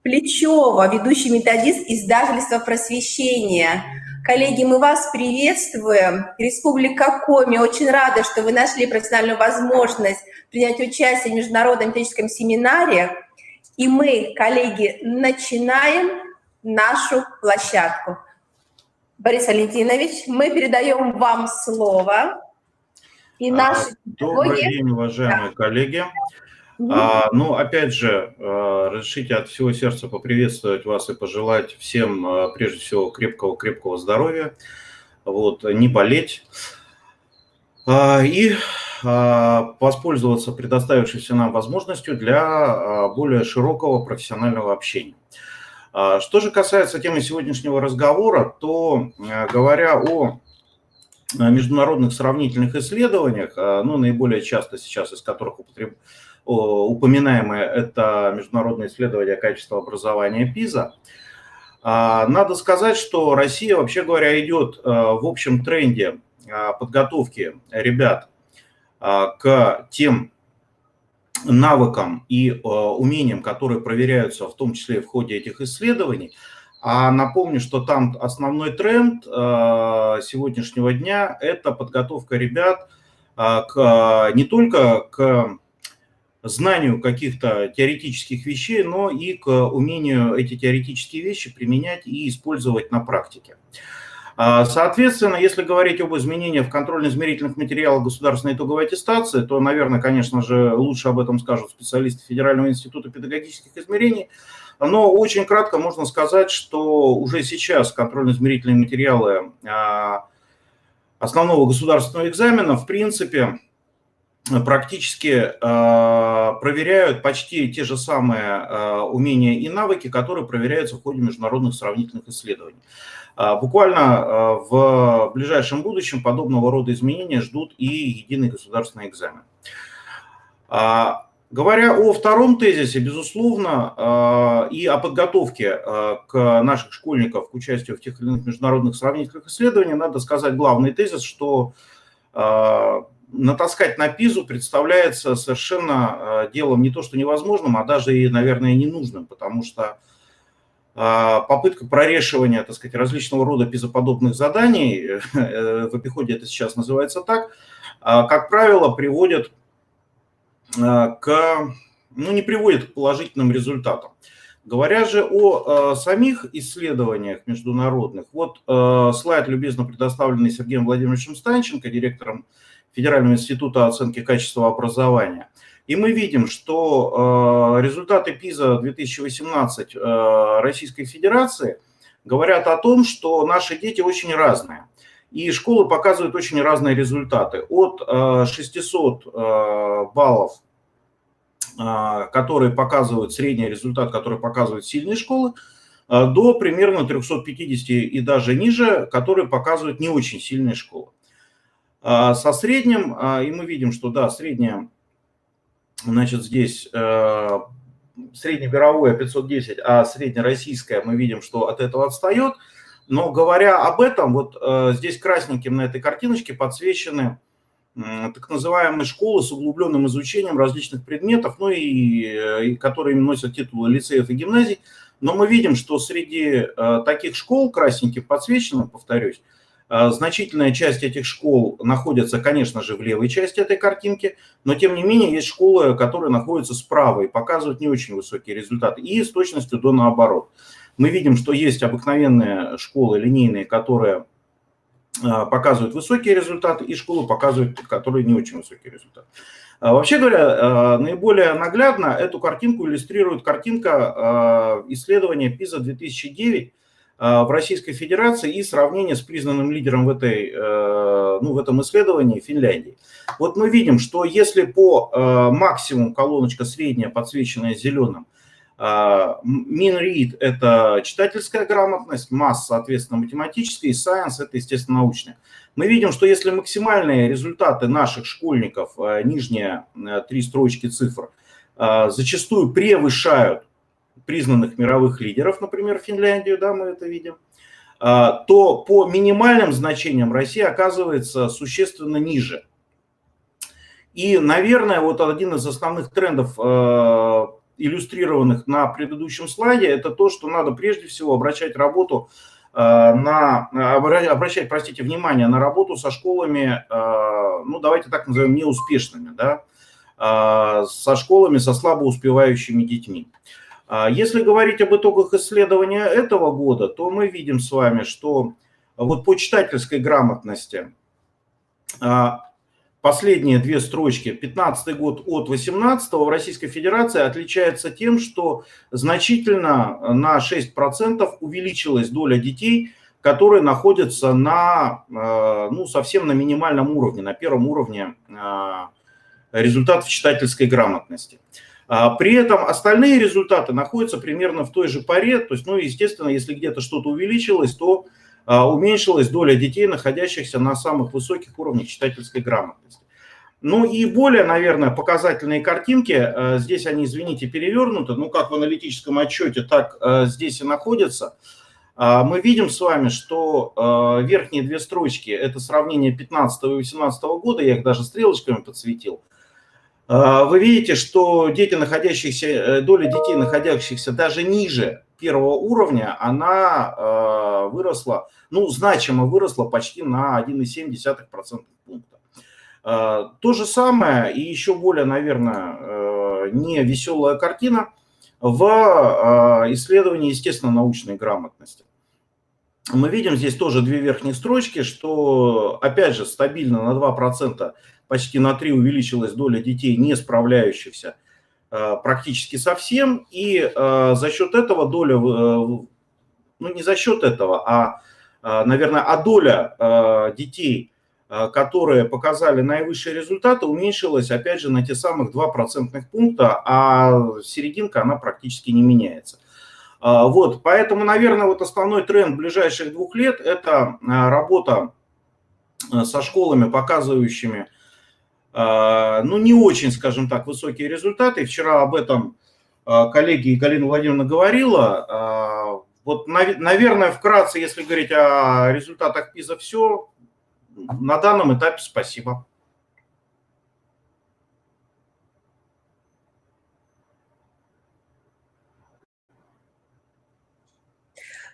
Плечева, ведущий методист издательства «Просвещение». Коллеги, мы вас приветствуем. Республика Коми очень рада, что вы нашли профессиональную возможность принять участие в международном методическом семинаре. И мы, коллеги, начинаем нашу площадку. Борис Валентинович, мы передаем вам слово. И наши Добрый день, уважаемые коллеги. Ну, опять же, разрешите от всего сердца поприветствовать вас и пожелать всем, прежде всего, крепкого здоровья, не болеть и воспользоваться предоставившейся нам возможностью для более широкого профессионального общения. Что же касается темы сегодняшнего разговора, то, говоря о международных сравнительных исследованиях, наиболее часто сейчас из которых упоминаемое это международное исследование качества образования ПИЗа, надо сказать, что Россия, вообще говоря, идет в общем тренде подготовки ребят к тем навыкам и умениям, которые проверяются в том числе и в ходе этих исследований. А напомню, что там основной тренд сегодняшнего дня – это подготовка ребят не только к знанию каких-то теоретических вещей, но и к умению эти теоретические вещи применять и использовать на практике. Соответственно, если говорить об изменениях в контрольно-измерительных материалах государственной итоговой аттестации, то, наверное, конечно же, лучше об этом скажут специалисты Федерального института педагогических измерений. Но очень кратко можно сказать, что уже сейчас контрольно-измерительные материалы основного государственного экзамена, в принципе, практически проверяют почти те же самые умения и навыки, которые проверяются в ходе международных сравнительных исследований. Буквально в ближайшем будущем подобного рода изменения ждут и единый государственный экзамен. Говоря о втором тезисе, безусловно, и о подготовке к наших школьников к участию в тех или иных международных сравнительных исследованиях, надо сказать главный тезис, что натаскать на ПИЗу представляется совершенно делом не то что невозможным, а даже и, наверное, ненужным, потому что попытка прорешивания, так сказать, различного рода пизоподобных заданий, в обиходе это сейчас называется так, как правило, приводит не приводит к положительным результатам. Говоря же о самих исследованиях международных, слайд, любезно предоставленный Сергеем Владимировичем Станченко, директором Федерального института оценки качества образования. И мы видим, что результаты ПИЗа 2018 Российской Федерации говорят о том, что наши дети очень разные. И школы показывают очень разные результаты. От 600 баллов, которые показывают средний результат, который показывают сильные школы, до примерно 350 и даже ниже, которые показывают не очень сильные школы. Со средним, и мы видим, что да, средняя, значит, здесь среднемировое 510, а среднероссийское мы видим, что от этого отстает. Но говоря об этом, здесь красненьким на этой картиночке подсвечены так называемые школы с углубленным изучением различных предметов, и которые носят титулы лицеев и гимназий. Но мы видим, что среди таких школ, красненьким подсвеченным, повторюсь, значительная часть этих школ находится, конечно же, в левой части этой картинки, но тем не менее есть школы, которые находятся справа и показывают не очень высокие результаты, и с точностью до наоборот. Мы видим, что есть обыкновенные школы линейные, которые показывают высокие результаты, и школы показывают, которые не очень высокие результаты. Вообще говоря, наиболее наглядно эту картинку иллюстрирует картинка исследования ПИЗа 2009 в Российской Федерации и сравнение с признанным лидером в этом исследовании Финляндии. Мы видим, что если по максимуму колоночка средняя, подсвеченная зеленым, Min Read – это читательская грамотность, Math, соответственно, математическая, и Science – это, естественно, научная. Мы видим, что если максимальные результаты наших школьников, нижние 3 строчки цифр, зачастую превышают признанных мировых лидеров, например, Финляндию, да, мы это видим, то по минимальным значениям Россия оказывается существенно ниже. И, наверное, один из основных трендов иллюстрированных на предыдущем слайде, это то, что надо прежде всего обращать внимание на работу со школами, ну, давайте так назовем, неуспешными, да, со школами со слабо успевающими детьми. Если говорить об итогах исследования этого года, то мы видим с вами, что вот по читательской грамотности последние две строчки, 15 год от 18 в Российской Федерации отличается тем, что значительно на 6% увеличилась доля детей, которые находятся на, ну, совсем на минимальном уровне, на первом уровне результатов читательской грамотности. При этом остальные результаты находятся примерно в той же паре, то есть, ну, естественно, если где-то что-то увеличилось, то уменьшилась доля детей, находящихся на самых высоких уровнях читательской грамотности. Ну и более, наверное, показательные картинки, здесь они, извините, перевернуты, ну как в аналитическом отчете, так здесь и находятся. Мы видим с вами, что верхние две строчки – это сравнение 2015 и 2018 года, я их даже стрелочками подсветил. Вы видите, что доля детей, находящихся даже ниже первого уровня, она выросла, ну, значимо выросла почти на 1,7% пункта. То же самое и еще более, наверное, не веселая картина в исследовании естественно-научной грамотности. Мы видим здесь тоже две верхние строчки, что, опять же, стабильно на 2%, почти на 3% увеличилась доля детей, не справляющихся практически совсем. И за счет этого доля, ну не за счет этого, наверное, доля детей, которые показали наивысшие результаты, уменьшилась, опять же, на те самых 2% пункта, а серединка, она практически не меняется. Вот, поэтому, наверное, вот основной тренд ближайших 2 лет – это работа со школами, показывающими, ну, не очень, скажем так, высокие результаты. Вчера об этом коллеги Галина Владимировна говорила. Вот, наверное, вкратце, если говорить о результатах ПИЗа, все. На данном этапе спасибо.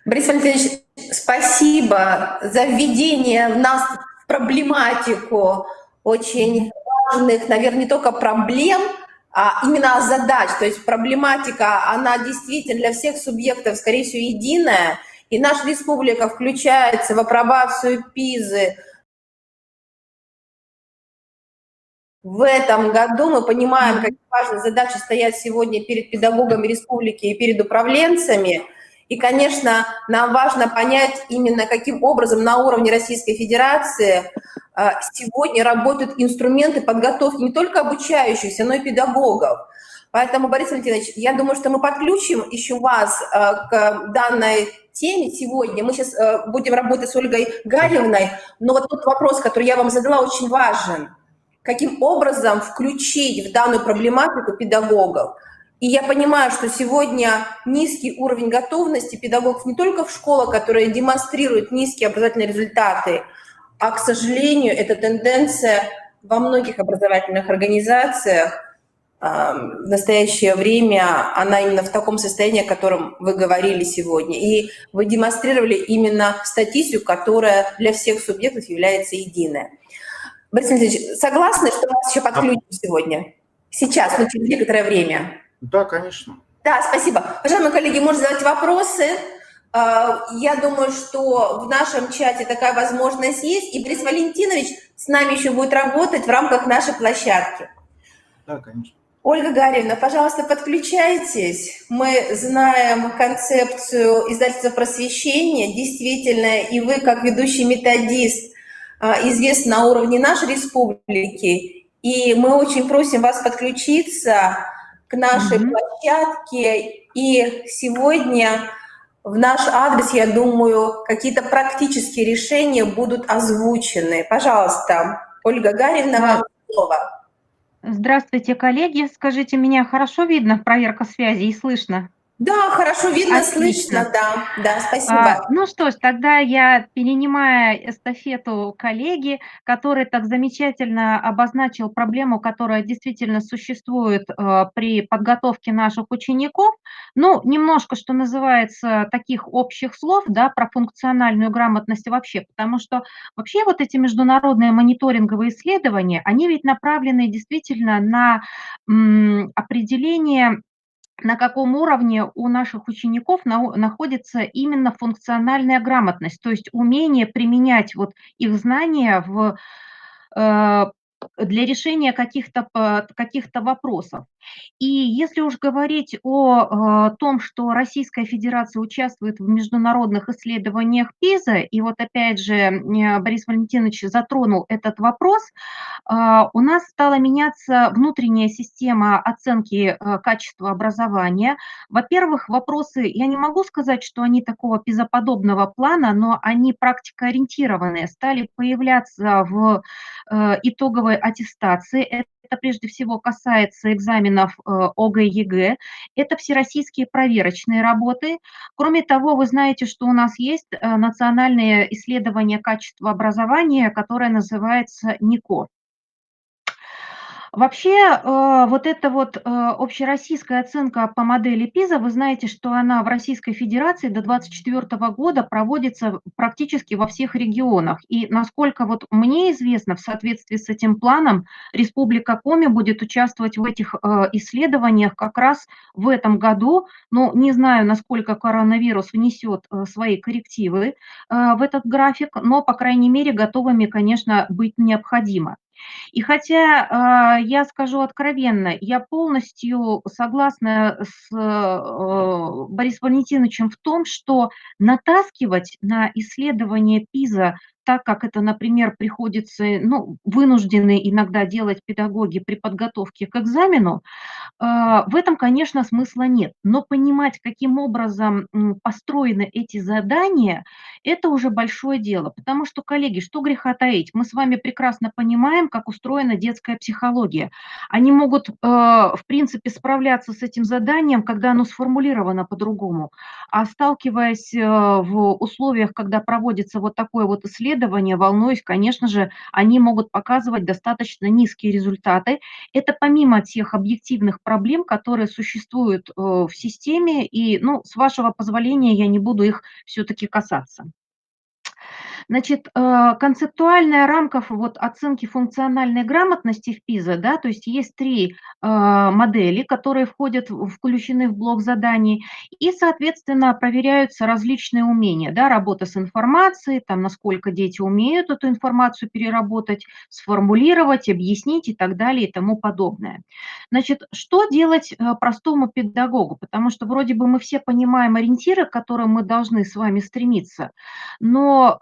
Борис Валентинович, спасибо за введение нас в проблематику очень важных, наверное, не только проблем, а именно задач. То есть проблематика, она действительно для всех субъектов, скорее всего, единая. И наша республика включается в апробацию ПИЗы. В этом году мы понимаем, какие важные задачи стоят сегодня перед педагогами республики и перед управленцами. И, конечно, нам важно понять именно, каким образом на уровне Российской Федерации сегодня работают инструменты подготовки не только обучающихся, но и педагогов. Поэтому, Борис Валентинович, я думаю, что мы подключим еще вас к данной теме сегодня. Мы сейчас будем работать с Ольгой Гарьевной, но вот тот вопрос, который я вам задала, очень важен. Каким образом включить в данную проблематику педагогов? И я понимаю, что сегодня низкий уровень готовности педагогов не только в школах, которые демонстрируют низкие образовательные результаты, а, к сожалению, эта тенденция во многих образовательных организациях в настоящее время, она именно в таком состоянии, о котором вы говорили сегодня. И вы демонстрировали именно статистику, которая для всех субъектов является единой. Борис Валентинович, согласны, что нас еще подключим сегодня? Сейчас, но через некоторое время. Да, конечно. Да, спасибо. Уважаемые коллеги, можно задать вопросы. Я думаю, что в нашем чате такая возможность есть. И Борис Валентинович с нами еще будет работать в рамках нашей площадки. Да, конечно. Ольга Гарьевна, пожалуйста, подключайтесь. Мы знаем концепцию издательства «Просвещение». Действительно, и вы, как ведущий методист, известны на уровне нашей республики. И мы очень просим вас подключиться к нашей площадке. И сегодня в наш адрес, я думаю, какие-то практические решения будут озвучены. Пожалуйста, Ольга Гарьевна, вам слово. Здравствуйте, коллеги. Скажите, меня хорошо видно, проверка связи и слышно? Да, хорошо видно, Отлично. слышно, да, спасибо. Ну что ж, тогда я, перенимая эстафету коллеги, который так замечательно обозначил проблему, которая действительно существует при подготовке наших учеников. Ну, немножко, что называется, таких общих слов, да, про функциональную грамотность вообще, потому что вообще вот эти международные мониторинговые исследования, они ведь направлены действительно на определение, на каком уровне у наших учеников находится именно функциональная грамотность, то есть умение применять вот их знания э, для решения каких-то вопросов. И если уж говорить о том, что Российская Федерация участвует в международных исследованиях ПИЗа, и вот опять же Борис Валентинович затронул этот вопрос, у нас стала меняться внутренняя система оценки качества образования. Во-первых, вопросы, я не могу сказать, что они такого пизоподобного плана, но они практикоориентированные, стали появляться в итоговой аттестации. Это прежде всего касается экзаменов ОГЭ, ЕГЭ. Это всероссийские проверочные работы. Кроме того, вы знаете, что у нас есть национальное исследование качества образования, которое называется НИКО. Вообще, вот эта вот общероссийская оценка по модели ПИЗа, вы знаете, что она в Российской Федерации до 2024 года проводится практически во всех регионах. И насколько вот мне известно, в соответствии с этим планом, Республика Коми будет участвовать в этих исследованиях как раз в этом году. Но не знаю, насколько коронавирус внесет свои коррективы в этот график, но, по крайней мере, готовыми, конечно, быть необходимо. И хотя, я скажу откровенно, я полностью согласна с Борисом Валентиновичем в том, что натаскивать на исследование ПИЗа, так как это, например, приходится, ну, вынуждены иногда делать педагоги при подготовке к экзамену, в этом, конечно, смысла нет. Но понимать, каким образом построены эти задания, это уже большое дело. Потому что, коллеги, что греха таить, мы с вами прекрасно понимаем, как устроена детская психология. Они могут, в принципе, справляться с этим заданием, когда оно сформулировано по-другому. А сталкиваясь в условиях, когда проводится вот такое вот исследование, волнуюсь, конечно же, они могут показывать достаточно низкие результаты. Это помимо тех объективных проблем, которые существуют в системе, и, ну, с вашего позволения, я не буду их все-таки касаться. Значит, концептуальная рамка вот оценки функциональной грамотности в ПИЗа, да, то есть есть 3 модели, которые включены в блок заданий, и, соответственно, проверяются различные умения, да, работа с информацией, там, насколько дети умеют эту информацию переработать, сформулировать, объяснить и так далее и тому подобное. Значит, что делать простому педагогу? Потому что вроде бы мы все понимаем ориентиры, к которым мы должны с вами стремиться, но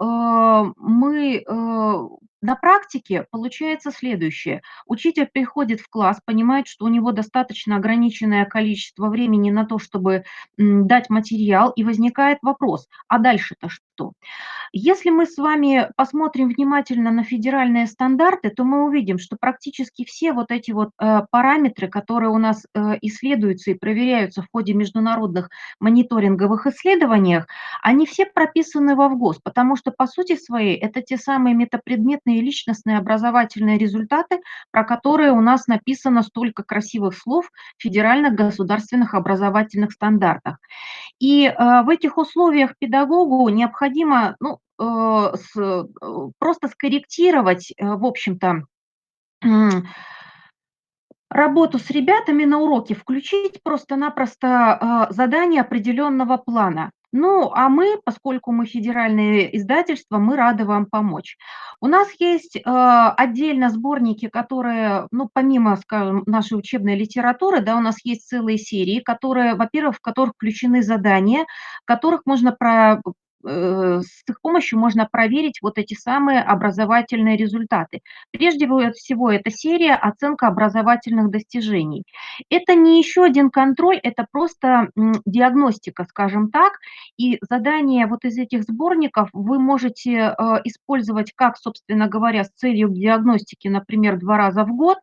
на практике получается следующее. Учитель приходит в класс, понимает, что у него достаточно ограниченное количество времени на то, чтобы дать материал, и возникает вопрос, а дальше-то что? Если мы с вами посмотрим внимательно на федеральные стандарты, то мы увидим, что практически все вот эти вот параметры, которые у нас исследуются и проверяются в ходе международных мониторинговых исследованиях, они все прописаны во ВГОС, потому что по сути своей это те самые метапредметные и личностные образовательные результаты, про которые у нас написано столько красивых слов в федеральных государственных образовательных стандартах. И в этих условиях педагогу необходимо, ну, просто скорректировать, в общем-то, работу с ребятами на уроке, включить просто-напросто задание определенного плана. Ну, а мы, поскольку мы федеральное издательство, мы рады вам помочь. У нас есть отдельно сборники, которые, ну, помимо, скажем, нашей учебной литературы, да, у нас есть целые серии, которые, во-первых, в которых включены задания, в которых можно с их помощью можно проверить вот эти самые образовательные результаты. Прежде всего, это серия оценка образовательных достижений. Это не еще один контроль, это просто диагностика, скажем так. И задания вот из этих сборников вы можете использовать как, собственно говоря, с целью диагностики, например, 2 раза в год.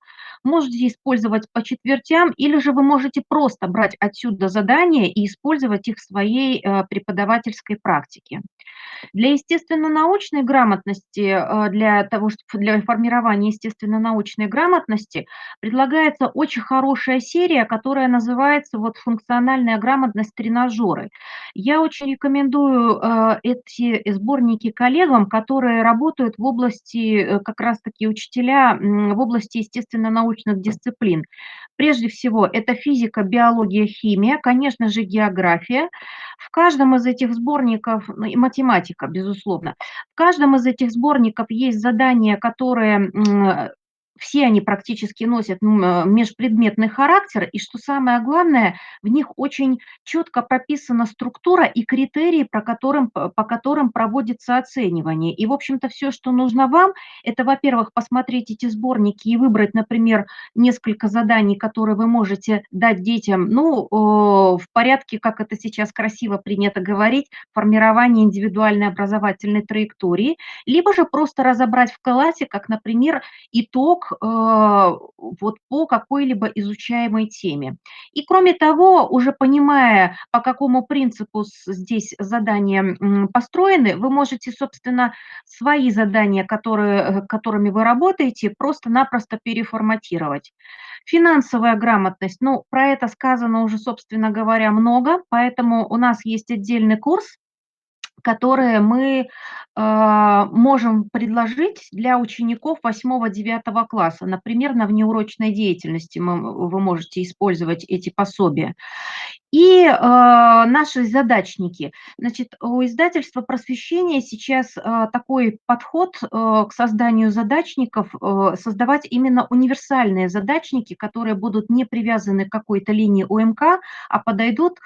можете использовать по четвертям, или же вы можете просто брать отсюда задания и использовать их в своей преподавательской практике. Для естественно-научной грамотности, для того, чтобы для формирования естественно-научной грамотности предлагается очень хорошая серия, которая называется вот «Функциональная грамотность. Тренажеры». Я очень рекомендую эти сборники коллегам, которые работают в области, как раз-таки учителя, в области естественно-научных дисциплин. Прежде всего, это физика, биология, химия, конечно же, география. В каждом из этих сборников, ну и математика, безусловно, в каждом из этих сборников есть задания, которые все они практически носят межпредметный характер, и что самое главное, в них очень четко прописана структура и критерии, по которым проводится оценивание. И, в общем-то, все, что нужно вам, это, во-первых, посмотреть эти сборники и выбрать, например, несколько заданий, которые вы можете дать детям, ну, в порядке, как это сейчас красиво принято говорить, формирования индивидуальной образовательной траектории, либо же просто разобрать в классе, как, например, итог вот по какой-либо изучаемой теме. И кроме того, уже понимая, по какому принципу здесь задания построены, вы можете, собственно, свои задания, которыми вы работаете, просто-напросто переформатировать. Финансовая грамотность, ну, про это сказано уже, собственно говоря, много, поэтому у нас есть отдельный курс, которые мы можем предложить для учеников 8-9 класса. Например, на внеурочной деятельности вы можете использовать эти пособия. И наши задачники. Значит, у издательства «Просвещение» сейчас такой подход к созданию задачников, создавать именно универсальные задачники, которые будут не привязаны к какой-то линии ОМК, а подойдут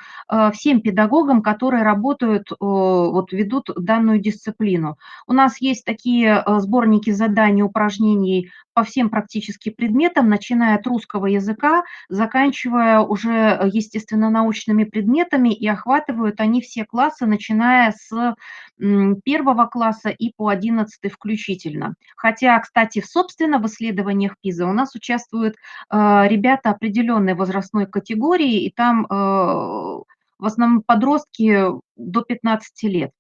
всем педагогам, которые работают, вот ведут данную дисциплину. У нас есть такие сборники заданий, упражнений по всем практически предметам, начиная от русского языка, заканчивая уже естественно-научными предметами, и охватывают они все классы, начиная с 1 класса и по 11 включительно. Хотя, кстати, собственно, в исследованиях ПИЗа у нас участвуют ребята определенной возрастной категории, и там в основном подростки до 15 лет.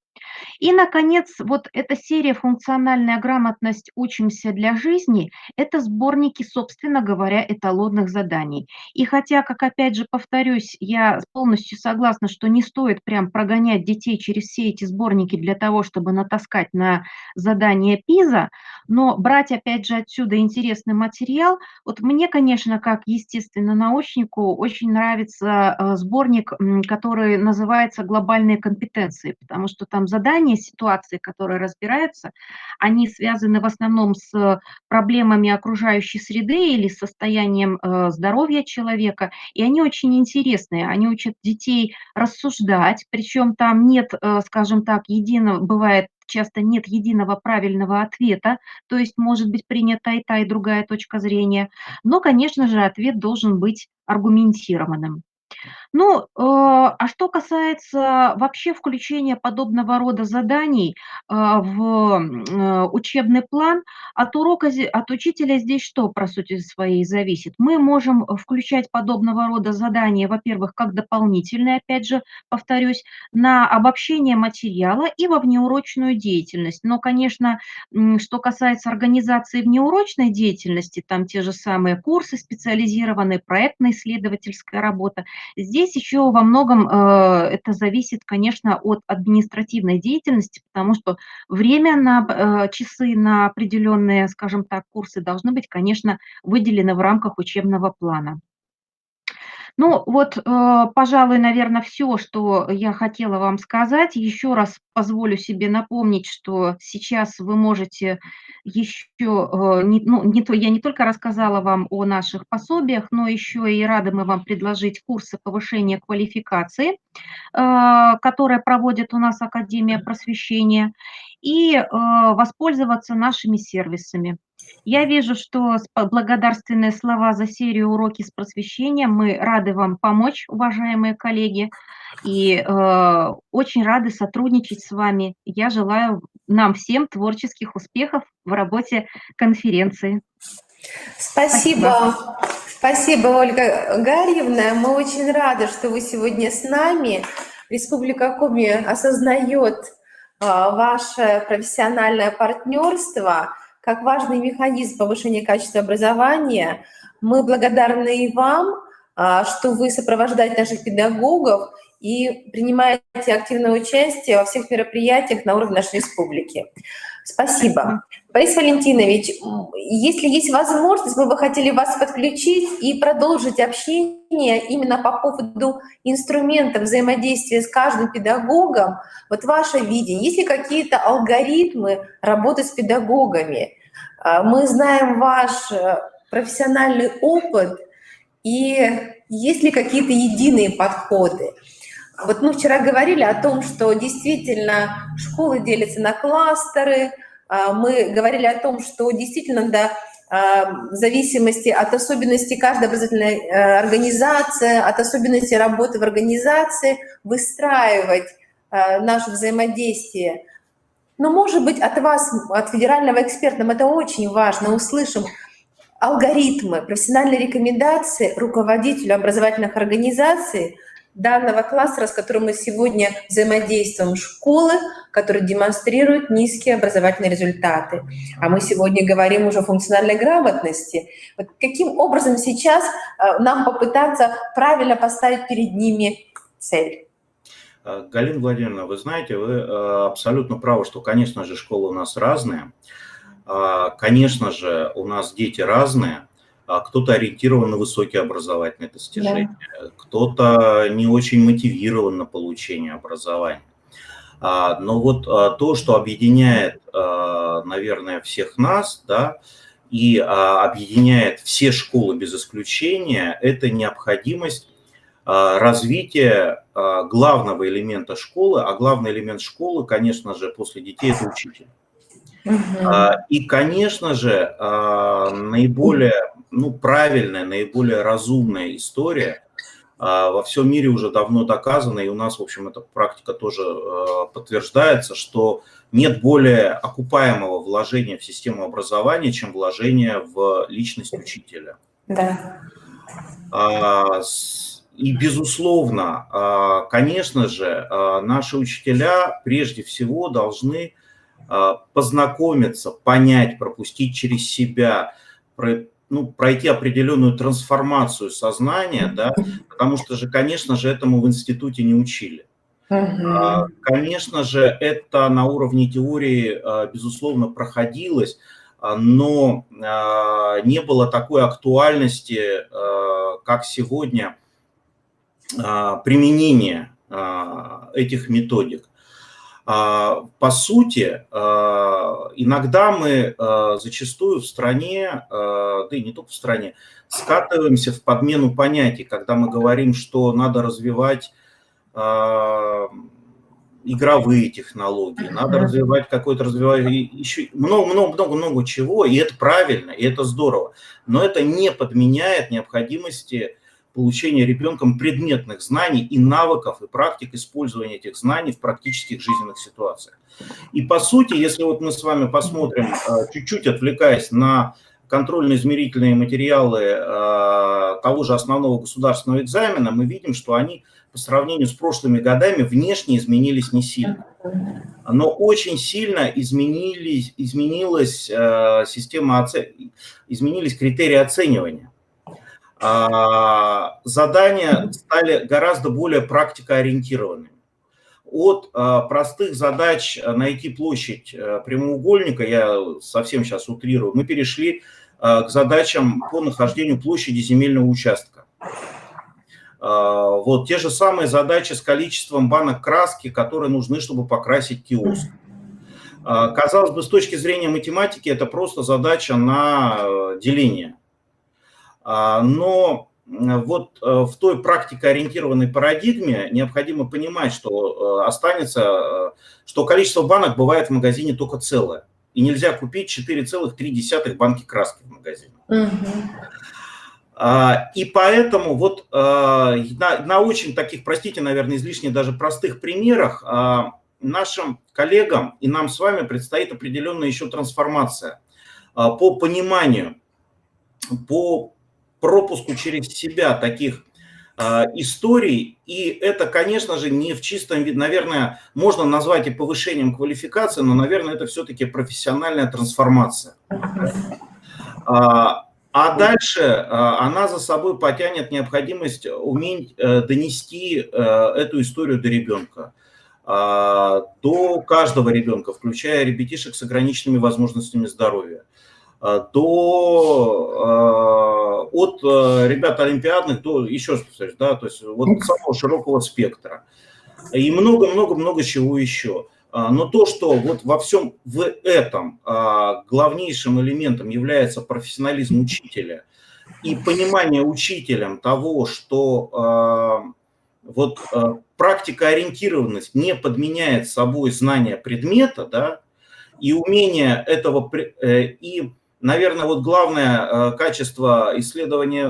И, наконец, вот эта серия «Функциональная грамотность. Учимся для жизни» – это сборники, собственно говоря, эталонных заданий. И хотя, как опять же повторюсь, я полностью согласна, что не стоит прям прогонять детей через все эти сборники для того, чтобы натаскать на задание ПИЗа, но брать, опять же, отсюда интересный материал. Вот мне, конечно, как естественно-научнику, очень нравится сборник, который называется «Глобальные компетенции», потому что там задания, ситуации, которые разбираются, они связаны в основном с проблемами окружающей среды или с состоянием здоровья человека, и они очень интересные. Они учат детей рассуждать, причем там нет, скажем так, бывает часто нет единого правильного ответа, то есть может быть принята и та, и другая точка зрения, но, конечно же, ответ должен быть аргументированным. Ну, а что касается вообще включения подобного рода заданий в учебный план, от учителя здесь что, по сути своей, зависит? Мы можем включать подобного рода задания, во-первых, как дополнительные, опять же, повторюсь, на обобщение материала и во внеурочную деятельность. Но, конечно, что касается организации внеурочной деятельности, там те же самые курсы специализированные, проектно-исследовательская работа, здесь еще во многом это зависит, конечно, от административной деятельности, потому что время на часы на определенные, скажем так, курсы должны быть, конечно, выделены в рамках учебного плана. Ну вот, пожалуй, наверное, все, что я хотела вам сказать. Еще раз позволю себе напомнить, что сейчас вы можете еще, я не только рассказала вам о наших пособиях, но еще и рады мы вам предложить курсы повышения квалификации, которые проводит у нас Академия просвещения, и воспользоваться нашими сервисами. Я вижу, что благодарственные слова за серию «Уроки с просвещением». Мы рады вам помочь, уважаемые коллеги, и очень рады сотрудничать с вами. Я желаю нам всем творческих успехов в работе конференции. Спасибо. Спасибо, Ольга Гарьевна. Мы очень рады, что вы сегодня с нами. Республика Коми осознает ваше профессиональное партнерство как важный механизм повышения качества образования. Мы благодарны и вам, что вы сопровождаете наших педагогов и принимаете активное участие во всех мероприятиях на уровне нашей республики. Спасибо. Борис Валентинович, если есть возможность, мы бы хотели вас подключить и продолжить общение именно по поводу инструментов взаимодействия с каждым педагогом. Вот ваше видение, есть ли какие-то алгоритмы работы с педагогами? Мы знаем ваш профессиональный опыт, и есть ли какие-то единые подходы? Вот мы вчера говорили о том, что действительно школы делятся на кластеры, мы говорили о том, что действительно, да, в зависимости от особенностей каждой образовательной организации, от особенностей работы в организации, выстраивать наше взаимодействие. Но, может быть, от вас, от федерального эксперта, нам это очень важно, услышим алгоритмы, профессиональные рекомендации руководителю образовательных организаций данного кластера, с которым мы сегодня взаимодействуем, школы, которые демонстрируют низкие образовательные результаты. А мы сегодня говорим уже о функциональной грамотности. Вот каким образом сейчас нам попытаться правильно поставить перед ними цель? Галина Владимировна, вы знаете, вы абсолютно правы, что, конечно же, школы у нас разные. Конечно же, у нас дети разные. Кто-то ориентирован на высокие образовательные достижения, кто-то не очень мотивирован на получение образования. Но вот то, что объединяет, наверное, всех нас, да, и объединяет все школы без исключения, это необходимость развития главного элемента школы, а главный элемент школы, конечно же, после детей – это учитель. И, конечно же, наиболее правильная, наиболее разумная история во всем мире уже давно доказана, и у нас, в общем, эта практика тоже подтверждается, что нет более окупаемого вложения в систему образования, чем вложение в личность учителя. Да. И, безусловно, конечно же, наши учителя прежде всего должны познакомиться, понять, пропустить через себя, пройти определенную трансформацию сознания, да, потому что же, конечно же, этому в институте не учили. Конечно же, это на уровне теории, безусловно, проходилось, но не было такой актуальности, как сегодня, применение этих методик. По сути, иногда мы зачастую в стране, да и не только в стране, скатываемся в подмену понятий, когда мы говорим, что надо развивать игровые технологии, надо развивать еще много чего, и это правильно, и это здорово, но это не подменяет необходимости получения ребенком предметных знаний и навыков, и практик использования этих знаний в практических жизненных ситуациях. И по сути, если вот мы с вами посмотрим, чуть-чуть отвлекаясь на контрольно-измерительные материалы того же основного государственного экзамена, мы видим, что они по сравнению с прошлыми годами внешне изменились не сильно. Но очень сильно изменилась система изменились критерии оценивания. Задания стали гораздо более практикоориентированными. От простых задач найти площадь прямоугольника, я совсем сейчас утрирую, мы перешли к задачам по нахождению площади земельного участка. Вот те же самые задачи с количеством банок краски, которые нужны, чтобы покрасить киоск. Казалось бы, с точки зрения математики, это просто задача на деление. Но вот в той практикоориентированной парадигме необходимо понимать, что что количество банок бывает в магазине только целое. И нельзя купить 4,3 банки краски в магазине. И поэтому вот на очень таких, простите, наверное, излишне даже простых примерах нашим коллегам и нам с вами предстоит определенная еще трансформация по пониманию по пропуску через себя таких историй, и это, конечно же, не в чистом виде, наверное, можно назвать и повышением квалификации, но, наверное, это все-таки профессиональная трансформация. А дальше она за собой потянет необходимость уметь донести эту историю до ребенка, до каждого ребенка, включая ребятишек с ограниченными возможностями здоровья, от ребят олимпиадных до, еще раз повторюсь, да, то есть вот самого широкого спектра. И много-много-много чего еще. Но то, что вот во всем в этом главнейшим элементом является профессионализм учителя и понимание учителем того, что практикоориентированность не подменяет собой знание предмета, да, и умение этого, и, наверное, вот главное качество исследования,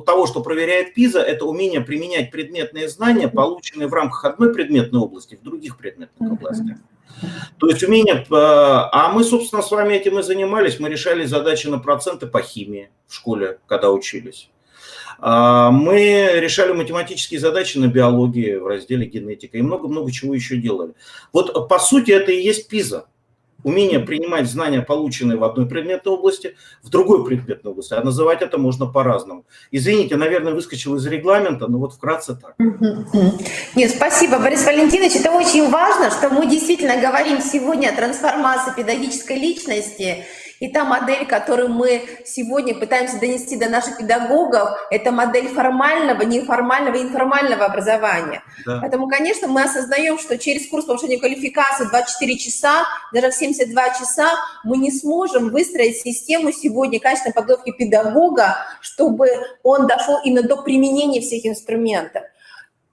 того, что проверяет ПИЗа, это умение применять предметные знания, полученные в рамках одной предметной области, в других предметных областях. То есть умение, а мы, собственно, с вами этим и занимались, мы решали задачи на проценты по химии в школе, когда учились. Мы решали математические задачи на биологии в разделе генетика и много-много чего еще делали. Вот по сути это и есть ПИЗа. Умение принимать знания, полученные в одной предметной области, в другой предметной области. А называть это можно по-разному. Извините, наверное, выскочил из регламента, но вот вкратце так. Нет, спасибо, Борис Валентинович. Это очень важно, что мы действительно говорим сегодня о трансформации педагогической личности. И та модель, которую мы сегодня пытаемся донести до наших педагогов, это модель формального, неформального и информального образования. Да. Поэтому, конечно, мы осознаем, что через курс повышения квалификации 24 часа, даже в 72 часа мы не сможем выстроить систему сегодня качественной подготовки педагога, чтобы он дошел именно до применения всех инструментов.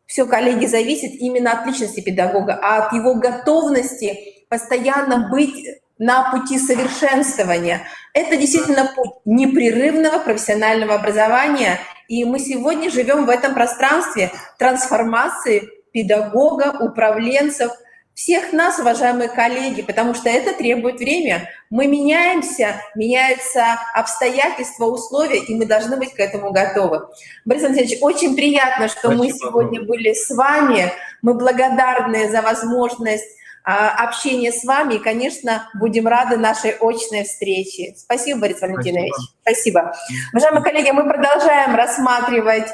Все, коллеги, зависит именно от личности педагога, а от его готовности постоянно быть на пути совершенствования. Это действительно путь непрерывного профессионального образования, и мы сегодня живем в этом пространстве трансформации педагога, управленцев, всех нас, уважаемые коллеги, потому что это требует времени. Мы меняемся, меняются обстоятельства, условия, и мы должны быть к этому готовы. Борис Алексеевич, очень приятно, что Спасибо. Мы сегодня были с вами. Мы благодарны за возможность общения с вами, и, конечно, будем рады нашей очной встрече. Спасибо, Борис Валентинович. Спасибо. Уважаемые коллеги, мы продолжаем рассматривать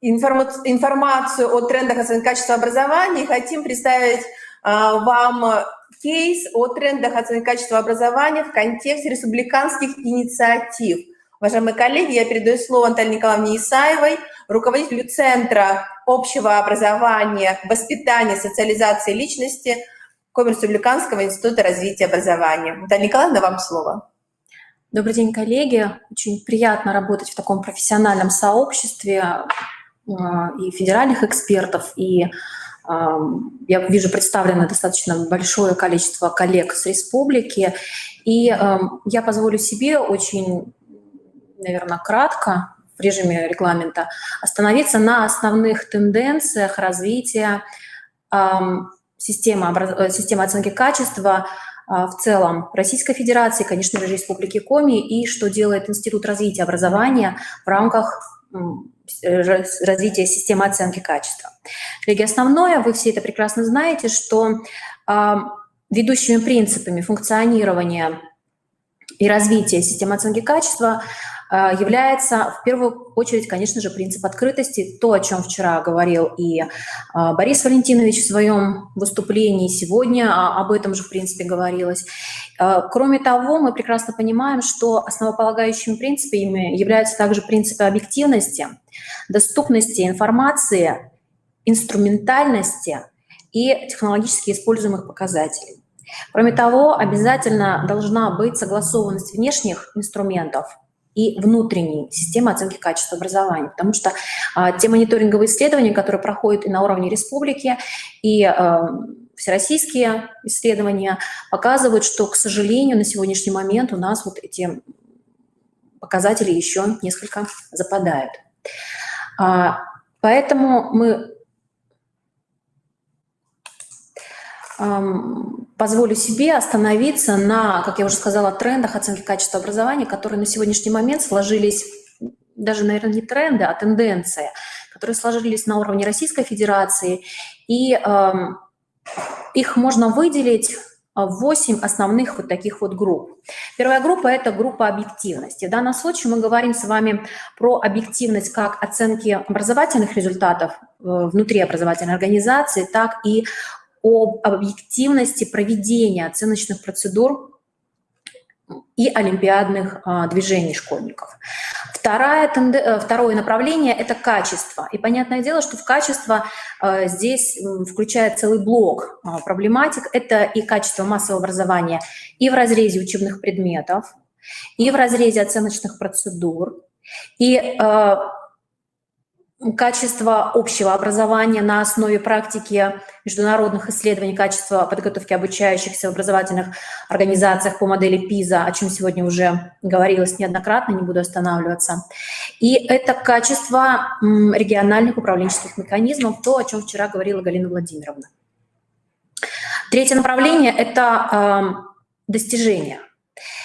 информацию о трендах оценки качества образования и хотим представить вам кейс о трендах оценки качества образования в контексте республиканских инициатив. Уважаемые коллеги, я передаю слово Наталье Николаевне Исаевой, руководителю Центра общего образования, воспитания, социализации личности Коми Республиканского института развития образования. Наталья Николаевна, вам слово. Добрый день, коллеги. Очень приятно работать в таком профессиональном сообществе и федеральных экспертов, и я вижу представлено достаточно большое количество коллег с республики, и я позволю себе очень, наверное, кратко в режиме регламента остановиться на основных тенденциях развития системы оценки качества в целом Российской Федерации, конечно же, Республики Коми, и что делает Институт развития образования в рамках развития системы оценки качества. Коллеги, основное, вы все это прекрасно знаете, что ведущими принципами функционирования и развития системы оценки качества является в первую очередь, конечно же, принцип открытости, то, о чем вчера говорил и Борис Валентинович в своем выступлении, сегодня об этом же, в принципе, говорилось. Кроме того, мы прекрасно понимаем, что основополагающими принципами являются также принципы объективности, доступности информации, инструментальности и технологически используемых показателей. Кроме того, обязательно должна быть согласованность внешних инструментов и внутренней системы оценки качества образования, потому что те мониторинговые исследования, которые проходят и на уровне республики, и всероссийские исследования, показывают, что, к сожалению, на сегодняшний момент у нас вот эти показатели еще несколько западают. Поэтому мы позволю себе остановиться на, как я уже сказала, трендах оценки качества образования, которые на сегодняшний момент сложились, даже, наверное, не тренды, а тенденции, которые сложились на уровне Российской Федерации, и их можно выделить в 8 основных вот таких вот групп. Первая группа – это группа объективности. В данном случае мы говорим с вами про объективность как оценки образовательных результатов внутри образовательной организации, так и об объективности проведения оценочных процедур и олимпиадных движений школьников. Второе направление – это качество. И понятное дело, что в качество здесь включает целый блок проблематик. Это и качество массового образования и в разрезе учебных предметов, и в разрезе оценочных процедур, и качество общего образования на основе практики международных исследований качества подготовки обучающихся в образовательных организациях по модели ПИЗа, о чем сегодня уже говорилось неоднократно, не буду останавливаться. И это качество региональных управленческих механизмов, то, о чем вчера говорила Галина Владимировна. Третье направление – это достижения.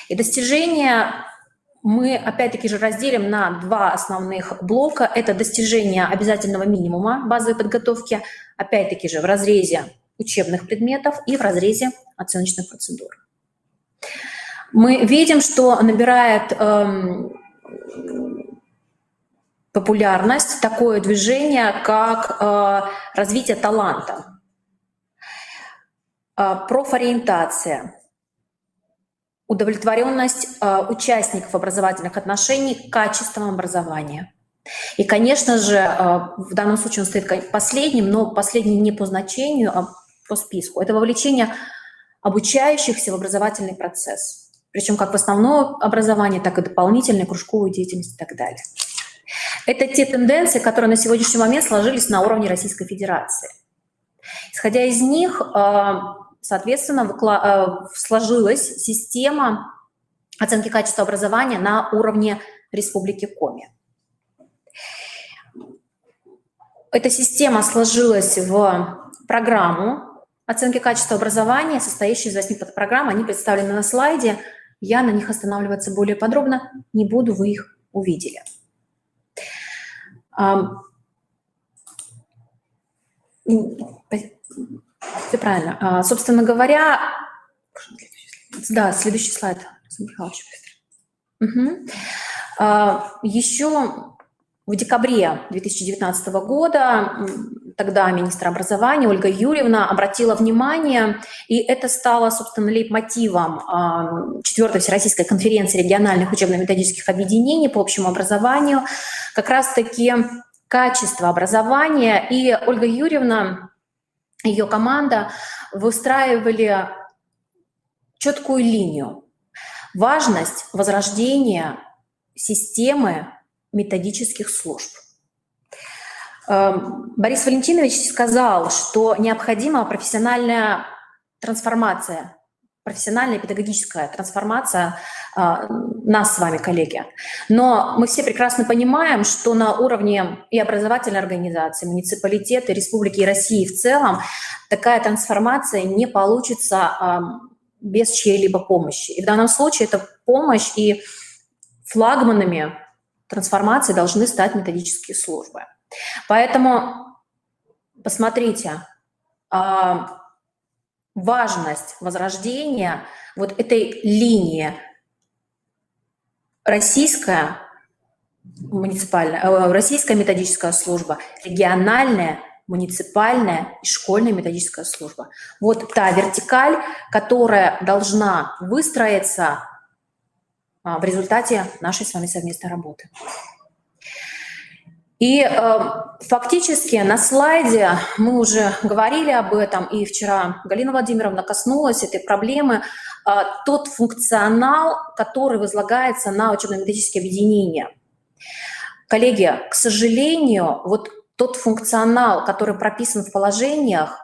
И достижения мы, опять-таки же, разделим на 2 основных блока. Это достижение обязательного минимума базовой подготовки, опять-таки же, в разрезе учебных предметов и в разрезе оценочных процедур. Мы видим, что набирает популярность такое движение, как развитие таланта, профориентация, удовлетворенность участников образовательных отношений качеством образования. И, конечно же, в данном случае он стоит последним, но последним не по значению, а по списку. Это вовлечение обучающихся в образовательный процесс. Причем как в основное образование, так и дополнительную кружковую деятельность и так далее. Это те тенденции, которые на сегодняшний момент сложились на уровне Российской Федерации. Исходя из них, соответственно, сложилась система оценки качества образования на уровне Республики Коми. Эта система сложилась в программу оценки качества образования, состоящую из 8 подпрограмм. Они представлены на слайде. Я на них останавливаться более подробно не буду, вы их увидели. Все правильно. Собственно говоря, да, следующий слайд. Еще в декабре 2019 года тогда министр образования Ольга Юрьевна обратила внимание, и это стало, собственно, лейтмотивом 4-й Всероссийской конференции региональных учебно-методических объединений по общему образованию, как раз-таки качество образования. И Ольга Юрьевна, ее команда выстраивали четкую линию. Важность возрождения системы методических служб. Борис Валентинович сказал, что необходима профессиональная трансформация, профессиональная педагогическая трансформация нас с вами, коллеги. Но мы все прекрасно понимаем, что на уровне и образовательной организации, муниципалитета, республики и России в целом такая трансформация не получится без чьей-либо помощи. И в данном случае это помощь, и флагманами трансформации должны стать методические службы. Поэтому посмотрите, важность возрождения вот этой линии российская методическая служба, региональная, муниципальная и школьная методическая служба. Вот та вертикаль, которая должна выстроиться в результате нашей с вами совместной работы. И фактически на слайде мы уже говорили об этом, и вчера Галина Владимировна коснулась этой проблемы, тот функционал, который возлагается на учебно-методические объединения. Коллеги, к сожалению, вот тот функционал, который прописан в положениях,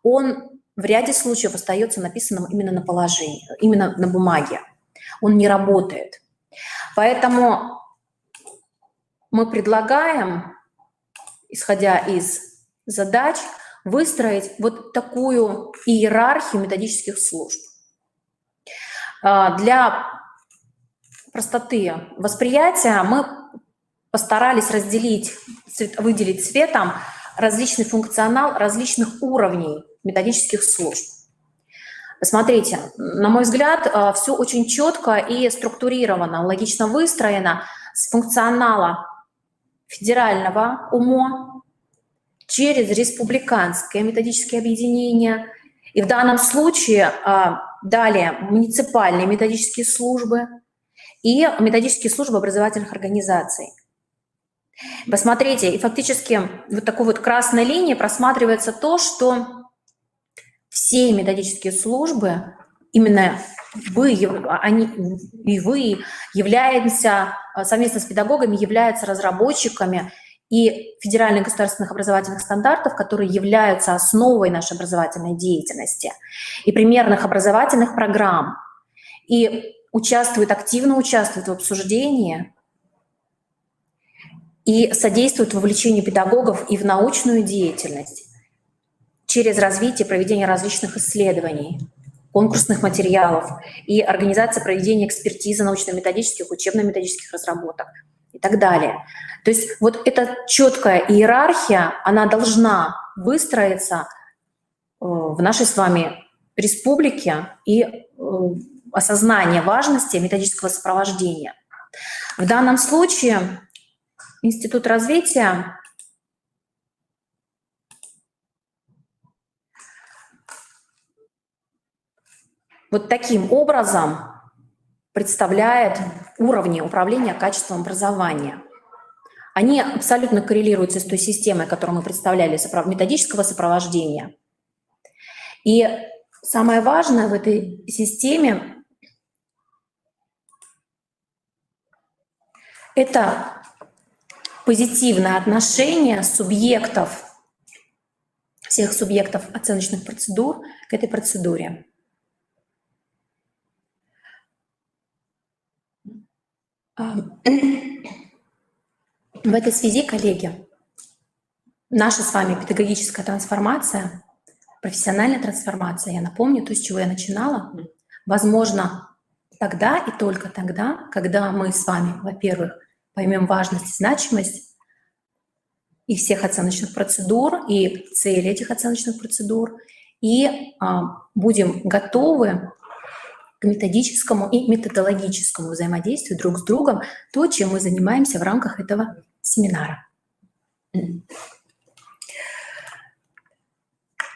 он в ряде случаев остается написанным именно на положении, именно на бумаге. Он не работает. Поэтому мы предлагаем, исходя из задач, выстроить вот такую иерархию методических служб. Для простоты восприятия мы постарались выделить цветом различный функционал различных уровней методических служб. Посмотрите, на мой взгляд, все очень четко и структурировано, логично выстроено с функционала федерального УМО через республиканское методическое объединение и в данном случае далее муниципальные методические службы и методические службы образовательных организаций. Посмотрите, и фактически вот такой вот красной линией просматривается то, что все методические службы, именно вы являемся, совместно с педагогами, являются разработчиками и федеральных государственных образовательных стандартов, которые являются основой нашей образовательной деятельности, и примерных образовательных программ, и активно участвуют в обсуждении и содействуют вовлечению педагогов и в научную деятельность через развитие, проведение различных исследований, конкурсных материалов и организация проведения экспертизы научно-методических, учебно-методических разработок и так далее. То есть вот эта четкая иерархия, она должна выстроиться в нашей с вами республике и осознание важности методического сопровождения. В данном случае Институт развития вот таким образом представляет уровни управления качеством образования. Они абсолютно коррелируются с той системой, которую мы представляли, методического сопровождения. И самое важное в этой системе – это позитивное отношение субъектов, всех субъектов оценочных процедур к этой процедуре. В этой связи, коллеги, наша с вами педагогическая трансформация, профессиональная трансформация, я напомню то, с чего я начинала, возможно тогда и только тогда, когда мы с вами, во-первых, поймем важность и значимость и всех оценочных процедур, и цели этих оценочных процедур, и будем готовы к методическому и методологическому взаимодействию друг с другом, то, чем мы занимаемся в рамках этого семинара.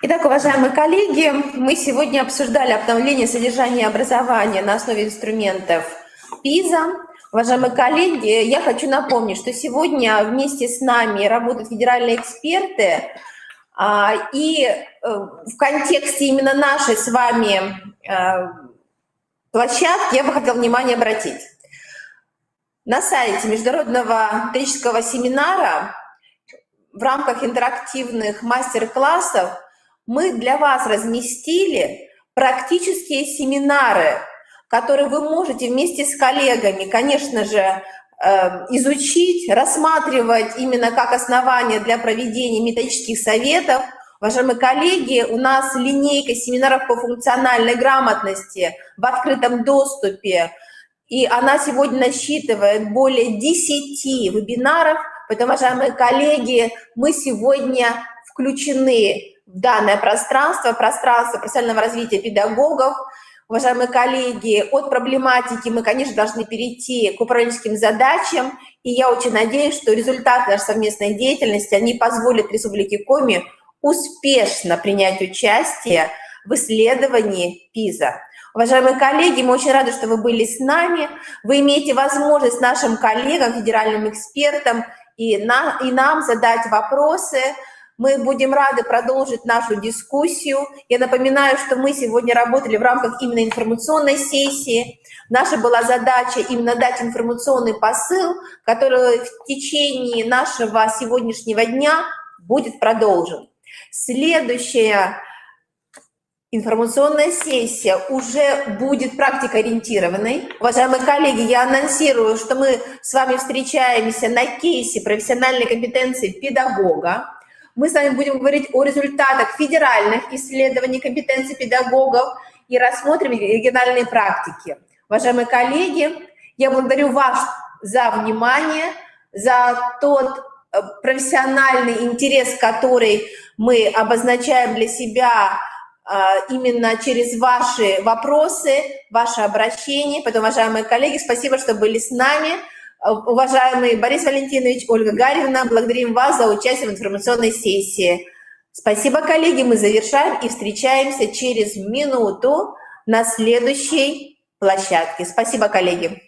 Итак, уважаемые коллеги, мы сегодня обсуждали обновление содержания образования на основе инструментов ПИЗа. Уважаемые коллеги, я хочу напомнить, что сегодня вместе с нами работают федеральные эксперты, и в контексте именно нашей с вами площадки я бы хотела внимание обратить. На сайте Международного методического семинара в рамках интерактивных мастер-классов мы для вас разместили практические семинары, которые вы можете вместе с коллегами, конечно же, изучить, рассматривать именно как основание для проведения методических советов. Уважаемые коллеги, у нас линейка семинаров по функциональной грамотности в открытом доступе, и она сегодня насчитывает более 10 вебинаров, поэтому, уважаемые коллеги, мы сегодня включены в данное пространство профессионального развития педагогов. Уважаемые коллеги, от проблематики мы, конечно, должны перейти к управленческим задачам, и я очень надеюсь, что результаты нашей совместной деятельности, они позволят Республике Коми успешно принять участие в исследовании ПИЗа. Уважаемые коллеги, мы очень рады, что вы были с нами. Вы имеете возможность нашим коллегам, федеральным экспертам и нам задать вопросы. Мы будем рады продолжить нашу дискуссию. Я напоминаю, что мы сегодня работали в рамках именно информационной сессии. Наша была задача именно дать информационный посыл, который в течение нашего сегодняшнего дня будет продолжен. Следующая информационная сессия уже будет практикоориентированной. Уважаемые коллеги, я анонсирую, что мы с вами встречаемся на кейсе профессиональной компетенции педагога. Мы с вами будем говорить о результатах федеральных исследований компетенций педагогов и рассмотрим региональные практики. Уважаемые коллеги, я благодарю вас за внимание, за тот профессиональный интерес, который мы обозначаем для себя именно через ваши вопросы, ваши обращения. Поэтому, уважаемые коллеги, спасибо, что были с нами. Уважаемый Борис Валентинович, Ольга Гарьевна, благодарим вас за участие в информационной сессии. Спасибо, коллеги, мы завершаем и встречаемся через минуту на следующей площадке. Спасибо, коллеги.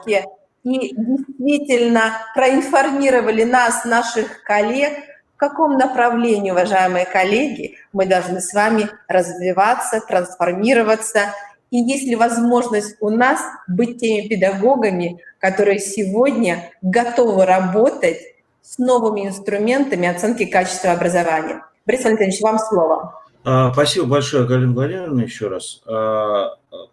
оценки и действительно проинформировали нас, наших коллег, в каком направлении, уважаемые коллеги, мы должны с вами развиваться, трансформироваться. И есть ли возможность у нас быть теми педагогами, которые сегодня готовы работать с новыми инструментами оценки качества образования? Борис Валентинович, вам слово. Спасибо большое, Галина Владимировна, еще раз.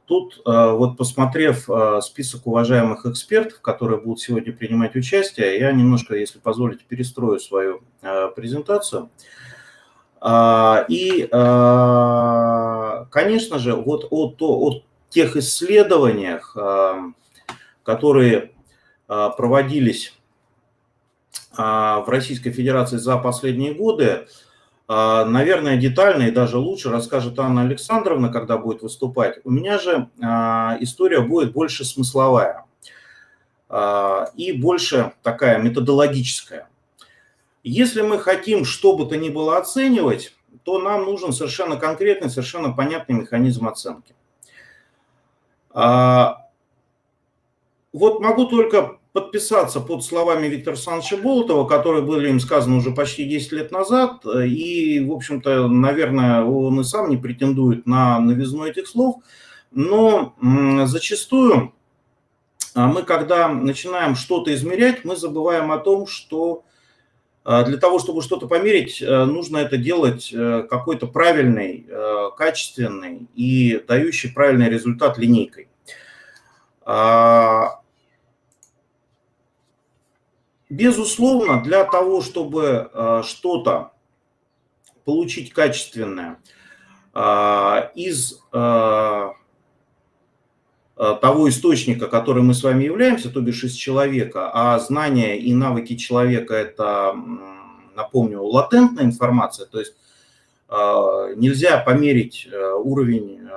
Тут, вот посмотрев список уважаемых экспертов, которые будут сегодня принимать участие, я немножко, если позволите, перестрою свою презентацию. И, конечно же, вот о тех исследованиях, которые проводились в Российской Федерации за последние годы, наверное, детально и даже лучше расскажет Анна Александровна, когда будет выступать. У меня же история будет больше смысловая и больше такая методологическая. Если мы хотим что бы то ни было оценивать, то нам нужен совершенно конкретный, совершенно понятный механизм оценки. Вот могу только подписаться под словами Виктора Александровича Болотова, которые были им сказаны уже почти 10 лет назад, и, в общем-то, наверное, он и сам не претендует на новизну этих слов, но зачастую мы, когда начинаем что-то измерять, мы забываем о том, что для того, чтобы что-то померить, нужно это делать какой-то правильный, качественный и дающий правильный результат линейкой. Безусловно, для того, чтобы что-то получить качественное из того источника, который мы с вами являемся, то бишь из человека, а знания и навыки человека – это, напомню, латентная информация, то есть нельзя померить уровень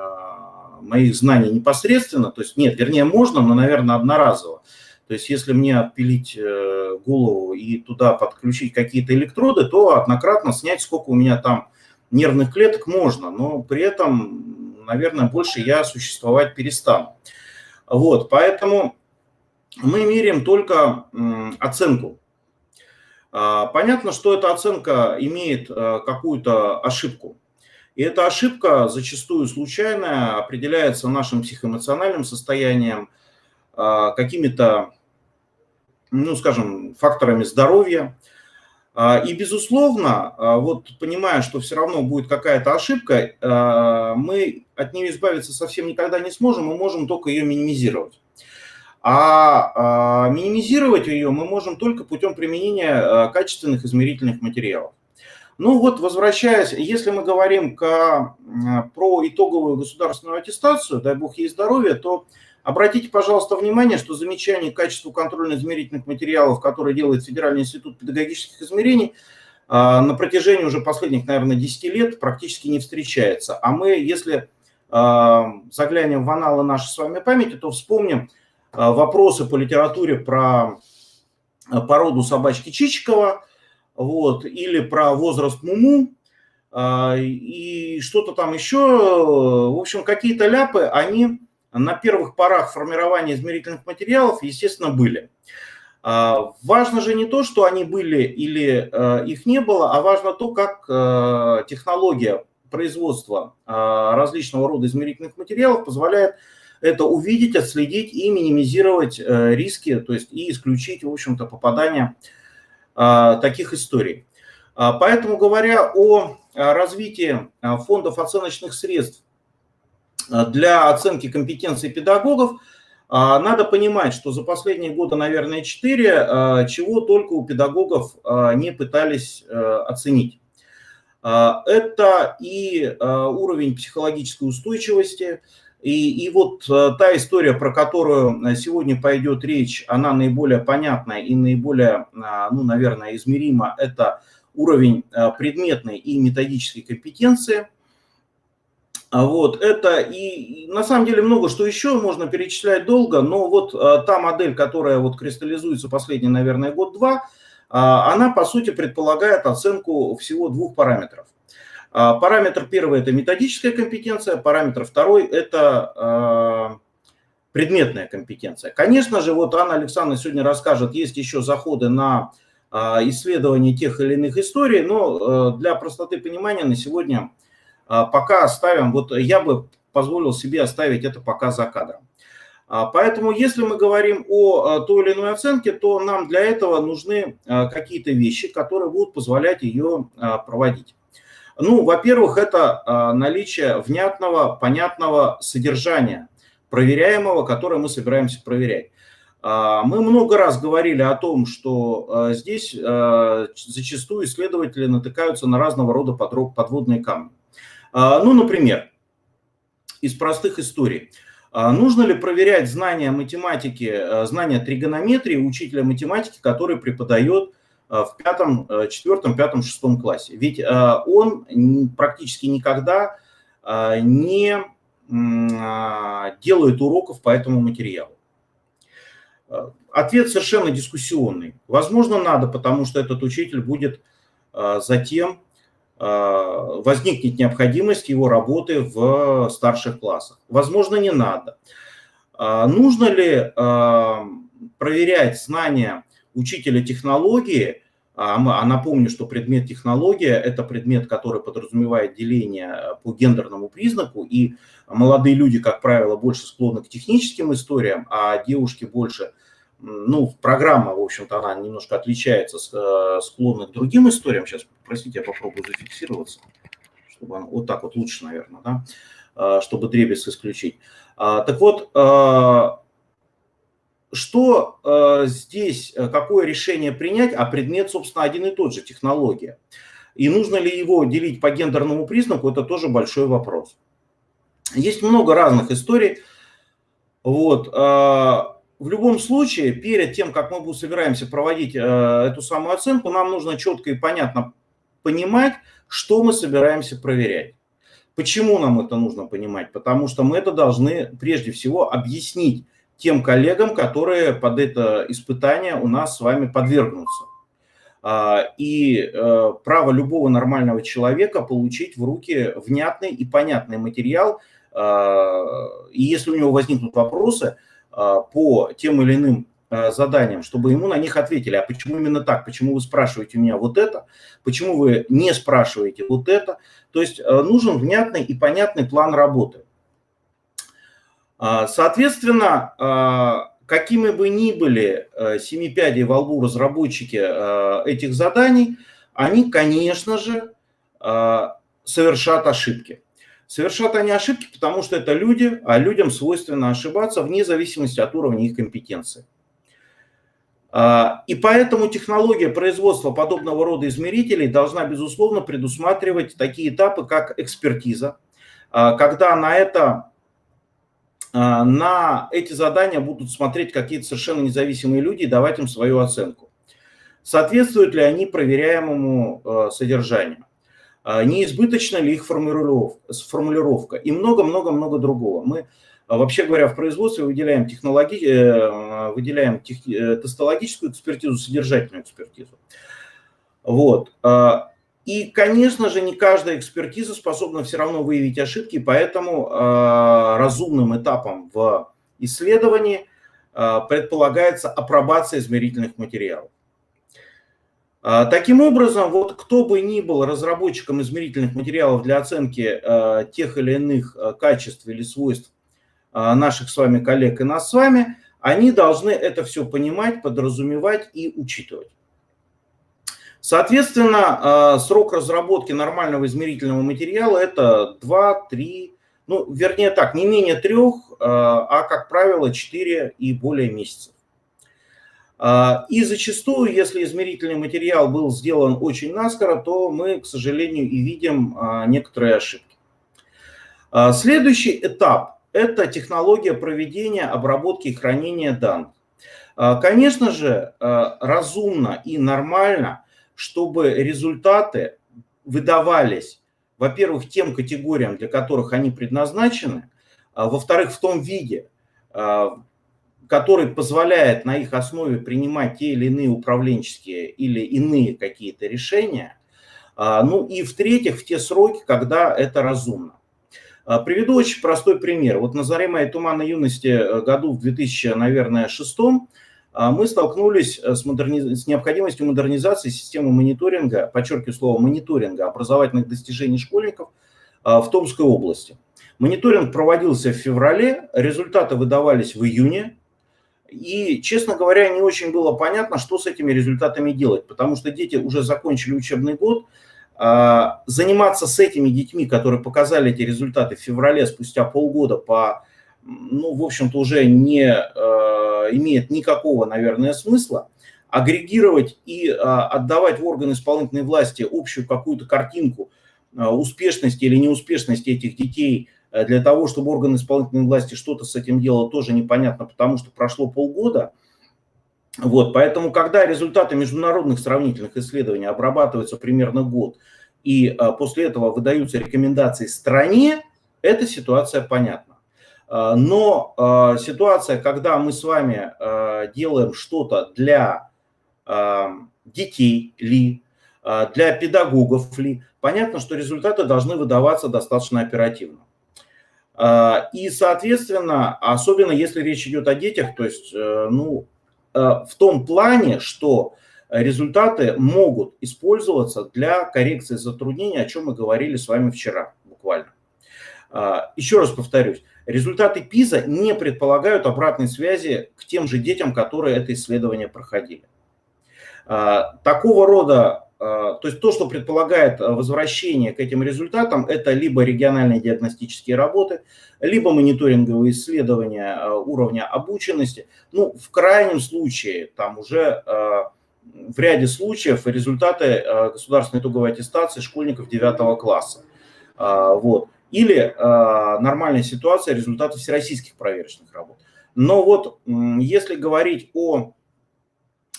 моих знаний непосредственно, то есть нет, вернее, можно, но, наверное, одноразово. То есть если мне отпилить голову и туда подключить какие-то электроды, то однократно снять, сколько у меня там нервных клеток, можно, но при этом, наверное, больше я существовать перестану. Вот, поэтому мы меряем только оценку. Понятно, что эта оценка имеет какую-то ошибку. И эта ошибка зачастую случайная, определяется нашим психоэмоциональным состоянием, какими-то, ну, скажем, факторами здоровья. И, безусловно, вот понимая, что все равно будет какая-то ошибка, мы от нее избавиться совсем никогда не сможем, мы можем только ее минимизировать. А минимизировать ее мы можем только путем применения качественных измерительных материалов. Ну вот, возвращаясь, если мы говорим про итоговую государственную аттестацию, дай бог ей здоровья, то обратите, пожалуйста, внимание, что замечание к качеству контрольно-измерительных материалов, которые делает Федеральный институт педагогических измерений, на протяжении уже последних, наверное, 10 лет практически не встречается. А мы, если заглянем в аналы нашей с вами памяти, то вспомним вопросы по литературе про породу собачки Чичикова, вот, или про возраст Муму, и что-то там еще. В общем, какие-то ляпы, они на первых порах формирования измерительных материалов, естественно, были. Важно же не то, что они были или их не было, а важно то, как технология производства различного рода измерительных материалов позволяет это увидеть, отследить и минимизировать риски, то есть и исключить, в общем-то, попадание таких историй. Поэтому, говоря о развитии фондов оценочных средств для оценки компетенций педагогов, надо понимать, что за последние годы, наверное, 4, чего только у педагогов не пытались оценить. Это и уровень психологической устойчивости, и вот та история, про которую сегодня пойдет речь, она наиболее понятная и наиболее, ну, наверное, измерима. Это уровень предметной и методической компетенции. Вот, это и на самом деле много что еще можно перечислять долго, но вот та модель, которая вот кристаллизуется последний, наверное, год-два, она, по сути, предполагает оценку всего 2 параметров. Параметр первый – это методическая компетенция, параметр второй – это предметная компетенция. Конечно же, вот Анна Александровна сегодня расскажет, есть еще заходы на исследование тех или иных историй, но для простоты понимания на сегодня пока оставим, вот я бы позволил себе оставить это пока за кадром. Поэтому, если мы говорим о той или иной оценке, то нам для этого нужны какие-то вещи, которые будут позволять ее проводить. Ну, во-первых, это наличие внятного, понятного содержания проверяемого, которое мы собираемся проверять. Мы много раз говорили о том, что здесь зачастую исследователи натыкаются на разного рода подводные камни. Ну, например, из простых историй. Нужно ли проверять знания математики, знания тригонометрии учителя математики, который преподает в 5, 4, 5, 6 классе? Ведь он практически никогда не делает уроков по этому материалу. Ответ совершенно дискуссионный. Возможно, надо, потому что этот учитель будет затем, возникнет необходимость его работы в старших классах. Возможно, не надо. Нужно ли проверять знания учителя технологии? А напомню, что предмет технология – это предмет, который подразумевает деление по гендерному признаку, и молодые люди, как правило, больше склонны к техническим историям, а девушки больше, ну, программа, в общем-то, она немножко отличается, склонны к другим историям. Сейчас, простите, я попробую зафиксироваться, чтобы она, вот так вот лучше, наверное, да, чтобы дребезг исключить. Так вот, что здесь, какое решение принять, а предмет, собственно, один и тот же, технология. И нужно ли его делить по гендерному признаку, это тоже большой вопрос. Есть много разных историй. Вот. В любом случае, перед тем, как мы собираемся проводить эту самую оценку, нам нужно четко и понятно понимать, что мы собираемся проверять. Почему нам это нужно понимать? Потому что мы это должны прежде всего объяснить тем коллегам, которые под это испытание у нас с вами подвергнутся. И право любого нормального человека получить в руки внятный и понятный материал. И если у него возникнут вопросы по тем или иным заданиям, чтобы ему на них ответили, а почему именно так, почему вы спрашиваете у меня вот это, почему вы не спрашиваете вот это. То есть нужен внятный и понятный план работы. Соответственно, какими бы ни были семи пядей во лбу разработчики этих заданий, они, конечно же, совершат ошибки. Совершат они ошибки, потому что это люди, а людям свойственно ошибаться вне зависимости от уровня их компетенции. И поэтому технология производства подобного рода измерителей должна, безусловно, предусматривать такие этапы, как экспертиза, когда на эти задания будут смотреть какие-то совершенно независимые люди и давать им свою оценку. Соответствуют ли они проверяемому содержанию? Не избыточна ли их формулировка? И много-много-много другого. Мы, вообще говоря, в производстве выделяем тестологическую экспертизу, содержательную экспертизу. Вот. И, конечно же, не каждая экспертиза способна все равно выявить ошибки, поэтому разумным этапом в исследовании предполагается апробация измерительных материалов. Таким образом, вот кто бы ни был разработчиком измерительных материалов для оценки тех или иных качеств или свойств наших с вами коллег и нас с вами, они должны это все понимать, подразумевать и учитывать. Соответственно, срок разработки нормального измерительного материала – это 2-3, ну, вернее так, не менее 3, а, как правило, 4 и более месяцев. И зачастую, если измерительный материал был сделан очень наскоро, то мы, к сожалению, и видим некоторые ошибки. Следующий этап – это технология проведения, обработки и хранения данных. Конечно же, разумно и нормально, чтобы результаты выдавались, во-первых, тем категориям, для которых они предназначены, во-вторых, в том виде, который позволяет на их основе принимать те или иные управленческие или иные какие-то решения, ну и в-третьих, в те сроки, когда это разумно. Приведу очень простой пример. Вот на заре моей туманной юности году в 2006 мы столкнулись с необходимостью модернизации системы мониторинга, подчеркиваю слово мониторинга, образовательных достижений школьников в Томской области. Мониторинг проводился в феврале, результаты выдавались в июне. И, честно говоря, не очень было понятно, что с этими результатами делать, потому что дети уже закончили учебный год. Заниматься с этими детьми, которые показали эти результаты в феврале, спустя полгода, в общем-то, уже не имеет никакого, наверное, смысла. Агрегировать и отдавать в органы исполнительной власти общую какую-то картинку успешности или неуспешности этих детей для того, чтобы органы исполнительной власти что-то с этим делали, тоже непонятно, потому что прошло полгода. Вот, поэтому, когда результаты международных сравнительных исследований обрабатываются примерно год, и после этого выдаются рекомендации стране, эта ситуация понятна. Но ситуация, когда мы с вами делаем что-то для детей ли, для педагогов ли, понятно, что результаты должны выдаваться достаточно оперативно. И, соответственно, особенно если речь идет о детях, то есть, в том плане, что результаты могут использоваться для коррекции затруднений, о чем мы говорили с вами вчера буквально. Еще раз повторюсь, результаты ПИЗа не предполагают обратной связи к тем же детям, которые это исследование проходили. Такого рода, то есть то, что предполагает возвращение к этим результатам, это либо региональные диагностические работы, либо мониторинговые исследования уровня обученности. В крайнем случае, там уже в ряде случаев результаты государственной итоговой аттестации школьников 9 класса. Вот. Или нормальная ситуация, результаты всероссийских проверочных работ. Но вот если говорить о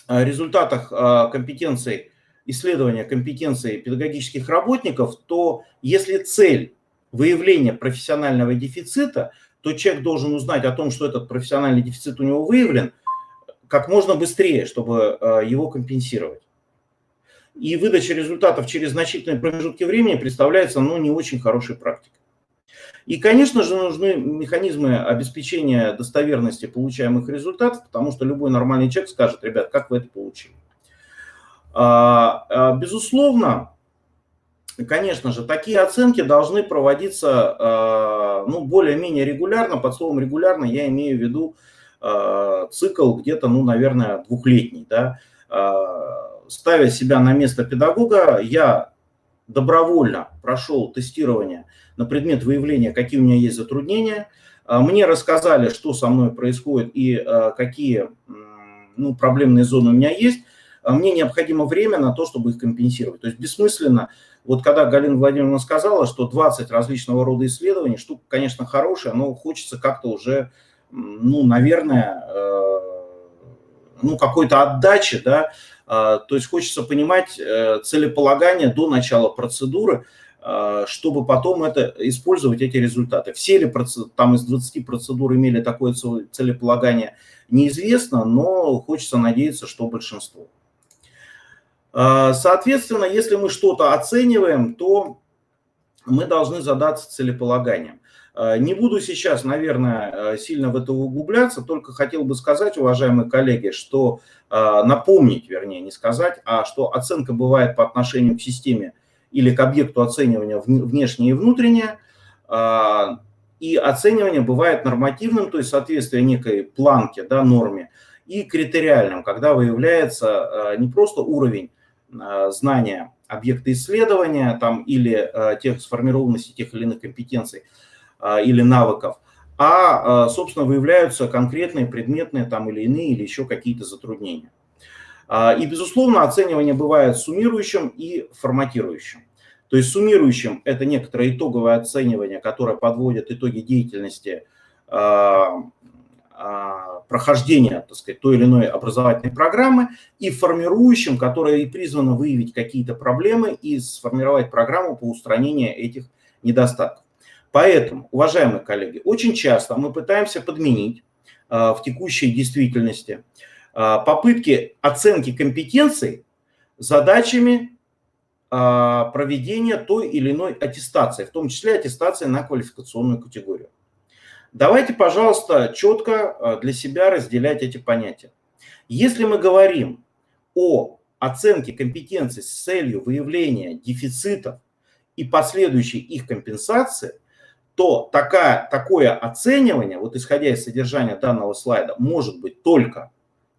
результатах компетенций, исследования компетенций педагогических работников, то если цель выявления профессионального дефицита, то человек должен узнать о том, что этот профессиональный дефицит у него выявлен, как можно быстрее, чтобы его компенсировать. И выдача результатов через значительные промежутки времени представляется, не очень хорошей практикой. И, конечно же, нужны механизмы обеспечения достоверности получаемых результатов, потому что любой нормальный человек скажет: ребят, как вы это получили? Безусловно, конечно же, такие оценки должны проводиться более-менее регулярно. Под словом регулярно я имею в виду цикл где-то, наверное, двухлетний. Да? Ставя себя на место педагога, я добровольно прошел тестирование на предмет выявления, какие у меня есть затруднения. Мне рассказали, что со мной происходит и какие проблемные зоны у меня есть. Мне необходимо время на то, чтобы их компенсировать. То есть бессмысленно, вот когда Галина Владимировна сказала, что 20 различного рода исследований, штука, конечно, хорошая, но хочется как-то уже, наверное, какой-то отдачи, да, то есть хочется понимать целеполагание до начала процедуры, чтобы потом использовать эти результаты. Все ли там из 20 процедур имели такое целеполагание, неизвестно, но хочется надеяться, что большинство. Соответственно, если мы что-то оцениваем, то мы должны задаться целеполаганием. Не буду сейчас, наверное, сильно в это углубляться, только хотел бы сказать, уважаемые коллеги, что напомнить, вернее, не сказать, а что оценка бывает по отношению к системе или к объекту оценивания внешнее и внутреннее, и оценивание бывает нормативным, то есть соответствие некой планке, да, норме, и критериальным, когда выявляется не просто уровень знания объекта исследования там, или сформированности тех или иных компетенций или навыков, а, собственно, выявляются конкретные предметные там, или иные, или еще какие-то затруднения. И, безусловно, оценивание бывает суммирующим и форматирующим. То есть суммирующим – это некоторое итоговое оценивание, которое подводит итоги деятельности прохождения, так сказать, той или иной образовательной программы, и формирующим, которое и призвано выявить какие-то проблемы и сформировать программу по устранению этих недостатков. Поэтому, уважаемые коллеги, очень часто мы пытаемся подменить в текущей действительности попытки оценки компетенций задачами проведения той или иной аттестации, в том числе аттестации на квалификационную категорию. Давайте, пожалуйста, четко для себя разделять эти понятия. Если мы говорим о оценке компетенций с целью выявления дефицитов и последующей их компенсации, то такое оценивание, вот исходя из содержания данного слайда, может быть только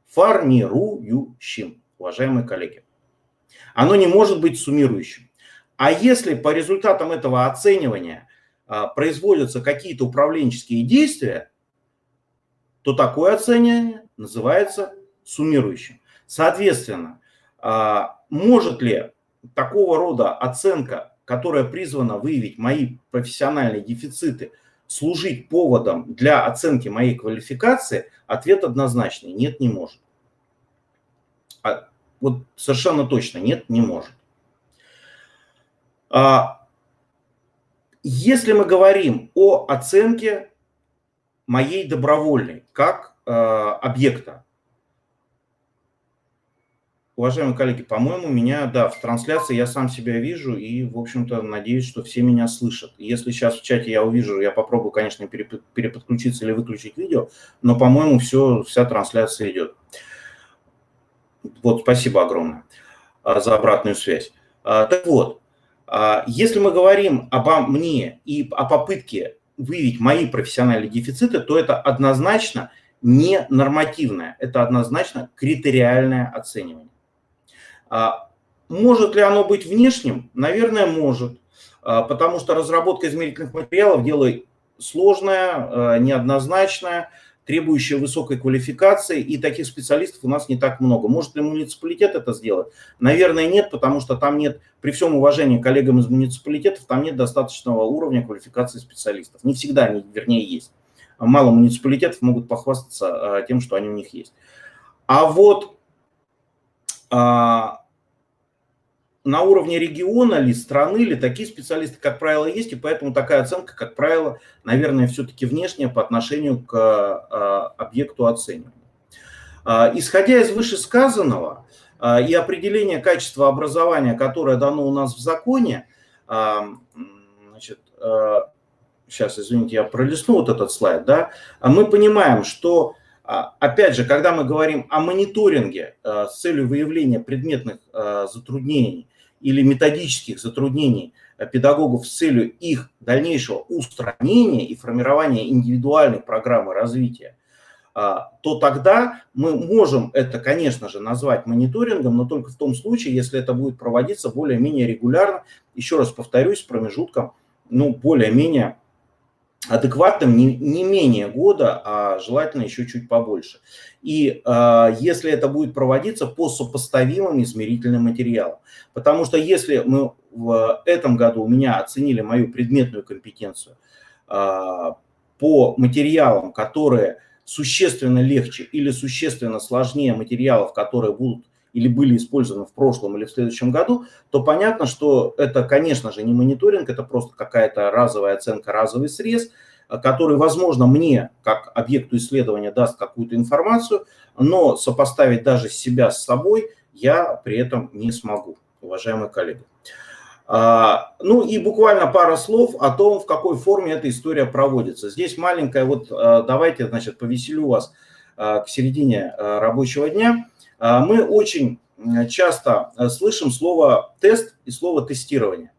формирующим, уважаемые коллеги. Оно не может быть суммирующим. А если по результатам этого оценивания производятся какие-то управленческие действия, то такое оценивание называется суммирующим. Соответственно, может ли такого рода оценка, которая призвана выявить мои профессиональные дефициты, служить поводом для оценки моей квалификации? Ответ однозначный – нет, не может. Вот совершенно точно нет, не может. Если мы говорим о оценке моей добровольной как объекта, уважаемые коллеги, по-моему, меня, да, в трансляции я сам себя вижу и, в общем-то, надеюсь, что все меня слышат. Если сейчас в чате я увижу, я попробую, конечно, переподключиться или выключить видео, но, по-моему, вся трансляция идет. Вот, спасибо огромное за обратную связь. Так вот, если мы говорим обо мне и о попытке выявить мои профессиональные дефициты, то это однозначно не нормативное, это однозначно критериальное оценивание. Может ли оно быть внешним? Наверное, может, потому что разработка измерительных материалов – дело сложное, неоднозначное, требующее высокой квалификации, и таких специалистов у нас не так много. Может ли муниципалитет это сделать? Наверное, нет, потому что там нет, при всем уважении к коллегам из муниципалитетов, там нет достаточного уровня квалификации специалистов. Не всегда они, вернее, есть. Мало муниципалитетов могут похвастаться тем, что они у них есть. А вот на уровне региона или страны, или такие специалисты, как правило, есть, и поэтому такая оценка, как правило, наверное, все-таки внешняя по отношению к объекту оценивания. Исходя из вышесказанного и определения качества образования, которое дано у нас в законе, значит, сейчас, извините, я пролистну вот этот слайд, да, мы понимаем, что, опять же, когда мы говорим о мониторинге с целью выявления предметных затруднений или методических затруднений педагогов с целью их дальнейшего устранения и формирования индивидуальной программы развития, то тогда мы можем это, конечно же, назвать мониторингом, но только в том случае, если это будет проводиться более-менее регулярно, еще раз повторюсь, с промежутком, ну, более-менее адекватным, не менее года, а желательно еще чуть побольше. И если это будет проводиться по сопоставимым измерительным материалам. Потому что если мы в этом году у меня оценили мою предметную компетенцию по материалам, которые существенно легче или существенно сложнее материалов, которые будут или были использованы в прошлом или в следующем году, то понятно, что это, конечно же, не мониторинг, это просто какая-то разовая оценка, разовый срез, который, возможно, мне, как объекту исследования, даст какую-то информацию, но сопоставить даже себя с собой я при этом не смогу, уважаемые коллеги. Ну и буквально пара слов о том, в какой форме эта история проводится. Здесь маленькая, вот давайте, значит, повеселю вас к середине рабочего дня. Мы очень часто слышим слово «тест» и слово «тестирование».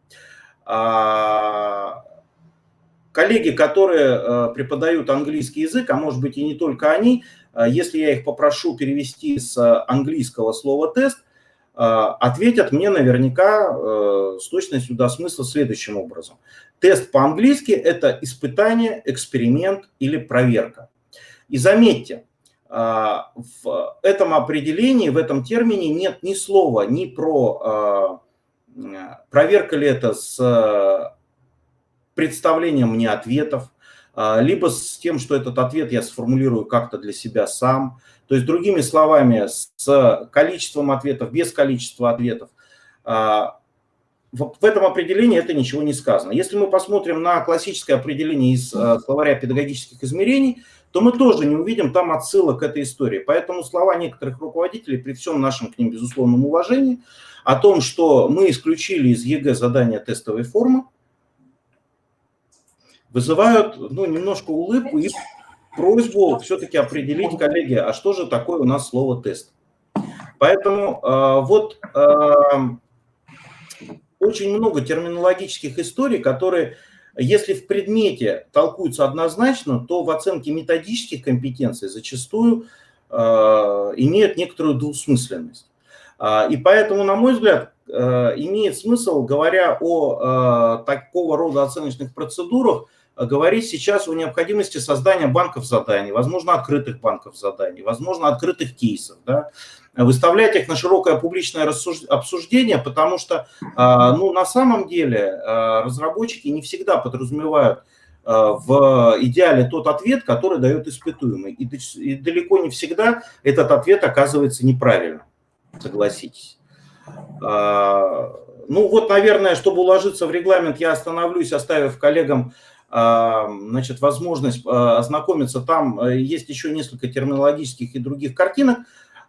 Коллеги, которые преподают английский язык, а может быть и не только они, если я их попрошу перевести с английского слова «тест», ответят мне наверняка с точностью до смысла следующим образом. Тест по-английски – это испытание, эксперимент или проверка. И заметьте, в этом определении, в этом термине нет ни слова, ни про проверка ли это с представлением мне ответов, либо с тем, что этот ответ я сформулирую как-то для себя сам. То есть, другими словами, с количеством ответов, без количества ответов. В этом определении это ничего не сказано. Если мы посмотрим на классическое определение из словаря педагогических измерений, то мы тоже не увидим там отсылок к этой истории. Поэтому слова некоторых руководителей, при всем нашем к ним безусловном уважении, о том, что мы исключили из ЕГЭ задания тестовой формы, вызывают немножко улыбку и просьбу все-таки определить, коллеги, а что же такое у нас слово «тест». Поэтому очень много терминологических историй, которые, если в предмете толкуются однозначно, то в оценке методических компетенций зачастую имеют некоторую двусмысленность. И поэтому, на мой взгляд, имеет смысл, говоря о такого рода оценочных процедурах, говорить сейчас о необходимости создания банков заданий, возможно, открытых банков заданий, возможно, открытых кейсов, да? Выставлять их на широкое публичное обсуждение, потому что, на самом деле разработчики не всегда подразумевают в идеале тот ответ, который дает испытуемый. И далеко не всегда этот ответ оказывается неправильным, согласитесь. Наверное, чтобы уложиться в регламент, я остановлюсь, оставив коллегам возможность ознакомиться. Там есть еще несколько терминологических и других картинок.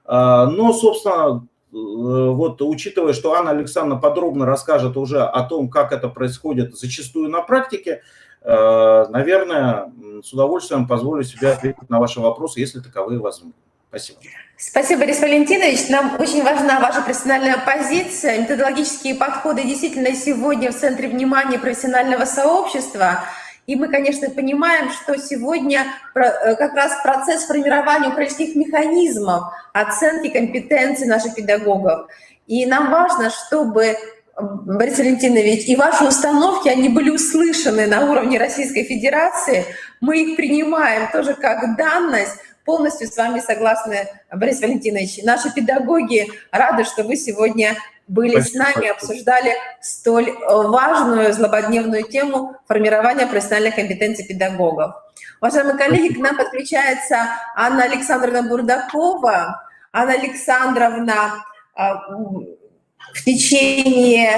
Но, собственно, учитывая, что Анна Александровна подробно расскажет уже о том, как это происходит зачастую на практике, наверное, с удовольствием позволю себе ответить на ваши вопросы, если таковые возможны. Спасибо. Спасибо, Борис Валентинович. Нам очень важна ваша профессиональная позиция. Методологические подходы действительно сегодня в центре внимания профессионального сообщества. И мы, конечно, понимаем, что сегодня как раз процесс формирования управленческих механизмов, оценки компетенций наших педагогов. И нам важно, чтобы, Борис Валентинович, и ваши установки, они были услышаны на уровне Российской Федерации. Мы их принимаем тоже как данность. Полностью с вами согласны, Борис Валентинович. Наши педагоги рады, что вы сегодня были с нами, обсуждали столь важную, злободневную тему формирования профессиональных компетенций педагогов. Уважаемые коллеги, к нам подключается Анна Александровна Бурдакова. Анна Александровна в течение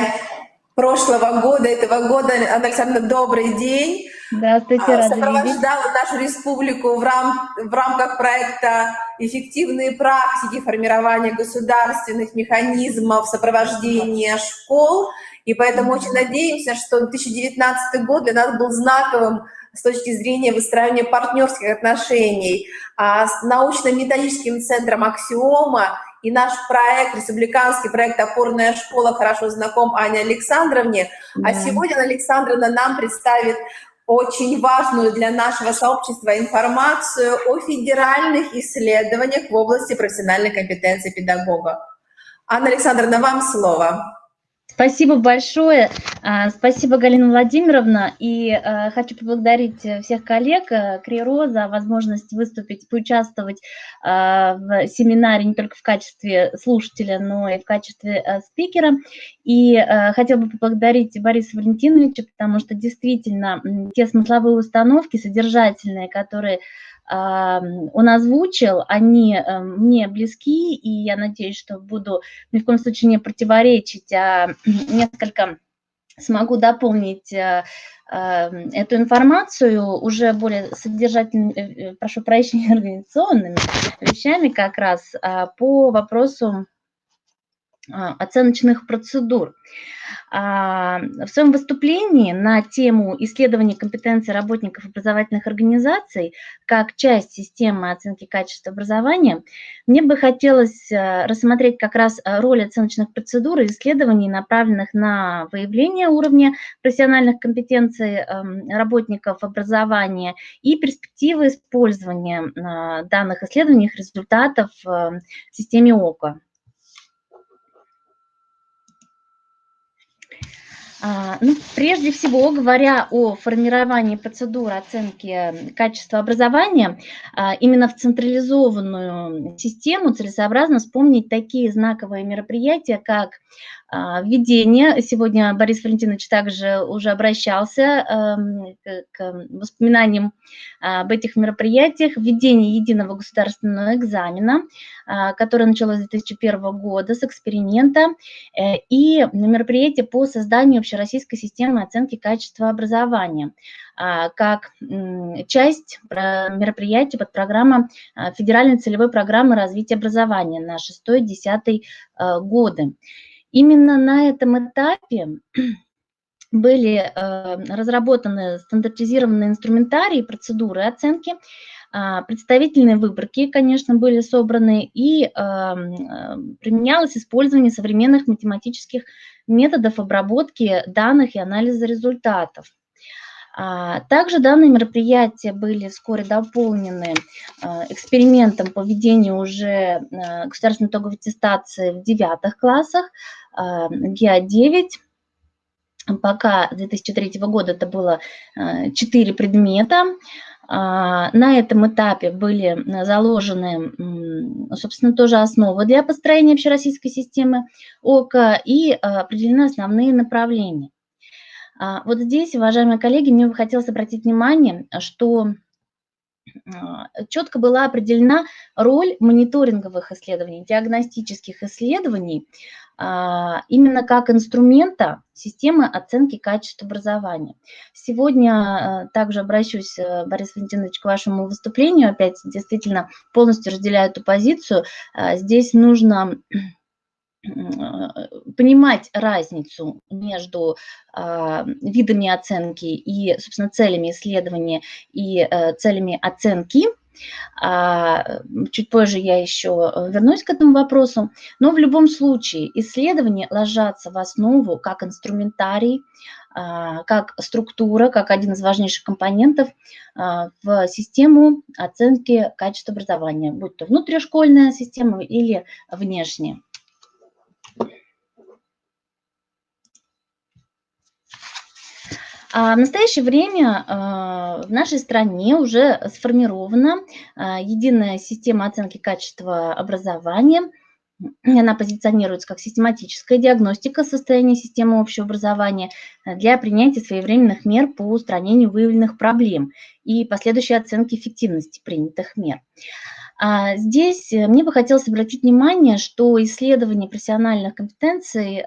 прошлого года, этого года, Анна Александровна, добрый день. Здравствуйте, рада видеть. Сопровождала нашу республику в рамках проекта «Эффективные практики формирования государственных механизмов сопровождения школ». И поэтому очень надеемся, что 2019 год для нас был знаковым с точки зрения выстраивания партнерских отношений с научно-методическим центром «Аксиома». И наш проект, республиканский проект «Опорная школа», хорошо знаком Ане Александровне. А сегодня Анна Александровна нам представит очень важную для нашего сообщества информацию о федеральных исследованиях в области профессиональной компетенции педагога. Анна Александровна, вам слово. Спасибо большое. Спасибо, Галина Владимировна. И хочу поблагодарить всех коллег КРИРО за возможность выступить, поучаствовать в семинаре не только в качестве слушателя, но и в качестве спикера. И хотела бы поблагодарить Бориса Валентиновича, потому что действительно те смысловые установки, содержательные, которые он озвучил, они мне близки, и я надеюсь, что буду ни в коем случае не противоречить, а несколько смогу дополнить эту информацию уже более содержательными, прошу прощения, организационными вещами как раз по вопросу оценочных процедур. В своем выступлении на тему исследования компетенций работников образовательных организаций как часть системы оценки качества образования, мне бы хотелось рассмотреть как раз роль оценочных процедур и исследований, направленных на выявление уровня профессиональных компетенций работников образования и перспективы использования данных исследований, их результатов в системе ОКО. Прежде всего, говоря о формировании процедур оценки качества образования, именно в централизованную систему целесообразно вспомнить такие знаковые мероприятия, как Введение. Сегодня Борис Валентинович также уже обращался к воспоминаниям об этих мероприятиях. Введение единого государственного экзамена, которое началось с 2001 года с эксперимента, и мероприятие по созданию общероссийской системы оценки качества образования как часть мероприятия под программа Федеральной целевой программы развития образования на 6-10 годы. Именно на этом этапе были разработаны стандартизированные инструментарии, процедуры оценки, представительные выборки, конечно, были собраны, и применялось использование современных математических методов обработки данных и анализа результатов. Также данные мероприятия были вскоре дополнены экспериментом по введению уже государственной итоговой аттестации в 9 классах, ГИА-9. Пока с 2003 года это было 4 предмета. На этом этапе были заложены, собственно, тоже основы для построения общероссийской системы ОКО и определены основные направления. Вот здесь, уважаемые коллеги, мне бы хотелось обратить внимание, что четко была определена роль мониторинговых исследований, диагностических исследований, именно как инструмента системы оценки качества образования. Сегодня также обращусь, Борис Валентинович, к вашему выступлению. Опять действительно полностью разделяю эту позицию. Здесь нужно понимать разницу между видами оценки и, собственно, целями исследования и целями оценки. Чуть позже я еще вернусь к этому вопросу. Но в любом случае исследования ложатся в основу как инструментарий, как структура, как один из важнейших компонентов в систему оценки качества образования, будь то внутришкольная система или внешняя. В настоящее время в нашей стране уже сформирована единая система оценки качества образования. Она позиционируется как систематическая диагностика состояния системы общего образования для принятия своевременных мер по устранению выявленных проблем и последующей оценки эффективности принятых мер. Здесь мне бы хотелось обратить внимание, что исследования профессиональных компетенций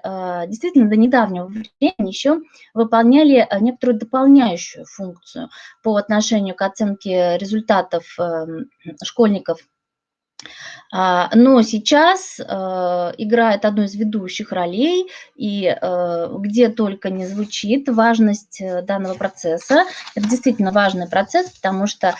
действительно до недавнего времени еще выполняли некоторую дополняющую функцию по отношению к оценке результатов школьников. Но сейчас играет одну из ведущих ролей, и где только не звучит важность данного процесса. Это действительно важный процесс, потому что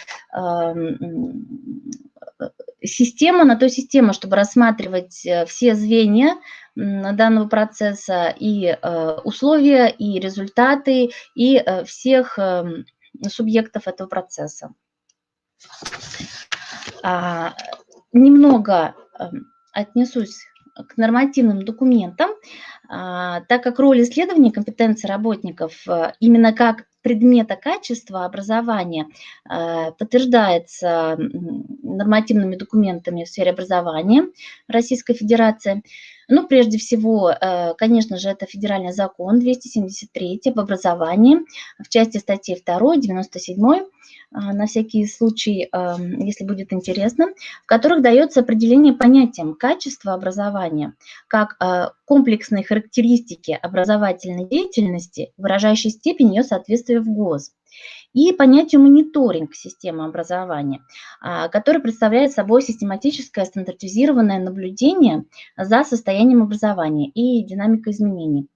система на то система, чтобы рассматривать все звенья данного процесса, и условия, и результаты, и всех субъектов этого процесса. Немного отнесусь к нормативным документам, так как роль исследования компетенций работников именно как предмета качества образования подтверждается нормативными документами в сфере образования Российской Федерации. Ну, прежде всего, конечно же, это федеральный закон 273 об образовании в части статьи 2, 97, на всякий случай, если будет интересно, в которых дается определение понятиям качества образования как комплексной характеристики образовательной деятельности, выражающей степень ее соответствия в ГОС, и понятию мониторинг системы образования, который представляет собой систематическое стандартизированное наблюдение за состоянием образования и динамикой изменений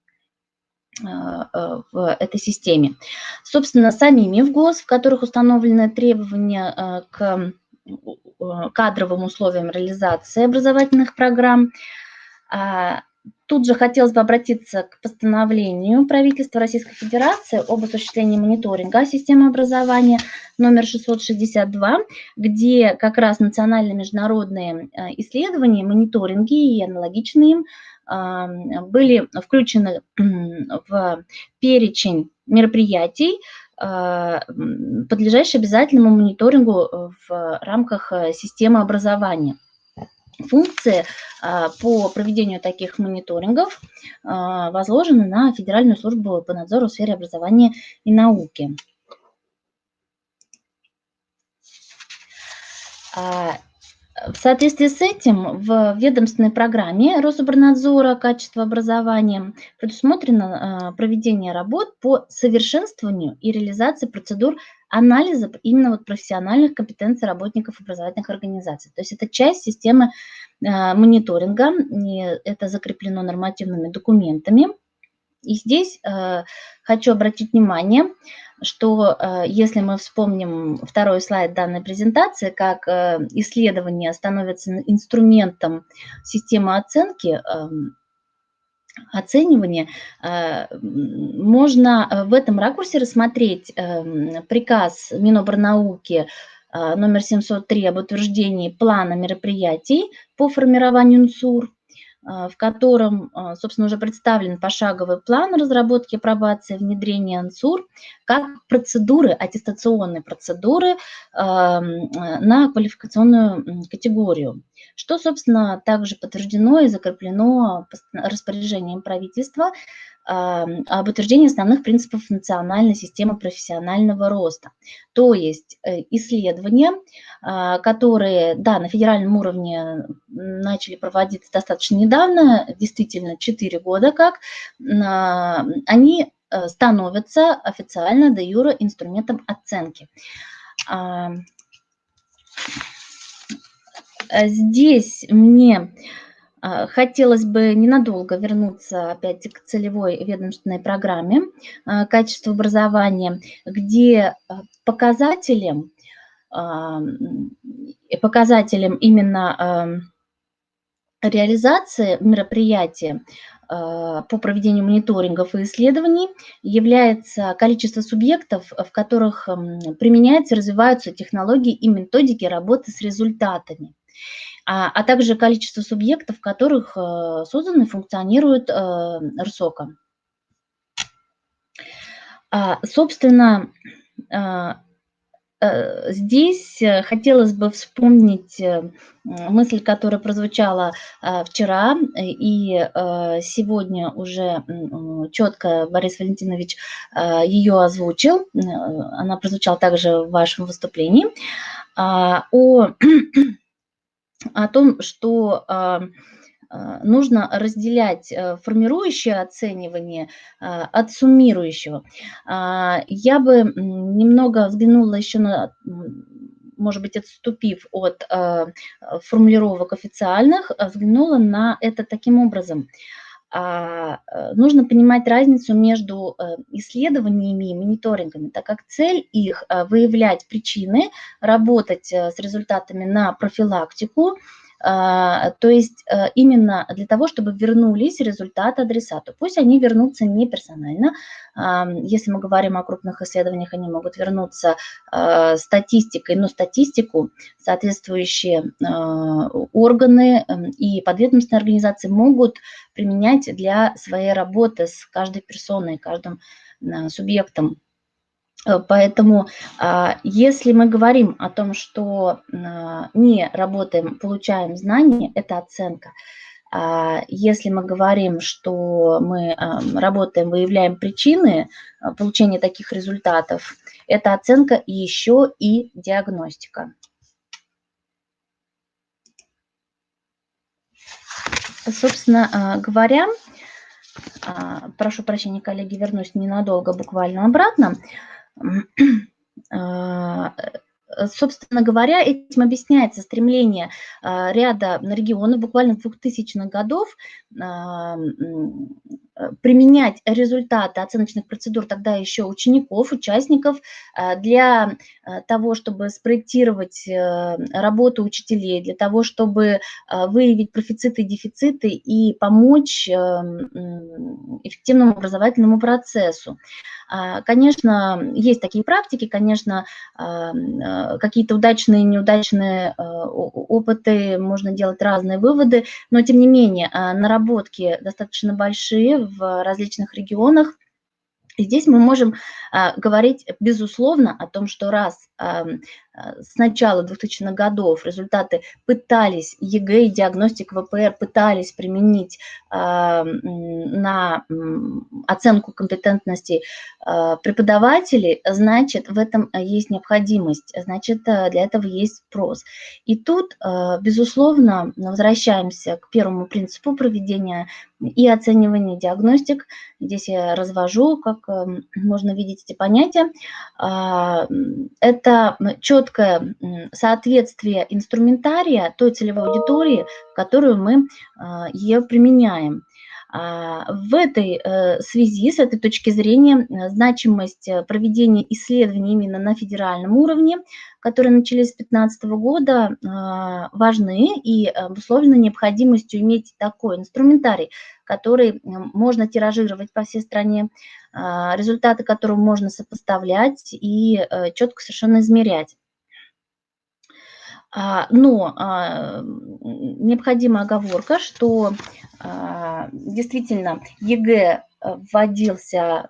в этой системе. Собственно, самими в ГОС, в которых установлены требования к кадровым условиям реализации образовательных программ. Тут же хотелось бы обратиться к постановлению правительства Российской Федерации об осуществлении мониторинга системы образования номер 662, где как раз национальные международные исследования, мониторинги и аналогичные им были включены в перечень мероприятий, подлежащих обязательному мониторингу в рамках системы образования. функции по проведению таких мониторингов возложены на Федеральную службу по надзору в сфере образования и науки. В соответствии с этим в ведомственной программе Рособорнадзора «Качество образования» предусмотрено проведение работ по совершенствованию и реализации процедур анализа именно вот профессиональных компетенций работников образовательных организаций. То есть это часть системы мониторинга, и это закреплено нормативными документами. И здесь хочу обратить внимание, что если мы вспомним второй слайд данной презентации, как исследование становится инструментом системы оценки, оценивания, можно в этом ракурсе рассмотреть приказ Минобрнауки номер 703 об утверждении плана мероприятий по формированию НСУР, в котором, собственно, уже представлен пошаговый план разработки, апробации, внедрения НСУР как процедуры, аттестационные процедуры на квалификационную категорию, что, собственно, также подтверждено и закреплено распоряжением правительства об утверждении основных принципов национальной системы профессионального роста. То есть исследования, которые, да, на федеральном уровне начали проводиться достаточно недавно, действительно 4 года как, они становятся официально де юре инструментом оценки. Здесь мне хотелось бы ненадолго вернуться опять к целевой ведомственной программе «Качество образования», где показателем именно реализации мероприятия по проведению мониторингов и исследований является количество субъектов, в которых применяются и развиваются технологии и методики работы с результатами, а также количество субъектов, в которых созданы и функционируют РСОКа. Собственно, здесь хотелось бы вспомнить мысль, которая прозвучала вчера, и сегодня уже четко Борис Валентинович ее озвучил, она прозвучала также в вашем выступлении, о том, что нужно разделять формирующее оценивание от суммирующего. Я бы немного взглянула еще на, может быть, отступив от формулировок официальных, взглянула на это таким образом. Нужно понимать разницу между исследованиями и мониторингами, так как цель их выявлять причины, работать с результатами на профилактику, то есть именно для того, чтобы вернулись результаты адресату. Пусть они вернутся не персонально. Если мы говорим о крупных исследованиях, они могут вернуться статистикой, но статистику соответствующие органы и подведомственные организации могут применять для своей работы с каждой персоной, каждым субъектом. Поэтому, если мы говорим о том, что не работаем, получаем знания, это оценка. Если мы говорим, что мы работаем, выявляем причины получения таких результатов, это оценка и еще и диагностика. Собственно говоря, прошу прощения, коллеги, вернусь ненадолго, буквально обратно. Собственно говоря, этим объясняется стремление ряда регионов буквально 2000-х годов применять результаты оценочных процедур тогда еще учеников, участников для того, чтобы спроектировать работу учителей, для того, чтобы выявить профициты и дефициты и помочь эффективному образовательному процессу. Конечно, есть такие практики, конечно, какие-то удачные и неудачные опыты, можно делать разные выводы, но тем не менее наработки достаточно большие в различных регионах. И здесь мы можем говорить, безусловно, о том, что раз с начала 2000-х годов результаты пытались, ЕГЭ и диагностика ВПР пытались применить на оценку компетентности преподавателей, значит, в этом есть необходимость, значит, для этого есть спрос. И тут, безусловно, возвращаемся к первому принципу проведения и оценивания диагностик. Здесь я развожу, как можно видеть эти понятия. Это четкое соответствие инструментария той целевой аудитории, в которую мы ее применяем. В этой связи, с этой точки зрения, значимость проведения исследований именно на федеральном уровне, которые начались с 2015 года, важны и обусловлены необходимостью иметь такой инструментарий, который можно тиражировать по всей стране, результаты которого можно сопоставлять и четко совершенно измерять. Но необходима оговорка, что действительно ЕГЭ вводился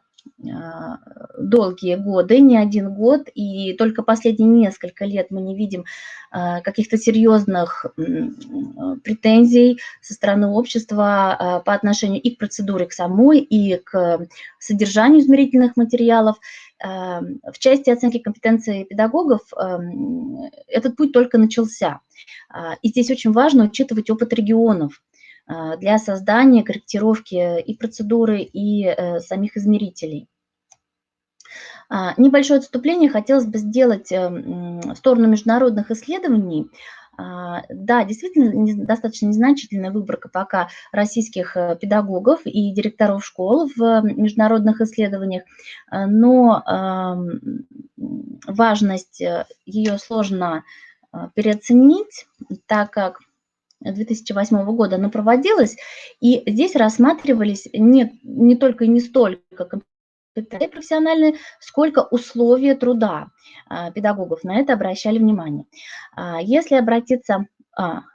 долгие годы, не один год, и только последние несколько лет мы не видим каких-то серьезных претензий со стороны общества по отношению и к процедуре к самой, и к содержанию измерительных материалов. В части оценки компетенций педагогов этот путь только начался. И здесь очень важно учитывать опыт регионов для создания, корректировки и процедуры, и самих измерителей. Небольшое отступление хотелось бы сделать в сторону международных исследований. Да, действительно, достаточно незначительная выборка пока российских педагогов и директоров школ в международных исследованиях, но важность ее сложно переоценить, так как 2008 года она проводилась, и здесь рассматривались не только и не столько компетенции профессиональные, сколько условия труда педагогов. На это обращали внимание. Если обратиться...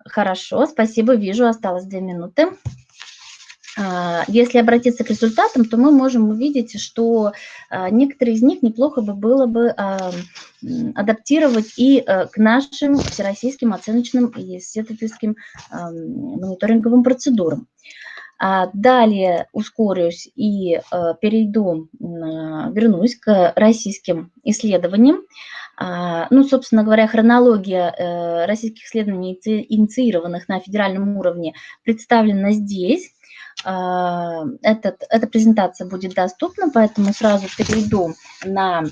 Хорошо, спасибо, вижу, осталось 2 минуты. Если обратиться к результатам, то мы можем увидеть, что некоторые из них неплохо было бы адаптировать и к нашим всероссийским оценочным и исследовательским мониторинговым процедурам. Далее ускорюсь и вернусь к российским исследованиям. Ну, собственно говоря, хронология российских исследований, инициированных на федеральном уровне, представлена здесь. Эта презентация будет доступна, поэтому сразу перейду на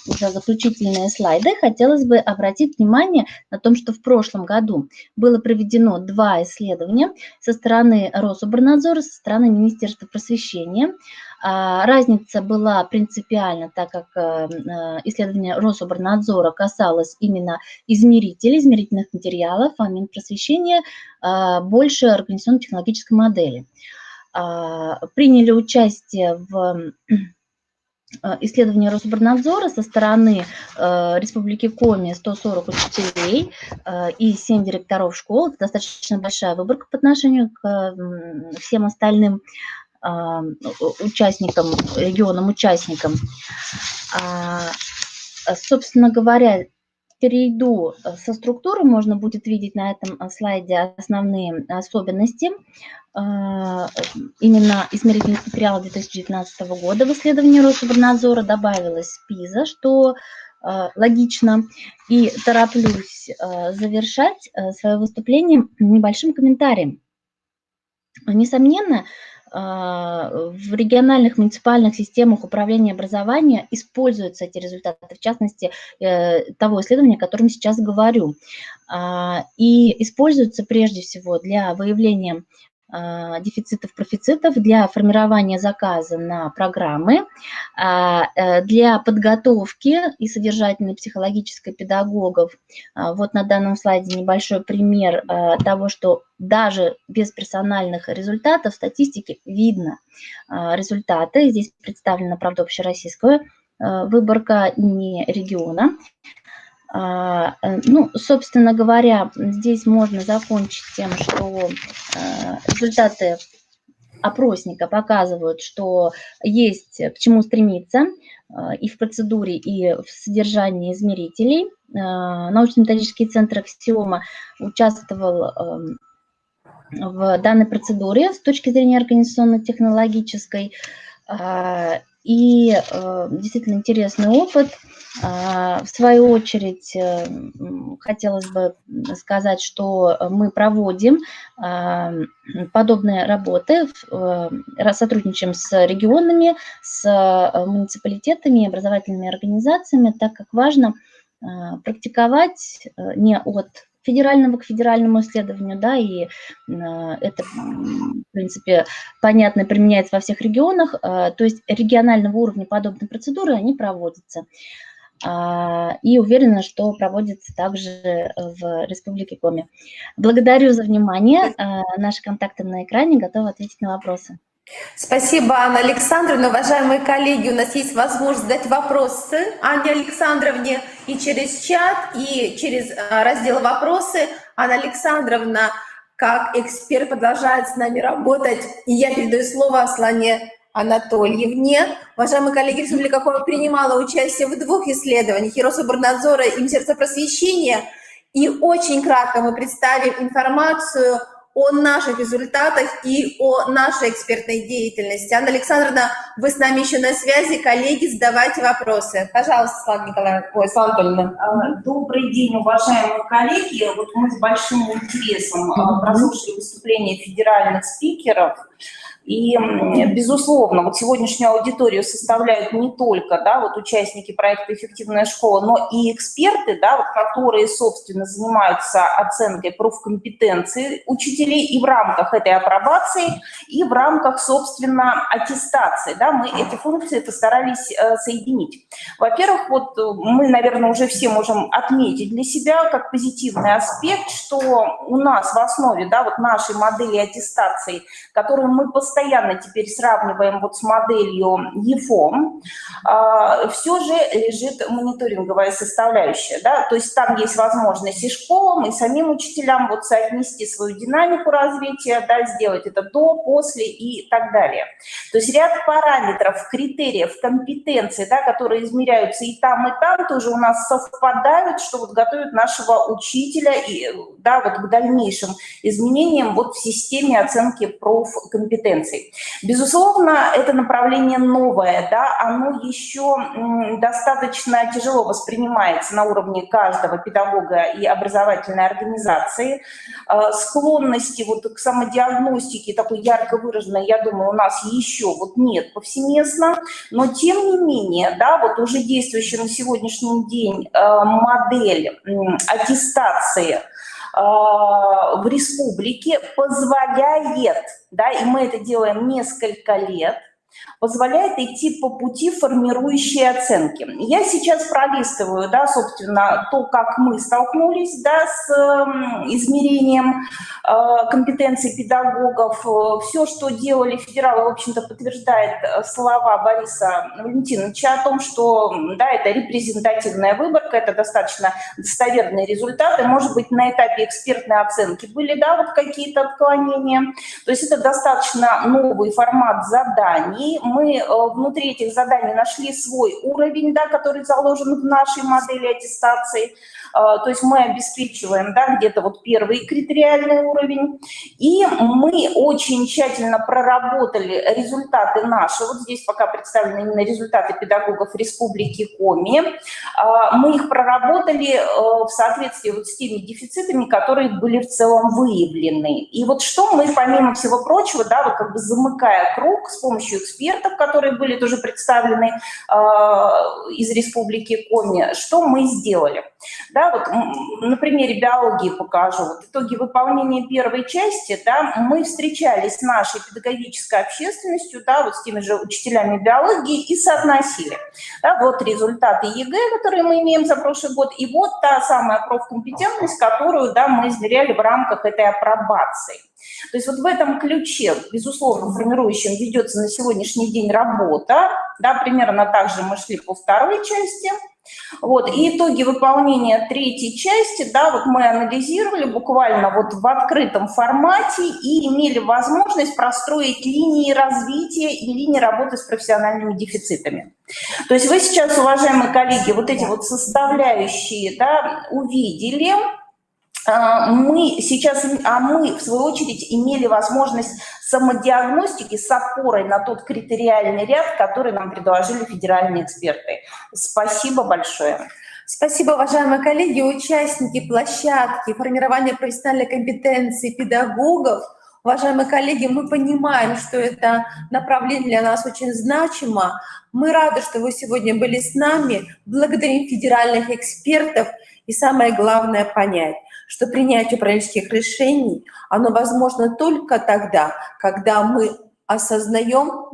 уже заключительные слайды. Хотелось бы обратить внимание на том, что в прошлом году было проведено 2 исследования со стороны Рособорнадзора, со стороны Министерства просвещения. Разница была принципиальна, так как исследование Рособорнадзора касалось именно измерителей, измерительных материалов, а Минпросвещения больше организационно-технологической модели. Приняли участие в исследование Рособорнадзора со стороны Республики Коми 140 учителей и 7 директоров школ. Это достаточно большая выборка по отношению к всем остальным участникам, регионам-участникам. Собственно говоря, перейду со структуры, можно будет видеть на этом слайде основные особенности именно измерительных материалов 2019 года в исследовании Рособорнадзора. Добавилась ПИЗа, что логично, и тороплюсь завершать свое выступление небольшим комментарием. Несомненно, в региональных муниципальных системах управления образования используются эти результаты, в частности, того исследования, о котором сейчас говорю. И используются прежде всего для выявления дефицитов, профицитов, для формирования заказа на программы, для подготовки и содержательной психологической педагогов. Вот на данном слайде небольшой пример того, что даже без персональных результатов статистики видно результаты. Здесь представлена, правда, общероссийская выборка, не региона. Ну, собственно говоря, здесь можно закончить тем, что результаты опросника показывают, что есть к чему стремиться и в процедуре, и в содержании измерителей. Научно-методический центр Аксиома участвовал в данной процедуре с точки зрения организационно-технологической. И действительно интересный опыт. В свою очередь, хотелось бы сказать, что мы проводим подобные работы, сотрудничаем с регионами, с муниципалитетами, образовательными организациями, так как важно практиковать не от федерального к федеральному исследованию, да, и это, в принципе, понятно, применяется во всех регионах, то есть регионального уровня подобные процедуры, они проводятся. И уверена, что проводится также в Республике Коми. Благодарю за внимание. Наши контакты на экране, готовы ответить на вопросы. Спасибо, Анна Александровна. Уважаемые коллеги, у нас есть возможность задать вопросы Анне Александровне и через чат, и через раздел «Вопросы». Анна Александровна, как эксперт, продолжает с нами работать. И я передаю слово Аслане Анатольевне. Уважаемые коллеги, Республика Коми принимала участие в 2 исследованиях: и Рособорнадзора, и Министерства просвещения. И очень кратко мы представим информацию о наших результатах и о нашей экспертной деятельности. Анна Александровна, вы с нами еще на связи. Коллеги, задавайте вопросы. Пожалуйста, Светлана Анатольевна. Добрый день, уважаемые коллеги. Вот мы с большим интересом прослушали выступления федеральных спикеров. И, безусловно, вот сегодняшнюю аудиторию составляют не только, да, вот участники проекта «Эффективная школа», но и эксперты, да, вот, которые, собственно, занимаются оценкой профкомпетенции учителей и в рамках этой апробации, и в рамках, собственно, аттестации. Да, мы эти функции постарались соединить. Во-первых, вот мы, наверное, уже все можем отметить для себя как позитивный аспект, что у нас в основе, да, вот нашей модели аттестации, которую мы постоянно теперь сравниваем вот с моделью ЕФОМ, все же лежит мониторинговая составляющая, да, то есть там есть возможность и школам, и самим учителям вот соотнести свою динамику развития, да, сделать это до, после и так далее. То есть ряд параметров, критериев, компетенций, да, которые измеряются и там, тоже у нас совпадают, что вот готовят нашего учителя и, да, вот к дальнейшим изменениям вот в системе оценки профкомпетенций. Безусловно, это направление новое, да, оно еще достаточно тяжело воспринимается на уровне каждого педагога и образовательной организации. Склонности вот к самодиагностике такой ярко выраженной, я думаю, у нас еще вот нет повсеместно, но тем не менее, да, вот уже действующая на сегодняшний день модель аттестации в республике позволяет, да, и мы это делаем несколько лет, позволяет идти по пути формирующей оценки. Я сейчас пролистываю, да, собственно, то, как мы столкнулись, да, с измерением компетенций педагогов. Все, что делали федералы, в общем-то, подтверждает слова Бориса Валентиновича о том, что, да, это репрезентативная выборка, это достаточно достоверные результаты. Может быть, на этапе экспертной оценки были, да, вот какие-то отклонения. То есть это достаточно новый формат заданий. Мы внутри этих заданий нашли свой уровень, да, который заложен в нашей модели аттестации. То есть мы обеспечиваем, да, где-то вот первый критериальный уровень. И мы очень тщательно проработали результаты наши. Вот здесь пока представлены именно результаты педагогов Республики Коми. Мы их проработали в соответствии вот с теми дефицитами, которые были в целом выявлены. И вот что мы, помимо всего прочего, да, вот как бы замыкая круг с помощью экспертов, которые были тоже представлены из Республики Коми, что мы сделали? Да, вот на примере биологии покажу. Вот итоги выполнения первой части, да, мы встречались с нашей педагогической общественностью, да, вот с теми же учителями биологии и соотносили. Да, вот результаты ЕГЭ, которые мы имеем за прошлый год, и вот та самая профкомпетентность, которую, да, мы измеряли в рамках этой апробации. То есть вот в этом ключе, безусловно, формирующим ведется на сегодняшний день работа, да, примерно так же мы шли по второй части. Вот, и итоги выполнения третьей части, да, вот мы анализировали буквально вот в открытом формате и имели возможность простроить линии развития и линии работы с профессиональными дефицитами. То есть вы сейчас, уважаемые коллеги, вот эти вот составляющие, да, увидели. Мы сейчас, мы, в свою очередь, имели возможность самодиагностики с опорой на тот критериальный ряд, который нам предложили федеральные эксперты. Спасибо большое. Спасибо, уважаемые коллеги, участники площадки формирования профессиональной компетенции педагогов. Уважаемые коллеги, мы понимаем, что это направление для нас очень значимо. Мы рады, что вы сегодня были с нами. Благодарим федеральных экспертов. И самое главное понять, что принятие управленческих решений, оно возможно только тогда, когда мы осознаем,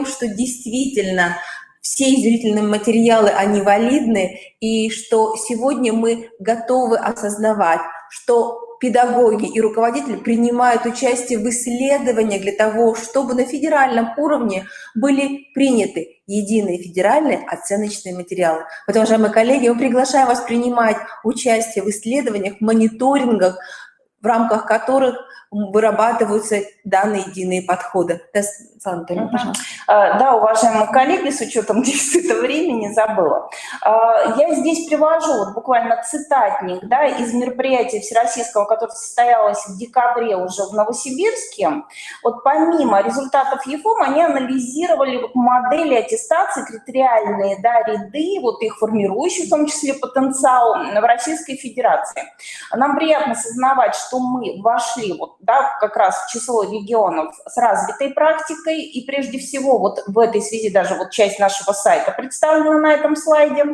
что действительно все измерительные материалы, они валидны, и что сегодня мы готовы осознавать, что педагоги и руководители принимают участие в исследованиях для того, чтобы на федеральном уровне были приняты единые федеральные оценочные материалы. Вот, уважаемые коллеги, мы приглашаем вас принимать участие в исследованиях, мониторингах, в рамках которых вырабатываются данные единые подходы. Анатольевна, пожалуйста. Да, уважаемые коллеги, с учетом дефицита времени забыла. Я здесь привожу вот буквально цитатник, да, из мероприятия всероссийского, которое состоялось в декабре уже в Новосибирске. Вот помимо результатов ЕФОМ, они анализировали вот модели аттестации, критериальные, да, ряды, вот их формирующий в том числе потенциал в Российской Федерации. Нам приятно сознавать, что мы вошли вот, да, как раз в число регионов с развитой практикой, и прежде всего вот в этой связи даже вот часть нашего сайта представлена на этом слайде,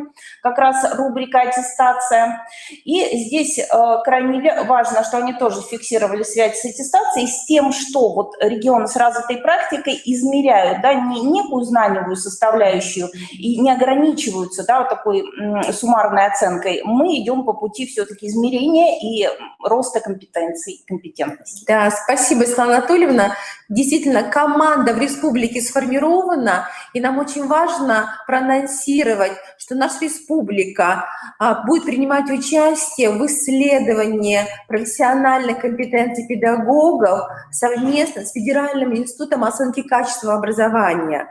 как раз рубрика «Аттестация». И здесь крайне важно, что они тоже фиксировали связь с аттестацией, с тем, что вот регионы с развитой практикой измеряют, да, не некую знаниевую составляющую и не ограничиваются, да, вот такой суммарной оценкой. Мы идем по пути все-таки измерения и роста компетенций, компетентности. Да, спасибо, Светлана Анатольевна. Действительно, команда в республике сформирована, и нам очень важно проанонсировать, что наша республика будет принимать участие в исследовании профессиональных компетенций педагогов совместно с Федеральным институтом оценки качества образования.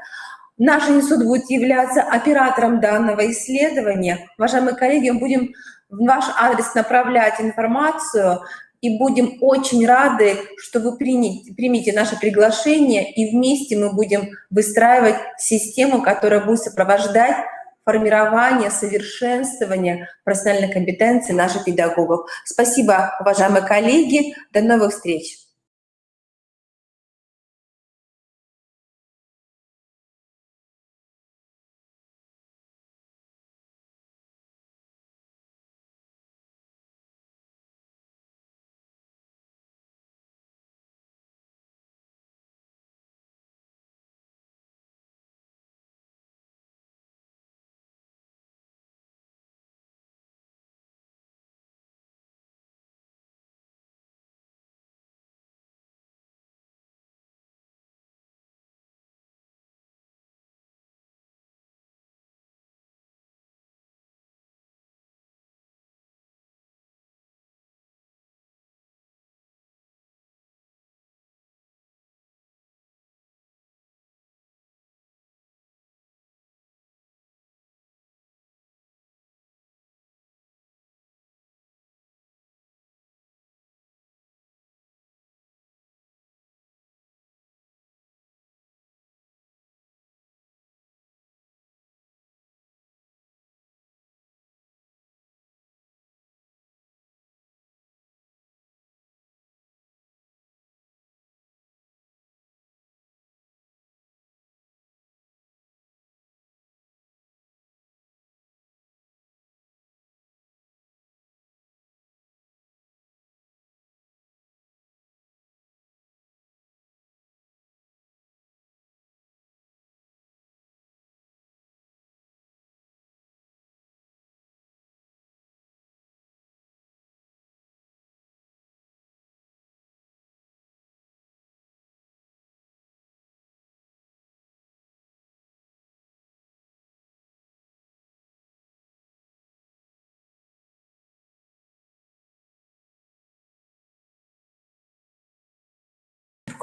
Наш институт будет являться оператором данного исследования. Уважаемые коллеги, мы будем в ваш адрес направлять информацию, и будем очень рады, что вы примете наше приглашение, и вместе мы будем выстраивать систему, которая будет сопровождать формирование, совершенствование профессиональных компетенций наших педагогов. Спасибо, уважаемые коллеги. До новых встреч.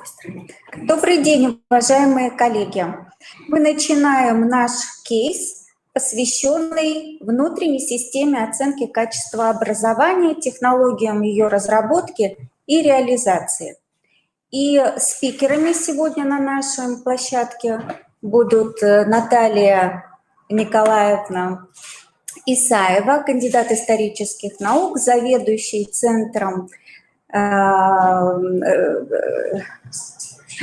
стороне. Добрый день, уважаемые коллеги. Мы начинаем наш кейс, посвященный внутренней системе оценки качества образования, технологиям ее разработки и реализации. И спикерами сегодня на нашей площадке будут Наталья Николаевна Исаева, кандидат исторических наук, заведующий Центром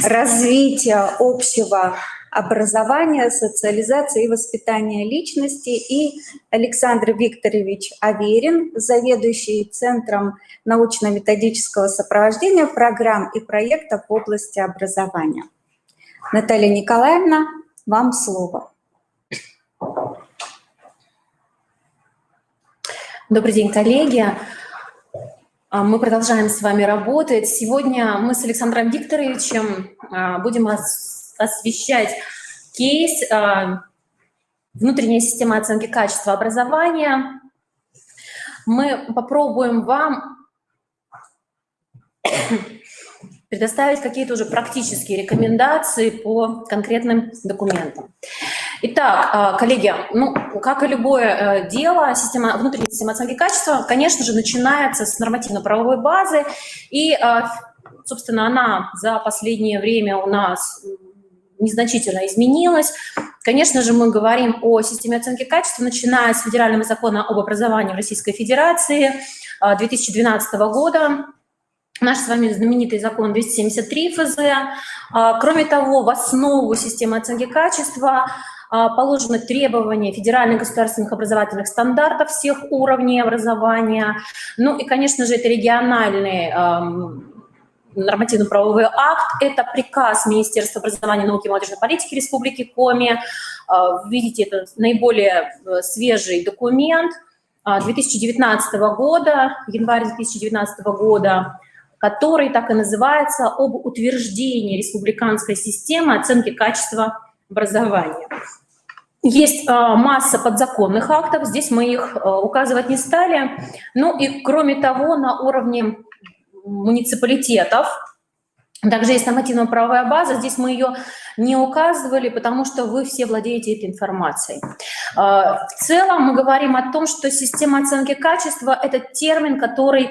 развития общего образования, социализации и воспитания личности, и Александр Викторович Аверин, заведующий Центром научно-методического сопровождения программ и проектов в области образования. Наталья Николаевна, вам слово. Добрый день, коллеги. Мы продолжаем с вами работать. Сегодня мы с Александром Викторовичем будем освещать кейс «Внутренняя система оценки качества образования». Мы попробуем вам предоставить какие-то уже практические рекомендации по конкретным документам. Итак, коллеги, ну, как и любое дело, внутренняя система оценки качества, конечно же, начинается с нормативно-правовой базы, и, собственно, она за последнее время у нас незначительно изменилась. Конечно же, мы говорим о системе оценки качества, начиная с Федерального закона об образовании в Российской Федерации 2012 года. Наш с вами знаменитый закон 273 ФЗ. Кроме того, в основу системы оценки качества положены требования федеральных государственных образовательных стандартов всех уровней образования. Ну и, конечно же, это региональный нормативно-правовой акт. Это приказ Министерства образования, науки и молодежной политики Республики Коми. Видите, это наиболее свежий документ 2019 года, январь 2019 года, который так и называется «Об утверждении республиканской системы оценки качества образования». Есть масса подзаконных актов, здесь мы их указывать не стали. Ну и кроме того, на уровне муниципалитетов также есть нормативно-правовая база, здесь мы ее не указывали, потому что вы все владеете этой информацией. В целом мы говорим о том, что система оценки качества – это термин, который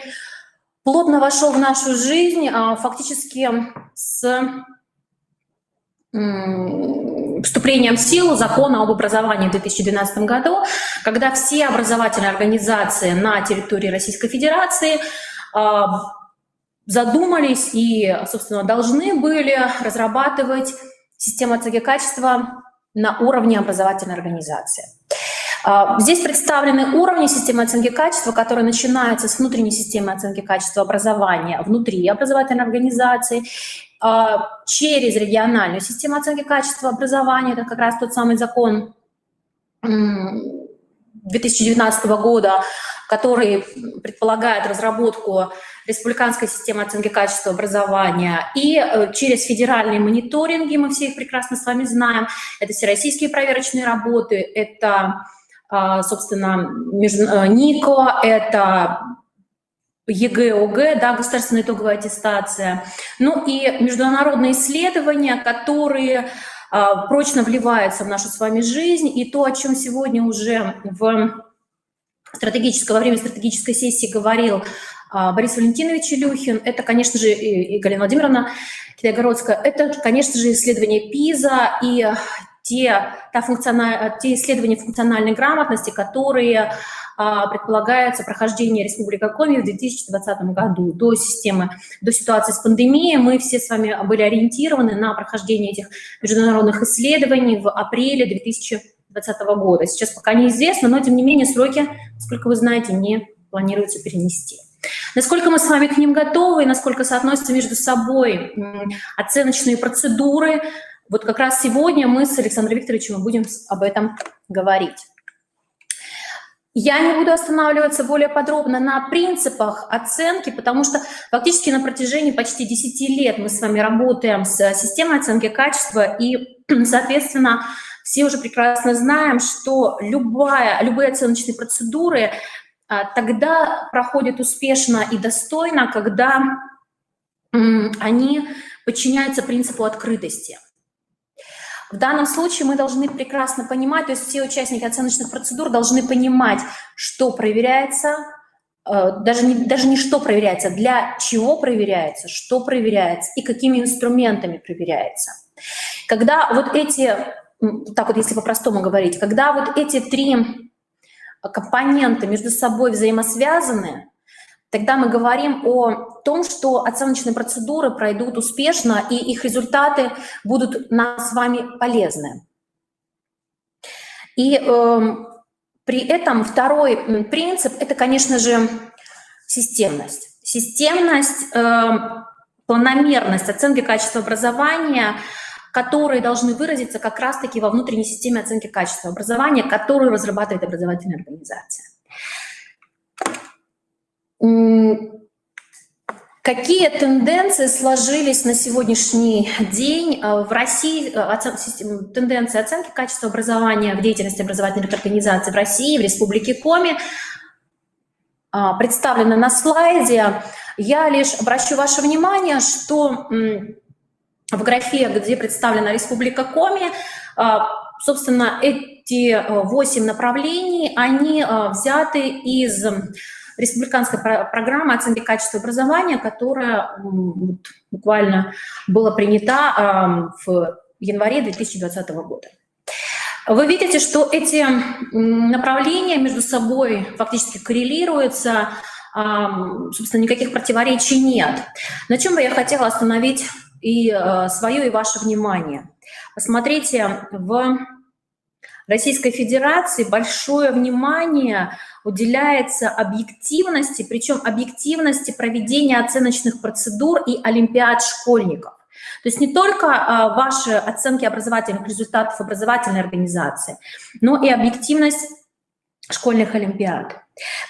плотно вошел в нашу жизнь фактически с вступлением в силу закона об образовании в 2012 году, когда все образовательные организации на территории Российской Федерации задумались и, собственно, должны были разрабатывать систему оценки качества на уровне образовательной организации. Здесь представлены уровни системы оценки качества, которые начинаются с внутренней системы оценки качества образования внутри образовательной организации, через региональную систему оценки качества образования, это как раз тот самый закон 2019 года, который предполагает разработку республиканской системы оценки качества образования, и через федеральные мониторинги, мы все их прекрасно с вами знаем, это всероссийские проверочные работы, это, собственно, НИКО, это ЕГЭ, ОГЭ, да, государственная итоговая аттестация, ну и международные исследования, которые прочно вливаются в нашу с вами жизнь, и то, о чем сегодня уже во время стратегической сессии говорил Борис Валентинович Илюхин, это, конечно же, и Галина Владимировна Китайгородская, это, конечно же, исследования ПИЗа и те исследования функциональной грамотности, которые предполагается прохождение Республики Коми в 2020 году. До ситуации с пандемией мы все с вами были ориентированы на прохождение этих международных исследований в апреле 2020 года. Сейчас пока неизвестно, но тем не менее сроки, сколько вы знаете, не планируется перенести. Насколько мы с вами к ним готовы и насколько соотносятся между собой оценочные процедуры, вот как раз сегодня мы с Александром Викторовичем будем об этом говорить. Я не буду останавливаться более подробно на принципах оценки, потому что фактически на протяжении почти 10 лет мы с вами работаем с системой оценки качества, и, соответственно, все уже прекрасно знаем, что любые оценочные процедуры тогда проходят успешно и достойно, когда они подчиняются принципу открытости. В данном случае мы должны прекрасно понимать, то есть все участники оценочных процедур должны понимать, что проверяется, даже не что проверяется, для чего проверяется, что проверяется и какими инструментами проверяется. Когда вот эти, так вот если по-простому говорить, когда вот эти три компоненты между собой взаимосвязаны, тогда мы говорим о том, что оценочные процедуры пройдут успешно и их результаты будут нам с вами полезны. И при этом второй принцип – это, конечно же, системность. Системность, планомерность оценки качества образования, которые должны выразиться как раз-таки во внутренней системе оценки качества образования, которую разрабатывает образовательная организация. Какие тенденции сложились на сегодняшний день в России, тенденции оценки качества образования в деятельности образовательных организаций в России, в Республике Коми, представлены на слайде. Я лишь обращу ваше внимание, что в графе, где представлена Республика Коми, собственно, эти 8 направлений, они взяты из республиканской программы оценки качества образования, которая буквально была принята в январе 2020 года. Вы видите, что эти направления между собой фактически коррелируются, собственно, никаких противоречий нет. На чем бы я хотела остановить и свое, и ваше внимание. Посмотрите, в Российской Федерации большое внимание уделяется объективности, причем объективности проведения оценочных процедур и олимпиад школьников. То есть не только ваши оценки образовательных результатов образовательной организации, но и объективность школьных олимпиад.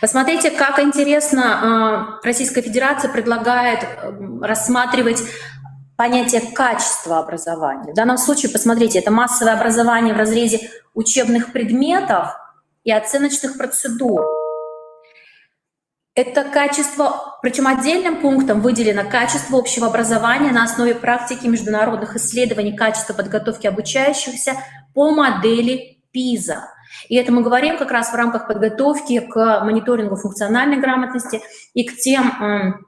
Посмотрите, как интересно Российская Федерация предлагает рассматривать понятие качества образования. В данном случае, посмотрите, это массовое образование в разрезе учебных предметов и оценочных процедур. Это качество, причем отдельным пунктом выделено качество общего образования на основе практики международных исследований качества подготовки обучающихся по модели ПИЗа. И это мы говорим как раз в рамках подготовки к мониторингу функциональной грамотности и к тем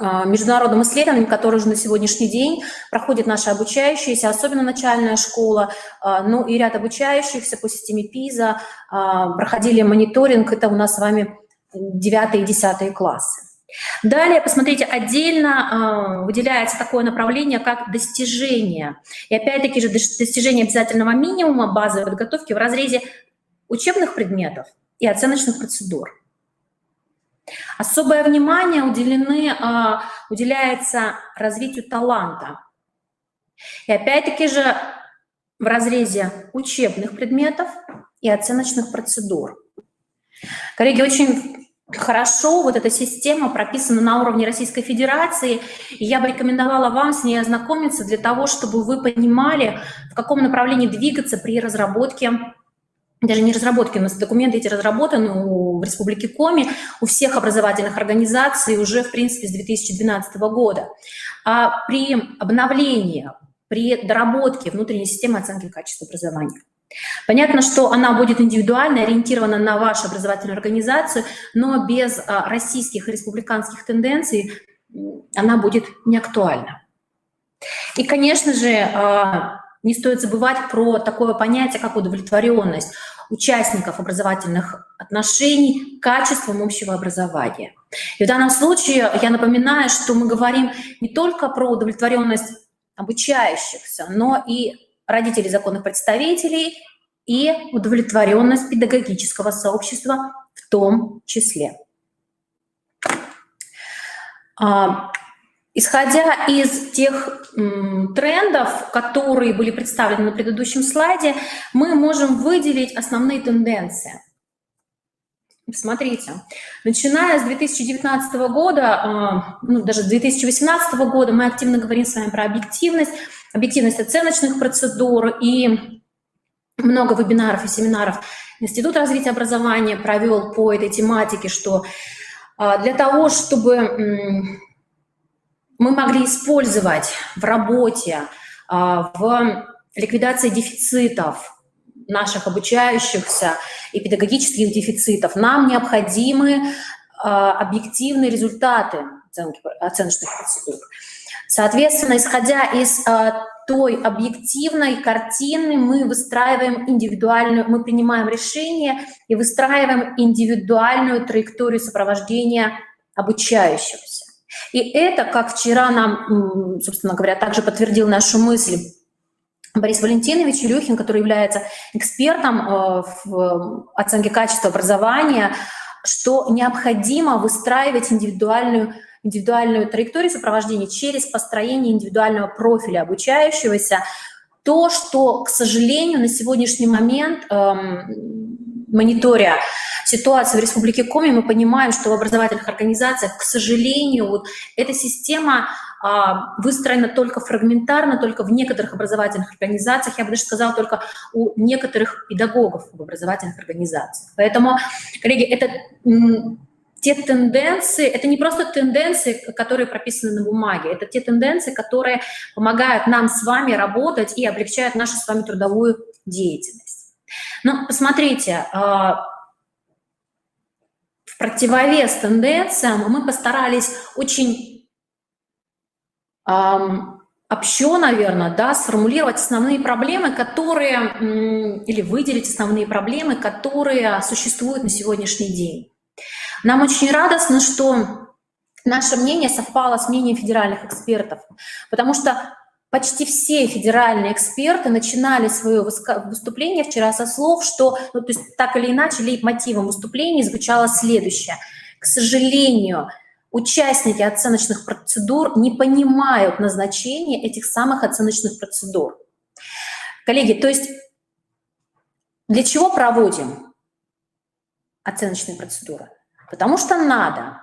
международным исследованиям, которые уже на сегодняшний день проходят наши обучающиеся, особенно начальная школа, ну и ряд обучающихся по системе ПИЗа проходили мониторинг, это у нас с вами 9 и 10 классы. Далее, посмотрите, отдельно выделяется такое направление, как достижение. И опять-таки же достижение обязательного минимума базовой подготовки в разрезе учебных предметов и оценочных процедур. Особое внимание уделяется развитию таланта. И опять-таки же в разрезе учебных предметов и оценочных процедур. Коллеги, очень хорошо вот эта система прописана на уровне Российской Федерации, и я бы рекомендовала вам с ней ознакомиться для того, чтобы вы понимали, в каком направлении двигаться при разработке, даже не разработке, у нас документы эти разработаны в Республике Коми, у всех образовательных организаций уже, в принципе, с 2012 года. А при обновлении, при доработке внутренней системы оценки качества образования. Понятно, что она будет индивидуально ориентирована на вашу образовательную организацию, но без российских и республиканских тенденций она будет не актуальна. И, конечно же, не стоит забывать про такое понятие, как удовлетворенность участников образовательных отношений качеством общего образования. И в данном случае я напоминаю, что мы говорим не только про удовлетворенность обучающихся, но и родителей законных представителей и удовлетворенность педагогического сообщества в том числе. Исходя из тех трендов, которые были представлены на предыдущем слайде, мы можем выделить основные тенденции. Смотрите, начиная с 2019 года, ну, даже с 2018 года мы активно говорим с вами про объективность оценочных процедур, и много вебинаров и семинаров Институт развития образования провел по этой тематике, что для того, чтобы мы могли использовать в работе, в ликвидации дефицитов наших обучающихся и педагогических дефицитов, нам необходимы объективные результаты оценочных процедур. Соответственно, исходя из той объективной картины, мы принимаем решение и выстраиваем индивидуальную траекторию сопровождения обучающихся. И это, как вчера нам, собственно говоря, также подтвердил нашу мысль Борис Валентинович Илюхин, который является экспертом в оценке качества образования, что необходимо выстраивать индивидуальную траекторию сопровождения через построение индивидуального профиля обучающегося. То, что, к сожалению, на сегодняшний момент, мониторя ситуацию в Республике Коми, мы понимаем, что в образовательных организациях, к сожалению, вот эта система выстроена только фрагментарно, только в некоторых образовательных организациях, я бы даже сказала, только у некоторых педагогов в образовательных организациях. Поэтому, коллеги, это те тенденции, это не просто тенденции, которые прописаны на бумаге, это те тенденции, которые помогают нам с вами работать и облегчают нашу с вами трудовую деятельность. Но посмотрите, в противовес тенденциям мы постарались очень общо, наверное, да, сформулировать основные проблемы, которые, или выделить основные проблемы, которые существуют на сегодняшний день. Нам очень радостно, что наше мнение совпало с мнением федеральных экспертов, потому что почти все федеральные эксперты начинали свое выступление вчера со слов, что, то есть так или иначе, лейтмотивом выступления звучало следующее. К сожалению, участники оценочных процедур не понимают назначения этих самых оценочных процедур. Коллеги, то есть для чего проводим оценочные процедуры? Потому что надо.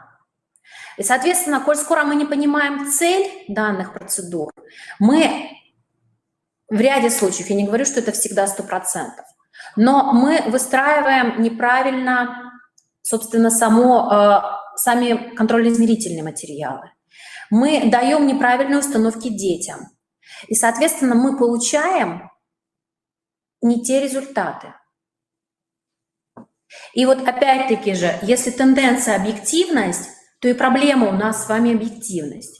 И, соответственно, коль скоро мы не понимаем цель данных процедур, мы в ряде случаев, я не говорю, что это всегда 100%, но мы выстраиваем неправильно, собственно, сами контрольно-измерительные материалы. Мы даем неправильные установки детям. И, соответственно, мы получаем не те результаты. И вот опять-таки же, если тенденция объективность, то и проблема у нас с вами объективность.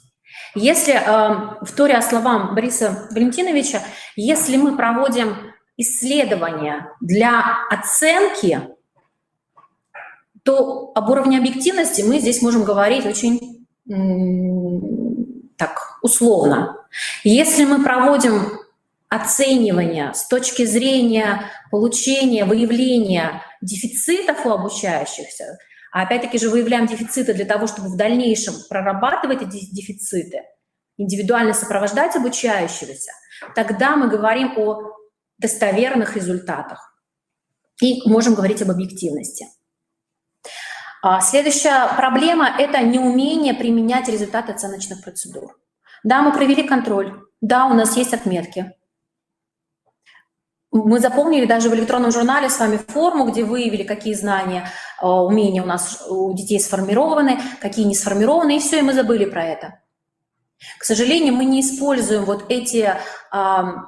Если, вторя словам Бориса Валентиновича, если мы проводим исследования для оценки, то об уровне объективности мы здесь можем говорить очень так условно. Если мы проводим оценивание с точки зрения получения, выявления дефицитов у обучающихся, а опять-таки же выявляем дефициты для того, чтобы в дальнейшем прорабатывать эти дефициты, индивидуально сопровождать обучающегося, тогда мы говорим о достоверных результатах и можем говорить об объективности. Следующая проблема – это неумение применять результаты оценочных процедур. Да, мы провели контроль, да, у нас есть отметки. Мы заполнили даже в электронном журнале с вами форму, где выявили, какие знания, умения у нас у детей сформированы, какие не сформированы, и все, и мы забыли про это. К сожалению, мы не используем вот эти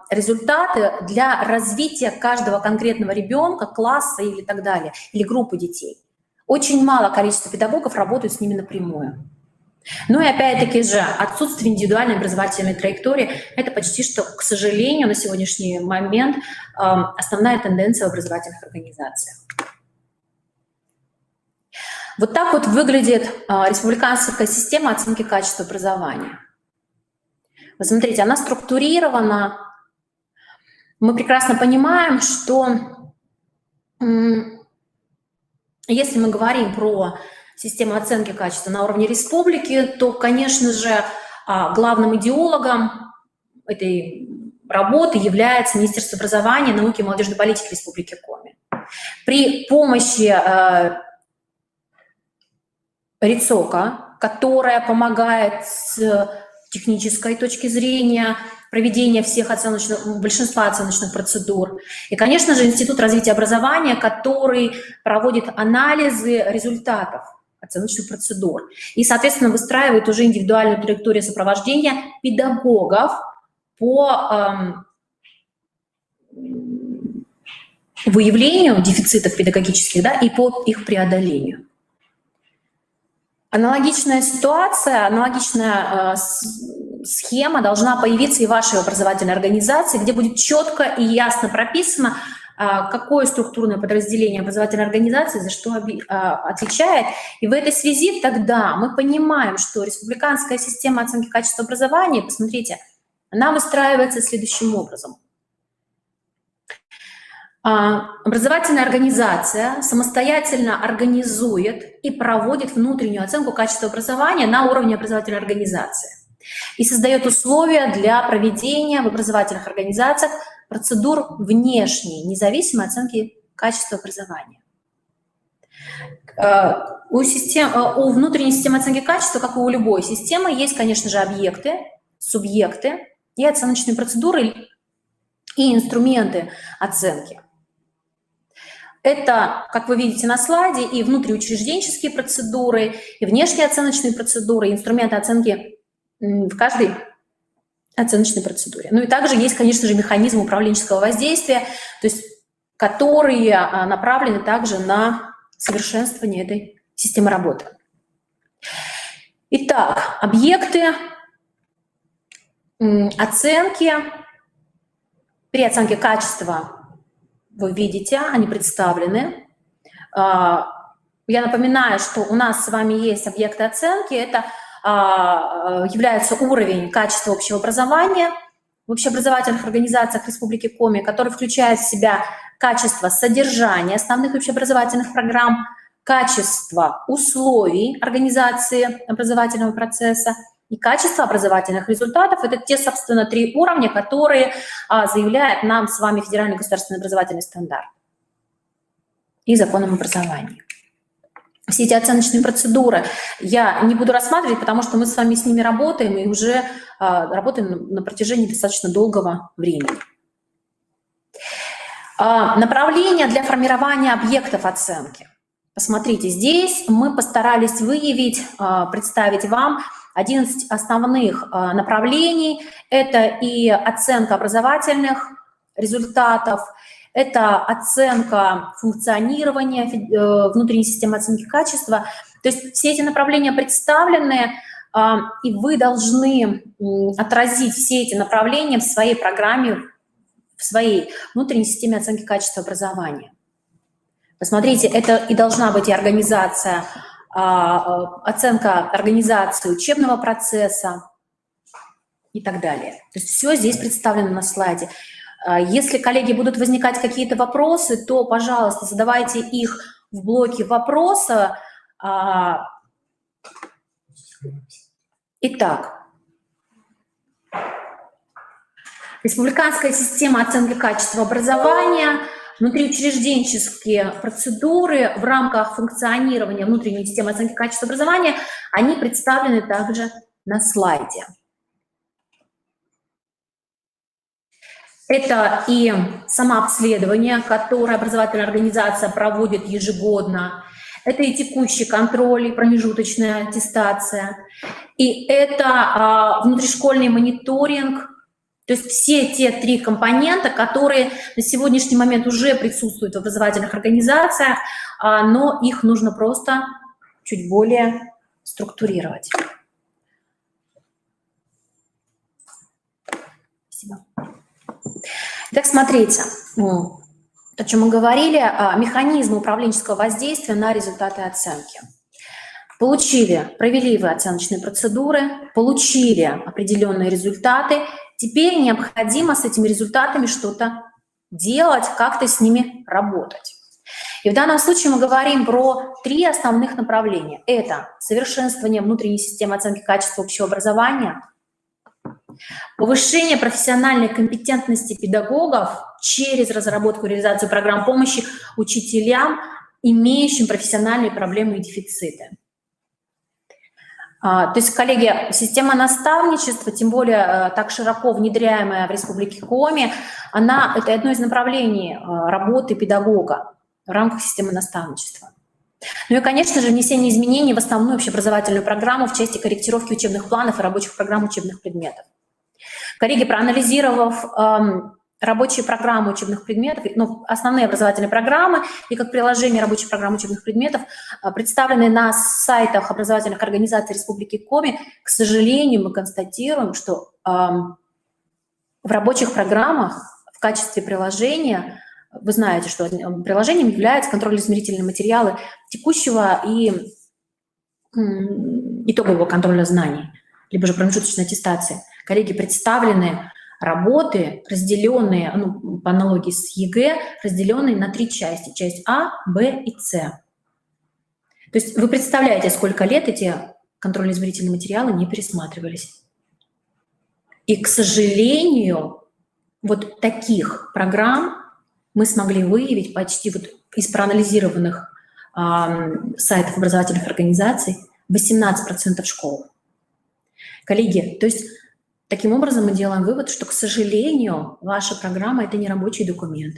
результаты для развития каждого конкретного ребенка, класса или так далее, или группы детей. Очень мало количества педагогов работают с ними напрямую. Ну и опять-таки же отсутствие индивидуальной образовательной траектории – это почти что, к сожалению, на сегодняшний момент основная тенденция в образовательных организациях. Вот так вот выглядит республиканская система оценки качества образования. Вы смотрите, она структурирована. Мы прекрасно понимаем, что если мы говорим про систему оценки качества на уровне республики, то, конечно же, главным идеологом этой работы является Министерство образования, науки и молодежной политики Республики Коми. При помощи РИЦОКа, которая помогает с технической точки зрения проведения большинства оценочных процедур. И, конечно же, Институт развития образования, который проводит анализы результатов оценочных процедур. И, соответственно, выстраивает уже индивидуальную траекторию сопровождения педагогов по выявлению дефицитов педагогических, да, и по их преодолению. Аналогичная ситуация, аналогичная схема должна появиться и в вашей образовательной организации, где будет четко и ясно прописано, какое структурное подразделение образовательной организации за что отвечает. И в этой связи тогда мы понимаем, что республиканская система оценки качества образования, посмотрите, она выстраивается следующим образом. Образовательная организация самостоятельно организует и проводит внутреннюю оценку качества образования на уровне образовательной организации и создает условия для проведения в образовательных организациях процедур внешней независимой оценки качества образования. У внутренней системы оценки качества, как и у любой системы, есть, конечно же, объекты, субъекты и оценочные процедуры и инструменты оценки. Это, как вы видите на слайде, и внутриучрежденческие процедуры, и внешние оценочные процедуры, и инструменты оценки в каждой оценочной процедуре. Ну и также есть, конечно же, механизм управленческого воздействия, то есть, которые направлены также на совершенствование этой системы работы. Итак, объекты оценки. При оценке качества вы видите, они представлены. Я напоминаю, что у нас с вами есть объекты оценки. Это является уровень качества общего образования в общеобразовательных организациях Республики Коми, который включает в себя качество содержания основных общеобразовательных программ, качество условий организации образовательного процесса и качество образовательных результатов. Это те, собственно, 3 уровня, которые заявляет нам с вами Федеральный государственный образовательный стандарт и закон об образовании. Все эти оценочные процедуры я не буду рассматривать, потому что мы с вами с ними работаем и уже работаем на протяжении достаточно долгого времени. Направления для формирования объектов оценки. Посмотрите, здесь мы постарались выявить, представить вам 11 основных направлений. Это и оценка образовательных результатов, это оценка функционирования внутренней системы оценки качества. То есть все эти направления представлены, и вы должны отразить все эти направления в своей программе, в своей внутренней системе оценки качества образования. Посмотрите, это и должна быть и организация, оценка организации учебного процесса и так далее. То есть все здесь представлено на слайде. Если, коллеги, будут возникать какие-то вопросы, то, пожалуйста, задавайте их в блоке вопроса. Итак, республиканская система оценки качества образования, внутриучрежденческие процедуры в рамках функционирования внутренней системы оценки качества образования, они представлены также на слайде. Это и самообследование, которое образовательная организация проводит ежегодно. Это и текущий контроль, и промежуточная аттестация. И это внутришкольный мониторинг. То есть все те 3 компонента, которые на сегодняшний момент уже присутствуют в образовательных организациях, но их нужно просто чуть более структурировать. Спасибо. Итак, смотрите, о чем мы говорили, механизмы управленческого воздействия на результаты оценки. Провели вы оценочные процедуры, получили определенные результаты, теперь необходимо с этими результатами что-то делать, как-то с ними работать. И в данном случае мы говорим про 3 основных направления. Это совершенствование внутренней системы оценки качества общего образования, повышение профессиональной компетентности педагогов через разработку и реализацию программ помощи учителям, имеющим профессиональные проблемы и дефициты. То есть, коллеги, система наставничества, тем более так широко внедряемая в Республике Коми, это одно из направлений работы педагога в рамках системы наставничества. Ну и, конечно же, внесение изменений в основную общеобразовательную программу в части корректировки учебных планов и рабочих программ учебных предметов. Коллеги, проанализировав рабочие программы учебных предметов, ну, основные образовательные программы и как приложение рабочих программ учебных предметов, представленные на сайтах образовательных организаций Республики Коми, к сожалению, мы констатируем, что в рабочих программах в качестве приложения, вы знаете, что приложением являются контрольно-измерительные материалы текущего и итогового контроля знаний, либо же промежуточной аттестации. Коллеги, представлены работы, разделенные, ну, по аналогии с ЕГЭ, разделенные на 3 части. Часть А, Б и С. То есть вы представляете, сколько лет эти контрольно-измерительные материалы не пересматривались. И, к сожалению, вот таких программ мы смогли выявить почти вот из проанализированных сайтов образовательных организаций 18% школ. Коллеги, то есть таким образом мы делаем вывод, что, к сожалению, ваша программа – это не рабочий документ.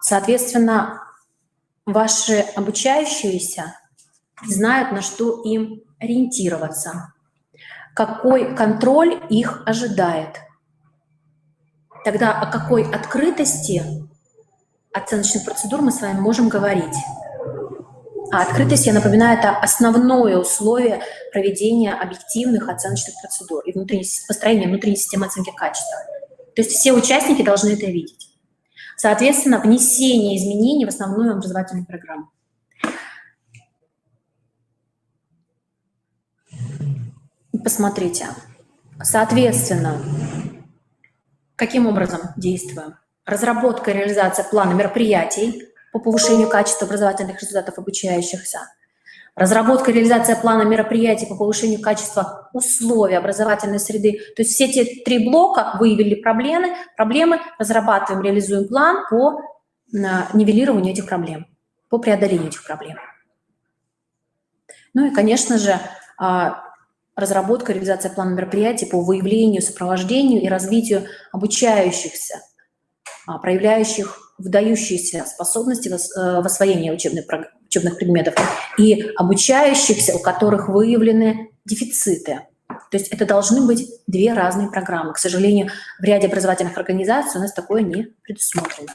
Соответственно, ваши обучающиеся знают, на что им ориентироваться, какой контроль их ожидает. Тогда о какой открытости оценочных процедур мы с вами можем говорить? А открытость, я напоминаю, это основное условие проведения объективных оценочных процедур и построения внутренней системы оценки качества. То есть все участники должны это видеть. Соответственно, внесение изменений в основную образовательную программу. Посмотрите. Соответственно, каким образом действуем? Разработка и реализация плана мероприятий по повышению качества образовательных результатов обучающихся, разработка и реализация плана мероприятий по повышению качества условий образовательной среды. То есть все эти 3 блока: выявили проблемы, разрабатываем, реализуем план по нивелированию этих проблем, по преодолению этих проблем. Ну и, конечно же, разработка и реализация плана мероприятий по выявлению, сопровождению и развитию обучающихся, проявляющих выдающиеся способности в освоении учебных предметов и обучающихся, у которых выявлены дефициты. То есть это должны быть 2 разные программы. К сожалению, в ряде образовательных организаций у нас такое не предусмотрено.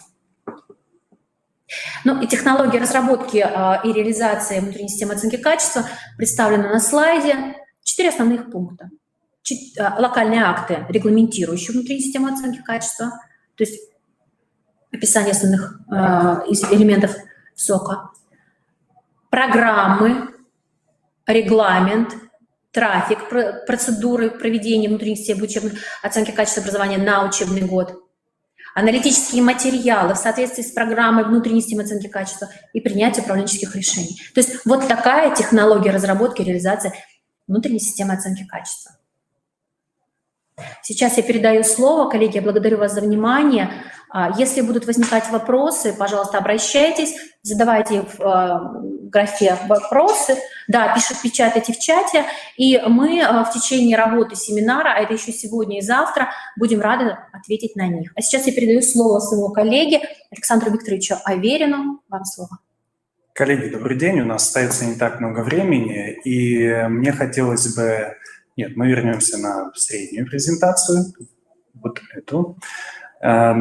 Ну и технология разработки и реализации внутренней системы оценки качества представлена на слайде. 4 основных пункта. Локальные акты, регламентирующие внутреннюю систему оценки качества, то есть описание основных элементов СОКа, программы, регламент, трафик, процедуры проведения внутренней системы оценки качества образования на учебный год, аналитические материалы в соответствии с программой внутренней системы оценки качества и принятие управленческих решений. То есть вот такая технология разработки и реализации внутренней системы оценки качества. Сейчас я передаю слово. Коллеги, я благодарю вас за внимание. Если будут возникать вопросы, пожалуйста, обращайтесь, задавайте в графе вопросы. Да, печатайте в чате, и мы в течение работы семинара, а это еще сегодня и завтра, будем рады ответить на них. А сейчас я передаю слово своему коллеге Александру Викторовичу Аверину. Вам слово. Коллеги, добрый день. У нас остается не так много времени, и мне хотелось бы... Нет, мы вернемся на среднюю презентацию, вот эту.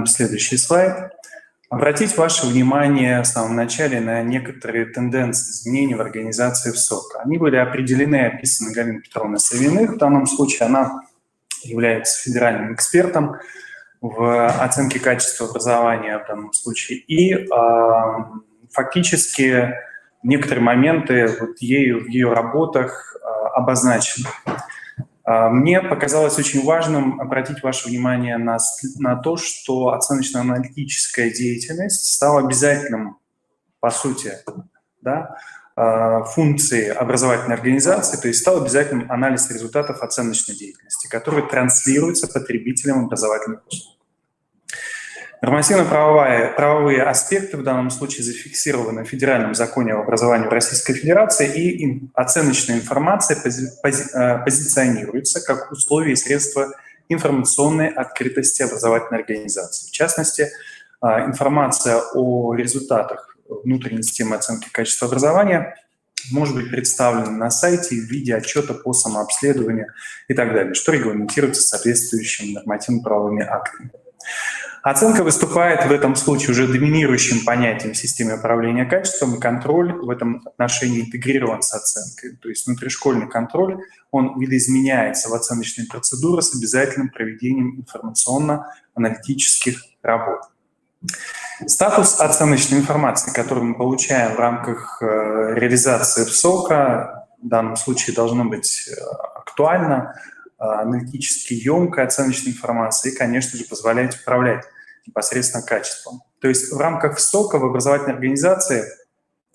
Следующий слайд. Обратить ваше внимание в самом начале на некоторые тенденции изменений в организации ВСОК. Они были определены и описаны Галиной Петровной Савиных. В данном случае она является федеральным экспертом в оценке качества образования в данном случае. И фактически некоторые моменты вот в ее работах обозначены. Мне показалось очень важным обратить ваше внимание на то, что оценочно-аналитическая деятельность стала обязательным, по сути, да, функцией образовательной организации, то есть стал обязательным анализ результатов оценочной деятельности, который транслируется потребителям образовательных услуг. Нормативно-правовые аспекты в данном случае зафиксированы в Федеральном законе об образовании в Российской Федерации, и оценочная информация позиционируется как условие и средство информационной открытости образовательной организации. В частности, информация о результатах внутренней системы оценки качества образования может быть представлена на сайте в виде отчета по самообследованию и так далее, что регламентируется соответствующими нормативно-правовыми актами. Оценка выступает в этом случае уже доминирующим понятием в системе управления качеством, и контроль в этом отношении интегрирован с оценкой. То есть внутришкольный контроль, он видоизменяется в оценочные процедуры с обязательным проведением информационно-аналитических работ. Статус оценочной информации, которую мы получаем в рамках реализации ВСОКа, в данном случае должно быть актуально, аналитически емкая оценочная информация и, конечно же, позволять управлять непосредственно качеством. То есть в рамках ВСОКа в образовательной организации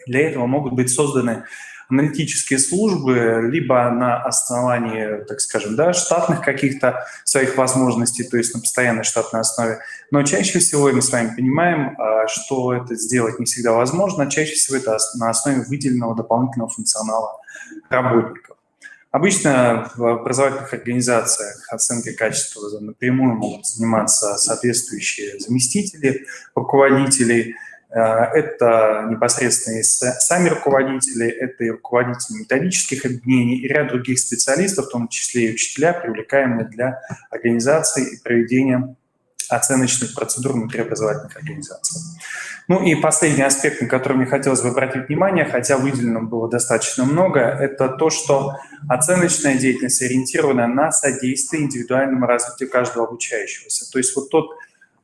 для этого могут быть созданы аналитические службы либо на основании, так скажем, да, штатных каких-то своих возможностей, то есть на постоянной штатной основе. Но чаще всего мы с вами понимаем, что это сделать не всегда возможно. Чаще всего это на основе выделенного дополнительного функционала работников. Обычно в образовательных организациях оценкой качества напрямую могут заниматься соответствующие заместители руководителей. Это непосредственно и сами руководители, это и руководители методических объединений и ряд других специалистов, в том числе и учителя, привлекаемые для организации и проведения оценочных процедур внутри образовательных организаций. Ну и последний аспект, на который мне хотелось бы обратить внимание, хотя выделено было достаточно много, это то, что оценочная деятельность ориентирована на содействие индивидуальному развитию каждого обучающегося. То есть вот тот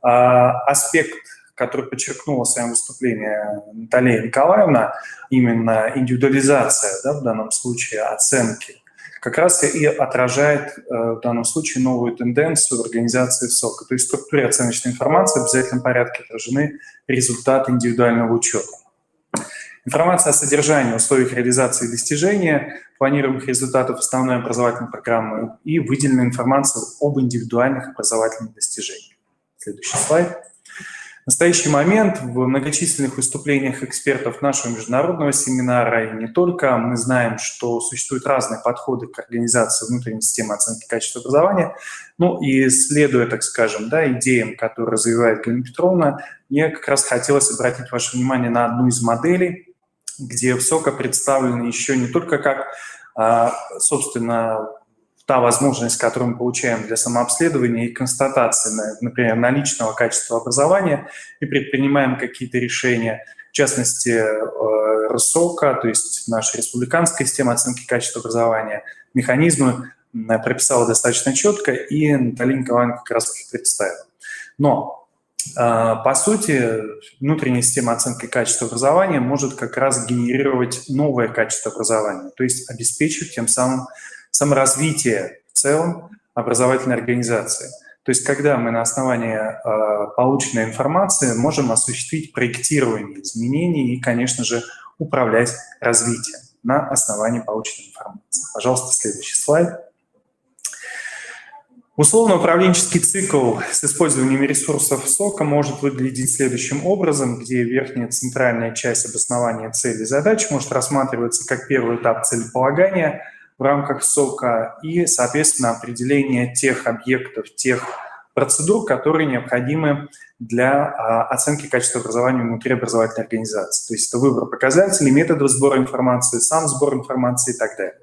аспект, который подчеркнула в своем выступлении Наталья Николаевна, именно индивидуализация, да, в данном случае оценки, как раз и отражает в данном случае новую тенденцию в организации ВСОКа. То есть в структуре оценочной информации в обязательном порядке отражены результаты индивидуального учета. Информация о содержании, условиях реализации и достижения планируемых результатов основной образовательной программы и выделена информация об индивидуальных образовательных достижениях. Следующий слайд. В настоящий момент в многочисленных выступлениях экспертов нашего международного семинара и не только мы знаем, что существуют разные подходы к организации внутренней системы оценки качества образования. Ну и следуя, так скажем, да, идеям, которые развивает Галина Петровна, мне как раз хотелось обратить ваше внимание на одну из моделей, где ВСОКа представлена еще не только как, собственно, та возможность, которую мы получаем для самообследования и констатации, например, наличного качества образования, и предпринимаем какие-то решения, в частности, РСОКа, то есть наша республиканская система оценки качества образования, механизмы прописала достаточно четко, и Наталья Николаевна как раз их представила. Но, по сути, внутренняя система оценки качества образования может как раз генерировать новое качество образования, то есть обеспечивать тем самым саморазвитие в целом образовательной организации. То есть когда мы на основании полученной информации можем осуществить проектирование изменений и, конечно же, управлять развитием на основании полученной информации. Пожалуйста, следующий слайд. Условно-управленческий цикл с использованием ресурсов ВСОКа может выглядеть следующим образом, где верхняя центральная часть обоснования целей и задач может рассматриваться как первый этап целеполагания в рамках ВСОКа и, соответственно, определение тех объектов, тех процедур, которые необходимы для оценки качества образования внутри образовательной организации. То есть это выбор показателей, методов сбора информации, сам сбор информации и так далее.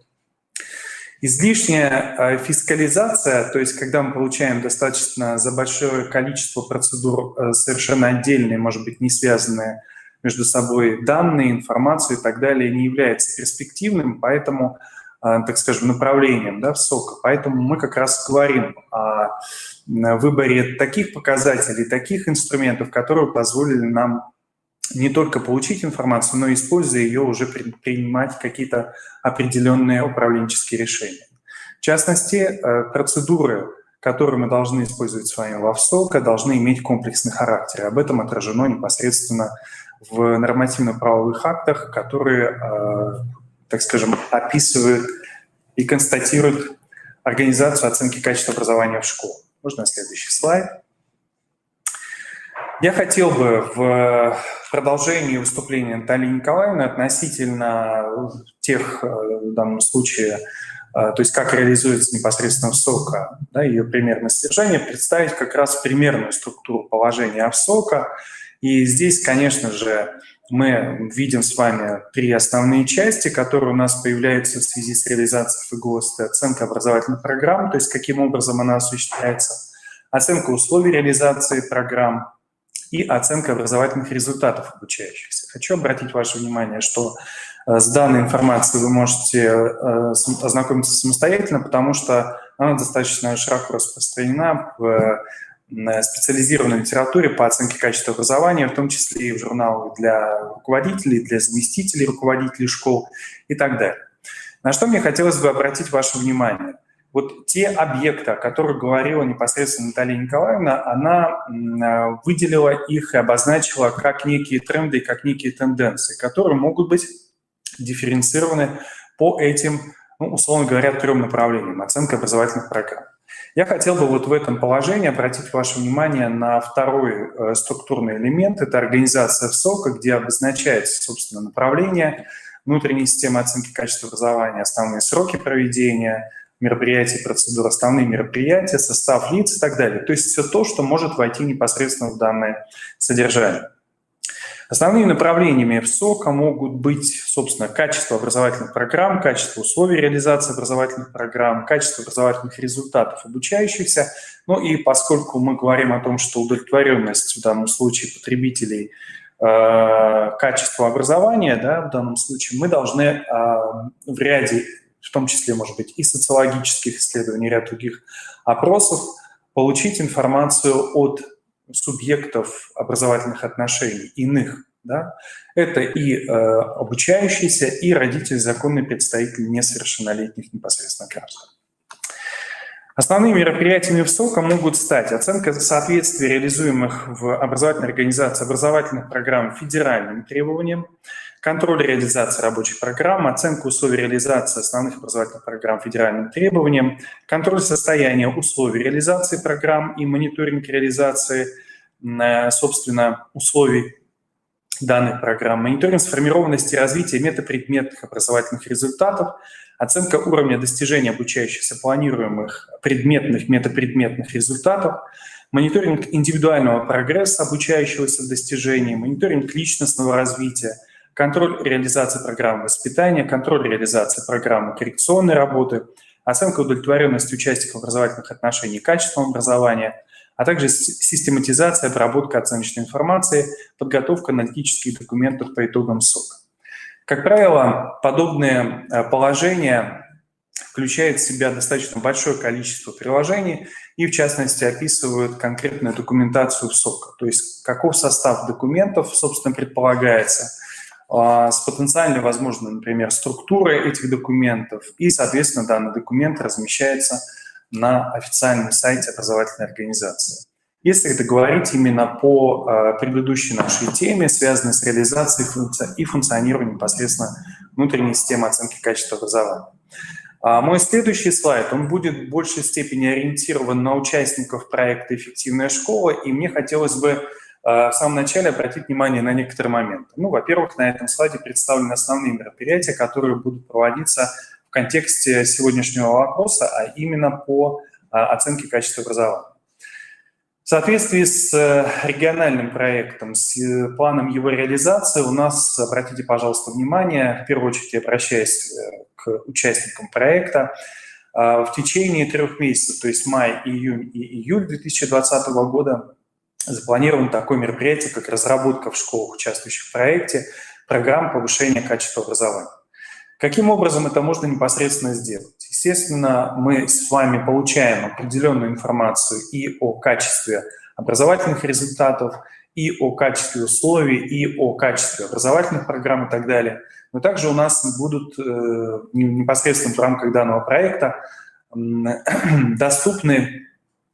Излишняя фискализация, то есть когда мы получаем достаточно за большое количество процедур совершенно отдельные, может быть, не связанные между собой данные, информацию и так далее, не является перспективным, поэтому, так скажем, направлением, да, ВСОКа. Поэтому мы как раз говорим о выборе таких показателей, таких инструментов, которые позволили нам не только получить информацию, но и, используя ее, уже принимать какие-то определенные управленческие решения. В частности, процедуры, которые мы должны использовать с вами во ВСОКа, должны иметь комплексный характер. Об этом отражено непосредственно в нормативно-правовых актах, которые, так скажем, описывают и констатируют организацию оценки качества образования в школе. Можно следующий слайд. Я хотел бы в продолжении выступления Натальи Николаевны относительно тех, в данном случае, то есть как реализуется непосредственно ВСОКа, да, ее примерное содержание, представить как раз примерную структуру положения ВСОКа. И здесь, конечно же, мы видим с вами 3 основные части, которые у нас появляются в связи с реализацией ФГОС. Это оценка образовательных программ, то есть каким образом она осуществляется, оценка условий реализации программ и оценка образовательных результатов обучающихся. Хочу обратить ваше внимание, что с данной информацией вы можете ознакомиться самостоятельно, потому что она достаточно широко распространена в специализированной литературе по оценке качества образования, в том числе и в журналах для руководителей, для заместителей руководителей школ и так далее. На что мне хотелось бы обратить ваше внимание. Вот те объекты, о которых говорила непосредственно Наталья Николаевна, она выделила их и обозначила как некие тренды, как некие тенденции, которые могут быть дифференцированы по этим, условно говоря, 3 направлениям оценки образовательных программ. Я хотел бы вот в этом положении обратить ваше внимание на второй структурный элемент. Это организация ВСОКа, где обозначается, собственно, направление внутренней системы оценки качества образования, основные сроки проведения мероприятий, процедур, основные мероприятия, состав лиц и так далее. То есть все то, что может войти непосредственно в данное содержание. Основными направлениями ВСОКа могут быть, собственно, качество образовательных программ, качество условий реализации образовательных программ, качество образовательных результатов обучающихся. Ну и поскольку мы говорим о том, что удовлетворенность в данном случае потребителей качества образования, да, в данном случае мы должны в ряде, в том числе, может быть, и социологических исследований, ряд других опросов, получить информацию от субъектов образовательных отношений, иных. Да? Это и обучающиеся, и родители, законные представители несовершеннолетних непосредственно граждан. Основными мероприятиями ВСОКа могут стать оценка соответствия реализуемых в образовательной организации образовательных программ федеральным требованиям, контроль реализации рабочих программ, оценка условий реализации основных образовательных программ федеральным требованиям, контроль состояния условий реализации программ и мониторинг реализации, собственно, условий данных программ, мониторинг сформированности и развития метапредметных образовательных результатов, оценка уровня достижения обучающихся планируемых предметных, метапредметных результатов, мониторинг индивидуального прогресса обучающегося в достижении, мониторинг личностного развития, контроль реализации программы воспитания, контроль реализации программы коррекционной работы, оценка удовлетворенности участников образовательных отношений качеством образования, а также систематизация, обработка оценочной информации, подготовка аналитических документов по итогам СОК. Как правило, подобные положения включают в себя достаточно большое количество приложений и, в частности, описывают конкретную документацию в СОКа, то есть каков состав документов, собственно, предполагается, с потенциально возможной, например, структурой этих документов, и, соответственно, данный документ размещается на официальном сайте образовательной организации. Если это говорить именно по предыдущей нашей теме, связанной с реализацией и функционированием непосредственно внутренней системы оценки качества образования. Мой следующий слайд, он будет в большей степени ориентирован на участников проекта «Эффективная школа», и мне хотелось бы в самом начале обратить внимание на некоторые моменты. Ну, во-первых, на этом слайде представлены основные мероприятия, которые будут проводиться в контексте сегодняшнего вопроса, а именно по оценке качества образования. В соответствии с региональным проектом, с планом его реализации, у нас, обратите, пожалуйста, внимание, в первую очередь я обращаюсь к участникам проекта, в течение 3 месяцев, то есть май, июнь и июль 2020 года, запланировано такое мероприятие, как разработка в школах, участвующих в проекте, программ повышения качества образования. Каким образом это можно непосредственно сделать? Естественно, мы с вами получаем определенную информацию и о качестве образовательных результатов, и о качестве условий, и о качестве образовательных программ и так далее. Но также у нас будут непосредственно в рамках данного проекта доступны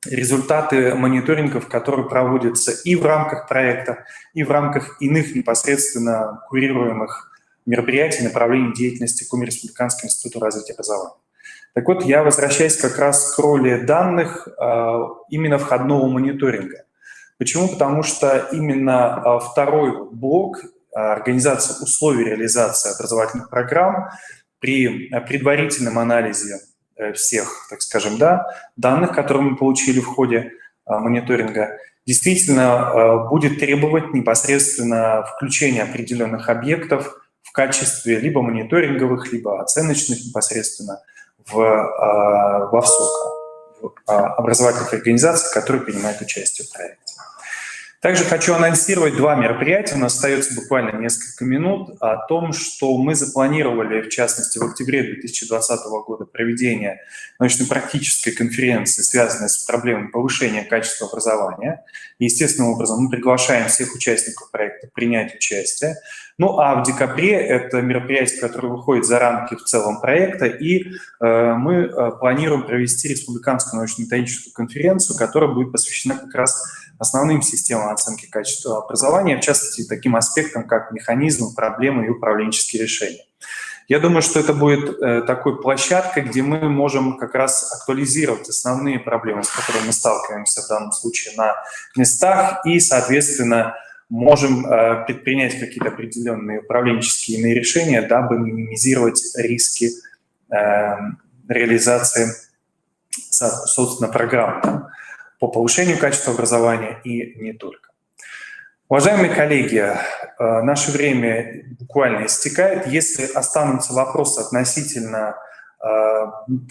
результаты мониторингов, которые проводятся и в рамках проекта, и в рамках иных непосредственно курируемых мероприятий, направлений деятельности Коми Республиканского института развития образования. Так вот, я возвращаюсь как раз к роли данных именно входного мониторинга. Почему? Потому что именно второй блок организации условий реализации образовательных программ при предварительном анализе всех, так скажем, да, данных, которые мы получили в ходе мониторинга, действительно будет требовать непосредственно включения определенных объектов в качестве либо мониторинговых, либо оценочных непосредственно во ВСОКа, в образовательных организациях, которые принимают участие в проекте. Также хочу анонсировать два мероприятия, у нас остается буквально несколько минут, о том, что мы запланировали, в частности, в октябре 2020 года проведение научно-практической конференции, связанной с проблемой повышения качества образования. Естественным образом мы приглашаем всех участников проекта принять участие. Ну а в декабре это мероприятие, которое выходит за рамки в целом проекта, и мы планируем провести республиканскую научно-методическую конференцию, которая будет посвящена как раз основным системам оценки качества образования, в частности, таким аспектам, как механизмы, проблемы и управленческие решения. Я думаю, что это будет такой площадкой, где мы можем как раз актуализировать основные проблемы, с которыми мы сталкиваемся в данном случае на местах, и, соответственно, можем предпринять какие-то определенные управленческие иные решения, дабы минимизировать риски реализации, собственно, программ по повышению качества образования и не только. Уважаемые коллеги, наше время буквально истекает. Если останутся вопросы относительно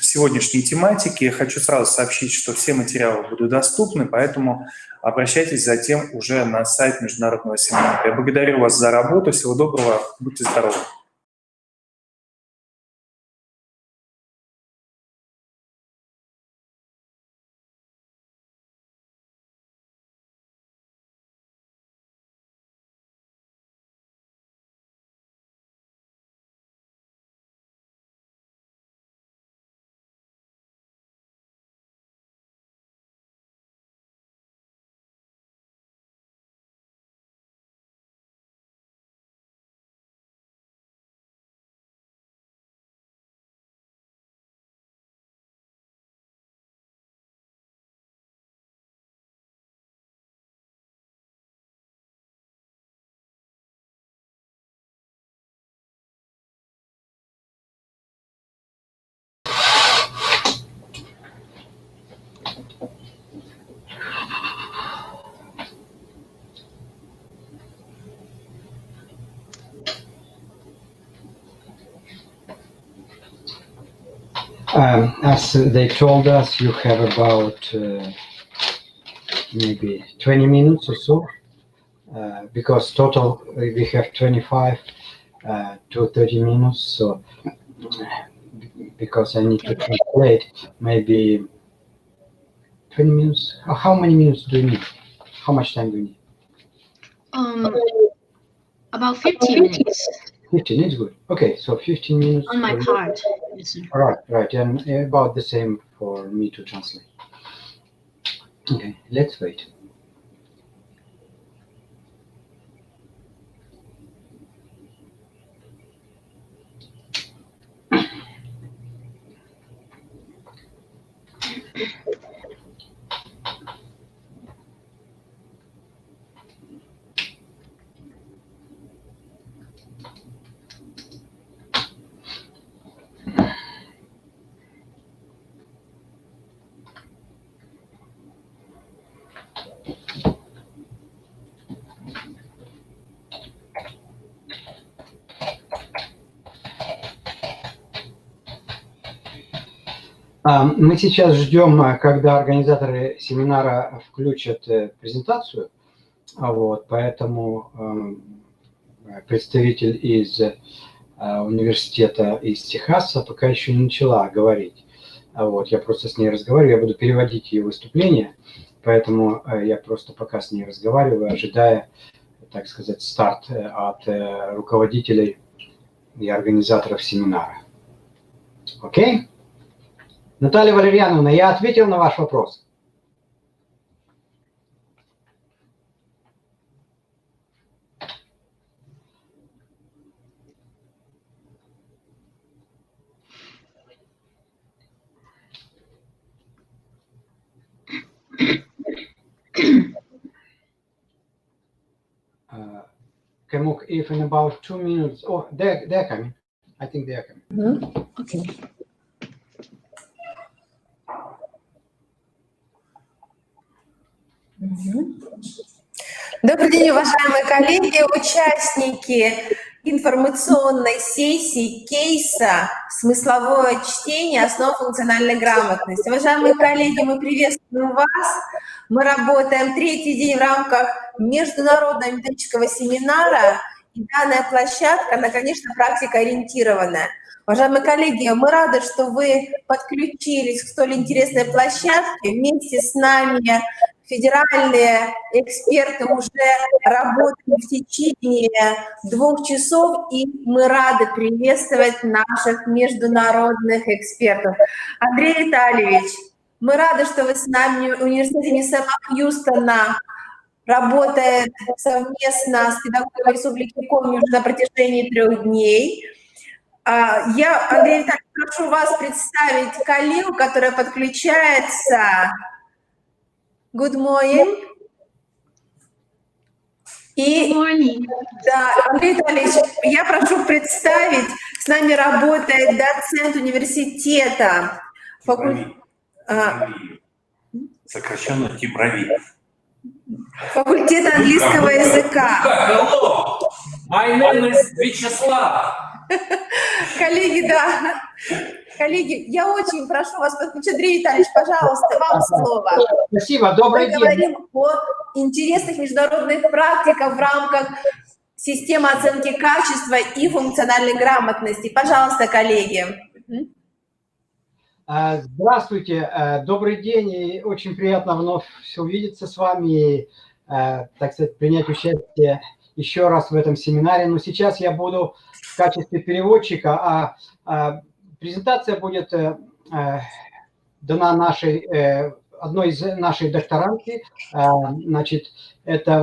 сегодняшней тематики, хочу сразу сообщить, что все материалы будут доступны, поэтому обращайтесь затем уже на сайт международного семинара. Я благодарю вас за работу. Всего доброго. Будьте здоровы. As they told us, you have about maybe 20 minutes or so, because total we have 25 to 30 minutes. So because I need to translate, maybe 20 minutes. How many minutes do you need? How much time do you need? About 15 minutes. 15 is good. Okay, so 15 minutes. On my part. Yes, sir. Right, and about the same for me to translate. Okay, let's wait. Мы сейчас ждем, когда организаторы семинара включат презентацию, вот, поэтому представитель из университета из Техаса пока еще не начала говорить. Вот, я просто с ней разговариваю, я буду переводить ее выступление, поэтому я просто пока с ней разговариваю, ожидая, так сказать, старт от руководителей и организаторов семинара. Окей? Наталья Валерьяновна, я ответил на ваш вопрос. Kemuk, if in about 2 minutes, oh, they're coming. I think they're coming. Okay. Добрый день, уважаемые коллеги, участники информационной сессии кейса «Смысловое чтение. Основ функциональной грамотности». Уважаемые коллеги, мы приветствуем вас. Мы работаем третий день в рамках международного методического семинара. И данная площадка, она, конечно, практикоориентированная. Уважаемые коллеги, мы рады, что вы подключились к столь интересной площадке. Вместе с нами федеральные эксперты уже работают в течение 2 часов, и мы рады приветствовать наших международных экспертов. Андрей Витальевич, мы рады, что вы с нами. Университет имени Сэма Хьюстона работает совместно с педагогами Республики Коми уже на протяжении 3 дней. Я, Андрей Витальевич, прошу вас представить коллегу, которая подключается. Good morning. И, Good morning. да, Андрей Витальевич, я прошу представить, с нами работает доцент университета. Сокращенно ТИБРАВИ. Факультет английского языка. Hello, my name is Вячеслав. Коллеги, да. Коллеги, я очень прошу вас подключить. Андрей Витальевич, пожалуйста, вам слово. Спасибо, добрый Мы день. говорим о интересных международных практиках в рамках системы оценки качества и функциональной грамотности. Пожалуйста, коллеги. Здравствуйте, добрый день, и очень приятно вновь увидеться с вами и, так сказать, принять участие еще раз в этом семинаре. Но сейчас я буду в качестве переводчика, а презентация будет дана одной из нашей докторантки. Значит, это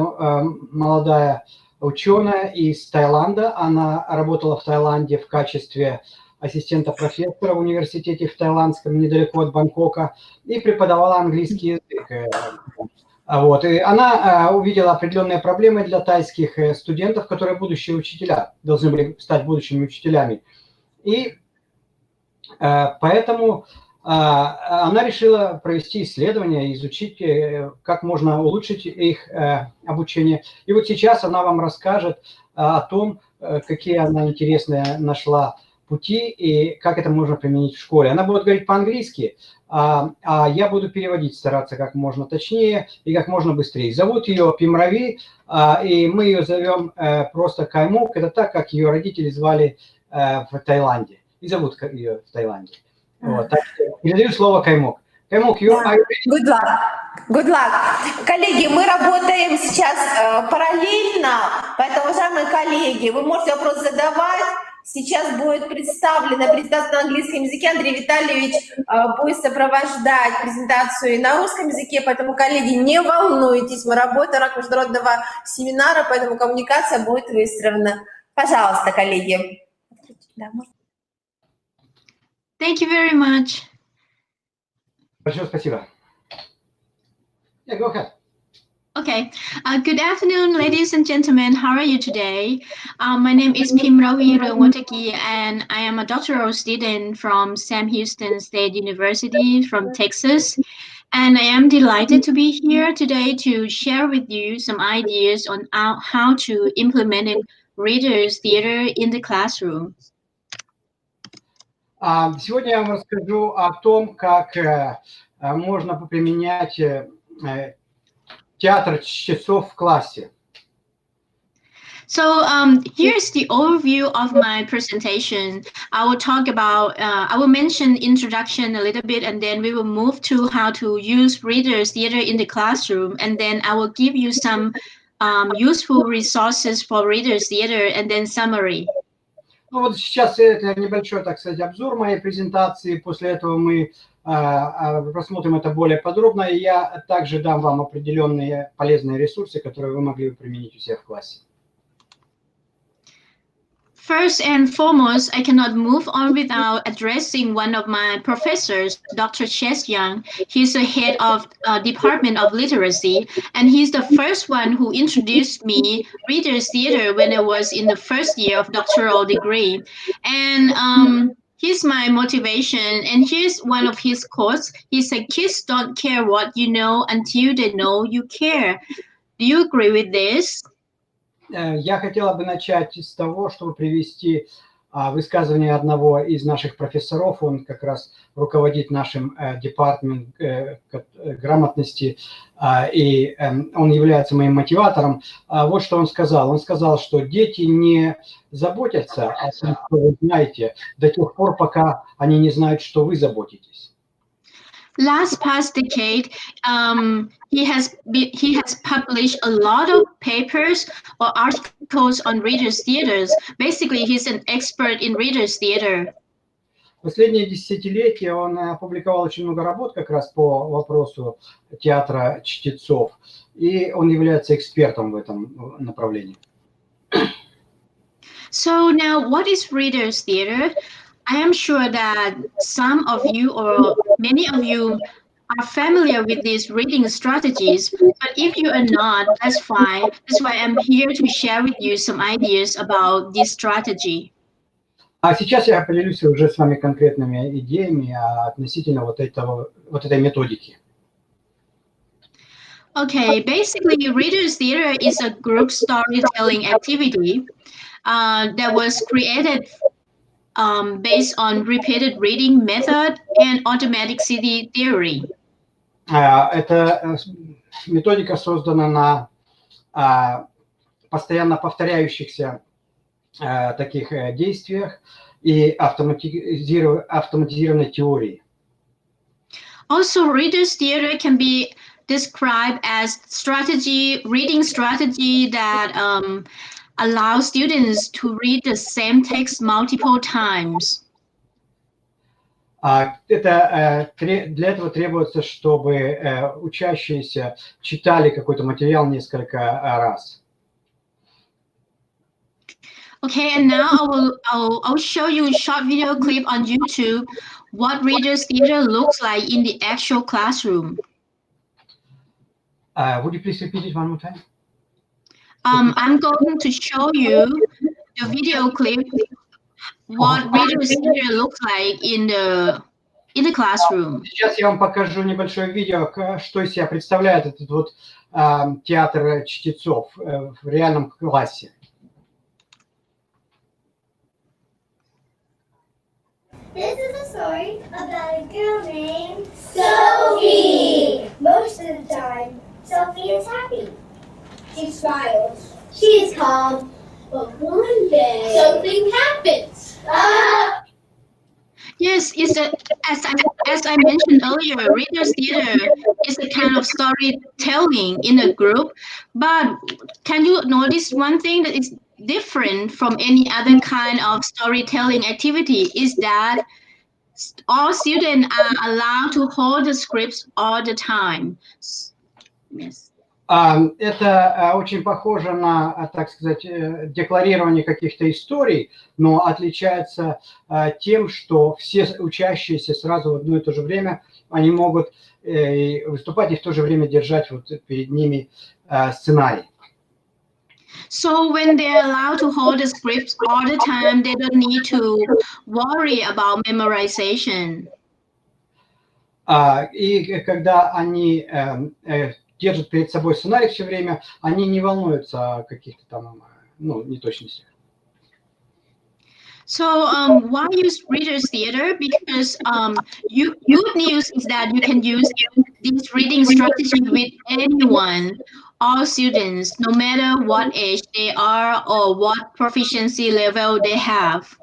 молодая ученая из Таиланда. Она работала в Таиланде в качестве ассистента профессора в университете в Таиландском, недалеко от Бангкока, и преподавала английский язык. Вот. И она увидела определенные проблемы для тайских студентов, которые будущие учителя, должны были стать будущими учителями. И поэтому она решила провести исследование, изучить, как можно улучшить их обучение. И вот сейчас она вам расскажет о том, какие она интересные нашла пути и как это можно применить в школе. Она будет говорить по-английски, а я буду переводить, стараться как можно точнее и как можно быстрее. Зовут ее Пимрави, и мы ее зовем просто Каймок. Это так, как ее родители звали в Таиланде. И зовут ее в Таиланде. Вот, так что передаю слово Каймок. Каймок, Good luck. Good luck. Коллеги, мы работаем сейчас параллельно, поэтому, уважаемые коллеги, вы можете вопрос задавать. Сейчас будет представлена презентация на английском языке. Андрей Витальевич будет сопровождать презентацию на русском языке, поэтому, коллеги, не волнуйтесь, мы работаем в рамках международного семинара, поэтому коммуникация будет выстроена. Пожалуйста, коллеги. Thank you very much. Большое спасибо. Yeah, go ahead. Okay. Good afternoon, ladies and gentlemen. How are you today? My name is Pimravi Rewataki, and I am a doctoral student from Sam Houston State University from Texas. And I am delighted to be here today to share with you some ideas on how to implement readers theater in the classroom. Сегодня я вам расскажу о том, как можно применять театр чтецов в классе. So here's the overview of my presentation. I will talk about, I will mention introduction a little bit, and then we will move to how to use readers theater in the classroom, and then I will give you some useful resources for readers theater, and then summary. Ну вот сейчас это небольшой, так сказать, обзор моей презентации. После этого мы рассмотрим это более подробно, и я также дам вам определенные полезные ресурсы, которые вы могли бы применить у себя в классе. First and foremost, I cannot move on without addressing one of my professors, Dr. Ches Young. He's the head of Department of Literacy, and he's the first one who introduced me Readers Theater when I was in the first year of doctoral degree. And here's my motivation, and here's one of his quotes. He said, "Kids don't care what you know until they know you care." Do you agree with this? Я хотела бы начать с того, чтобы привести высказывание одного из наших профессоров. Он как раз руководит нашим департаментом грамотности, и он является моим мотиватором. Вот что он сказал. Он сказал, что дети не заботятся о том, что вы знаете, до тех пор, пока они не знают, что вы заботитесь. Last past decade, he has published a lot of papers or articles on readers' theaters. Basically, he's an expert in readers' theater. Последние десятилетия он опубликовал очень много работ как раз по вопросу театра чтецов, и он является экспертом в этом направлении. So now, what is readers' theater? I am sure that some of you or many of you are familiar with these reading strategies, but if you are not, that's fine. That's why I'm here to share with you some ideas about this strategy. А сейчас я поделюсь уже с вами конкретными идеями относительно вот этой методики. Okay, basically, readers' theater is a group storytelling activity that was created based on repeated reading method and automatic city theory. Эта методика создана на постоянно повторяющихся таких действиях и автоматизированной теории. Also, readers' theater can be described as reading strategy that allows students to read the same text multiple times. Для этого требуется, чтобы учащиеся читали какой-то материал несколько раз. Okay, and now I'll show you a short video clip on YouTube what readers' theater looks like in the actual classroom. Would you please repeat it one more time? I'm going to show you the video clip what readers' theater looks like in the classroom. Сейчас я вам покажу небольшое видео, что из себя представляет этот вот театр чтецов в реальном классе. This is a story about a girl named Sophie. Most of the time, Sophie is happy. She smiles. She is calm. But one day, something happens. Yes, as I mentioned earlier, readers' theater is a kind of storytelling in a group. But can you notice one thing that is different from any other kind of storytelling activity is that all students are allowed to hold the scripts all the time. Yes. Это очень похоже на, так сказать, декларирование каких-то историй, но отличается тем, что все учащиеся сразу в одно и то же время, они могут выступать и в то же время держать вот перед ними сценарий. So when they're allowed to hold the scripts all the time, they don't need to worry about memorization. И когда они держат перед собой сценарий все время, они не волнуются о каких-то там, неточностях. So why use readers' theater? Because good news is that you can use this reading strategy with anyone, all students, no matter what age they are or what proficiency level they have.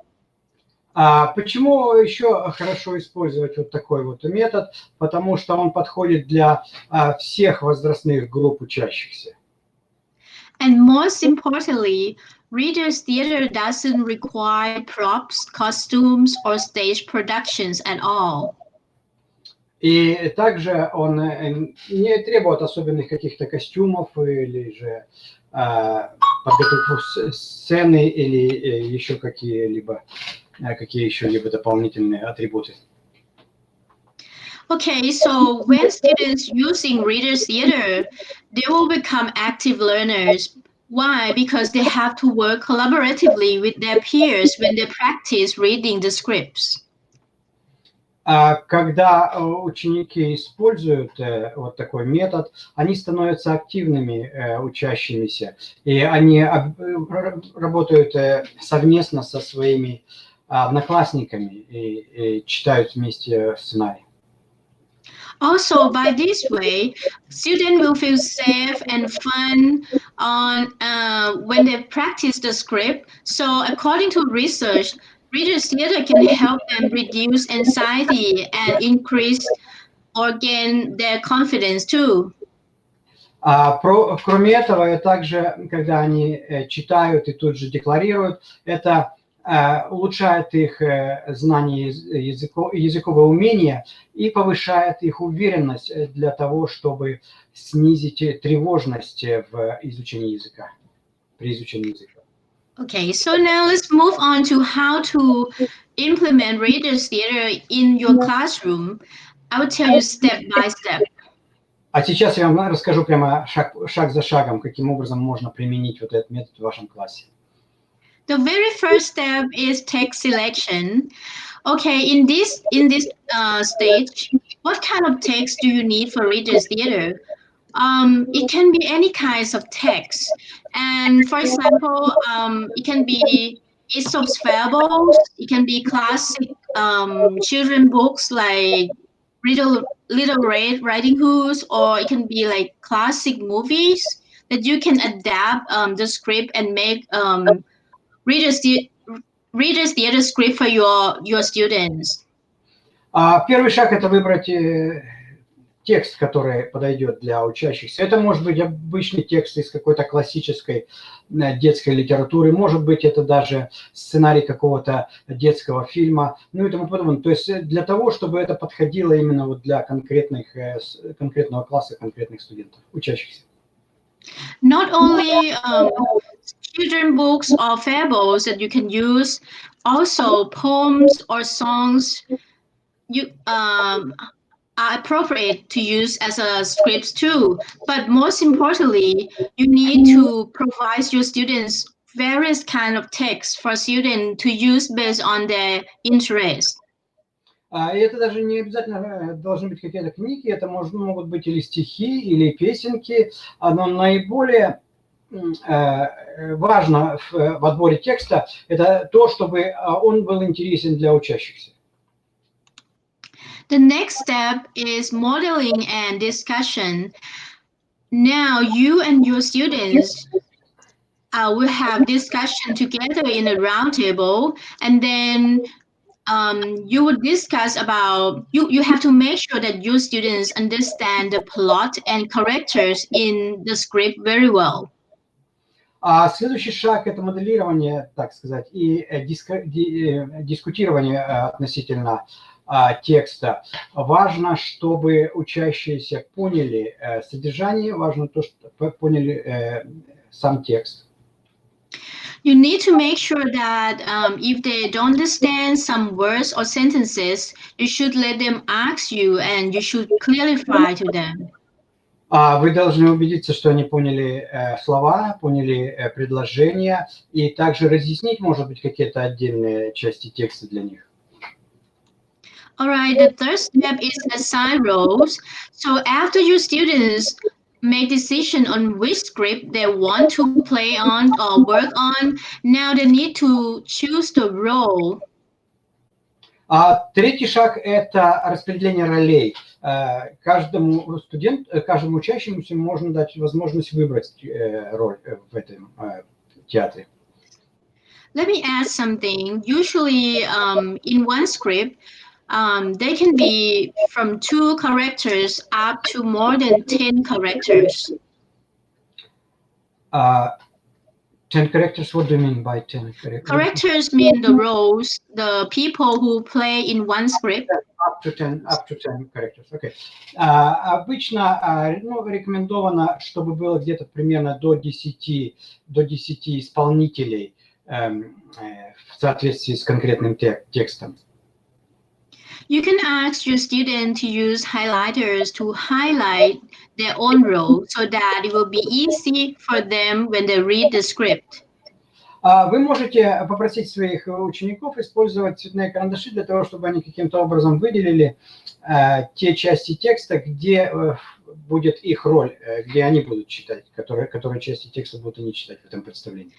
Почему еще хорошо использовать вот такой вот метод? Потому что он подходит для всех возрастных групп учащихся. And most importantly, readers' theater doesn't require props, costumes, or stage productions at all. И также он не требует особенных каких-то костюмов или же подготовку сцены или еще какие-либо дополнительные атрибуты. Okay, so when students using readers' theater, they will become active learners Why? Because they have to work collaboratively with their peers when they practice reading the scripts. Когда ученики используют вот такой метод, они становятся активными учащимися, и они работают совместно со своими одноклассниками и читают вместе сценарий. Also, by this way, students will feel safe and fun when they practice the script. So, according to research, Readers Theatre can help them reduce anxiety and increase or gain their confidence too. Кроме этого, также, когда они читают и тут же декларируют, это улучшает их знание языкового умения и повышает их уверенность для того, чтобы снизить тревожность в изучении языка, при изучении языка. Okay, so now let's move on to how to implement Readers Theatre in your classroom. I will tell you step by step. А сейчас я вам расскажу прямо шаг за шагом, каким образом можно применить вот этот метод в вашем классе. The very first step is text selection. Okay, in this stage, what kind of text do you need for Readers Theatre? It can be any kinds of text. And for example, it can be Aesop's fables, it can be classic children books like Little Red Riding Hood, or it can be like classic movies that you can adapt the script and make Readers Theatre script for your students. Первый шаг – это выбрать текст, который подойдет для учащихся. Это может быть обычный текст из какой-то классической детской литературы, может быть, это даже сценарий какого-то детского фильма, ну и тому подобное. То есть для того, чтобы это подходило именно вот для конкретного класса, конкретных студентов, учащихся. Not only children books or fables that you can use, also poems or songs are appropriate to use as a script too. But most importantly, you need to provide your students various kind of text for students to use based on their interest. И это даже не обязательно должны быть какие-то книги, это могут быть или стихи, или песенки, но наиболее важно в отборе текста это то, чтобы он был интересен для учащихся. The next step is modeling and discussion. Now you and your students will have discussion together in a round table, and then you will discuss about, you have to make sure that your students understand the plot and characters in the script very well. Следующий шаг – это моделирование, так сказать, и дискутирование относительно текста. Важно, чтобы учащиеся поняли содержание, важно то, что поняли сам текст. You need to make sure that if they don't understand some words or sentences, you should let them ask you and you should clarify to them. Вы должны убедиться, что они поняли слова, поняли предложения, и также разъяснить, может быть, какие-то отдельные части текста для них. All right, the third step is assign roles. So after your students make decision on which script they want to play on or work on, now they need to choose the role. Третий шаг – это распределение ролей. Каждому учащемуся можно дать возможность выбрать роль в этом театре. Let me add something. Usually, in one script, they can be from 2 characters up to more than 10 characters. 10 characters, what do you mean by 10 characters? Characters mean the roles, the people who play in one script. Up to 10 characters, okay. Обычно рекомендовано, чтобы было где-то примерно до 10 исполнителей в соответствии с конкретным текстом. You can ask your student to use highlighters to highlight their own role so that it will be easy for them when they read the script. Вы можете попросить своих учеников использовать цветные карандаши для того, чтобы они каким-то образом выделили те части текста, где будет их роль, где они будут читать, которые части текста будут они читать в этом представлении.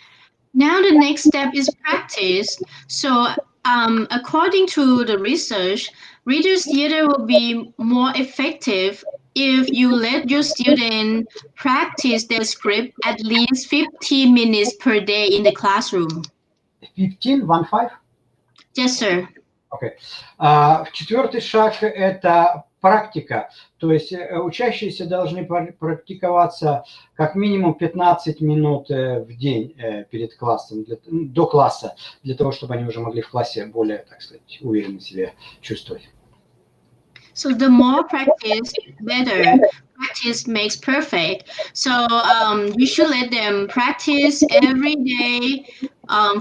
Now the next step is practice. So according to the research, Reader's Theatre will be more effective if you let your student practice their script at least 15 minutes per day in the classroom. 15? Yes, sir. Okay. Четвертый шаг – это практика. То есть учащиеся должны практиковаться как минимум 15 минут в день перед классом, до класса, для того, чтобы они уже могли в классе более, так сказать, уверенно себя чувствовать. So the more practice, better. Practice makes perfect. So you should let them practice every day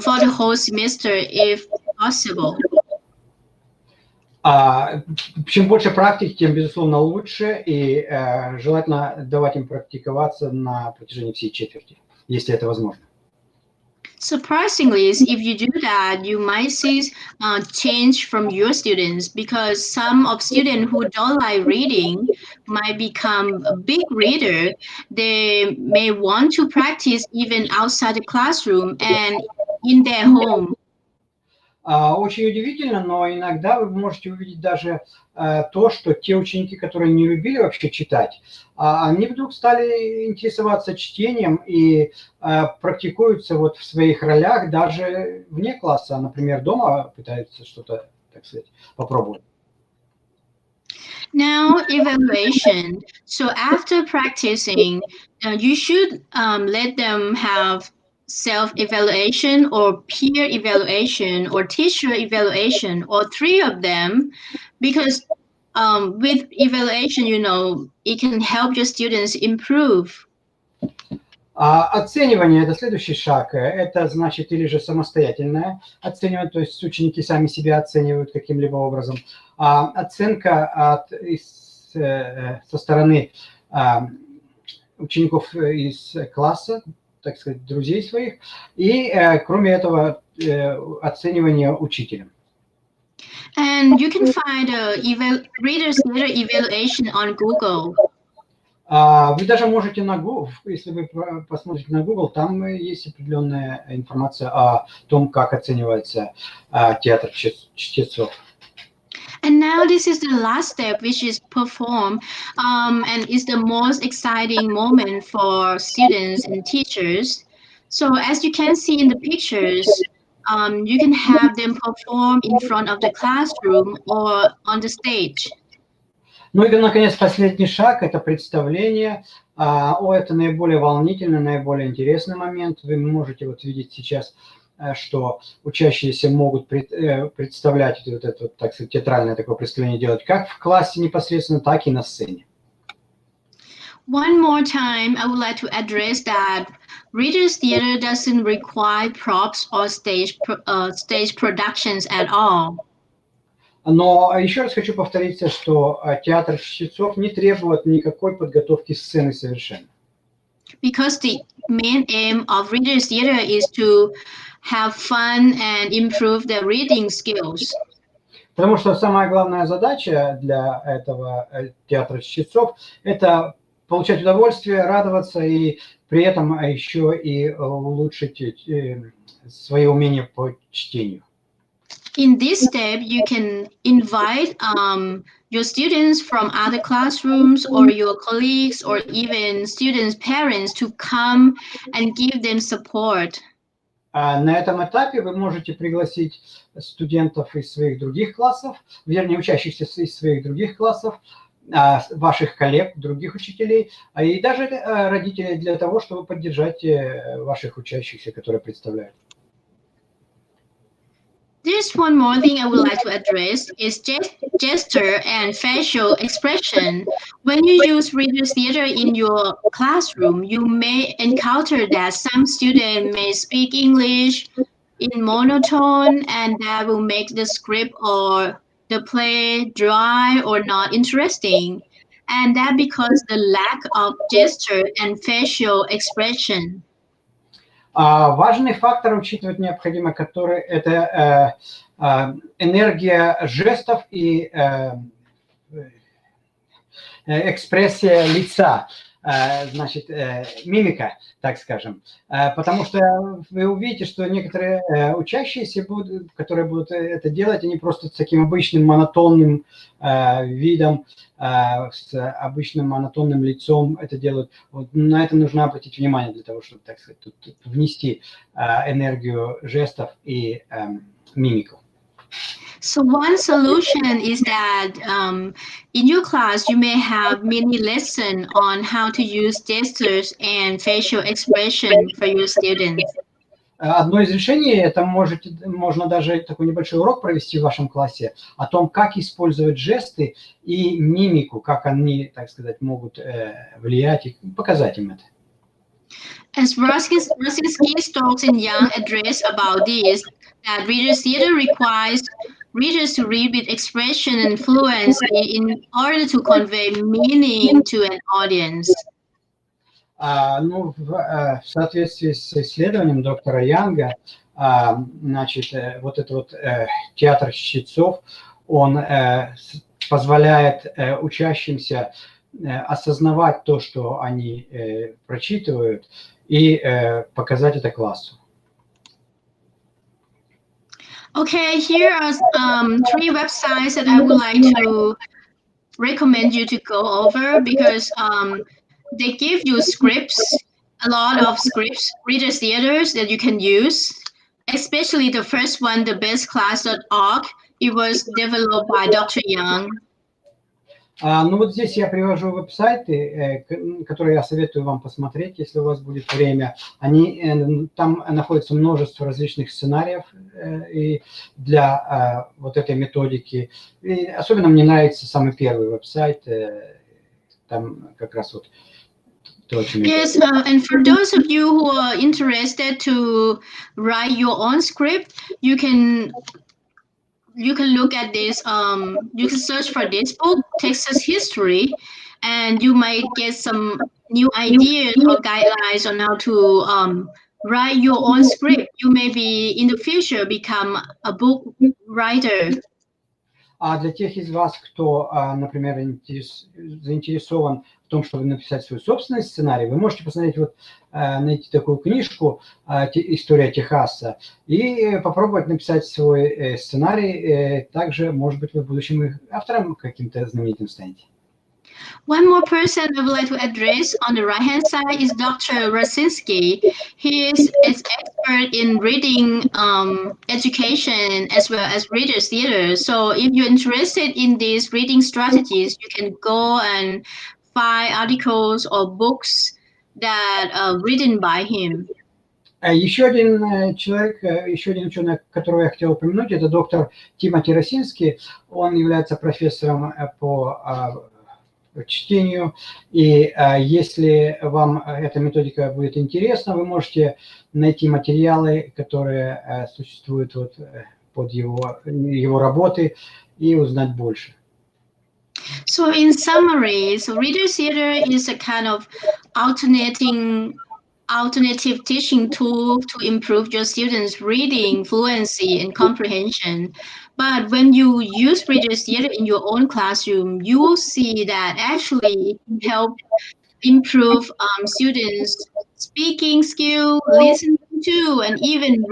for the whole semester if possible. Чем больше практики, тем, безусловно, лучше, и желательно давать им практиковаться на протяжении всей четверти, если это возможно. Surprisingly, if you do that, you might see change from your students because some of students who don't like reading might become a big reader. They may want to practice even outside the classroom and in their home. Очень удивительно, но иногда вы можете увидеть даже то, что те ученики, которые не любили вообще читать, они вдруг стали интересоваться чтением и практикуются вот в своих ролях даже вне класса, например, дома пытаются что-то, так сказать, попробовать. Now, evaluation. So after practicing, you should let them have self-evaluation or peer evaluation or teacher evaluation or three of them, because with evaluation, you know, it can help your students improve. Оценивание – это следующий шаг. Это значит или же самостоятельное оценивание, то есть ученики сами себя оценивают каким-либо образом. Оценка со стороны учеников из класса, так сказать, друзей своих, и, кроме этого, оценивание учителем. And you can find a Reader's Theatre evaluation on Google. Вы даже можете на Google, если вы посмотрите на Google, там есть определенная информация о том, как оценивается театр чтецов. And now this is the last step, which is perform, and is the most exciting moment for students and teachers. So as you can see in the pictures, you can have them perform in front of the classroom or on the stage. Ну и, наконец, последний шаг – это представление. Это наиболее волнительный, наиболее интересный момент. Вы можете вот видеть сейчас, что учащиеся могут представлять вот это, так сказать, театральное такое представление делать как в классе непосредственно, так и на сцене. One more time, I would like to address that Reader's Theatre doesn't require props or stage productions at all. Но еще раз хочу повториться, что театр чтецов не требует никакой подготовки сцены совершенно. Because the main aim of Reader's Theatre is to have fun and improve their reading skills. Потому что самая главная задача для этого театра чтецов – это получать удовольствие, радоваться и при этом еще и улучшить свои умения по чтению. In this step, you can invite your students from other classrooms or your colleagues or even students' parents to come and give them support. На этом этапе вы можете пригласить студентов из своих других классов, вернее, учащихся из своих других классов, ваших коллег, других учителей, и даже родителей для того, чтобы поддержать ваших учащихся, которые представляют. There's one more thing I would like to address is gesture and facial expression. When you use Reader's Theatre in your classroom, you may encounter that some students may speak English in monotone, and that will make the script or the play dry or not interesting, and that because the lack of gesture and facial expression. Важный фактор учитывать необходимо, который это энергия жестов и экспрессия лица, значит, мимика, так скажем. Потому что вы увидите, что некоторые учащиеся, которые будут это делать, они просто с таким обычным монотонным видом, с обычным монотонным лицом это делают. Вот на это нужно обратить внимание для того, чтобы, так сказать, тут внести энергию жестов и мимику. So one solution is that in your class you may have mini lesson on how to use gestures and facial expression for your students. Одно из решений, это можно даже такой небольшой урок провести в вашем классе о том, как использовать жесты и мимику, как они, так сказать, могут влиять и показать им это. As Rosinski talks in Young Address about this, that readers theater requires readers to read with expression and fluency in order to convey meaning to an audience. Ну, в соответствии с исследованием доктора Янга, значит, вот этот вот театр чтецов, он позволяет учащимся осознавать то, что они прочитывают, и показать это классу. Okay, here are 3 websites that I would like to recommend you to go over because they give you scripts, a lot of scripts, readers theaters that you can use, especially the first one, thebestclass.org. It was developed by Dr. Young. Ну вот здесь я привожу веб-сайты, которые я советую вам посмотреть, если у вас будет время. Там находится множество различных сценариев и для вот этой методики. И особенно мне нравится самый первый веб-сайт, там как раз вот то, о чем я Yes, and for those of you who are interested to write your own script, you can look at this, you can search for this book, Texas History, and you might get some new ideas or guidelines on how to write your own script. You may be in the future become a book writer. А для тех из вас, кто, например, заинтересован в том, чтобы написать свой собственный сценарий, вы можете посмотреть, вот, найти такую книжку «История Техаса» и попробовать написать свой сценарий. Также, может быть, вы в будущем автором каким-то знаменитым станете. One more person I would like to address on the right-hand side is Dr. Rosinski. He is an expert in reading education as well as readers theater. So if you're interested in these reading strategies, you can go and find articles or books that are written by him. Еще один человек, еще один ученый, которого я хотел упомянуть, это доктор Тимоти Росинский. Он является профессором по чтению, и если вам эта методика будет интересна, вы можете найти материалы, которые существуют вот под его работы, и узнать больше. So in summary, so readers theater is a kind of alternative teaching tool to improve your students' reading fluency and comprehension. But when you use readers theater in your own classroom, you will see that actually it can help improve students' speaking skill, listening to, and even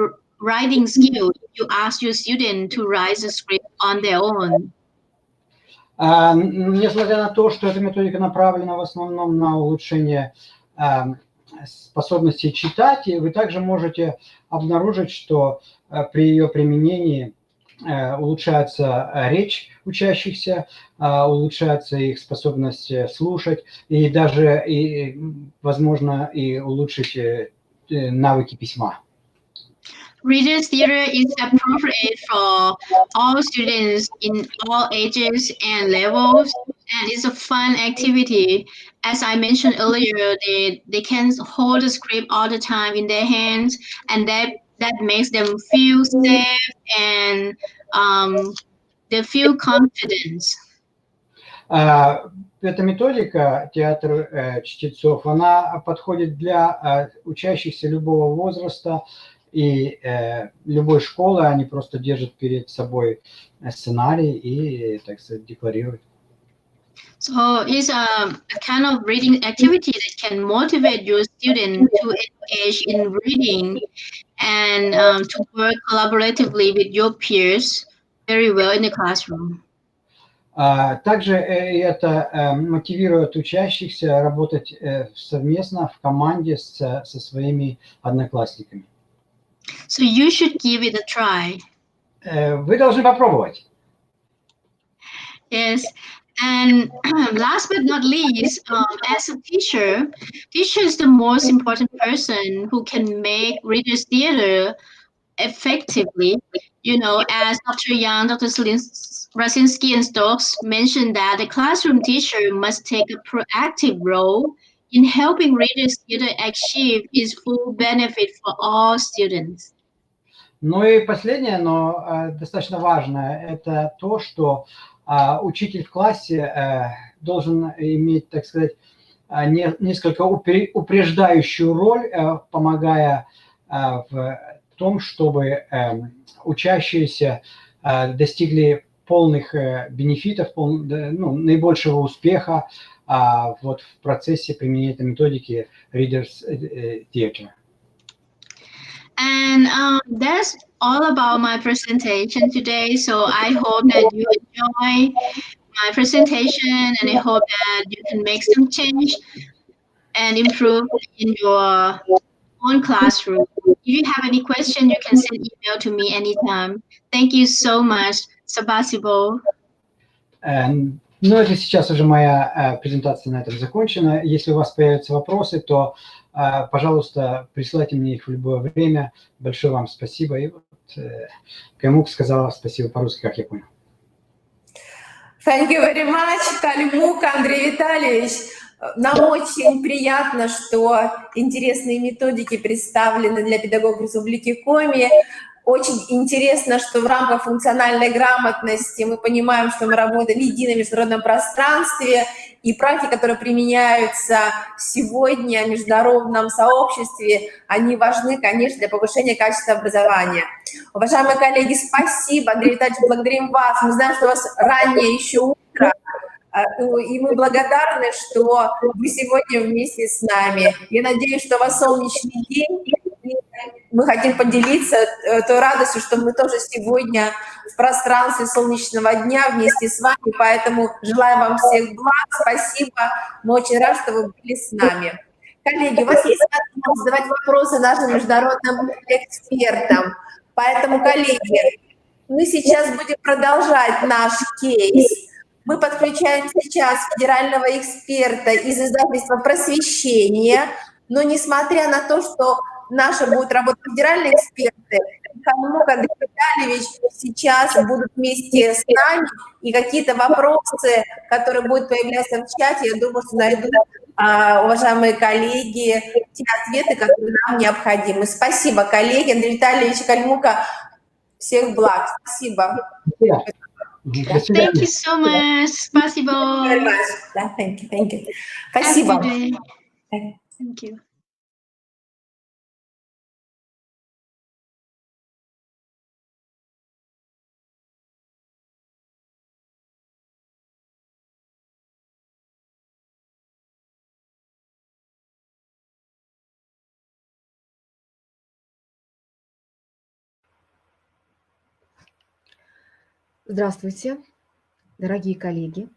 writing skill. You ask your student to write the script on their own. Несмотря на то, что эта методика направлена в основном на улучшение способности читать, и вы также можете обнаружить, что при ее применении улучшается речь учащихся, улучшается их способность слушать, и даже, возможно, и улучшить навыки письма. Readers theater is appropriate for all students in all ages and levels, and it's a fun activity. As I mentioned earlier, they can hold the script all the time in their hands, and that makes them feel safe and they feel confidence. Эта методика театр чтецов, она подходит для учащихся любого возраста и любой школы. Они просто держат перед собой сценарий и, так сказать, декларируют. So it's a kind of reading activity that can motivate your student to engage in reading and to work collaboratively with your peers very well in the classroom. Также это мотивирует учащихся работать совместно в команде со своими одноклассниками. So you should give it a try. Вы должны попробовать. Yes. And last but not least, as a teacher is the most important person who can make readers theater effectively. You know, as Dr. Yang, Dr. Rasinski, and Stokes mentioned that the classroom teacher must take a proactive role in helping readers theater achieve its full benefit for all students. Ну и последнее, но достаточно важное, это то, что учитель в классе должен иметь, так сказать, несколько упреждающую роль, помогая в том, чтобы учащиеся достигли полных бенефитов, наибольшего успеха вот в процессе применения этой методики Readers Theatre. And that's all about my presentation today. So I hope that you enjoy my presentation, and I hope that you can make some change and improve in your own classroom. If you have any question, you can send email to me anytime. Thank you so much. Спасибо. Ну, это сейчас уже моя презентация на этом закончена. Если у вас появятся вопросы, то, пожалуйста, присылайте мне их в любое время. Большое вам спасибо. И вот Каймук сказала спасибо по-русски, как я понял. Thank you very much, Каймук Андрей Витальевич. Нам очень приятно, что интересные методики представлены для педагогов Республики Коми. Очень интересно, что в рамках функциональной грамотности мы понимаем, что мы работаем в едином международном пространстве, и практики, которые применяются сегодня в международном сообществе, они важны, конечно, для повышения качества образования. Уважаемые коллеги, спасибо. Андрей Витальевич, благодарим вас. Мы знаем, что у вас раннее еще утро, и мы благодарны, что вы сегодня вместе с нами. Я надеюсь, что у вас солнечный день. Мы хотим поделиться той радостью, что мы тоже сегодня в пространстве солнечного дня вместе с вами, поэтому желаю вам всех благ, спасибо, мы очень рады, что вы были с нами. Коллеги, у вас есть возможность задавать вопросы нашим международным экспертам, поэтому, коллеги, мы сейчас будем продолжать наш кейс. Мы подключаем сейчас федерального эксперта из издательства «Просвещение», но несмотря на то, что наши будут работать федеральные эксперты, Каймук Андрей Витальевич сейчас будут вместе с нами, и какие-то вопросы, которые будут появляться в чате, я думаю, что найдут уважаемые коллеги те ответы, которые нам необходимы. Спасибо, коллеги. Андрей Витальевич, Каймука, всех благ. Спасибо. Thank you so much. Спасибо. Thank you. Спасибо. Thank you. Здравствуйте, дорогие коллеги.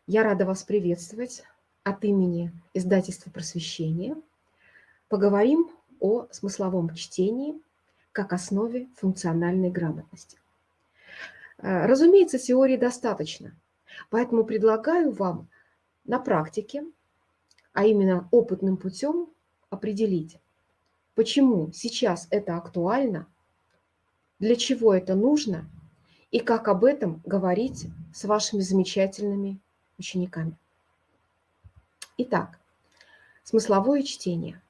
Я рада вас приветствовать от имени издательства «Просвещение». Поговорим о смысловом чтении как основе функциональной грамотности. Разумеется, теории достаточно, поэтому предлагаю вам на практике, а именно опытным путем, определить, почему сейчас это актуально, для чего это нужно и как об этом говорить с вашими замечательными учениками. Итак, смысловое чтение.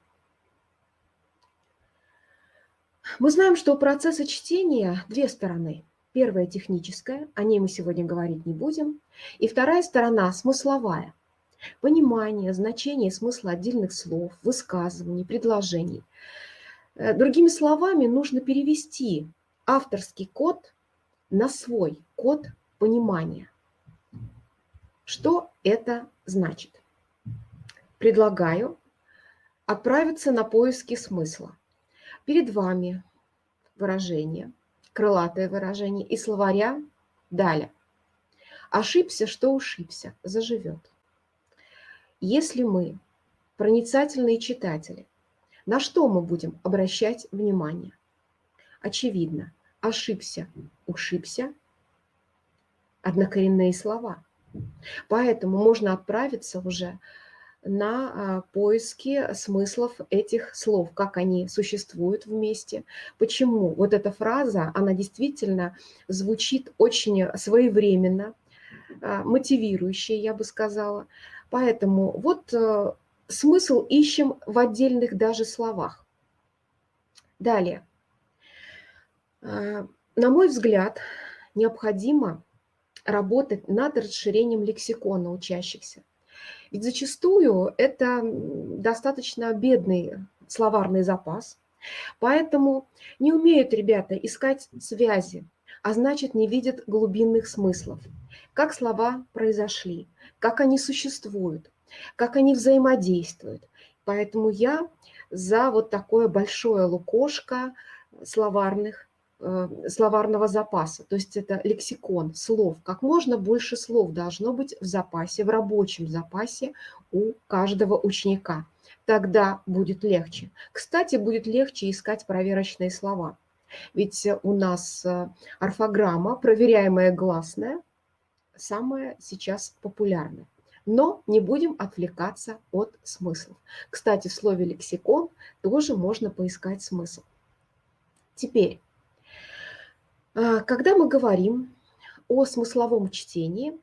Мы знаем, что у процесса чтения две стороны. Первая техническая, о ней мы сегодня говорить не будем. И вторая сторона смысловая. Понимание, значение и смысл отдельных слов, высказываний, предложений. Другими словами, нужно перевести авторский код на свой код понимания. Что это значит? Предлагаю отправиться на поиски смысла. Перед вами выражение, крылатое выражение из словаря Даля. Ошибся, что ушибся, заживет. Если мы, проницательные читатели, на что мы будем обращать внимание? Очевидно, ошибся, ушибся – однокоренные слова. Поэтому можно отправиться уже на поиски смыслов этих слов, как они существуют вместе, почему вот эта фраза, она действительно звучит очень своевременно, мотивирующе, я бы сказала. Поэтому вот смысл ищем в отдельных даже словах. Далее. На мой взгляд, необходимо работать над расширением лексикона учащихся. Ведь зачастую это достаточно бедный словарный запас, поэтому не умеют ребята искать связи, а значит не видят глубинных смыслов. Как слова произошли, как они существуют, как они взаимодействуют. Поэтому я за вот такое большое лукошко словарного запаса. То есть это лексикон слов. Как можно больше слов должно быть в запасе, в рабочем запасе у каждого ученика. Тогда будет легче. Кстати, будет легче искать проверочные слова. Ведь у нас орфограмма, проверяемая гласная, самая сейчас популярная. Но не будем отвлекаться от смыслов. Кстати, в слове лексикон тоже можно поискать смысл. Теперь, когда мы говорим о смысловом чтении,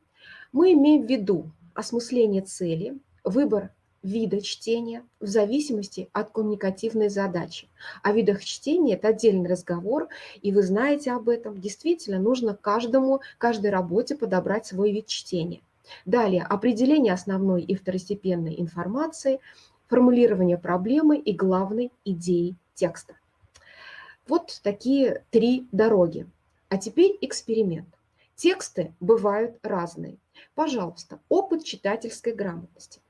мы имеем в виду осмысление цели, выбор вида чтения в зависимости от коммуникативной задачи. О видах чтения это отдельный разговор, и вы знаете об этом. Действительно, нужно каждой работе подобрать свой вид чтения. Далее, определение основной и второстепенной информации, формулирование проблемы и главной идеи текста. Вот такие 3 дороги. А теперь эксперимент. Тексты бывают разные. Пожалуйста, опыт читательской грамотности.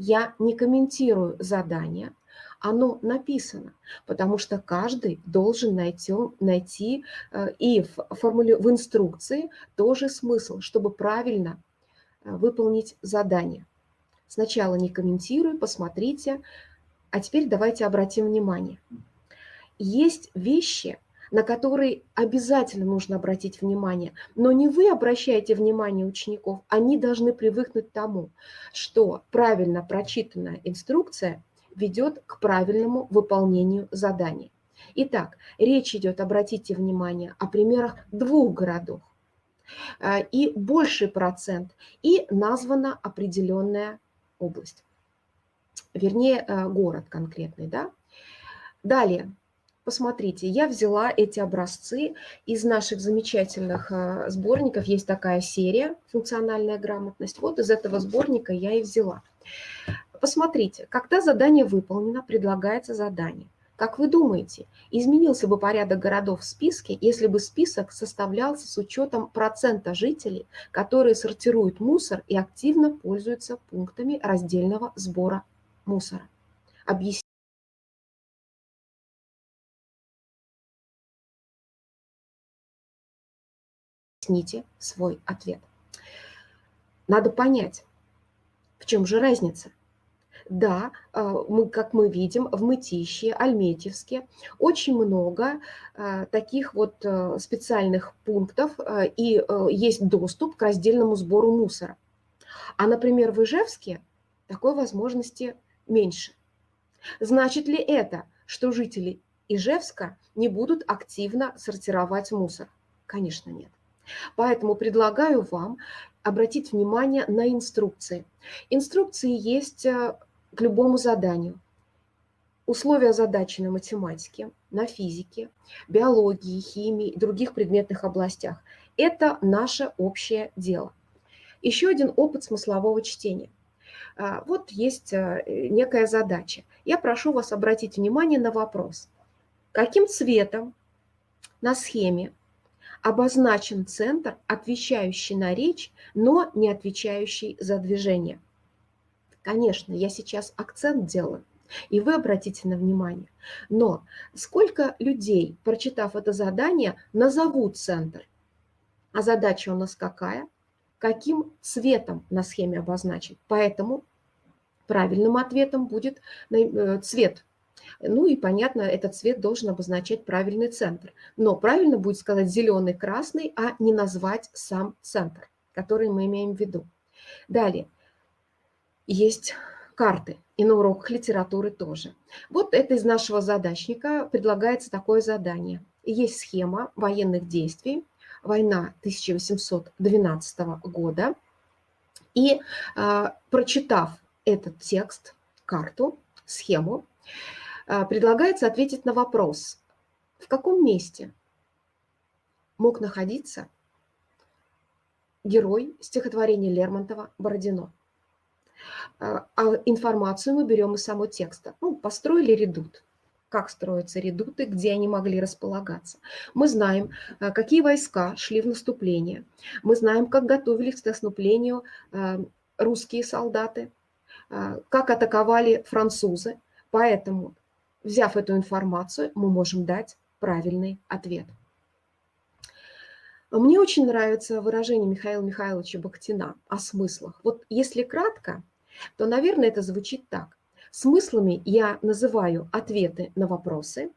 Я не комментирую задание, оно написано, потому что каждый должен найти и в инструкции тоже смысл, чтобы правильно выполнить задание. Сначала не комментирую, посмотрите, а теперь давайте обратим внимание. Есть вещи, на которые обязательно нужно обратить внимание. Но не вы обращаете внимание учеников, они должны привыкнуть к тому, что правильно прочитанная инструкция ведет к правильному выполнению задания. Итак, речь идет, обратите внимание, о примерах 2 городов. И больший процент, и названа определенная область. Вернее, город конкретный, да? Далее. Посмотрите, я взяла эти образцы из наших замечательных сборников. Есть такая серия «Функциональная грамотность». Вот из этого сборника я и взяла. Посмотрите, когда задание выполнено, предлагается задание. Как вы думаете, изменился бы порядок городов в списке, если бы список составлялся с учетом процента жителей, которые сортируют мусор и активно пользуются пунктами раздельного сбора мусора? Объясните свой ответ. Надо понять, в чем же разница. Да, как мы видим, в Мытищи, Альметьевске очень много таких вот специальных пунктов и есть доступ к раздельному сбору мусора. А, например, в Ижевске такой возможности меньше. Значит ли это, что жители Ижевска не будут активно сортировать мусор? Конечно, нет. Поэтому предлагаю вам обратить внимание на инструкции. Инструкции есть к любому заданию. условия задачи на математике, на физике, биологии, химии и других предметных областях. Это наше общее дело. Еще один опыт смыслового чтения. Вот есть некая задача. Я прошу вас обратить внимание на вопрос. Каким цветом на схеме обозначен центр, отвечающий на речь, но не отвечающий за движение? Конечно, я сейчас акцент делаю, и вы обратите на внимание. Но сколько людей, прочитав это задание, назовут центр? А задача у нас какая? Каким цветом на схеме обозначен? Поэтому правильным ответом будет цвет. Ну и понятно, этот цвет должен обозначать правильный центр. Но правильно будет сказать зеленый, красный, а не назвать сам центр, который мы имеем в виду. Далее. Есть карты, и на уроках литературы тоже. Вот это из нашего задачника предлагается такое задание. Есть схема военных действий, война 1812 года. И прочитав этот текст, карту, схему, предлагается ответить на вопрос, в каком месте мог находиться герой стихотворения Лермонтова «Бородино». А информацию мы берем из самого текста. Ну, построили редут. Как строятся редуты, где они могли располагаться. Мы знаем, какие войска шли в наступление. Мы знаем, как готовились к наступлению русские солдаты, как атаковали французы. Поэтому, взяв эту информацию, мы можем дать правильный ответ. Мне очень нравится выражение Михаила Михайловича Бахтина о смыслах. Вот если кратко, то, наверное, это звучит так. Смыслами я называю ответы на вопросы.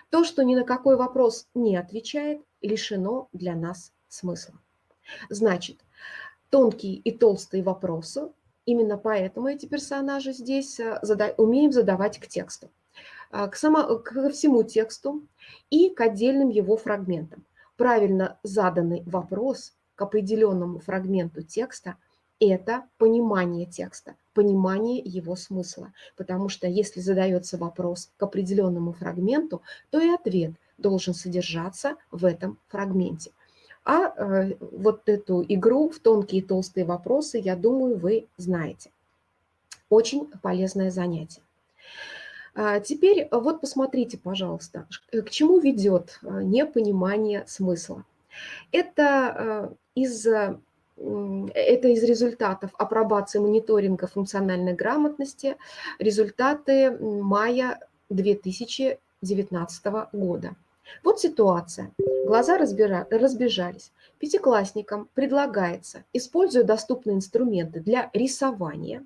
То, что ни на какой вопрос не отвечает, лишено для нас смысла. Значит, тонкие и толстые вопросы, именно поэтому эти персонажи здесь умеем задавать к тексту, ко всему тексту и к отдельным его фрагментам. Правильно заданный вопрос к определенному фрагменту текста – это понимание текста, понимание его смысла. Потому что если задается вопрос к определенному фрагменту, то и ответ должен содержаться в этом фрагменте. А вот эту игру в тонкие и толстые вопросы, я думаю, вы знаете. Очень полезное занятие. Теперь вот посмотрите, пожалуйста, к чему ведет непонимание смысла. Это из результатов апробации мониторинга функциональной грамотности, результаты мая 2019 года. Вот ситуация. Глаза разбежались. Пятиклассникам предлагается, используя доступные инструменты для рисования,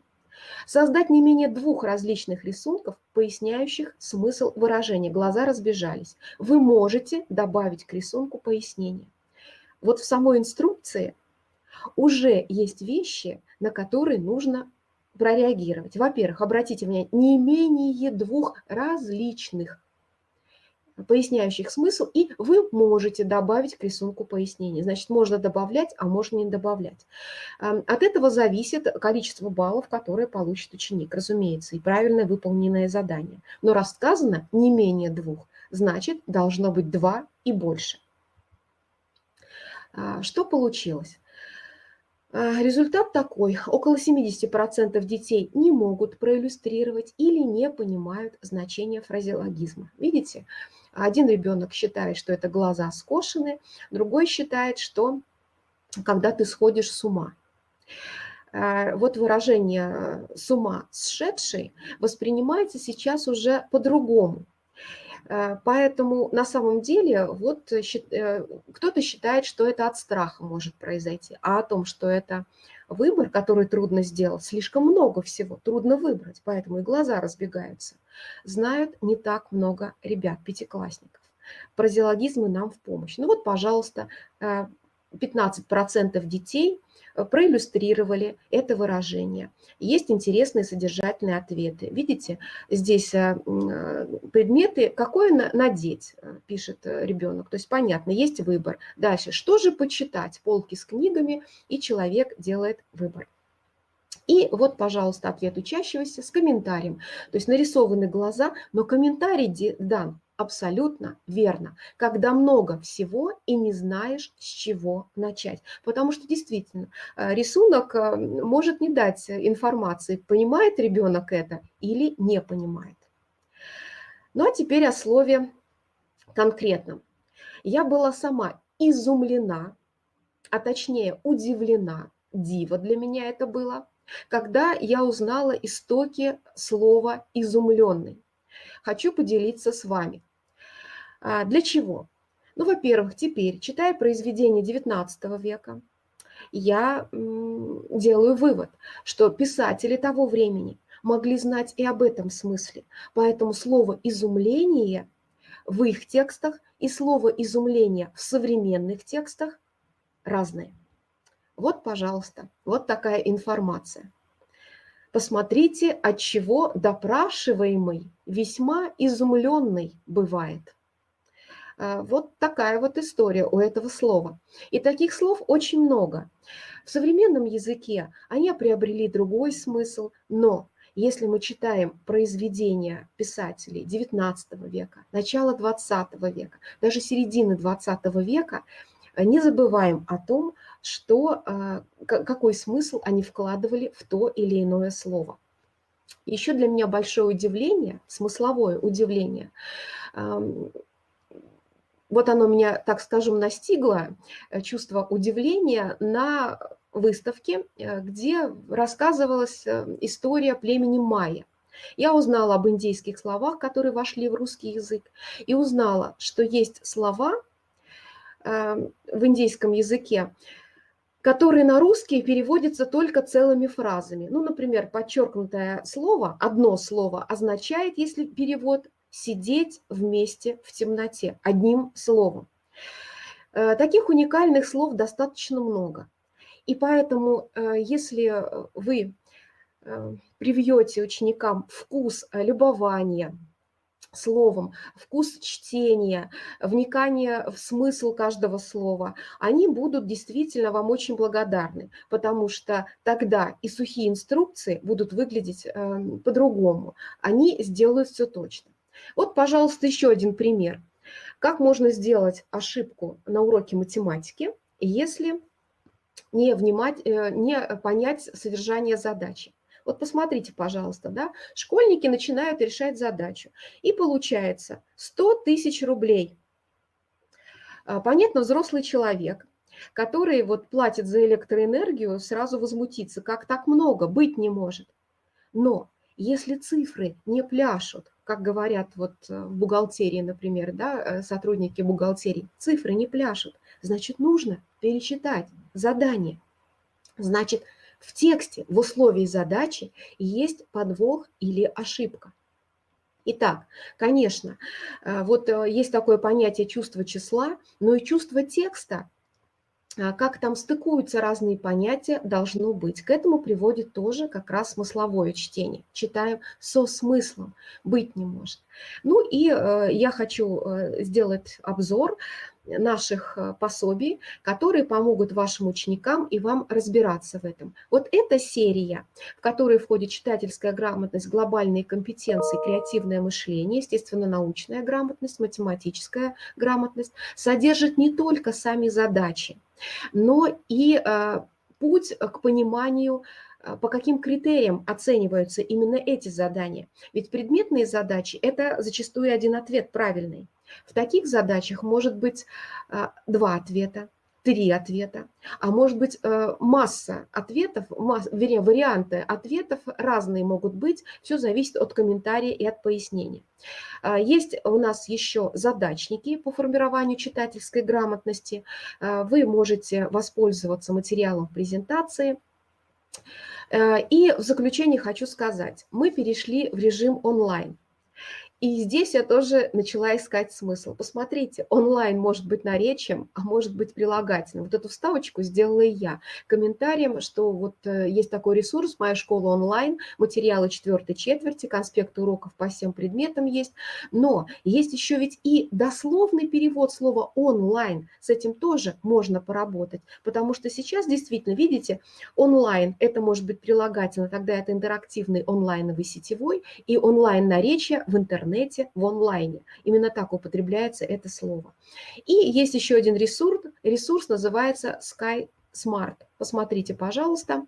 создать не менее 2 различных рисунков, поясняющих смысл выражения. Глаза разбежались. Вы можете добавить к рисунку пояснение. Вот в самой инструкции уже есть вещи, на которые нужно прореагировать. Во-первых, обратите внимание, не менее 2 различных поясняющих смысл, и вы можете добавить к рисунку пояснение. Значит, можно добавлять, а можно не добавлять. От этого зависит количество баллов, которые получит ученик, разумеется, и правильно выполненное задание. Но рассказано не менее 2, значит, должно быть 2 и больше. Что получилось? Результат такой. Около 70% детей не могут проиллюстрировать или не понимают значение фразеологизма. Видите? Один ребенок считает, что это глаза скошены, другой считает, что когда ты сходишь с ума. Вот выражение «с ума сшедший» воспринимается сейчас уже по-другому. Поэтому на самом деле вот кто-то считает, что это от страха может произойти, а о том, что это выбор, который трудно сделать, слишком много всего, трудно выбрать, поэтому и глаза разбегаются, знают не так много ребят, пятиклассников. Фразеологизмы нам в помощь. Ну вот, пожалуйста, 15% детей проиллюстрировали это выражение. Есть интересные содержательные ответы. Видите, здесь предметы, какое надеть, пишет ребенок. То есть понятно, есть выбор. Дальше, что же почитать? Полки с книгами, и человек делает выбор. И вот, пожалуйста, ответ учащегося с комментарием. То есть нарисованы глаза, но комментарий дан абсолютно верно, когда много всего и не знаешь, с чего начать. Потому что действительно рисунок может не дать информации, понимает ребенок это или не понимает. Ну а теперь о слове конкретном. Я была сама изумлена, а точнее удивлена, диво для меня это было, когда я узнала истоки слова «изумленный». Хочу поделиться с вами. Для чего? Ну, во-первых, теперь, читая произведения XIX века, я делаю вывод, что писатели того времени могли знать и об этом смысле. Поэтому слово «изумление» в их текстах и слово «изумление» в современных текстах разные. Вот, пожалуйста, вот такая информация. Посмотрите, от чего допрашиваемый весьма изумленный бывает. Вот такая вот история у этого слова. И таких слов очень много. В современном языке они приобрели другой смысл, но если мы читаем произведения писателей XIX века, начала XX века, даже середины XX века, не забываем о том, что, какой смысл они вкладывали в то или иное слово. Еще для меня большое удивление, смысловое удивление, вот оно меня, так скажем, настигло, чувство удивления на выставке, где рассказывалась история племени майя. Я узнала об индейских словах, которые вошли в русский язык, и узнала, что есть слова в индейском языке, которые на русский переводятся только целыми фразами. Ну, например, подчеркнутое слово, одно слово означает, если перевод, сидеть вместе в темноте, одним словом. Таких уникальных слов достаточно много. И поэтому, если вы привьете ученикам вкус любования словом, вкус чтения, вникание в смысл каждого слова, они будут действительно вам очень благодарны, потому что тогда и сухие инструкции будут выглядеть по-другому. Они сделают все точно. Вот, пожалуйста, еще один пример. Как можно сделать ошибку на уроке математики, если не понять содержание задачи? Вот посмотрите, пожалуйста, да? Школьники начинают решать задачу, и получается 100 тысяч рублей. Понятно, взрослый человек, который вот платит за электроэнергию, сразу возмутится, как так много, быть не может. Но если цифры не пляшут, как говорят вот в бухгалтерии, например, да, сотрудники бухгалтерии, цифры не пляшут, значит, нужно пересчитать задание. Значит, в тексте, в условии задачи есть подвох или ошибка. Итак, конечно, вот есть такое понятие чувства числа, но и чувство текста, как там стыкуются разные понятия, должно быть. К этому приводит тоже как раз смысловое чтение. Читаем со смыслом, быть не может. Ну и я хочу сделать обзор наших пособий, которые помогут вашим ученикам и вам разбираться в этом. Вот эта серия, в которой входит читательская грамотность, глобальные компетенции, креативное мышление, естественно, научная грамотность, математическая грамотность, содержит не только сами задачи, но и путь к пониманию, по каким критериям оцениваются именно эти задания. Ведь предметные задачи – это зачастую один ответ правильный. В таких задачах может быть 2 ответа, 3 ответа, а может быть масса ответов, вернее, варианты ответов разные могут быть, все зависит от комментария и от пояснения. Есть у нас еще задачники по формированию читательской грамотности. Вы можете воспользоваться материалом презентации. И в заключение хочу сказать, мы перешли в режим онлайн. И здесь я тоже начала искать смысл. Посмотрите, онлайн может быть наречием, а может быть прилагательным. Вот эту вставочку сделала и я. Комментарием, что вот есть такой ресурс «Моя школа онлайн», материалы 4-й четверти, конспекты уроков по всем предметам есть. Но есть еще ведь и дословный перевод слова «онлайн». С этим тоже можно поработать, потому что сейчас действительно, видите, онлайн – это может быть прилагательно, тогда это интерактивный онлайновый сетевой, и онлайн-наречие в интернете, в онлайне. Именно так употребляется это слово. И есть еще один ресурс называется Sky Smart. Посмотрите, пожалуйста.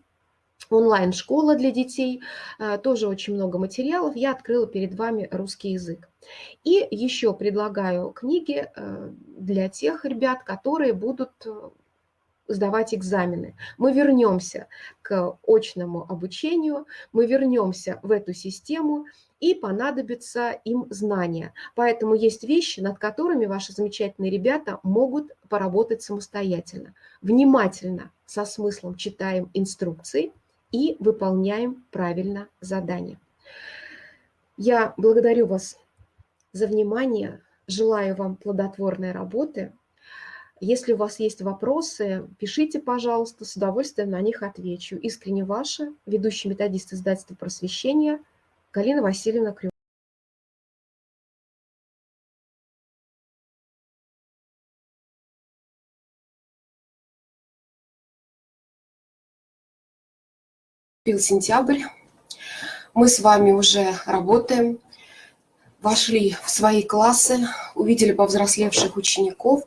Онлайн-школа для детей, тоже очень много материалов. Я открыла перед вами русский язык. И еще предлагаю книги для тех ребят, которые будут сдавать экзамены. Мы вернемся к очному обучению, мы вернемся в эту систему, и понадобятся им знания. Поэтому есть вещи, над которыми ваши замечательные ребята могут поработать самостоятельно. Внимательно, со смыслом читаем инструкции и выполняем правильно задания. Я благодарю вас за внимание, желаю вам плодотворной работы. Если у вас есть вопросы, пишите, пожалуйста, с удовольствием на них отвечу. Искренне ваша, ведущий методист издательства «Просвещение» Галина Васильевна Крюкова. Сентябрь. Мы с вами уже работаем, вошли в свои классы, увидели повзрослевших учеников.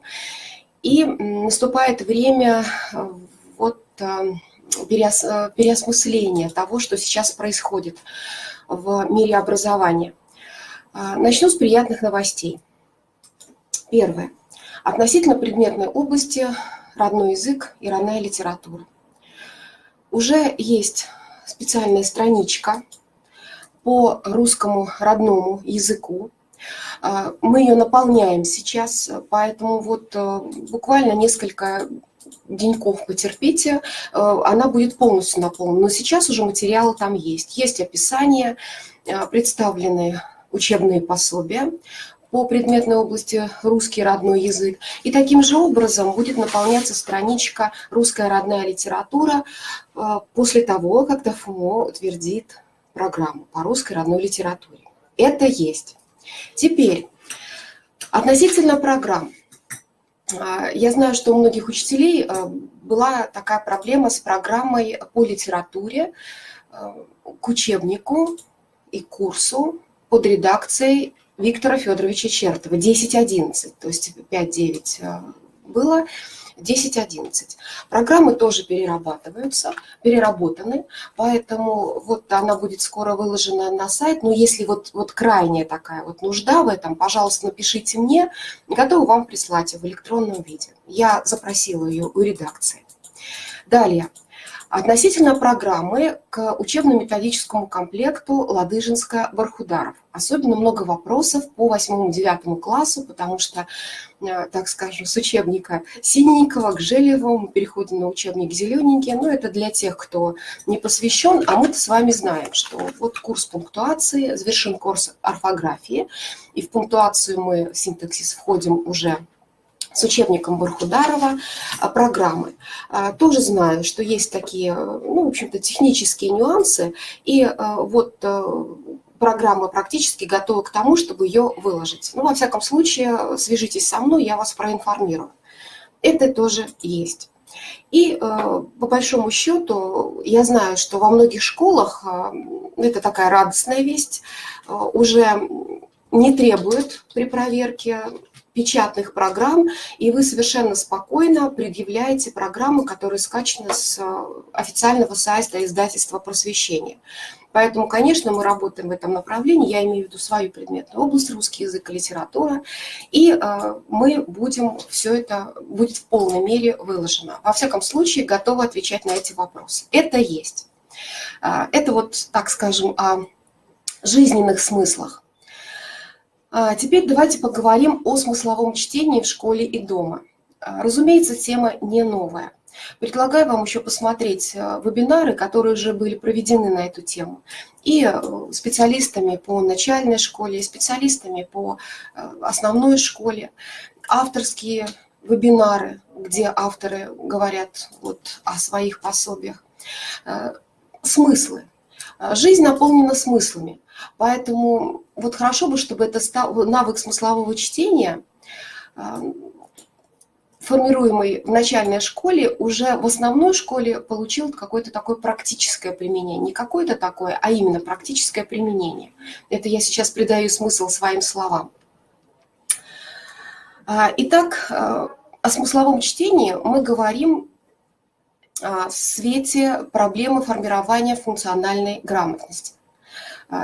И наступает время переосмысления того, что сейчас происходит в мире образования. Начну с приятных новостей. Первое. Относительно предметной области родной язык и родная литература. Уже есть специальная страничка по русскому родному языку. Мы ее наполняем сейчас, поэтому буквально несколько деньков потерпите, она будет полностью наполнена. Но сейчас уже материалы там есть. Есть описание, представлены учебные пособия по предметной области русский родной язык. И таким же образом будет наполняться страничка «Русская родная литература» после того, как ДФМО утвердит программу по русской родной литературе. Это есть. Теперь, относительно программ. Я знаю, что у многих учителей была такая проблема с программой по литературе к учебнику и курсу под редакцией Виктора Федоровича Чертова 10.11, то есть 5.9 было, 10.11. Программы тоже переработаны, поэтому она будет скоро выложена на сайт. Но если крайняя такая нужда в этом, пожалуйста, напишите мне, готова вам прислать в электронном виде. Я запросила ее у редакции. Далее. Относительно программы к учебно-методическому комплекту Ладыжинская-Бархударов. Особенно много вопросов по 8-9 классу, потому что, так скажем, с учебника синенького к желевому мы переходим на учебник зелененький. Но это для тех, кто не посвящен, а мы-то с вами знаем, что курс пунктуации, завершен курс орфографии, и в пунктуацию мы в синтаксис входим уже с учебником Бархударова программы. Тоже знаю, что есть такие, в общем-то, технические нюансы, и программа практически готова к тому, чтобы ее выложить. Во всяком случае, свяжитесь со мной, я вас проинформирую. Это тоже есть. И по большому счету, я знаю, что во многих школах, это такая радостная весть, уже не требуют при проверке печатных программ, и вы совершенно спокойно предъявляете программы, которые скачаны с официального сайта издательства «Просвещение». Поэтому, конечно, мы работаем в этом направлении, я имею в виду свою предметную область, русский язык и литература, и мы будем, все это будет в полной мере выложено. Во всяком случае, готовы отвечать на эти вопросы. Это есть. Это так скажем, о жизненных смыслах. Теперь давайте поговорим о смысловом чтении в школе и дома. Разумеется, тема не новая. Предлагаю вам еще посмотреть вебинары, которые уже были проведены на эту тему. И специалистами по начальной школе, и специалистами по основной школе. Авторские вебинары, где авторы говорят вот о своих пособиях. Смыслы. Жизнь наполнена смыслами. Поэтому вот хорошо бы, чтобы это стал навык смыслового чтения, формируемый в начальной школе, уже в основной школе получил какое-то такое практическое применение. Не какое-то такое, а именно практическое применение. Это я сейчас придаю смысл своим словам. Итак, о смысловом чтении мы говорим в свете проблемы формирования функциональной грамотности.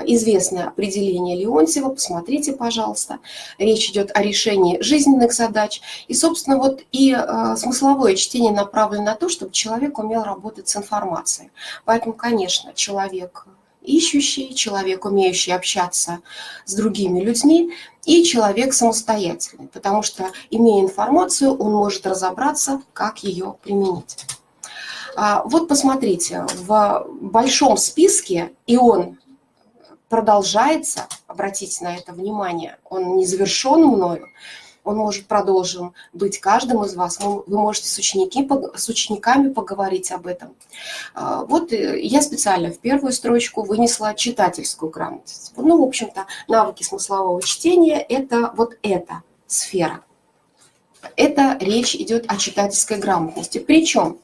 Известное определение Леонтьева, посмотрите, пожалуйста. Речь идет о решении жизненных задач. И, собственно, вот и смысловое чтение направлено на то, чтобы человек умел работать с информацией. Поэтому, конечно, человек ищущий, человек, умеющий общаться с другими людьми, и человек самостоятельный, потому что, имея информацию, он может разобраться, как ее применить. Вот посмотрите, в большом списке, и он продолжается, обратите на это внимание, он не завершен мною, он может продолжен быть каждым из вас, вы можете с учениками поговорить об этом. Вот я специально в первую строчку вынесла читательскую грамотность. Ну, в общем-то, навыки смыслового чтения – это вот эта сфера. Это речь идет о читательской грамотности. Причем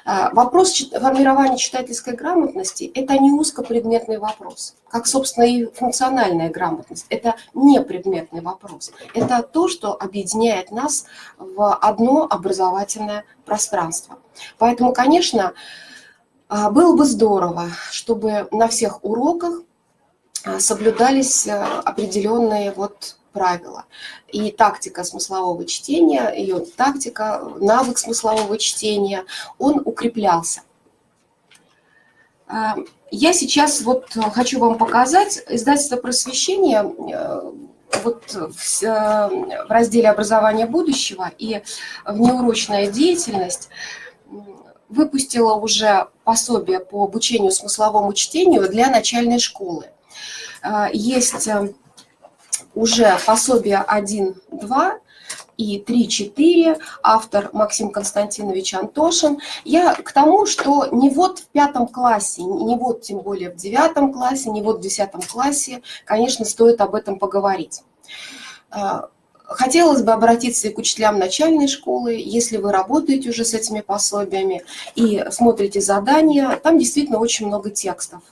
вопрос формирования читательской грамотности – это не узкопредметный вопрос, как, собственно, и функциональная грамотность. Это не предметный вопрос. Это то, что объединяет нас в одно образовательное пространство. Поэтому, конечно, было бы здорово, чтобы на всех уроках соблюдались определенные вот правила. И тактика смыслового чтения, ее тактика, навык смыслового чтения, он укреплялся. Я сейчас вот хочу вам показать издательство «Просвещение» вот в разделе «Образование будущего» и «Внеурочная деятельность» выпустила уже пособие по обучению смысловому чтению для начальной школы. Есть уже пособие 1.2 и 3.4, автор Максим Константинович Антошин. Я к тому, что не вот в 5 классе, не вот тем более в 9 классе, не вот в 10 классе, конечно, стоит об этом поговорить. Хотелось бы обратиться и к учителям начальной школы, если вы работаете уже с этими пособиями и смотрите задания, там действительно очень много текстов.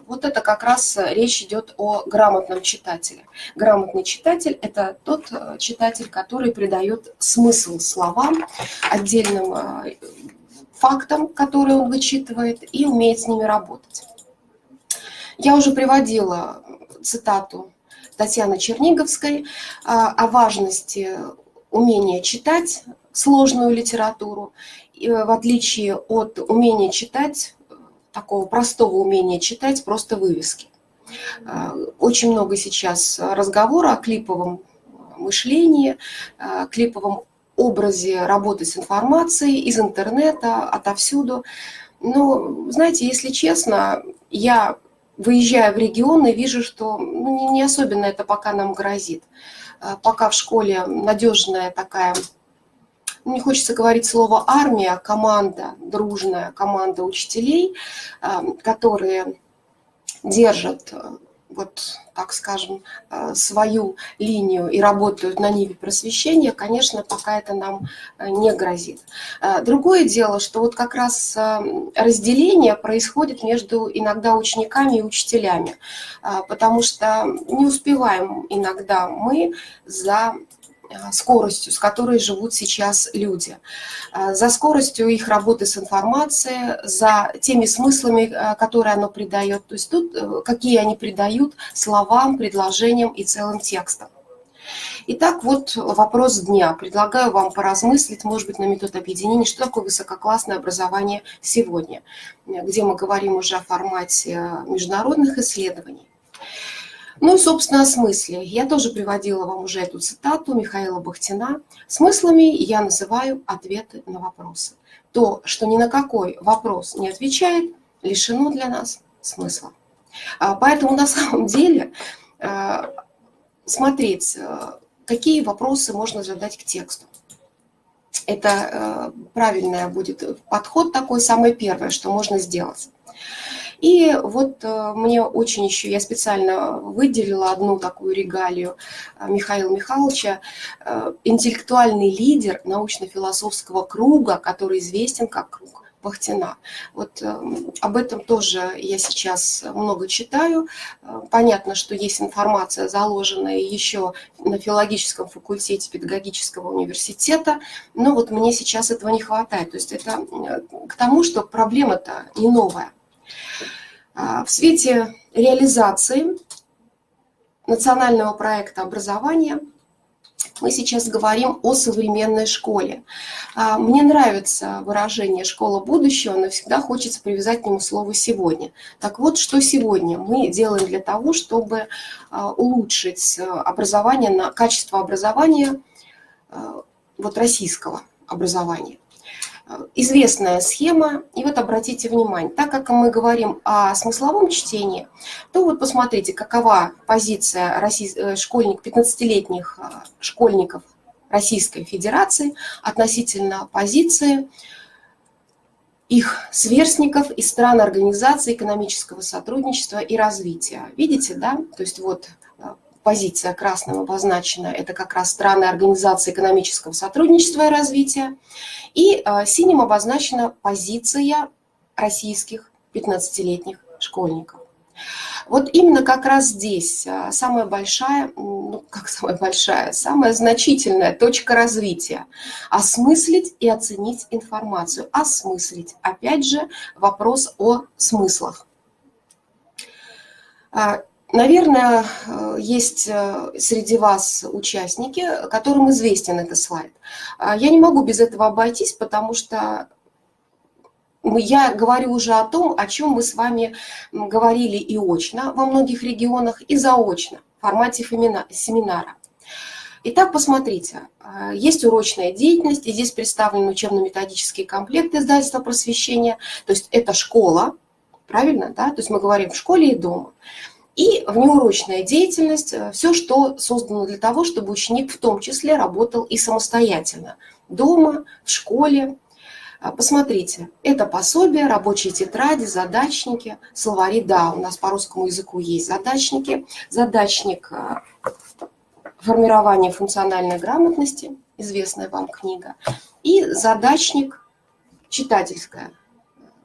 Вот это как раз речь идет о грамотном читателе. Грамотный читатель – это тот читатель, который придает смысл словам, отдельным фактам, которые он вычитывает, и умеет с ними работать. Я уже приводила цитату Татьяны Черниговской о важности умения читать сложную литературу, в отличие от умения читать, такого простого умения читать просто вывески. Очень много сейчас разговора о клиповом мышлении, клиповом образе работы с информацией из интернета, отовсюду. Но, знаете, если честно, я, выезжая в регионы, вижу, что не особенно это пока нам грозит. Пока в школе надежная такая, не хочется говорить слово армия, команда, дружная команда учителей, которые держат, вот так скажем, свою линию и работают на ниве просвещения, конечно, пока это нам не грозит. Другое дело, что вот как раз разделение происходит между иногда учениками и учителями, потому что не успеваем иногда мы за скоростью, с которой живут сейчас люди, за скоростью их работы с информацией, за теми смыслами, которые оно придает, то есть тут какие они придают словам, предложениям и целым текстам. Итак, вот вопрос дня. Предлагаю вам поразмыслить, может быть, на метод объединения, что такое высококлассное образование сегодня, где мы говорим уже о формате международных исследований. Ну и, собственно, о смысле. Я тоже приводила вам уже эту цитату Михаила Бахтина. Смыслами я называю ответы на вопросы. То, что ни на какой вопрос не отвечает, лишено для нас смысла. Поэтому на самом деле смотреть, какие вопросы можно задать к тексту. Это правильный будет подход такой, самое первое, что можно сделать. И вот мне очень еще, я специально выделила одну такую регалию Михаила Михайловича, интеллектуальный лидер научно-философского круга, который известен как круг Бахтина. Вот об этом тоже я сейчас много читаю. Понятно, что есть информация, заложенная еще на филологическом факультете педагогического университета, но вот мне сейчас этого не хватает. То есть это к тому, что проблема-то не новая. В свете реализации национального проекта образования мы сейчас говорим о современной школе. Мне нравится выражение «школа будущего», но всегда хочется привязать к нему слово «сегодня». Так вот, что сегодня мы делаем для того, чтобы улучшить образование, качество образования, вот российского образования. Известная схема, и вот обратите внимание, так как мы говорим о смысловом чтении, то вот посмотрите, какова позиция 15-летних школьников Российской Федерации относительно позиции их сверстников из стран Организации экономического сотрудничества и развития. Видите, да? То есть вот позиция красным обозначена, это как раз страны Организации экономического сотрудничества и развития. И синим обозначена позиция российских 15-летних школьников. Вот именно как раз здесь самая большая, самая значительная точка развития. Осмыслить и оценить информацию. Осмыслить. Опять же, вопрос о смыслах. Наверное, есть среди вас участники, которым известен этот слайд. Я не могу без этого обойтись, потому что я говорю уже о том, о чем мы с вами говорили и очно во многих регионах, и заочно в формате семинара. Итак, посмотрите, есть урочная деятельность, и здесь представлены учебно-методические комплекты издательства «Просвещение», то есть это школа, правильно, да? То есть мы говорим в школе и дома. И внеурочная деятельность, все, что создано для того, чтобы ученик в том числе работал и самостоятельно. Дома, в школе. Посмотрите, это пособие, рабочие тетради, задачники, словари. Да, у нас по русскому языку есть задачники. Задачник формирования функциональной грамотности, известная вам книга. И задачник читательская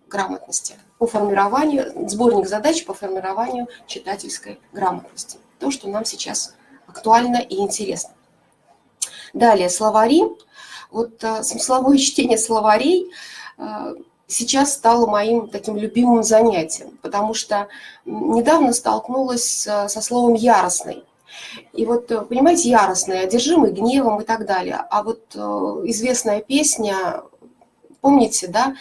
грамотности. По формированию, сборник задач по формированию читательской грамотности. То, что нам сейчас актуально и интересно. Далее, словари. Вот смысловое чтение словарей сейчас стало моим таким любимым занятием, потому что недавно столкнулась со словом «яростный». И вот, понимаете, яростный, одержимый гневом и так далее. А вот известная песня, помните, да?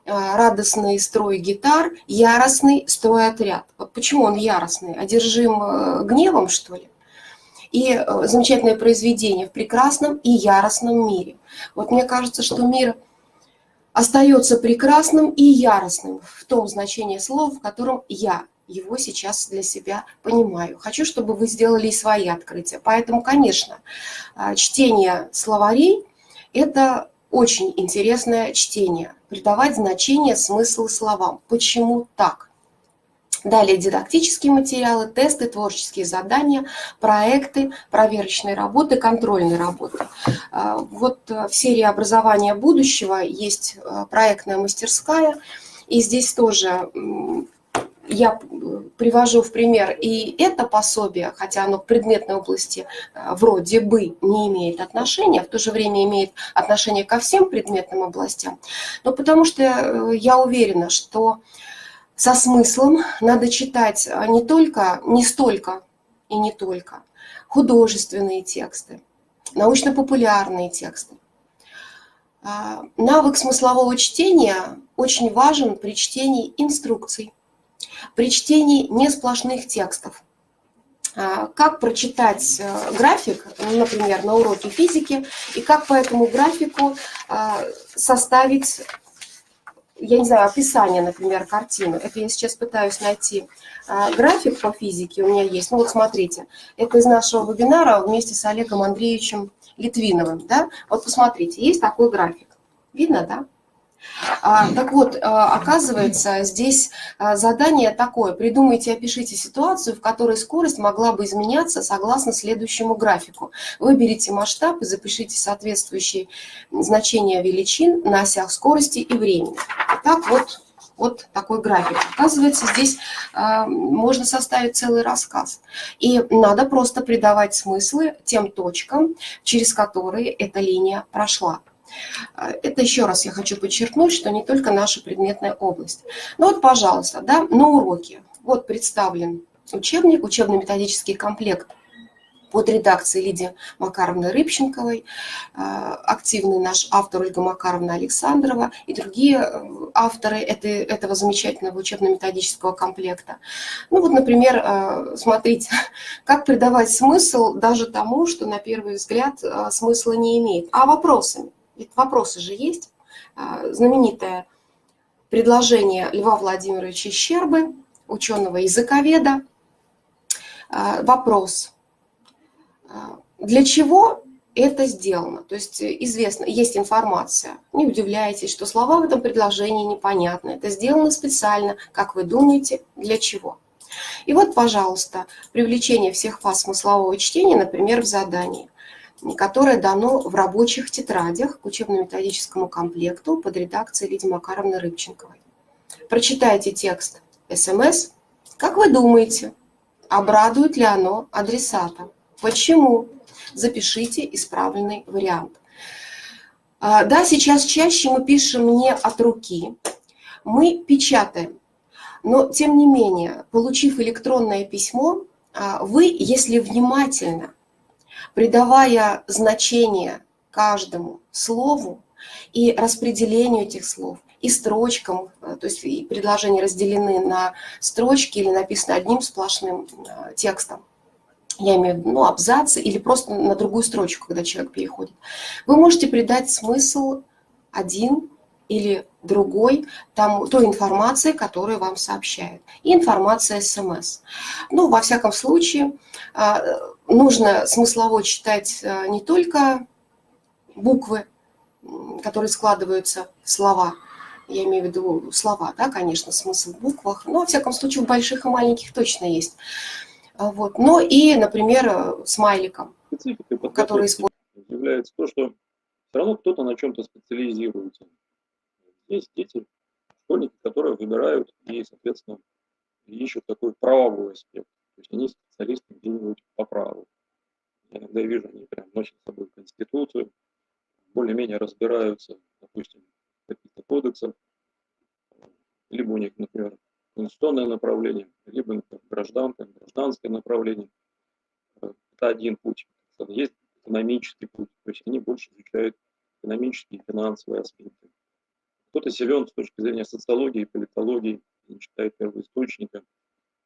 Радостный строй гитар, яростный стройотряд. Вот почему он яростный? Одержим гневом, что ли? И замечательное произведение «В прекрасном и яростном мире». Вот мне кажется, что мир остается прекрасным и яростным в том значении слова, в котором я его сейчас для себя понимаю. Хочу, чтобы вы сделали и свои открытия. Поэтому, конечно, чтение словарей – это очень интересное чтение. Придавать значение, смысл словам. Почему так? Далее дидактические материалы, тесты, творческие задания, проекты, проверочные работы, контрольные работы. Вот в серии «Образование будущего» есть проектная мастерская. И здесь тоже я привожу в пример и это пособие, хотя оно к предметной области вроде бы не имеет отношения, в то же время имеет отношение ко всем предметным областям, но потому что я уверена, что со смыслом надо читать не столько и не только художественные тексты, научно-популярные тексты. Навык смыслового чтения очень важен при чтении инструкций, при чтении не сплошных текстов. как прочитать график, например, на уроке физики, и как по этому графику составить, я не знаю, описание, например, картины. Это я сейчас пытаюсь найти график по физике, у меня есть. Ну вот смотрите, это из нашего вебинара вместе с Олегом Андреевичем Литвиновым. Да? Вот посмотрите, есть такой график. Видно, да? Так вот, оказывается, здесь задание такое. Придумайте и опишите ситуацию, в которой скорость могла бы изменяться согласно следующему графику. Выберите масштаб и запишите соответствующие значения величин на осях скорости и времени. Так вот такой график. Оказывается, здесь можно составить целый рассказ. И надо просто придавать смыслы тем точкам, через которые эта линия прошла. Это еще раз я хочу подчеркнуть, что не только наша предметная область. Ну вот, пожалуйста, да, на уроке. Вот представлен учебник, учебно-методический комплект под редакцией Лидии Макаровны Рыбченковой, активный наш автор Ольга Макаровна Александрова и другие авторы этого замечательного учебно-методического комплекта. Ну вот, например, смотрите, как придавать смысл даже тому, что на первый взгляд смысла не имеет, а вопросами. Ведь вопросы же есть. Знаменитое предложение Льва Владимировича Щербы, ученого-языковеда. Вопрос. Для чего это сделано? То есть известно, есть информация. Не удивляйтесь, что слова в этом предложении непонятны. Это сделано специально. Как вы думаете, для чего? И вот, пожалуйста, привлечение всех вас смыслового чтения, например, в задании, которое дано в рабочих тетрадях к учебно-методическому комплекту под редакцией Лидии Макаровны Рыбченковой. Прочитайте текст СМС. Как вы думаете, обрадует ли оно адресата? Почему? Запишите исправленный вариант. Да, сейчас чаще мы пишем не от руки, мы печатаем. Но, тем не менее, получив электронное письмо, вы, если внимательно, придавая значение каждому слову и распределению этих слов, и строчкам, то есть и предложения разделены на строчки или написаны одним сплошным текстом, я имею в виду абзацы или просто на другую строчку, когда человек переходит, вы можете придать смысл один или другой той информации, которую вам сообщают. И информация СМС. Ну, во всяком случае, нужно смыслово читать не только буквы, которые складываются в слова, я имею в виду слова, да, конечно, смысл в буквах, но, во всяком случае, в больших и маленьких точно есть. Вот. Но и, например, смайликом, который используется. Является то, что все равно кто-то на чем-то специализируется. Есть дети, школьники, которые выбирают и, соответственно, ищут такой правовой аспект. То есть они специалисты где-нибудь по праву. Я иногда вижу, они прям носят с собой Конституцию, более-менее разбираются, допустим, в каких-то кодексах, либо у них, например, конституционное направление, либо, например, гражданское направление. Это один путь. Есть экономический путь, то есть они больше изучают экономические и финансовые аспекты. Кто-то силен с точки зрения социологии и политологии, читает первоисточника,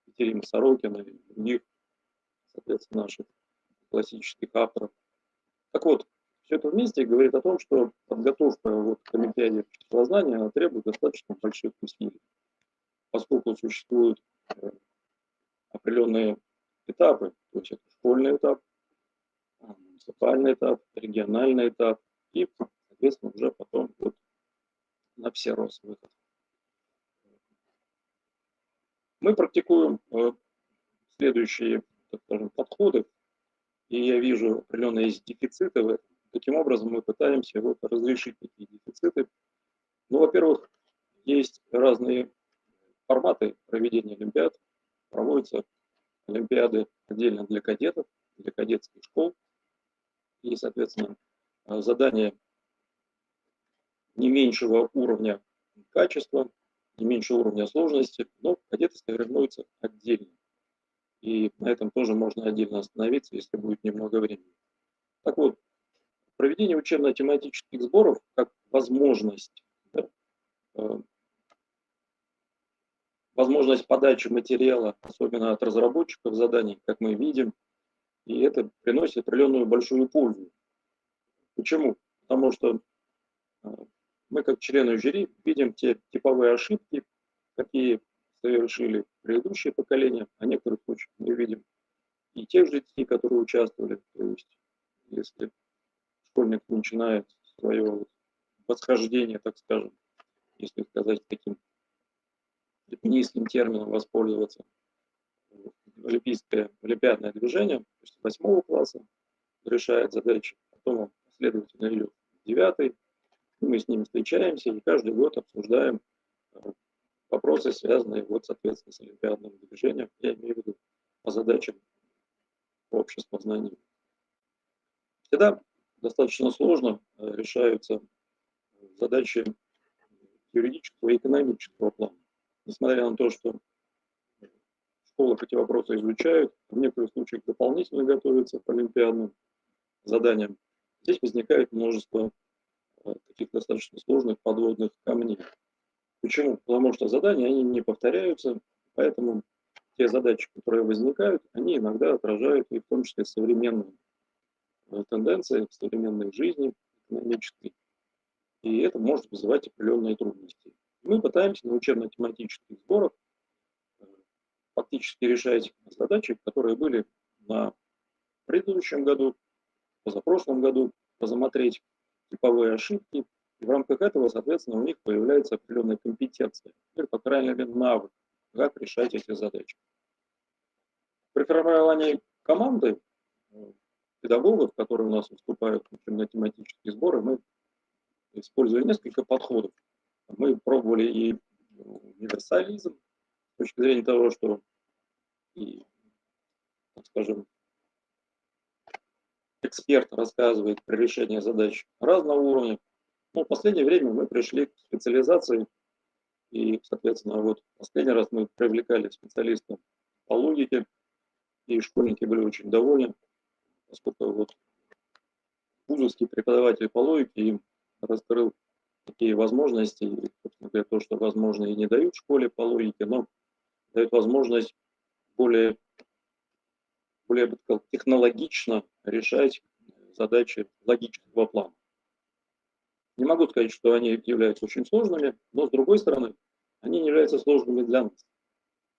Екатерины Сорокина и других, соответственно, наших классических авторов. Так вот, все это вместе говорит о том, что подготовка к Олимпиаде обществознания требует достаточно больших усилий, поскольку существуют определенные этапы, то есть это школьный этап, муниципальный этап, региональный этап и, соответственно, уже потом на всеросвыход. Мы практикуем следующие, так скажем, подходы, и я вижу определенные есть дефициты в этом. Таким образом, мы пытаемся разрешить такие дефициты. Ну, во-первых, есть разные форматы проведения олимпиад. Проводятся олимпиады отдельно для кадетов, для кадетских школ. И, соответственно, задания не меньшего уровня качества, не меньшего уровня сложности, но кадеты соревнуются отдельно. И на этом тоже можно отдельно остановиться, если будет немного времени. Так вот, проведение учебно-тематических сборов как возможность, да, возможность подачи материала, особенно от разработчиков заданий, как мы видим, и это приносит определенную большую пользу. Почему? Потому что мы, как члены жюри, видим те типовые ошибки, какие совершили предыдущие поколения, а некоторых случаях мы видим и тех же детей, которые участвовали. То есть, если школьник начинает свое восхождение, так скажем, если сказать таким низким термином воспользоваться, олимпиадное движение, то есть 8 класса решает задачи, потом он последовательно идет в 9, мы с ним встречаемся и каждый год обсуждаем вопросы, связанные, вот, соответственно, с олимпиадным движением, я имею в виду по задачам общества знаний. Всегда достаточно сложно решаются задачи юридического и экономического плана. Несмотря на то, что школы эти вопросы изучают, в некоторых случаях дополнительно готовятся к олимпиадным заданиям, здесь возникает множество таких достаточно сложных подводных камней. Почему? Потому что задания, они не повторяются, поэтому те задачи, которые возникают, они иногда отражают и в том числе современные тенденции в современной жизни экономической, и это может вызывать определенные трудности. Мы пытаемся на учебно-тематических сборах фактически решать задачи, которые были на предыдущем году, позапрошлом году, посмотреть типовые ошибки, и в рамках этого, соответственно, у них появляется определенная компетенция, или, по крайней мере, навык, как решать эти задачи. При формировании команды педагогов, которые у нас выступают на тематические сборы, мы используем несколько подходов. Мы пробовали и универсализм с точки зрения того, что, и, так скажем, эксперт рассказывает при решении задач разного уровня. Но в последнее время мы пришли к специализации, и, соответственно, вот последний раз мы привлекали специалистов по логике, и школьники были очень довольны, поскольку вот вузовский преподаватель по логике им раскрыл такие возможности, и, собственно говоря, то, что, возможно, и не дают в школе по логике, но дают возможность более, я бы сказал, технологично решать задачи логического плана. Не могу сказать, что они являются очень сложными, но, с другой стороны, они не являются сложными для нас.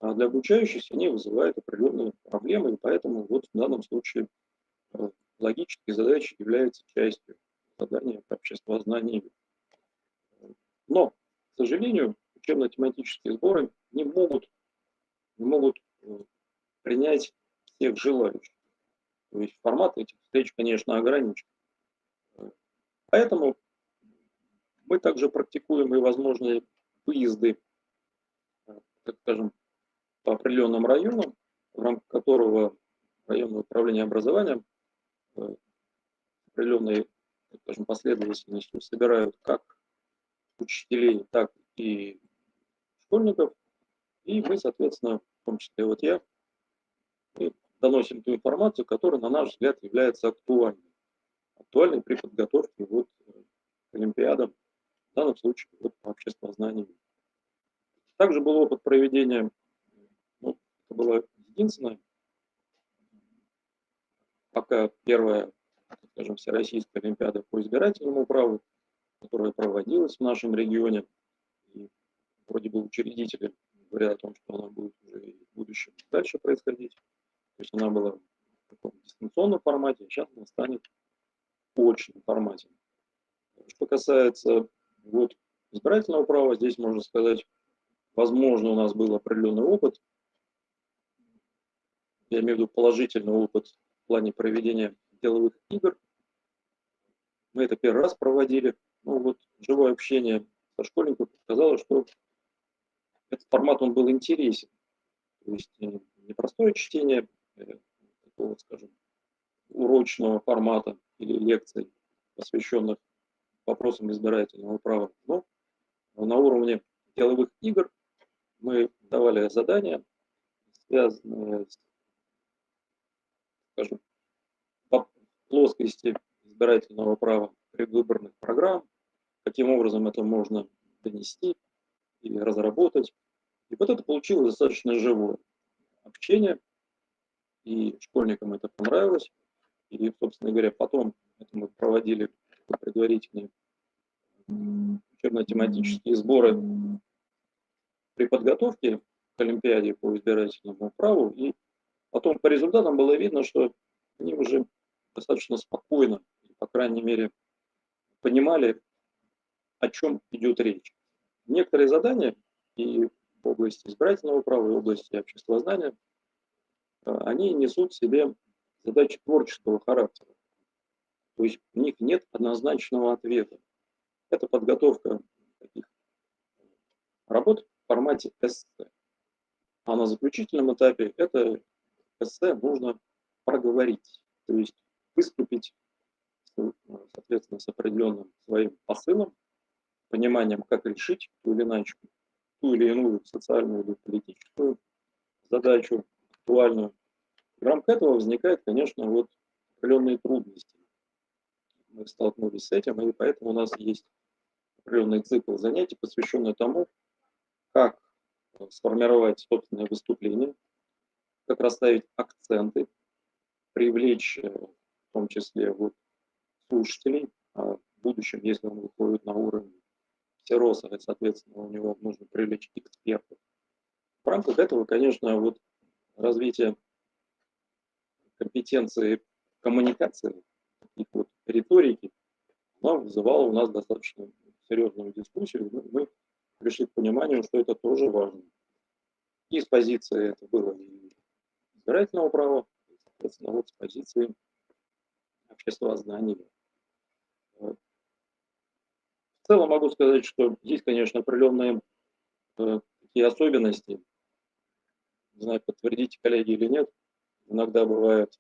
А для обучающихся они вызывают определенные проблемы, и поэтому вот в данном случае логические задачи являются частью задания по обществознанию. Но, к сожалению, учебно-тематические сборы не могут принять всех желающих. То есть формат этих встреч, конечно, ограничен. Поэтому мы также практикуем и возможные выезды, так скажем, по определенным районам, в рамках которого районное управление образованием определенной, так скажем, последовательностью собирают как учителей, так и школьников. И мы, соответственно, в том числе вот я, мы доносим ту информацию, которая, на наш взгляд, является актуальной. Актуальной при подготовке вот к олимпиадам, в данном случае вот по обществознанию. Также был опыт проведения, ну, это была единственная, пока первая, скажем, всероссийская олимпиада по избирательному праву, которая проводилась в нашем регионе, и вроде бы учредители говорят о том, что она будет уже и в будущем дальше происходить. То есть она была в таком дистанционном формате, а сейчас она станет в очном формате. Что касается вот избирательного права, здесь можно сказать, возможно, у нас был определенный опыт, я имею в виду положительный опыт в плане проведения деловых игр. Мы это первый раз проводили. Ну вот живое общение со школьниками показало, что этот формат он был интересен. То есть не простое чтение такого, скажем, урочного формата или лекций, посвященных вопросам избирательного права, но на уровне деловых игр мы давали задания, связанные с, скажем, по плоскости избирательного права предвыборных программ, каким образом это можно донести или разработать. И вот это получилось достаточно живое общение, и школьникам это понравилось. И, собственно говоря, потом это мы проводили предварительные учебно-тематические сборы при подготовке к Олимпиаде по избирательному праву. И потом по результатам было видно, что они уже достаточно спокойно, по крайней мере, понимали, о чем идет речь. Некоторые задания и в области избирательного права, и в области обществознания, они несут в себе задачи творческого характера. То есть у них нет однозначного ответа. Это подготовка таких работ в формате эссе. А на заключительном этапе это эссе нужно проговорить, то есть выступить, соответственно, с определенным своим посылом, пониманием, как решить ту или иную социальную или политическую задачу, актуальную. В рамках этого возникают, конечно, вот определенные трудности. Мы столкнулись с этим, и поэтому у нас есть определенный цикл занятий, посвященный тому, как сформировать собственное выступление, как расставить акценты, привлечь в том числе вот слушателей, а в будущем, если он выходит на уровень СИРОСа, соответственно, у него нужно привлечь экспертов. В рамках этого, конечно, вот развитие компетенции коммуникации, таких вот риторики, оно вызывало у нас достаточно серьезную дискуссию. Мы пришли к пониманию, что это тоже важно. И с позиции это было и избирательного права, и, соответственно, вот с позиции обществознания. В целом могу сказать, что есть, конечно, определенные такие особенности. Не знаю, подтвердите, коллеги, или нет. Иногда бывает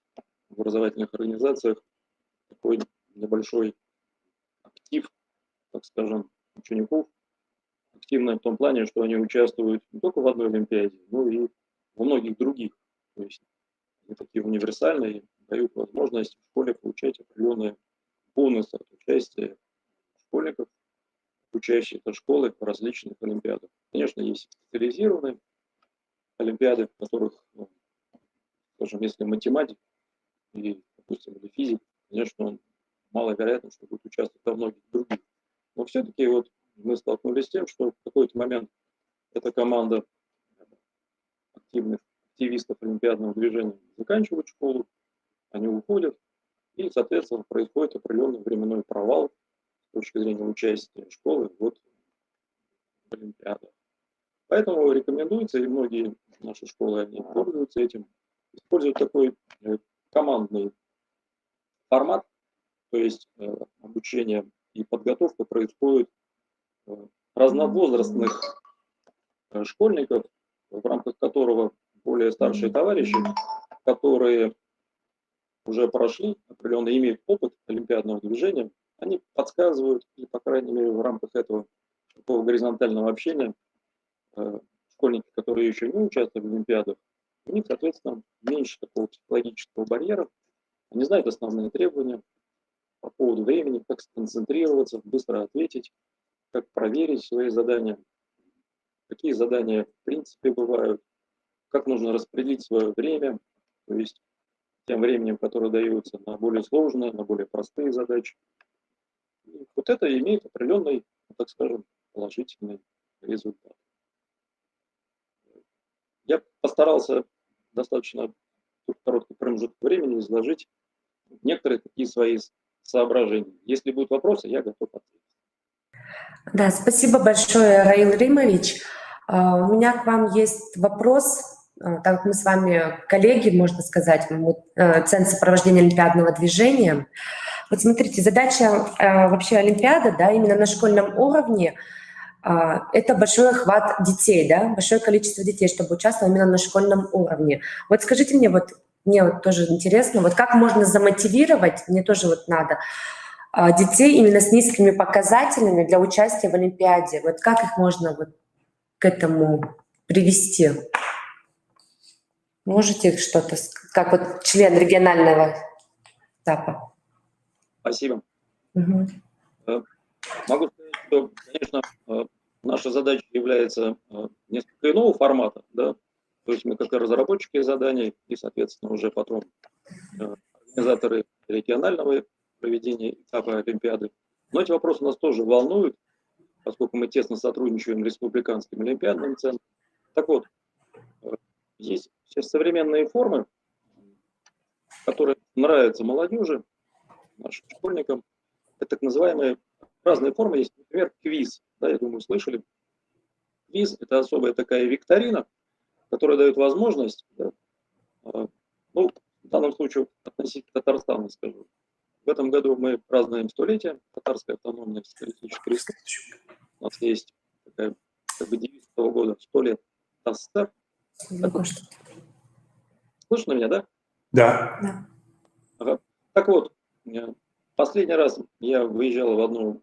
в образовательных организациях такой небольшой актив, так скажем, учеников, активно в том плане, что они участвуют не только в одной Олимпиаде, но и во многих других. То есть они такие универсальные, дают возможность в школе получать определенные бонусы от участия школьников, учащихся школы в различных Олимпиадах. Конечно, есть специализированные Олимпиады, в которых, скажем, если математик или, допустим, или физик, конечно, он маловероятно, что будет участвовать во многих других. Но все-таки вот мы столкнулись с тем, что в какой-то момент эта команда активных активистов олимпиадного движения заканчивает школу, они уходят, и, соответственно, происходит определенный временной провал с точки зрения участия школы вот в Олимпиадах. Поэтому рекомендуется, и многие наши школы они пользуются этим, используют такой командный формат, то есть обучение и подготовка происходит разновозрастных школьников, в рамках которого более старшие товарищи, которые уже прошли, определенно имеют опыт олимпиадного движения, они подсказывают, или, по крайней мере, в рамках этого такого горизонтального общения, школьники, которые еще не участвовали в олимпиадах, у них, соответственно, меньше такого психологического барьера, они знают основные требования по поводу времени, как сконцентрироваться, быстро ответить, как проверить свои задания, какие задания в принципе бывают, как нужно распределить свое время, то есть тем временем, которое дается на более сложные, на более простые задачи. И вот это имеет определенный, так скажем, положительный результат. Я постарался достаточно в короткий промежуток времени изложить некоторые такие свои соображения. Если будут вопросы, я готов ответить. Да, спасибо большое, Раил Римович. У меня к вам есть вопрос, так как мы с вами коллеги, можно сказать, Центр сопровождения олимпиадного движения. Вот смотрите, задача вообще Олимпиады, да, именно на школьном уровне, это большой охват детей, да, большое количество детей, чтобы участвовать именно на школьном уровне. Вот скажите мне, вот мне вот тоже интересно, вот как можно замотивировать, мне тоже вот надо, детей именно с низкими показателями для участия в Олимпиаде. Вот как их можно вот к этому привести? Можете что-то, как вот член регионального этапа? Спасибо. Угу. Могу сказать, что, конечно, наша задача является несколько иного формата, да, то есть мы как разработчики заданий и, соответственно, уже потом организаторы регионального проведения этапа Олимпиады. Но эти вопросы нас тоже волнуют, поскольку мы тесно сотрудничаем с Республиканским олимпиадным центром. Так вот, есть сейчас современные формы, которые нравятся молодежи, нашим школьникам. Это так называемые разные формы есть, например, квиз. Да, я думаю, слышали. Квиз – это особая такая викторина, которая дает возможность, да, ну, в данном случае относительно Татарстана скажу. В этом году мы празднуем столетие Татарской автономной социалистической республики. У нас есть такая, как бы, девиз этого года «100 лет ТАССР». Слышно меня, да? Да. Ага. Так вот, последний раз я выезжал в одну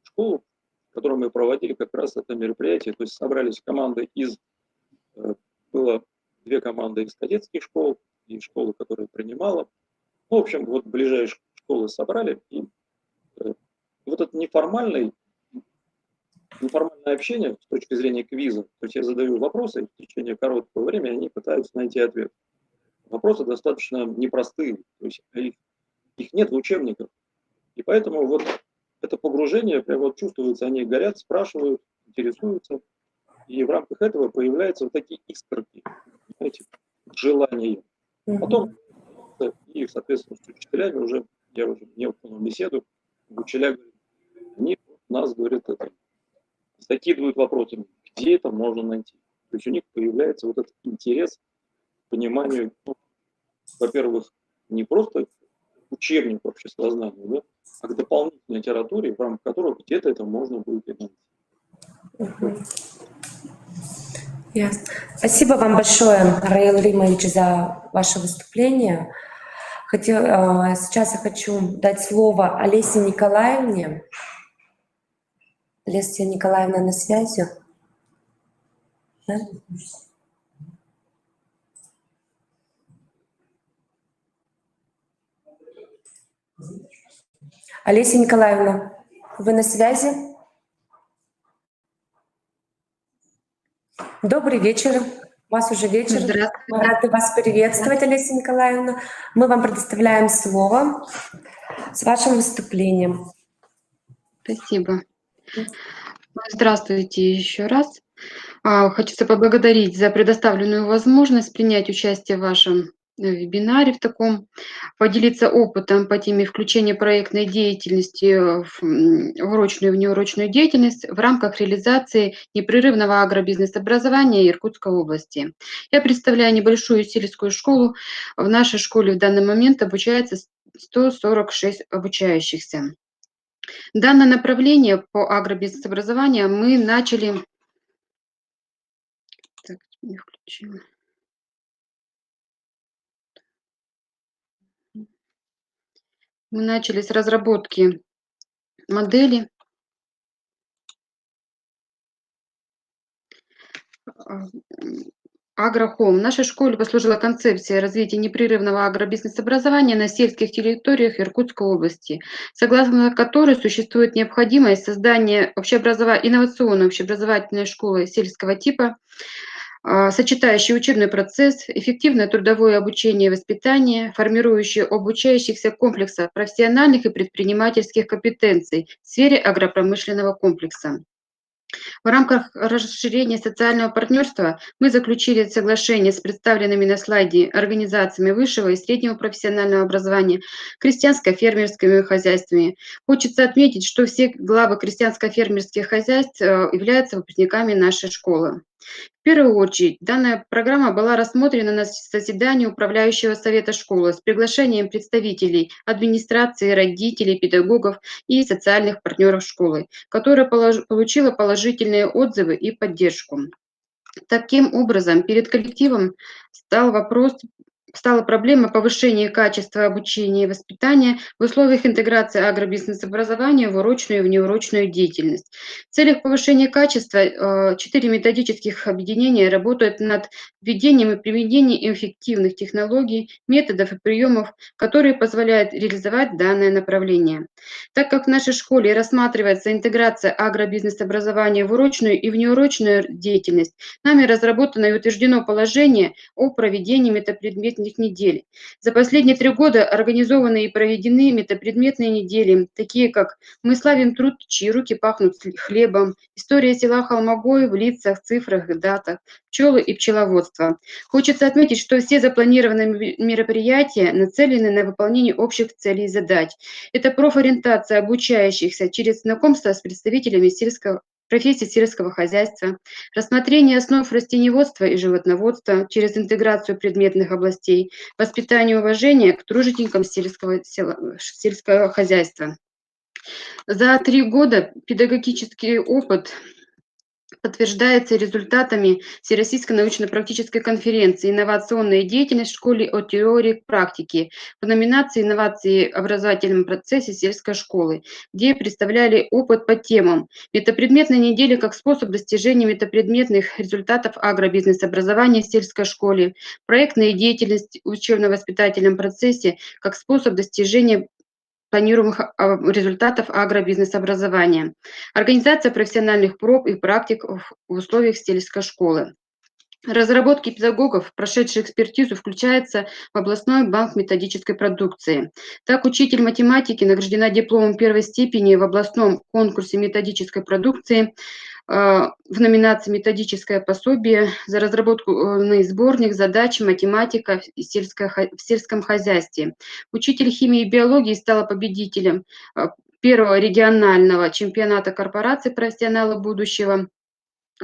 школу, в которой мы проводили как раз это мероприятие. То есть собрались команды из... Было 2 команды из кадетских школ и школы, которая принимала. Ну, в общем, вот ближайшие школы собрали. И вот это неформальное общение с точки зрения квиза. То есть я задаю вопросы, и в течение короткого времени они пытаются найти ответ. Вопросы достаточно непростые, то есть их нет в учебниках. И поэтому вот это погружение, прям вот чувствуется, они горят, спрашивают, интересуются. И в рамках этого появляются вот такие искорки, знаете, желания. Потом и, соответственно, с учителями уже, я уже имел беседу, учителя говорят, они нас, говорят, это, закидывают вопросами, где это можно найти. То есть у них появляется вот этот интерес к пониманию, ну, во-первых, не просто учебник обществознания, да, а к дополнительной литературе, в рамках которой где-то это можно будет найти. Ясно. Спасибо вам большое, Раил Римович, за ваше выступление. Сейчас я хочу дать слово Олесе Николаевне. Олеся Николаевна на связи? Да? Олеся Николаевна, вы на связи? Добрый вечер. У вас уже вечер. Здравствуйте. Мы рады вас приветствовать, Олеся Николаевна. Мы вам предоставляем слово с вашим выступлением. Спасибо. Здравствуйте еще раз. Хочется поблагодарить за предоставленную возможность принять участие в вашем вебинаре в таком, поделиться опытом по теме включения проектной деятельности в урочную и внеурочную деятельность в рамках реализации непрерывного агробизнес-образования Иркутской области. Я представляю небольшую сельскую школу. В нашей школе в данный момент обучается 146 обучающихся. Данное направление по агробизнес-образованию мы начали... Так, не включила. Мы начали с разработки модели Агрохом. В нашей школе послужила концепция развития непрерывного агробизнес-образования на сельских территориях Иркутской области, согласно которой существует необходимость создания инновационной общеобразовательной школы сельского типа, сочетающий учебный процесс, эффективное трудовое обучение и воспитание, формирующее обучающихся комплекса профессиональных и предпринимательских компетенций в сфере агропромышленного комплекса. В рамках расширения социального партнерства мы заключили соглашение с представленными на слайде организациями высшего и среднего профессионального образования, крестьянско-фермерскими хозяйствами. Хочется отметить, что все главы крестьянско-фермерских хозяйств являются выпускниками нашей школы. В первую очередь, данная программа была рассмотрена на заседании управляющего совета школы с приглашением представителей администрации, родителей, педагогов и социальных партнеров школы, которая получила положительные отзывы и поддержку. Таким образом, перед коллективом стал вопрос стала проблема повышения качества обучения и воспитания в условиях интеграции агробизнес-образования в урочную и внеурочную деятельность. В целях повышения качества 4 методических объединения работают над введением и применением эффективных технологий, методов и приемов, которые позволяют реализовать данное направление. Так как в нашей школе рассматривается интеграция агробизнес-образования в урочную и внеурочную деятельность, нами разработано и утверждено положение о проведении метапредметных недель. За последние 3 года организованы и проведены метапредметные недели, такие как «Мы славим труд, чьи руки пахнут хлебом», «История села Холмогой в лицах, цифрах и датах», «Пчелы и пчеловодство». Хочется отметить, что все запланированные мероприятия нацелены на выполнение общих целей и задач. Это профориентация обучающихся через знакомство с представителями профессии сельского хозяйства, рассмотрение основ растениеводства и животноводства через интеграцию предметных областей, воспитание уважения к труженикам сельского хозяйства. За 3 года педагогический опыт подтверждается результатами Всероссийской научно-практической конференции «Инновационная деятельность в школе от теории к практике» в номинации «Инновации в образовательном процессе сельской школы», где представляли опыт по темам «Метапредметная неделя как способ достижения метапредметных результатов агробизнес-образования в сельской школе», «Проектная деятельность в учебно-воспитательном процессе как способ достижения планируемых результатов агробизнес-образования, организация профессиональных проб и практик в условиях сельской школы. Разработки педагогов, прошедшие экспертизу, включаются в областной банк методической продукции. Так, учитель математики награждена дипломом 1 степени в областном конкурсе методической продукции в номинации «Методическое пособие» за разработку сборник задач «Математика в сельском хозяйстве». Учитель химии и биологии стала победителем 1-го регионального чемпионата корпорации «Профессионалы будущего»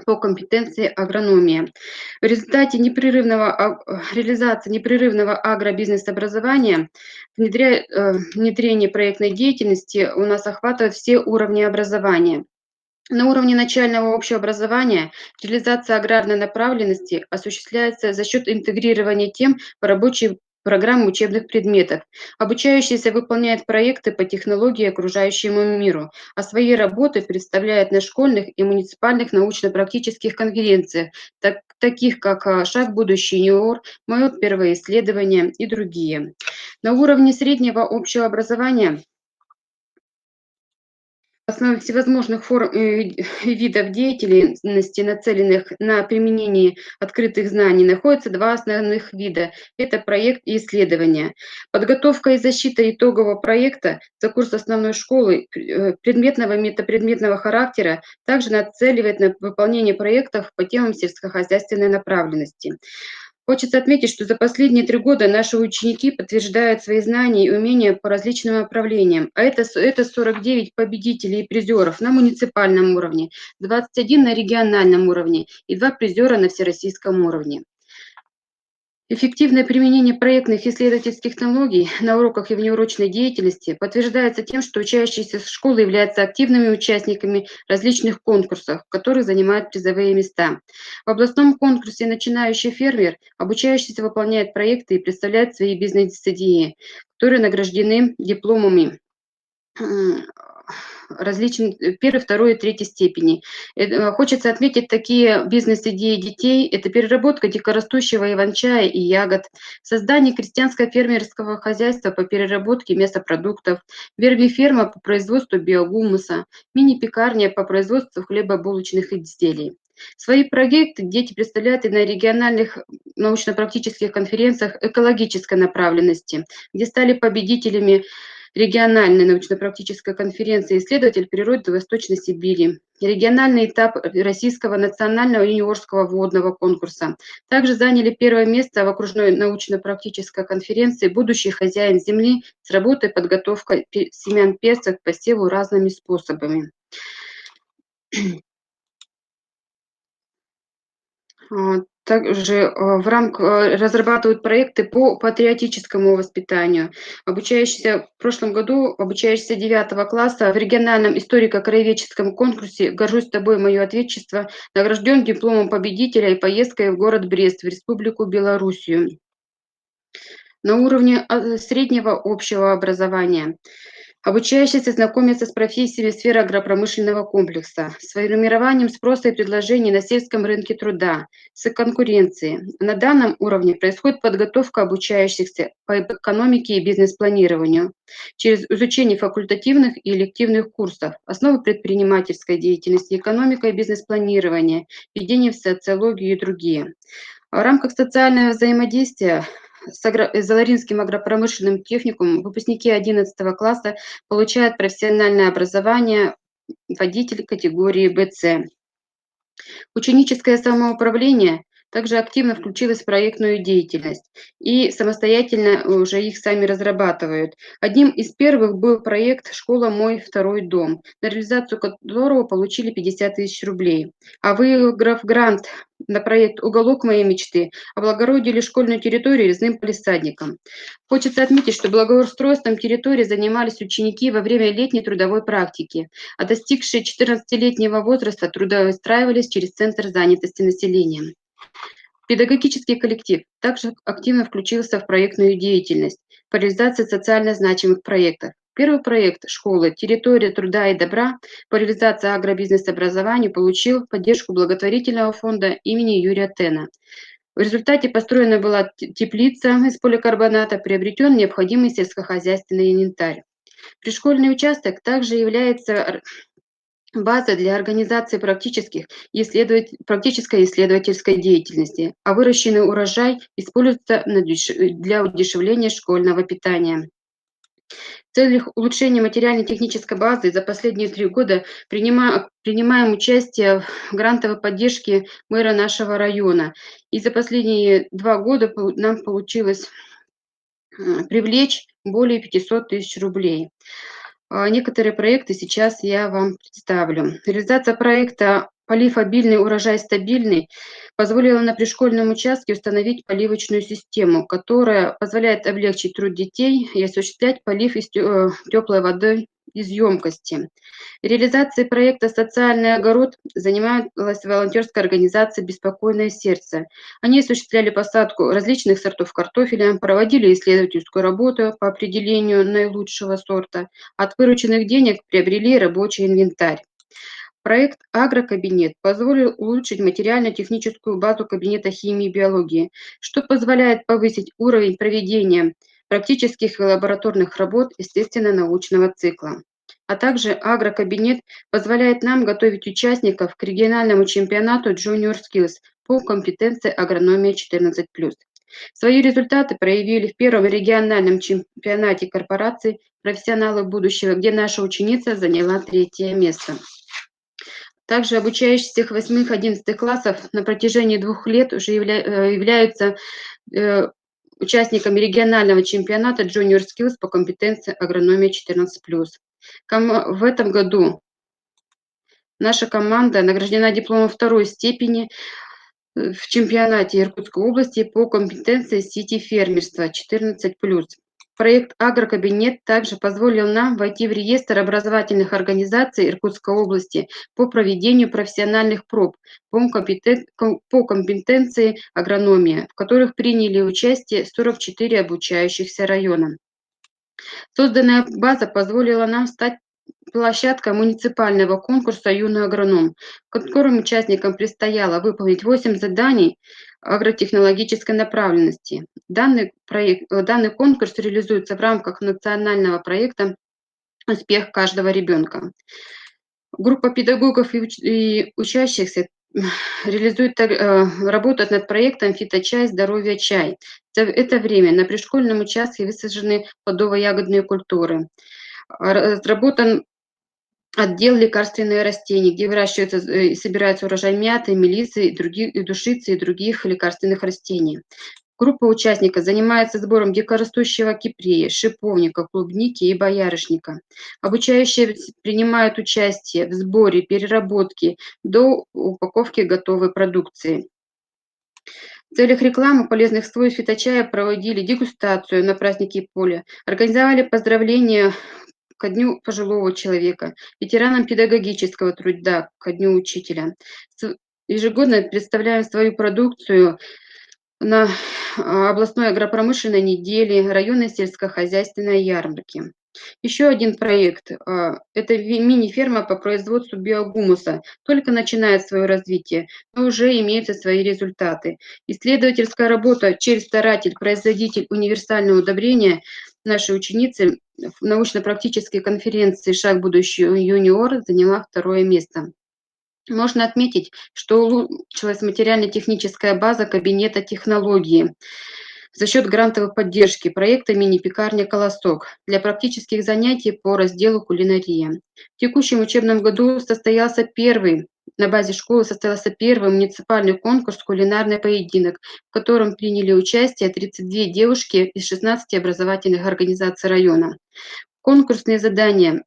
по компетенции агрономия. В результате реализации непрерывного агробизнес-образования внедрение проектной деятельности у нас охватывает все уровни образования. На уровне начального общего образования реализация аграрной направленности осуществляется за счет интегрирования тем в рабочие программы учебных предметов. Обучающиеся выполняют проекты по технологии окружающему миру, а свои работы представляют на школьных и муниципальных научно-практических конференциях, таких как «Шаг в будущий НИОР», «Мое первое исследование» и другие. На уровне среднего общего образования в основе всевозможных форм и видов деятельности, нацеленных на применение открытых знаний, находятся 2 основных вида. Это проект и исследование. Подготовка и защита итогового проекта за курс основной школы предметного и метапредметного характера также нацеливает на выполнение проектов по темам сельскохозяйственной направленности. Хочется отметить, что за последние 3 года наши ученики подтверждают свои знания и умения по различным направлениям, а это 49 победителей и призеров на муниципальном уровне, 21 на региональном уровне и 2 призера на всероссийском уровне. Эффективное применение проектных исследовательских технологий на уроках и внеурочной деятельности подтверждается тем, что учащиеся школы являются активными участниками различных конкурсов, в которых занимают призовые места. В областном конкурсе «Начинающий фермер» обучающиеся выполняют проекты и представляют свои бизнес-идеи, которые награждены дипломами различных 1, 2 и 3 степени. Хочется отметить такие бизнес-идеи детей. Это переработка дикорастущего иван-чая и ягод, создание крестьянско-фермерского хозяйства по переработке мясопродуктов, вермиферма по производству биогумуса, мини-пекарня по производству хлебобулочных изделий. Свои проекты дети представляют и на региональных научно-практических конференциях экологической направленности, где стали победителями региональной научно-практической конференции «Исследователь природы Восточной Сибири», региональный этап Российского национального юниорского водного конкурса. Также заняли 1-е место в окружной научно-практической конференции «Будущий хозяин земли» с работой подготовка семян перца к посеву разными способами. Также в рамках разрабатывают проекты по патриотическому воспитанию. В прошлом году обучающийся 9 класса в региональном историко-краеведческом конкурсе «Горжусь тобой, мое отечество» награжден дипломом победителя и поездкой в город Брест в Республику Белоруссию. на уровне среднего общего образования. Обучающиеся знакомятся с профессиями сферы агропромышленного комплекса, с формированием спроса и предложений на сельском рынке труда, с конкуренцией. На данном уровне происходит подготовка обучающихся по экономике и бизнес-планированию через изучение факультативных и элективных курсов, основы предпринимательской деятельности, экономика и бизнес-планирование, введение в социологию и другие. В рамках социального взаимодействия с Заларинским агропромышленным техникумом выпускники 11 класса получают профессиональное образование водитель категории БЦ. Ученическое самоуправление также активно включилось в проектную деятельность и самостоятельно уже их сами разрабатывают. Одним из первых был проект «Школа «Мой второй дом», на реализацию которого получили 50 тысяч рублей. А выиграв грант на проект «Уголок моей мечты», облагородили школьную территорию резным палисадником. Хочется отметить, что благоустройством территории занимались ученики во время летней трудовой практики, а достигшие 14-летнего возраста трудоустраивались через Центр занятости населения. Педагогический коллектив также активно включился в проектную деятельность по реализации социально значимых проектов. Первый проект школы «Территория труда и добра» по реализации агробизнес-образования получил поддержку благотворительного фонда имени Юрия Тена. В результате построена была теплица из поликарбоната, приобретен необходимый сельскохозяйственный инвентарь. Пришкольный участок также является базой для организации практической исследовательской деятельности, а выращенный урожай используется для удешевления школьного питания. В целях улучшения материально-технической базы за последние 3 года принимаем участие в грантовой поддержке мэра нашего района. И за последние 2 года нам получилось привлечь более 500 тысяч рублей. Некоторые проекты сейчас я вам представлю. Реализация проекта «Полив обильный, урожай стабильный» позволила на пришкольном участке установить поливочную систему, которая позволяет облегчить труд детей и осуществлять полив из теплой воды из емкости. Реализацией проекта «Социальный огород» занималась волонтерская организация «Беспокойное сердце». Они осуществляли посадку различных сортов картофеля, проводили исследовательскую работу по определению наилучшего сорта, от вырученных денег приобрели рабочий инвентарь. Проект «Агрокабинет» позволил улучшить материально-техническую базу кабинета химии и биологии, что позволяет повысить уровень проведения практических и лабораторных работ естественно-научного цикла. А также агрокабинет позволяет нам готовить участников к региональному чемпионату Junior Skills по компетенции агрономия 14+. Свои результаты проявили в первом региональном чемпионате корпорации «Профессионалы будущего», где наша ученица заняла 3-е место. Также обучающиеся 8-11 классов на протяжении 2 лет уже являются участниками регионального чемпионата Junior Skills по компетенции агрономия 14+. В этом году наша команда награждена дипломом 2-й степени в чемпионате Иркутской области по компетенции сети фермерства 14+. Проект «Агрокабинет» также позволил нам войти в реестр образовательных организаций Иркутской области по проведению профессиональных проб по компетенции агрономия, в которых приняли участие 44 обучающихся района. Созданная база позволила нам стать площадкой муниципального конкурса «Юный агроном», в котором участникам предстояло выполнить 8 заданий агротехнологической направленности. Данный конкурс реализуется в рамках национального проекта «Успех каждого ребенка». Группа педагогов и учащихся работает над проектом «Фиточай. Здоровье. Чай». В это время на пришкольном участке высажены плодово-ягодные культуры. Разработан отдел лекарственные растения, где выращивается и собирается урожай мяты, мелисы, душицы и других лекарственных растений. Группа участников занимается сбором дикорастущего кипрея, шиповника, клубники и боярышника. Обучающие принимают участие в сборе, переработке до упаковки готовой продукции. В целях рекламы полезных свойств фиточая проводили дегустацию на празднике поля, организовали поздравления ко Дню пожилого человека, ветеранам педагогического труда, ко Дню учителя. Ежегодно представляем свою продукцию на областной агропромышленной неделе, районной сельскохозяйственной ярмарки. Еще один проект – это мини-ферма по производству биогумуса. Только начинает свое развитие, но уже имеются свои результаты. Исследовательская работа «Червь старатель, производитель универсального удобрения» нашей ученицы в научно-практической конференции «Шаг будущего юниор» заняла 2-е место. Можно отметить, что улучшилась материально-техническая база кабинета технологии за счет грантовой поддержки проекта «Мини-пекарня «Колосок» для практических занятий по разделу кулинария. В текущем учебном году на базе школы состоялся первый муниципальный конкурс «Кулинарный поединок», в котором приняли участие 32 девушки из 16 образовательных организаций района. Конкурсные задания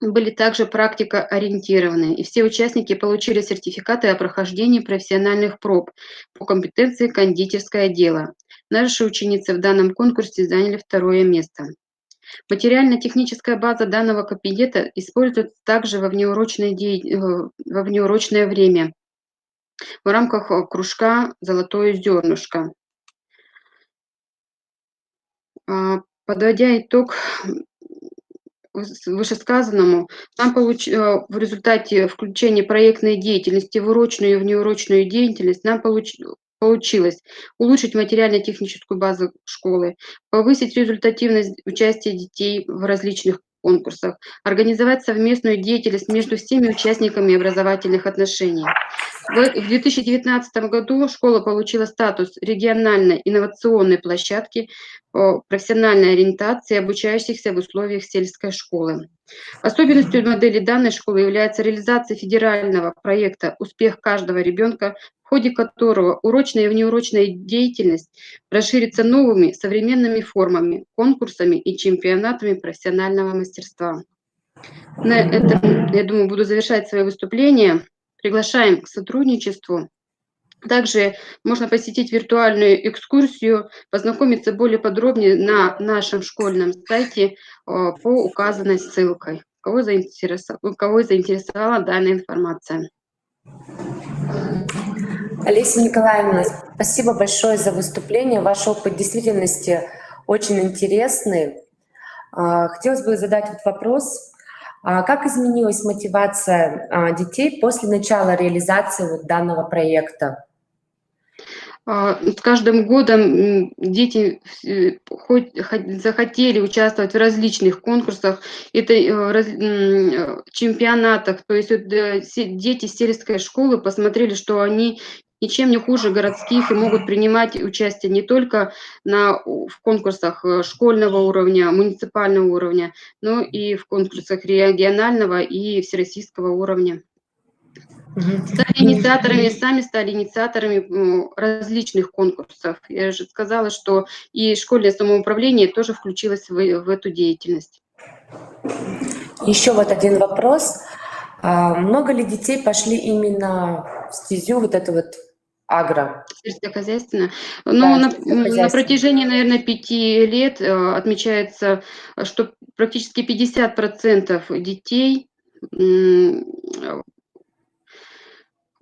были также практикоориентированы, и все участники получили сертификаты о прохождении профессиональных проб по компетенции кондитерское дело. Наши ученицы в данном конкурсе заняли 2-е место. Материально-техническая база данного кабинета используется также во внеурочное время в рамках кружка «Золотое зернышко». Подводя итог вышесказанному, в результате включения проектной деятельности в урочную и внеурочную деятельность нам получилось улучшить материально-техническую базу школы, повысить результативность участия детей в различных конкурсах, организовать совместную деятельность между всеми участниками образовательных отношений. В 2019 году школа получила статус региональной инновационной площадки по профессиональной ориентации обучающихся в условиях сельской школы. Особенностью модели данной школы является реализация федерального проекта «Успех каждого ребенка», в ходе которого урочная и внеурочная деятельность расширится новыми современными формами, конкурсами и чемпионатами профессионального мастерства. На этом, я думаю, буду завершать свое выступление. Приглашаем к сотрудничеству. Также можно посетить виртуальную экскурсию, познакомиться более подробнее на нашем школьном сайте по указанной ссылкой, кого заинтересовала данная информация. Олеся Николаевна, спасибо большое за выступление. Ваш опыт в действительности очень интересный. Хотелось бы задать вопрос. Как изменилась мотивация детей после начала реализации данного проекта? С каждым годом дети захотели участвовать в различных конкурсах, чемпионатах. То есть дети сельской школы посмотрели, что они ничем не хуже городских и могут принимать участие не только в конкурсах школьного уровня, муниципального уровня, но и в конкурсах регионального и всероссийского уровня. Сами стали инициаторами различных конкурсов. Я же сказала, что и школьное самоуправление тоже включилось в эту деятельность. Еще один вопрос. Много ли детей пошли именно в стезю агро? Сельскохозяйственно. Ну, на протяжении, наверное, 5 лет отмечается, что практически 50% детей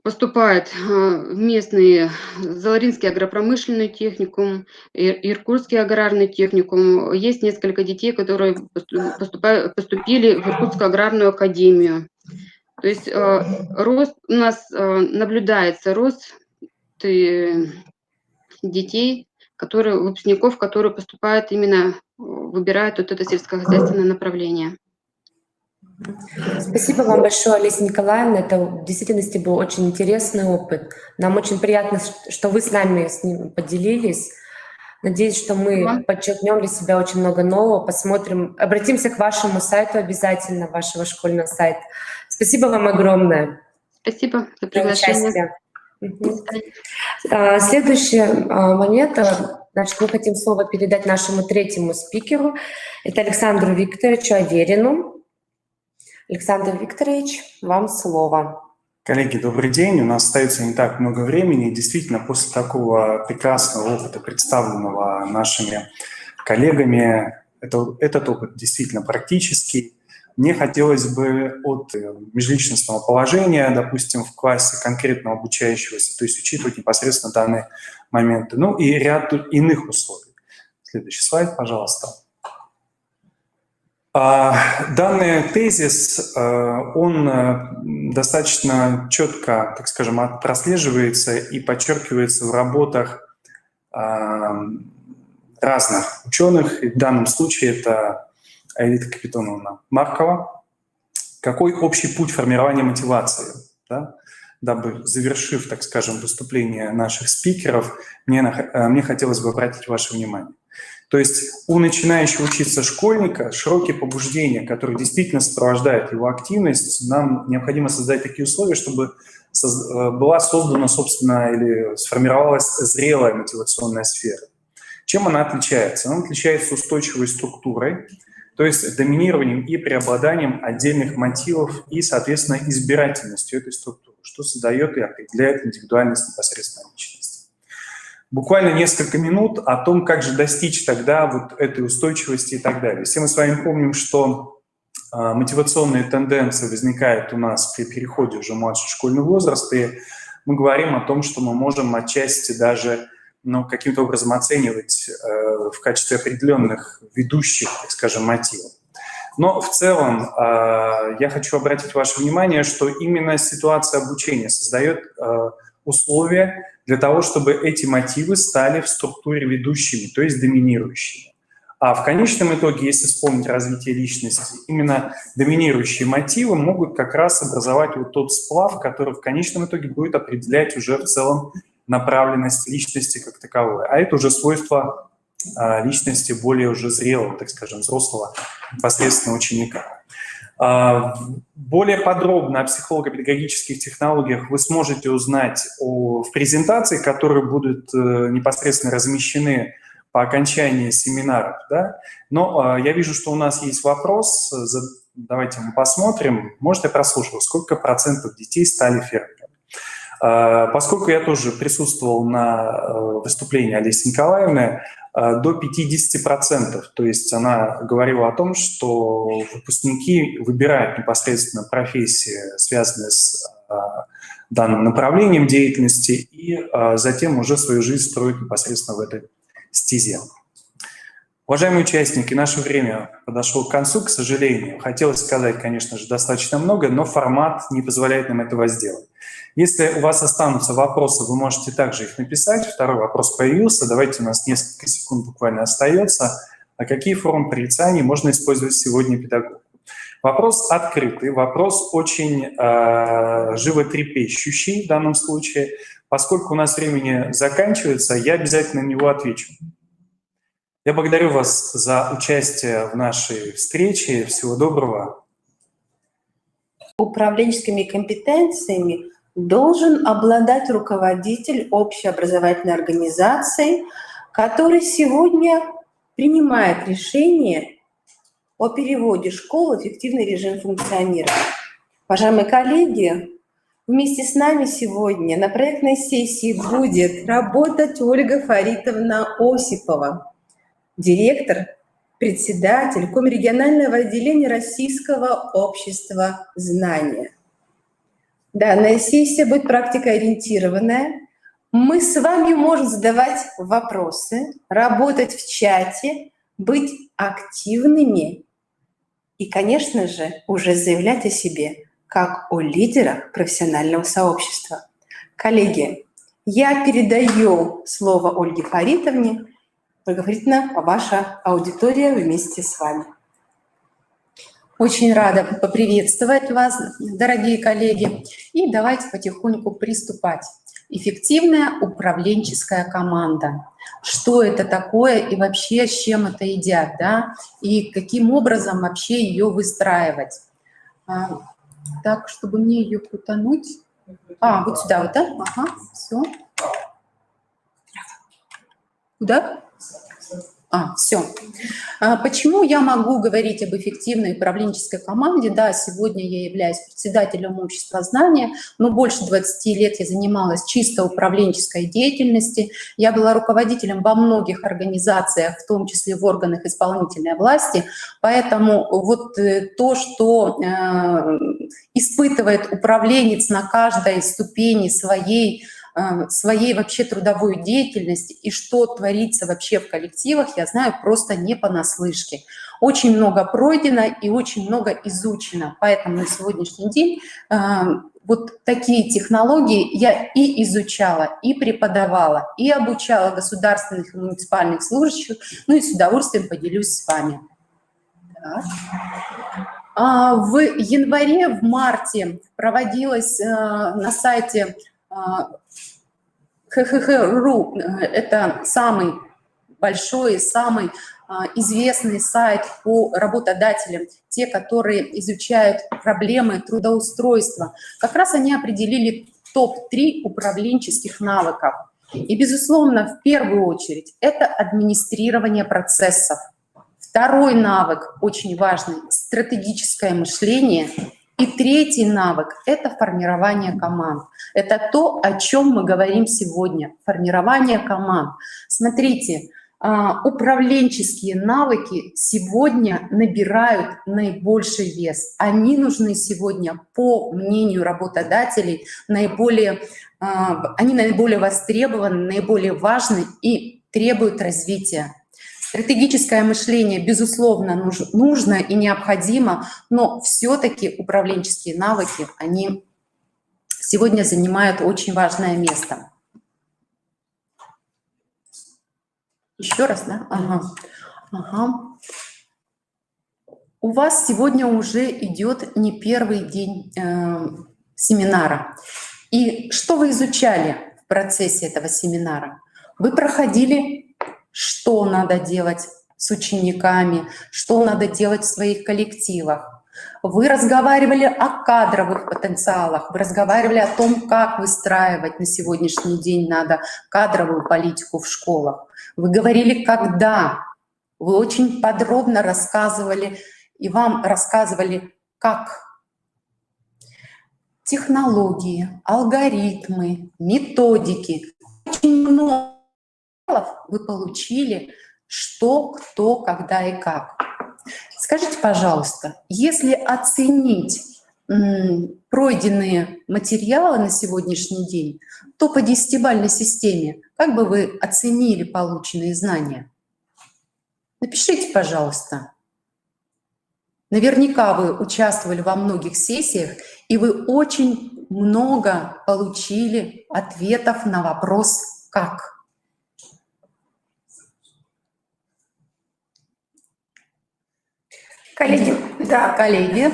поступает в местный Заларинский агропромышленный техникум, Иркутский аграрный техникум. Есть несколько детей, которые поступили в Иркутскую аграрную академию. То есть рост у нас наблюдается, рост детей, выпускников, которые поступают выбирают это сельскохозяйственное направление. Спасибо вам большое, Олеся Николаевна. Это в действительности был очень интересный опыт. Нам очень приятно, что вы с нами с ним поделились. Надеюсь, что мы подчеркнем для себя очень много нового, посмотрим, обратимся к вашему сайту обязательно, вашего школьного сайта. Спасибо вам огромное. Спасибо за приглашение. Следующий момент. Значит, мы хотим слово передать нашему 3-му спикеру. Это Александру Викторовичу Аверину. Александр Викторович, вам слово. Коллеги, добрый день. У нас остается не так много времени. Действительно, после такого прекрасного опыта, представленного нашими коллегами, этот опыт действительно практический. мне хотелось бы от межличностного положения, допустим, в классе конкретно обучающегося, то есть учитывать непосредственно данные моменты, ну и ряд иных условий. Следующий слайд, пожалуйста. Данный тезис, он достаточно четко, так скажем, прослеживается и подчеркивается в работах разных ученых. И в данном случае это Аэлита Капитоновна Маркова. Какой общий путь формирования мотивации? Да? Дабы, завершив, так скажем, выступление наших спикеров, мне хотелось бы обратить ваше внимание. То есть у начинающего учиться школьника широкие побуждения, которые действительно сопровождают его активность, нам необходимо создать такие условия, чтобы была создана, собственно, или сформировалась зрелая мотивационная сфера. Чем она отличается? Она отличается устойчивой структурой, то есть доминированием и преобладанием отдельных мотивов и, соответственно, избирательностью этой структуры, что создает и определяет индивидуальность непосредственно личности. Буквально несколько минут о том, как же достичь тогда вот этой устойчивости и так далее. Все мы с вами помним, что мотивационные тенденции возникают у нас при переходе уже в младший школьный возраст, и мы говорим о том, что мы можем отчасти даже каким-то образом оценивать в качестве определенных ведущих, так скажем, мотивов. Но в целом я хочу обратить ваше внимание, что именно ситуация обучения создает условия для того, чтобы эти мотивы стали в структуре ведущими, то есть доминирующими. А в конечном итоге, если вспомнить развитие личности, именно доминирующие мотивы могут как раз образовать вот тот сплав, который в конечном итоге будет определять уже в целом направленность личности как таковой. А это уже свойство личности более уже зрелого, так скажем, взрослого непосредственно ученика. Более подробно о психолого-педагогических технологиях вы сможете узнать в презентации, которые будут непосредственно размещены по окончании семинаров. Да? Но я вижу, что у нас есть вопрос. Давайте мы посмотрим. Может, я прослушал, сколько процентов детей стали фермерами? Поскольку я тоже присутствовал на выступлении Олеси Николаевны, до 50%. То есть она говорила о том, что выпускники выбирают непосредственно профессии, связанные с данным направлением деятельности, и затем уже свою жизнь строят непосредственно в этой стезе. Уважаемые участники, наше время подошло к концу, к сожалению. Хотелось сказать, конечно же, достаточно много, но формат не позволяет нам этого сделать. Если у вас останутся вопросы, вы можете также их написать. Второй вопрос появился. Давайте, у нас несколько секунд буквально остается. А какие формы порицаний можно использовать сегодня педагогу? Вопрос открытый, вопрос очень животрепещущий в данном случае. Поскольку у нас времени заканчивается, я обязательно на него отвечу. Я благодарю вас за участие в нашей встрече. Всего доброго. Управленческими компетенциями должен обладать руководитель общеобразовательной организации, который сегодня принимает решение о переводе школ в эффективный режим функционирования. Уважаемые коллеги, вместе с нами сегодня на проектной сессии будет работать Ольга Фаритовна Осипова, директор, председатель Комрегионального отделения Российского общества знания. Данная сессия будет практикоориентированная. Мы с вами можем задавать вопросы, работать в чате, быть активными и, конечно же, уже заявлять о себе как о лидерах профессионального сообщества. Коллеги, я передаю слово Ольге Фаритовне. Ольга Фаритовна, ваша аудитория вместе с вами. Очень рада поприветствовать вас, дорогие коллеги. И давайте потихоньку приступать. Эффективная управленческая команда. Что это такое и вообще с чем это едят, да? И каким образом вообще ее выстраивать? Так, чтобы мне ее крутануть. Вот сюда вот, да? Ага, все. Куда? Все. Почему я могу говорить об эффективной управленческой команде? Да, сегодня я являюсь председателем общества знания, но больше 20 лет я занималась чисто управленческой деятельностью. Я была руководителем во многих организациях, в том числе в органах исполнительной власти. Поэтому вот то, что испытывает управленец на каждой ступени своей вообще трудовой деятельности и что творится вообще в коллективах, я знаю просто не понаслышке. Очень много пройдено и очень много изучено. Поэтому на сегодняшний день вот такие технологии я и изучала, и преподавала, и обучала государственных и муниципальных служащих, ну и с удовольствием поделюсь с вами. Так. В январе, в марте проводилась на сайте ХХХ.ру, это самый большой, самый известный сайт по работодателям, те, которые изучают проблемы трудоустройства. Как раз они определили топ-3 управленческих навыков. И, безусловно, в первую очередь, это администрирование процессов. Второй навык, очень важный, стратегическое мышление. И третий навык – это формирование команд. Это то, о чем мы говорим сегодня. Формирование команд. Смотрите, управленческие навыки сегодня набирают наибольший вес. Они нужны сегодня, по мнению работодателей, они наиболее востребованы, наиболее важны и требуют развития. Стратегическое мышление, безусловно, нужно и необходимо, но все-таки управленческие навыки, они сегодня занимают очень важное место. Еще раз, да? Ага. У вас сегодня уже идет не первый день семинара. И что вы изучали в процессе этого семинара? Вы проходили, что надо делать с учениками, что надо делать в своих коллективах. Вы разговаривали о кадровых потенциалах, вы разговаривали о том, как выстраивать на сегодняшний день надо кадровую политику в школах. Вы говорили, когда. Вы очень подробно рассказывали, и вам рассказывали, как. Технологии, алгоритмы, методики. Очень много вы получили, что, кто, когда и как. Скажите, пожалуйста, если оценить пройденные материалы на сегодняшний день, то по 10-бальной системе как бы вы оценили полученные знания? Напишите, пожалуйста. Наверняка вы участвовали во многих сессиях, и вы очень много получили ответов на вопрос «как?». Коллеги, да. Коллеги,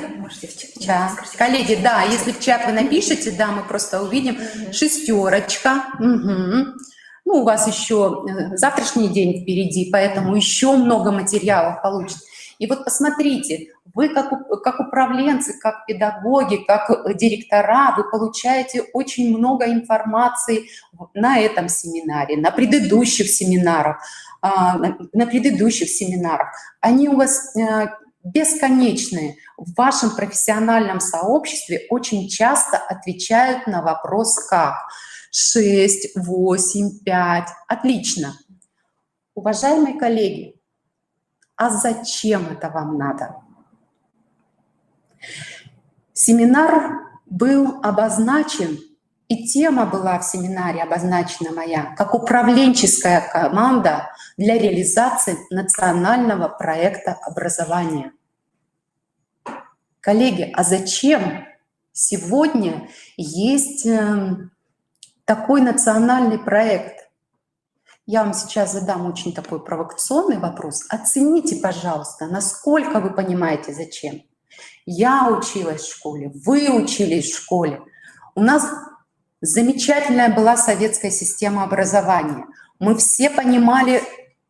да. Коллеги, да, если в чат вы напишите, да, мы просто увидим. Шестерочка. Угу. Ну, у вас еще завтрашний день впереди, поэтому еще много материалов получите. И вот посмотрите, вы как управленцы, как педагоги, как директора, вы получаете очень много информации на этом семинаре, на предыдущих семинарах. Они у вас бесконечные. В вашем профессиональном сообществе очень часто отвечают на вопрос «как?». 6, 8, 5. Отлично. Уважаемые коллеги, а зачем это вам надо? Семинар был обозначен, и тема была в семинаре обозначена моя, как управленческая команда для реализации национального проекта образования. Коллеги, а зачем сегодня есть такой национальный проект? Я вам сейчас задам очень такой провокационный вопрос. Оцените, пожалуйста, насколько вы понимаете, зачем. Я училась в школе, вы учились в школе. У нас замечательная была советская система образования. Мы все понимали,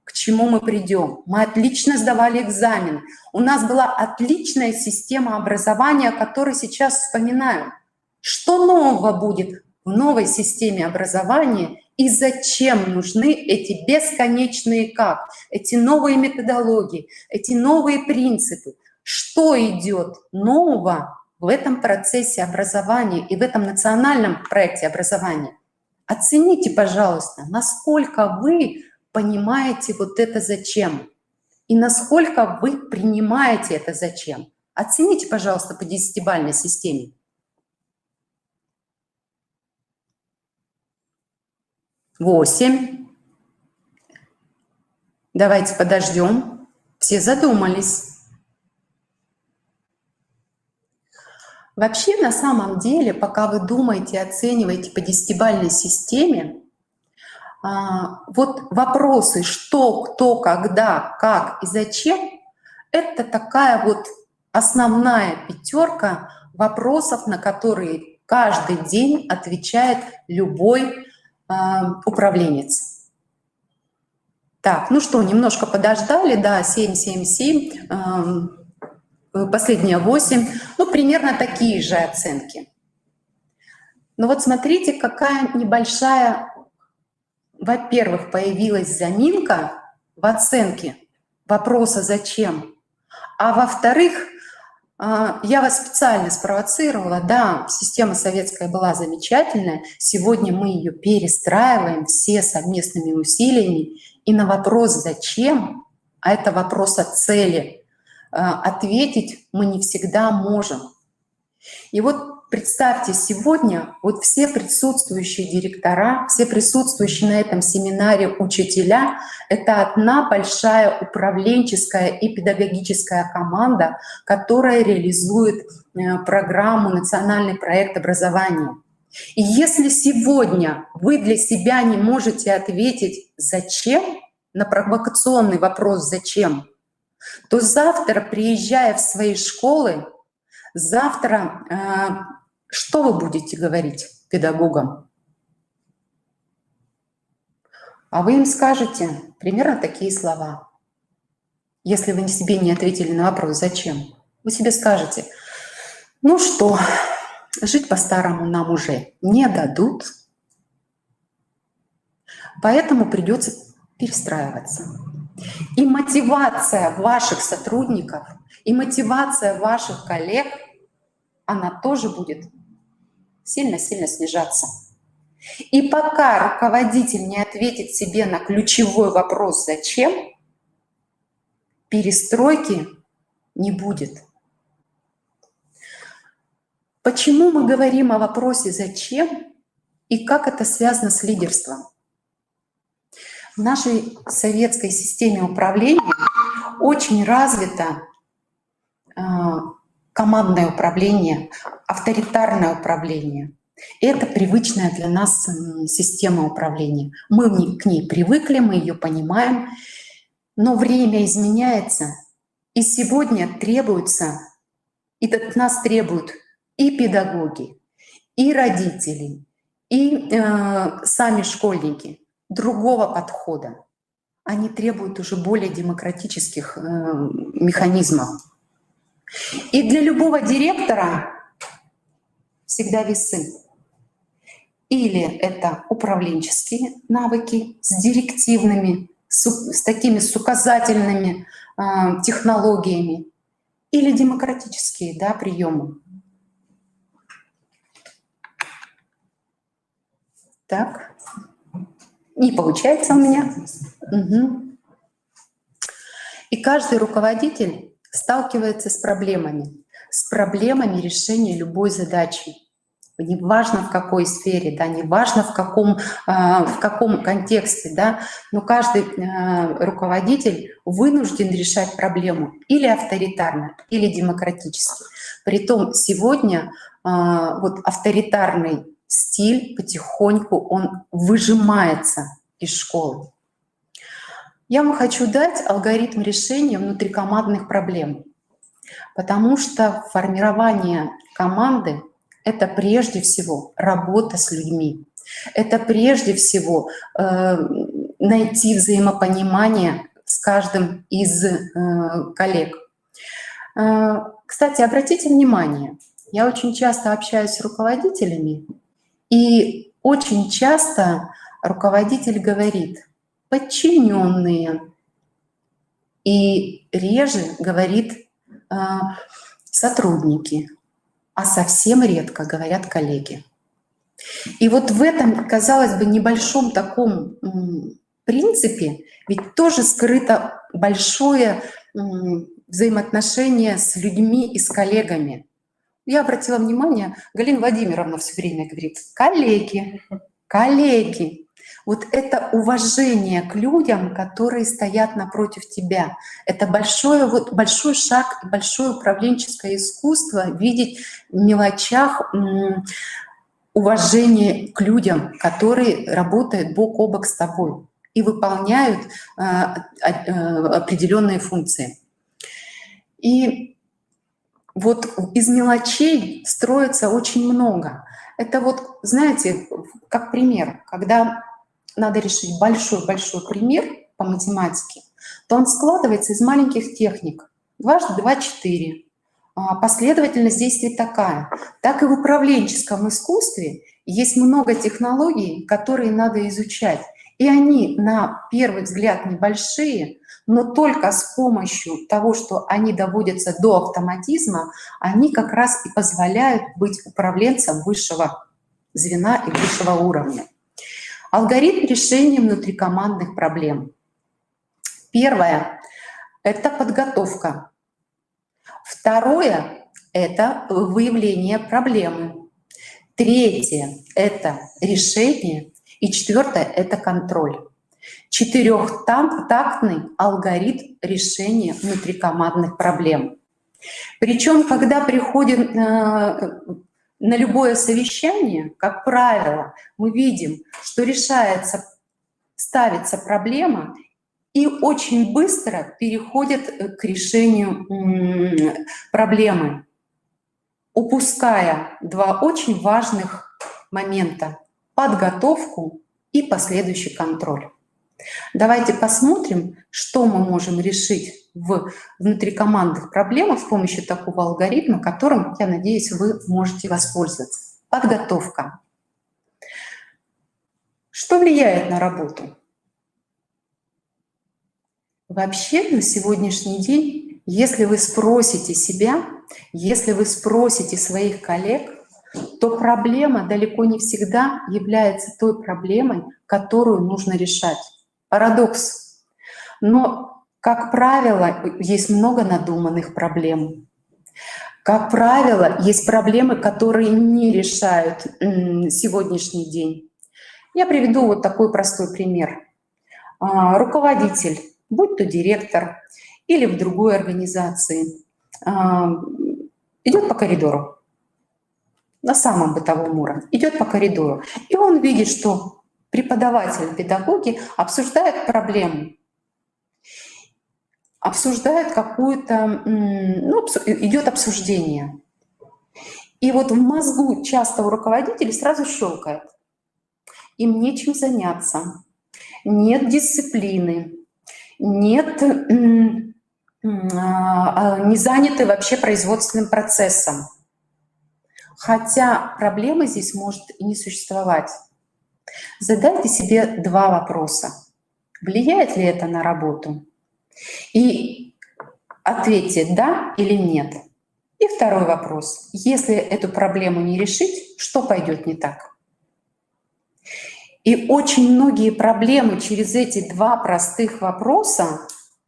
к чему мы придем. Мы отлично сдавали экзамен. У нас была отличная система образования, о которой сейчас вспоминаю. Что нового будет в новой системе образования, И зачем нужны эти бесконечные как, эти новые методологии, эти новые принципы? Что идет нового в этом процессе образования и в этом национальном проекте образования? Оцените, пожалуйста, насколько вы понимаете вот это зачем и насколько вы принимаете это зачем. Оцените, пожалуйста, по 10-бальной системе. Восемь. Давайте подождем. Все задумались. Вообще, на самом деле, пока вы думаете, оцениваете по 10-бальной системе, вот вопросы «что», «кто», «когда», «как» и «зачем» — это такая вот основная пятерка вопросов, на которые каждый день отвечает любой управленец. Так, ну что, немножко подождали, да, 7, 7, 7, последние 8, ну, примерно такие же оценки. Но вот смотрите, какая небольшая, во-первых, появилась заминка в оценке вопроса «зачем?», а во-вторых, я вас специально спровоцировала, да, система советская была замечательная, сегодня мы ее перестраиваем все совместными усилиями, и на вопрос «зачем?», а это вопрос о цели, ответить мы не всегда можем. И вот представьте, сегодня вот все присутствующие директора, все присутствующие на этом семинаре учителя — это одна большая управленческая и педагогическая команда, которая реализует программу «Национальный проект образования». И если сегодня вы для себя не можете ответить «зачем?», на провокационный вопрос «зачем?», то завтра, приезжая в свои школы, завтра что вы будете говорить педагогам? А вы им скажете примерно такие слова. Если вы себе не ответили на вопрос «зачем?», вы себе скажете: ну что, жить по-старому нам уже не дадут, поэтому придется перестраиваться. И мотивация ваших сотрудников, и мотивация ваших коллег, она тоже будет сильно-сильно снижаться. И пока руководитель не ответит себе на ключевой вопрос «зачем?», перестройки не будет. Почему мы говорим о вопросе «зачем?» и как это связано с лидерством? В нашей советской системе управления очень развито командное управление, авторитарное управление. Это привычная для нас система управления. Мы к ней привыкли, мы ее понимаем, но время изменяется, и сегодня требуется, и от нас требуют и педагоги, и родители, и сами школьники другого подхода. Они требуют уже более демократических механизмов. И для любого директора всегда весы. Или это управленческие навыки с директивными, с такими с указательными технологиями, или демократические, да, приемы. Так, не получается у меня. Угу. И каждый руководитель сталкивается с проблемами решения любой задачи. Неважно в какой сфере, да, неважно в каком контексте, да, но каждый руководитель вынужден решать проблему или авторитарно, или демократически. Притом сегодня вот авторитарный стиль потихоньку он выжимается из школы. Я вам хочу дать алгоритм решения внутрикомандных проблем, потому что формирование команды — это прежде всего работа с людьми, это прежде всего найти взаимопонимание с каждым из коллег. Кстати, обратите внимание, я очень часто общаюсь с руководителями, и очень часто руководитель говорит «подчиненные», и реже говорит «сотрудники», а совсем редко говорят «коллеги». И вот в этом, казалось бы, небольшом таком принципе ведь тоже скрыто большое взаимоотношение с людьми и с коллегами. Я обратила внимание, Галина Владимировна все время говорит «коллеги, коллеги». Вот это уважение к людям, которые стоят напротив тебя. Это большой шаг, большое управленческое искусство видеть в мелочах уважение к людям, которые работают бок о бок с тобой и выполняют определенные функции. И вот из мелочей строится очень много. Это вот, знаете, как пример, когда надо решить большой-большой пример по математике, то он складывается из маленьких техник. 2 × 2 = 4. Последовательность действий такая. Так и в управленческом искусстве есть много технологий, которые надо изучать. И они на первый взгляд небольшие, но только с помощью того, что они доводятся до автоматизма, они как раз и позволяют быть управленцем высшего звена и высшего уровня. Алгоритм решения внутрикомандных проблем. Первое – это подготовка. Второе – это выявление проблемы. Третье – это решение. И четвертое – это контроль. 4-тактный алгоритм решения внутрикомандных проблем. Причем, когда приходим на любое совещание, как правило, мы видим, что ставится проблема, и очень быстро переходят к решению проблемы, упуская 2 очень важных момента – подготовку и последующий контроль. Давайте посмотрим, что мы можем решить в внутрикомандных проблемах с помощью такого алгоритма, которым, я надеюсь, вы можете воспользоваться. Подготовка. Что влияет на работу? Вообще на сегодняшний день, если вы спросите себя, если вы спросите своих коллег, то проблема далеко не всегда является той проблемой, которую нужно решать. Парадокс. Но, как правило, есть много надуманных проблем. Как правило, есть проблемы, которые не решают сегодняшний день. Я приведу вот такой простой пример. Руководитель, будь то директор или в другой организации, идет по коридору, на самом бытовом уровне, идет по коридору, и он видит, что преподаватели, педагоги обсуждают проблему, обсуждают какую-то, идет обсуждение. И вот в мозгу часто у руководителей сразу щелкает. Им нечем заняться, нет дисциплины, нет, не заняты вообще производственным процессом. Хотя проблемы здесь может и не существовать. Задайте себе 2 вопроса. Влияет ли это на работу? И ответьте «да» или «нет». И второй вопрос. Если эту проблему не решить, что пойдет не так? И очень многие проблемы через эти 2 простых вопроса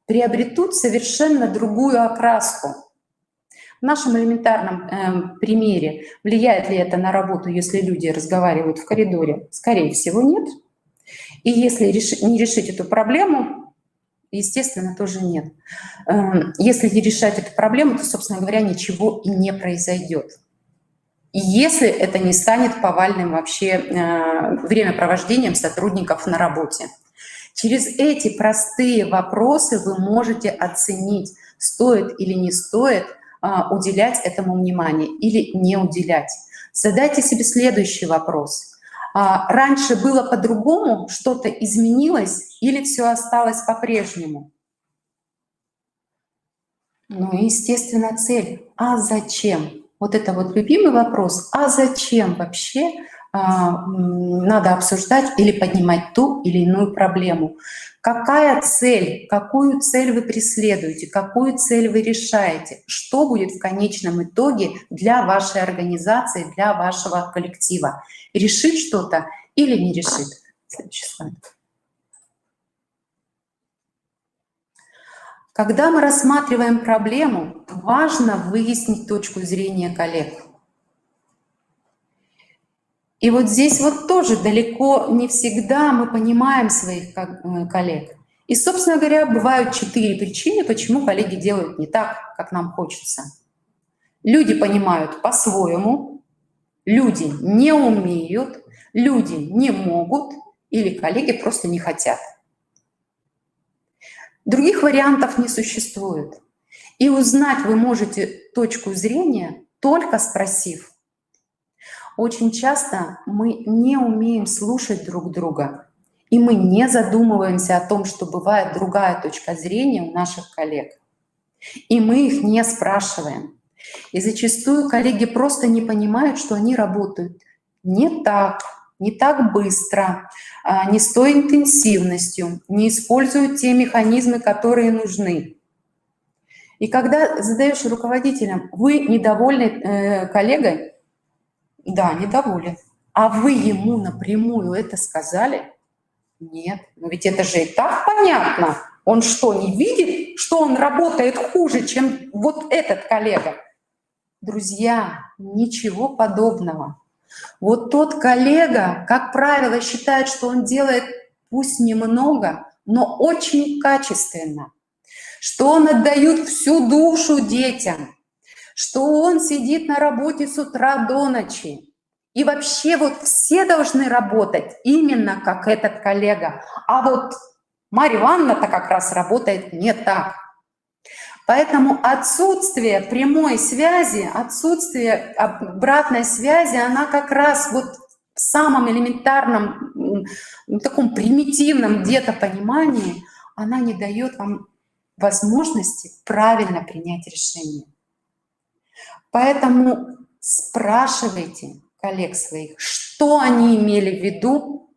приобретут совершенно другую окраску. В нашем элементарном примере, влияет ли это на работу, если люди разговаривают в коридоре? Скорее всего, нет. И если не решить эту проблему, естественно, тоже нет. Если не решать эту проблему, то, собственно говоря, ничего и не произойдет. И если это не станет повальным вообще времяпровождением сотрудников на работе. Через эти простые вопросы вы можете оценить, стоит или не стоит уделять этому внимание или не уделять. Задайте себе следующий вопрос. Раньше было по-другому, что-то изменилось или все осталось по-прежнему? Ну и, естественно, цель. А зачем? Вот это вот любимый вопрос. А зачем вообще надо обсуждать или поднимать ту или иную проблему. Какая цель, какую цель вы преследуете, какую цель вы решаете, что будет в конечном итоге для вашей организации, для вашего коллектива. Решит что-то или не решит. Следующий слайд. Когда мы рассматриваем проблему, важно выяснить точку зрения коллег. И вот здесь вот тоже далеко не всегда мы понимаем своих коллег. И, собственно говоря, бывают 4 причины, почему коллеги делают не так, как нам хочется. Люди понимают по-своему, люди не умеют, люди не могут или коллеги просто не хотят. Других вариантов не существует. И узнать вы можете точку зрения, только спросив. Очень часто мы не умеем слушать друг друга, и мы не задумываемся о том, что бывает другая точка зрения у наших коллег. И мы их не спрашиваем. И зачастую коллеги просто не понимают, что они работают не так быстро, не с той интенсивностью, не используют те механизмы, которые нужны. И когда задаешь руководителям, вы недовольны коллегой? Да, недоволен. А вы ему напрямую это сказали? Нет. Но ведь это же и так понятно. Он что, не видит, что он работает хуже, чем вот этот коллега? Друзья, ничего подобного. Вот тот коллега, как правило, считает, что он делает пусть немного, но очень качественно, что он отдает всю душу детям, что он сидит на работе с утра до ночи. И вообще вот все должны работать именно как этот коллега. А вот Марья Ивановна-то как раз работает не так. Поэтому отсутствие прямой связи, отсутствие обратной связи, она как раз вот в самом элементарном, таком примитивном где-то понимании, она не дает вам возможности правильно принять решение. Поэтому спрашивайте коллег своих, что они имели в виду,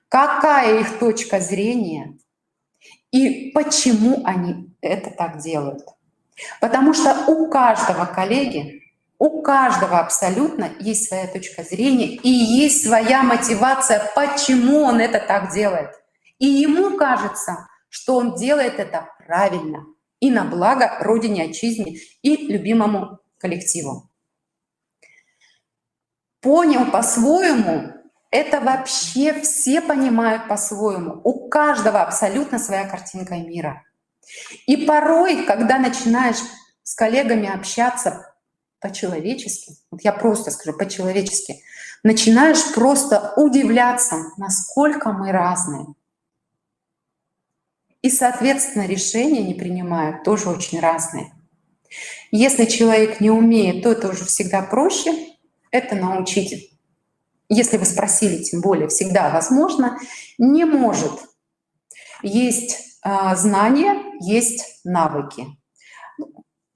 какая их точка зрения и почему они это так делают. Потому что у каждого коллеги, у каждого абсолютно есть своя точка зрения и есть своя мотивация, почему он это так делает. И ему кажется, что он делает это правильно и на благо Родине, Отчизне и любимому коллективу. Понял по-своему, это вообще все понимают по-своему. У каждого абсолютно своя картинка мира. И порой, когда начинаешь с коллегами общаться по-человечески, вот я просто скажу по-человечески, начинаешь просто удивляться, насколько мы разные. И, соответственно, решения не принимают тоже очень разные. Если человек не умеет, то это уже всегда проще, это научить. Если вы спросили, тем более, всегда возможно, не может. Есть знания, есть навыки.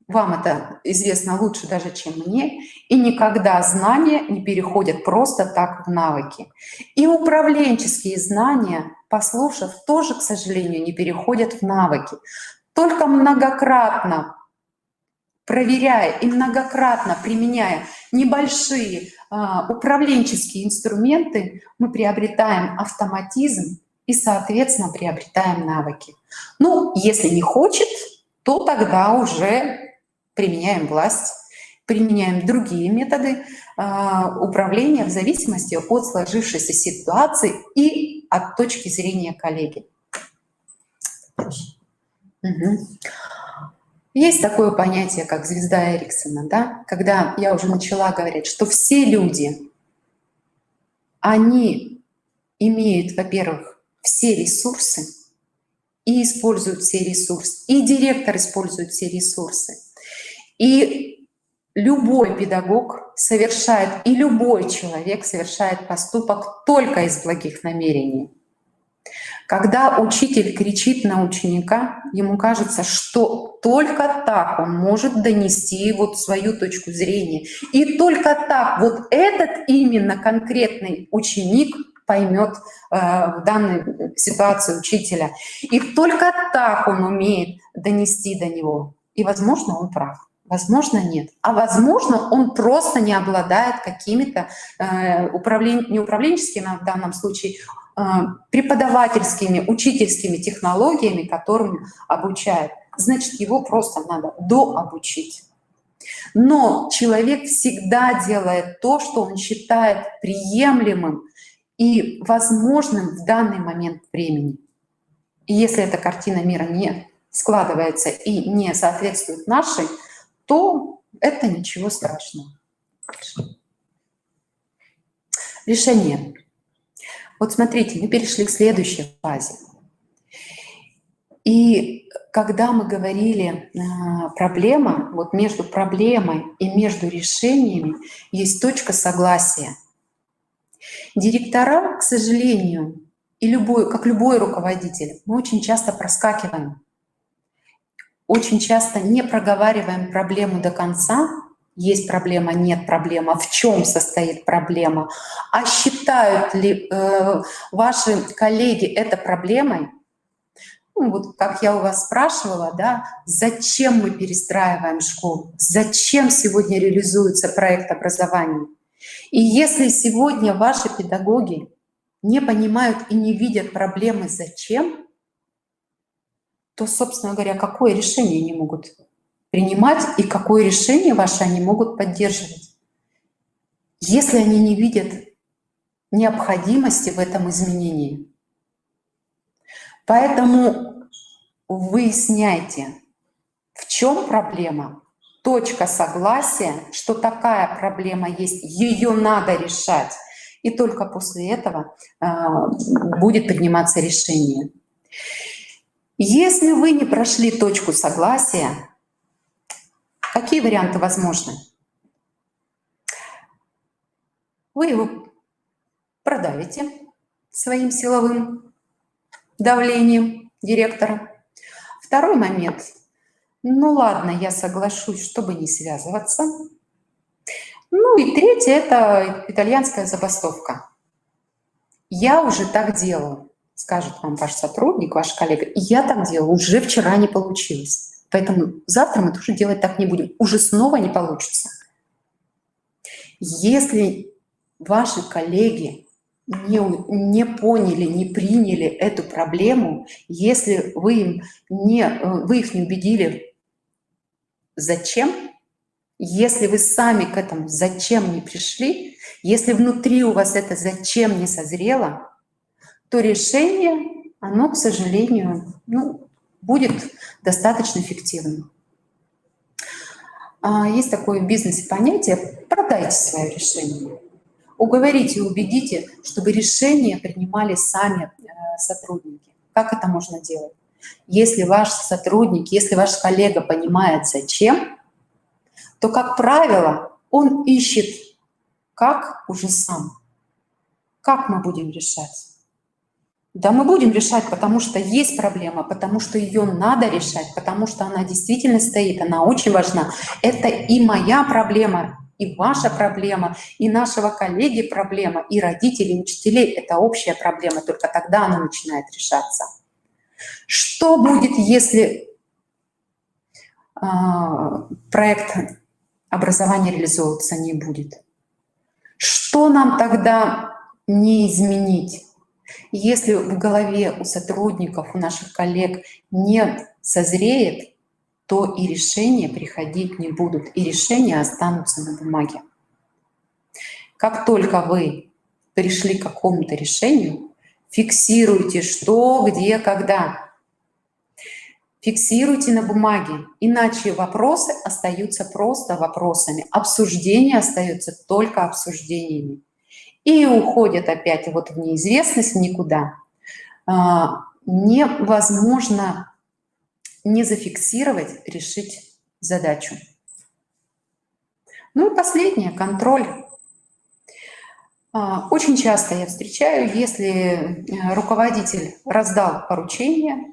Вам это известно лучше даже, чем мне. И никогда знания не переходят просто так в навыки. И управленческие знания, послушав, тоже, к сожалению, не переходят в навыки. Только многократно проверяя и многократно применяя небольшие управленческие инструменты, мы приобретаем автоматизм и, соответственно, приобретаем навыки. Ну, если не хочет, то тогда уже применяем власть, применяем другие методы управления в зависимости от сложившейся ситуации и от точки зрения коллеги. Угу. Есть такое понятие, как звезда Эриксона, да? Когда я уже начала говорить, что все люди, они имеют, во-первых, все ресурсы и используют все ресурсы, и директор использует все ресурсы. И любой педагог совершает, и любой человек совершает поступок только из благих намерений. Когда учитель кричит на ученика, ему кажется, что только так он может донести вот свою точку зрения. И только так вот этот именно конкретный ученик поймет в данной ситуации учителя. И только так он умеет донести до него. И, возможно, он прав. Возможно, нет. А возможно, он просто не обладает какими-то не управленческими, в данном случае, преподавательскими, учительскими технологиями, которыми обучают. Значит, его просто надо дообучить. Но человек всегда делает то, что он считает приемлемым и возможным в данный момент времени. И если эта картина мира не складывается и не соответствует нашей, то это ничего страшного. Решение. Вот смотрите, мы перешли к следующей фазе. И когда мы говорили проблема, вот между проблемой и между решениями есть точка согласия. Директора, к сожалению, и как любой руководитель, мы очень часто проскакиваем. Очень часто не проговариваем проблему до конца. Есть проблема, нет проблемы. В чем состоит проблема? А считают ли ваши коллеги это проблемой? Ну, вот как я у вас спрашивала, да, зачем мы перестраиваем школу? Зачем сегодня реализуется проект образования? И если сегодня ваши педагоги не понимают и не видят проблемы «зачем?», то, собственно говоря, какое решение они могут принимать и какое решение ваше они могут поддерживать, если они не видят необходимости в этом изменении. Поэтому выясняйте, в чем проблема, точка согласия, что такая проблема есть, ее надо решать, и только после этого будет приниматься решение. Если вы не прошли точку согласия, какие варианты возможны? Вы его продавите своим силовым давлением директора. Второй момент. Ну ладно, я соглашусь, чтобы не связываться. Ну и третье – это итальянская забастовка. Я уже так делаю. Скажет вам ваш сотрудник, ваш коллега, и я так делаю, уже вчера не получилось. Поэтому завтра мы тоже делать так не будем. Уже снова не получится. Если ваши коллеги не поняли, не приняли эту проблему, если вы их не убедили, зачем, если вы сами к этому зачем не пришли, если внутри у вас это зачем не созрело, то решение, оно, к сожалению, будет достаточно эффективным. Есть такое в бизнесе понятие «продайте свое решение». Уговорите и убедите, чтобы решения принимали сами сотрудники. Как это можно делать? Если ваш сотрудник, если ваш коллега понимает зачем, то, как правило, он ищет как уже сам. Как мы будем решать? Да, мы будем решать, потому что есть проблема, потому что ее надо решать, потому что она действительно стоит, она очень важна. Это и моя проблема, и ваша проблема, и нашего коллеги проблема, и родителей, и учителей. Это общая проблема, только тогда она начинает решаться. Что будет, если проект образования реализовываться не будет? Что нам тогда не изменить? Если в голове у сотрудников, у наших коллег не созреет, то и решения приходить не будут, и решения останутся на бумаге. Как только вы пришли к какому-то решению, фиксируйте что, где, когда. Фиксируйте на бумаге, иначе вопросы остаются просто вопросами, обсуждения остаются только обсуждениями. И уходят опять вот в неизвестность, в никуда. Невозможно не зафиксировать, решить задачу. Ну и последнее – контроль. Очень часто я встречаю, если руководитель раздал поручение,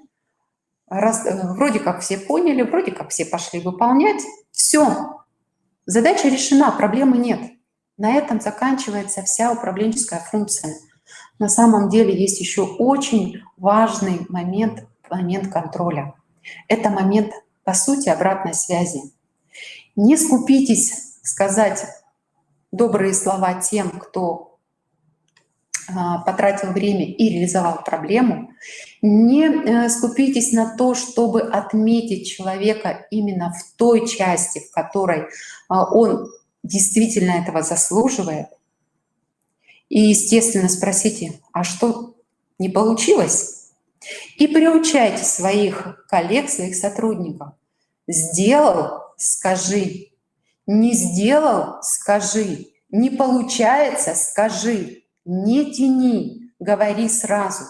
вроде как все поняли, вроде как все пошли выполнять, все, задача решена, проблемы нет. На этом заканчивается вся управленческая функция. На самом деле есть еще очень важный момент контроля. Это момент, по сути, обратной связи. Не скупитесь сказать добрые слова тем, кто потратил время и реализовал проблему. Не скупитесь на то, чтобы отметить человека именно в той части, в которой он действительно этого заслуживает. И, естественно, спросите, а что не получилось? И приучайте своих коллег, своих сотрудников. Сделал – скажи. Не сделал – скажи. Не получается – скажи. Не тяни, говори сразу.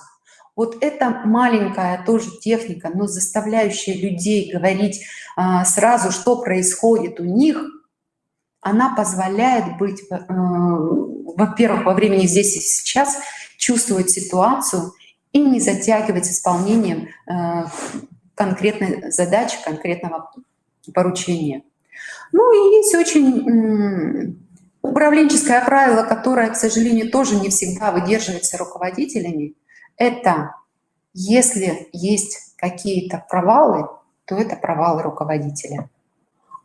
Вот это маленькая тоже техника, но заставляющая людей говорить сразу, что происходит у них, она позволяет быть, во-первых, во времени здесь и сейчас, чувствовать ситуацию и не затягивать исполнением конкретной задачи, конкретного поручения. Ну и есть очень управленческое правило, которое, к сожалению, тоже не всегда выдерживается руководителями. Это если есть какие-то провалы, то это провалы руководителя.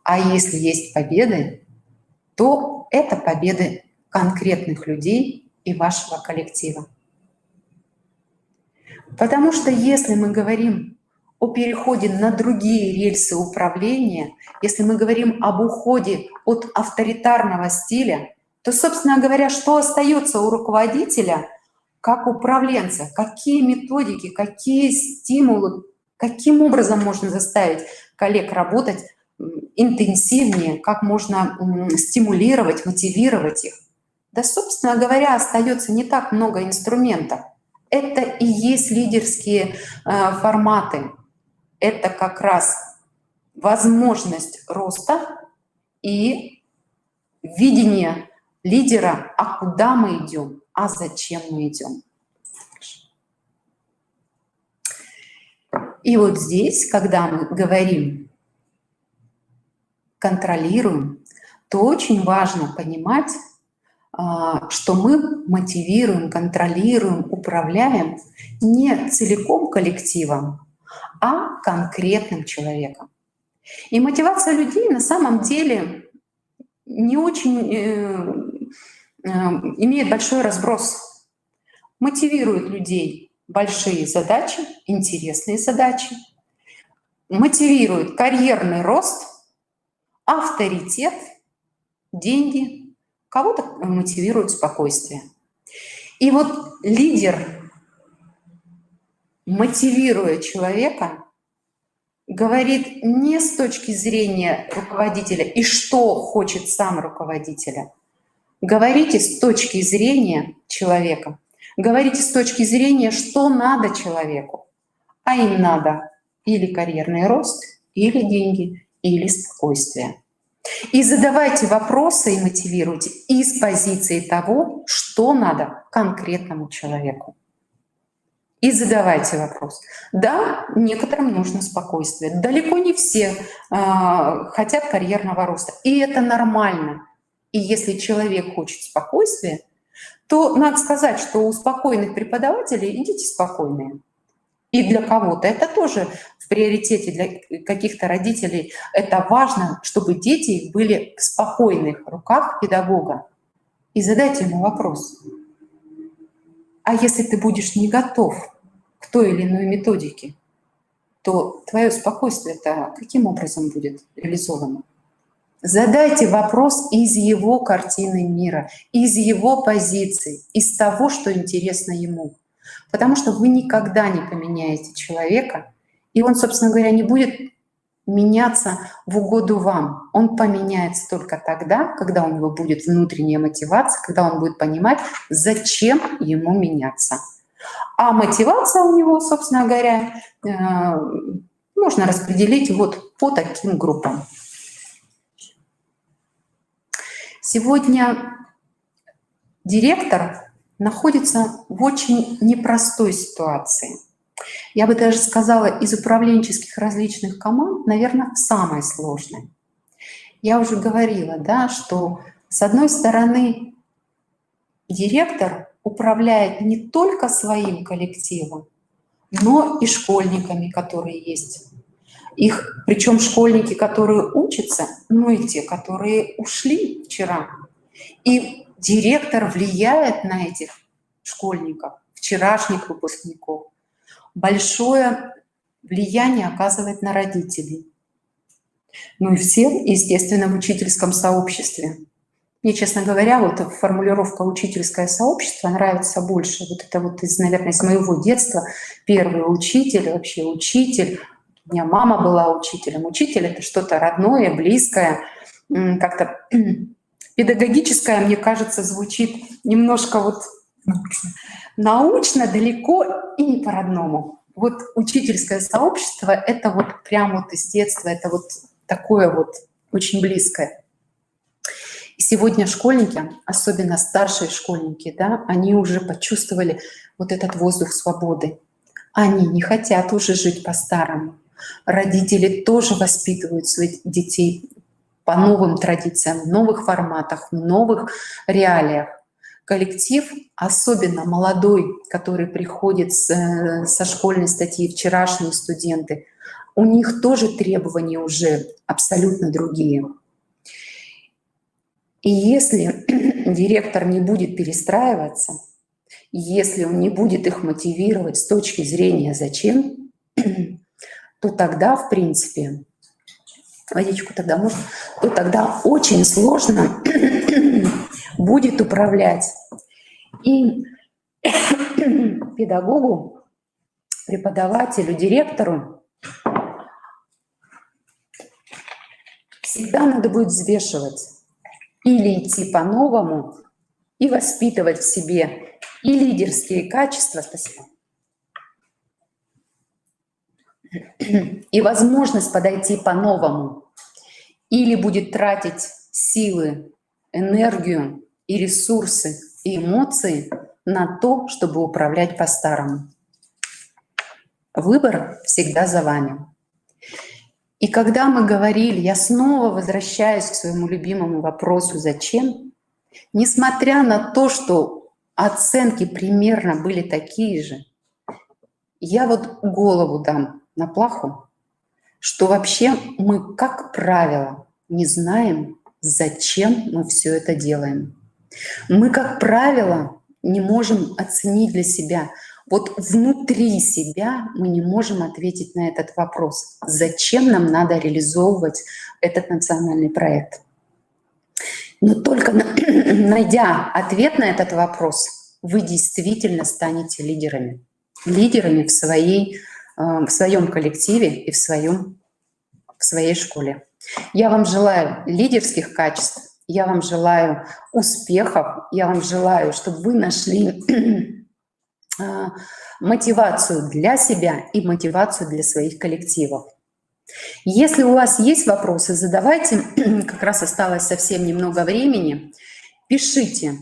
А если есть победы, то это победы конкретных людей и вашего коллектива. Потому что если мы говорим о переходе на другие рельсы управления, если мы говорим об уходе от авторитарного стиля, то, собственно говоря, что остается у руководителя как управленца? Какие методики, какие стимулы, каким образом можно заставить коллег работать интенсивнее, как можно стимулировать, мотивировать их? Да, собственно говоря, остается не так много инструментов. Это и есть лидерские форматы. Это как раз возможность роста и видение лидера, а куда мы идем, а зачем мы идем. И вот здесь, когда мы говорим контролируем, то очень важно понимать, что мы мотивируем, контролируем, управляем не целиком коллективом, а конкретным человеком. И мотивация людей на самом деле не очень имеет большой разброс. Мотивирует людей большие задачи, интересные задачи, мотивирует карьерный рост, авторитет, деньги, кого-то мотивирует спокойствие. И вот лидер, мотивируя человека, говорит не с точки зрения руководителя и что хочет сам руководитель. Говорите с точки зрения человека. Говорите с точки зрения, что надо человеку. А им надо или карьерный рост, или деньги, или спокойствие. И задавайте вопросы и мотивируйте из позиции того, что надо конкретному человеку. И задавайте вопрос. Да, некоторым нужно спокойствие. Далеко не все хотят карьерного роста. И это нормально. И если человек хочет спокойствия, то надо сказать, что у спокойных преподавателей идите спокойные. И для кого-то это тоже в приоритете, для каких-то родителей это важно, чтобы дети их были в спокойных руках педагога. И задайте ему вопрос. А если ты будешь не готов к той или иной методике, то твое спокойствие-то каким образом будет реализовано? Задайте вопрос из его картины мира, из его позиции, из того, что интересно ему. Потому что вы никогда не поменяете человека, и он, собственно говоря, не будет меняться в угоду вам. Он поменяется только тогда, когда у него будет внутренняя мотивация, когда он будет понимать, зачем ему меняться. А мотивация у него, собственно говоря, можно распределить вот по таким группам. Сегодня директор находится в очень непростой ситуации. Я бы даже сказала, из управленческих различных команд, наверное, самой сложной. Я уже говорила, да, что с одной стороны директор управляет не только своим коллективом, но и школьниками, которые есть. Их, причем школьники, которые учатся, но и те, которые ушли вчера. И директор влияет на этих школьников, вчерашних выпускников. Большое влияние оказывает на родителей. Ну и все, естественно, в учительском сообществе. Мне, честно говоря, вот формулировка «учительское сообщество» нравится больше. Вот это вот, наверное, из моего детства. Первый учитель, вообще учитель. У меня мама была учителем. Учитель – это что-то родное, близкое, как-то педагогическое, мне кажется, звучит немножко вот научно, далеко и не по-родному. Вот учительское сообщество – это вот прям вот из детства, это вот такое вот очень близкое. И сегодня школьники, особенно старшие школьники, да, они уже почувствовали вот этот воздух свободы. Они не хотят уже жить по-старому. Родители тоже воспитывают своих детей по новым традициям, в новых форматах, в новых реалиях. Коллектив, особенно молодой, который приходит со школьной статьи, вчерашние студенты, у них тоже требования уже абсолютно другие. И если директор не будет перестраиваться, если он не будет их мотивировать с точки зрения «зачем», то тогда, в принципе, водичку тогда можно, то тогда очень сложно будет управлять. И педагогу, преподавателю, директору всегда надо будет взвешивать или идти по-новому и воспитывать в себе и лидерские качества, спасибо, и возможность подойти по-новому, или будет тратить силы, энергию и ресурсы, и эмоции на то, чтобы управлять по-старому. Выбор всегда за вами. И когда мы говорили, я снова возвращаюсь к своему любимому вопросу «зачем?», несмотря на то, что оценки примерно были такие же, я вот голову дам на плаху, что вообще мы, как правило, не знаем, зачем мы все это делаем. Мы, как правило, не можем оценить для себя. Вот внутри себя мы не можем ответить на этот вопрос. Зачем нам надо реализовывать этот национальный проект? Но только найдя ответ на этот вопрос, вы действительно станете лидерами. Лидерами в своем коллективе и в своей школе. Я вам желаю лидерских качеств, я вам желаю успехов, я вам желаю, чтобы вы нашли мотивацию для себя и мотивацию для своих коллективов. Если у вас есть вопросы, задавайте, как раз осталось совсем немного времени, пишите.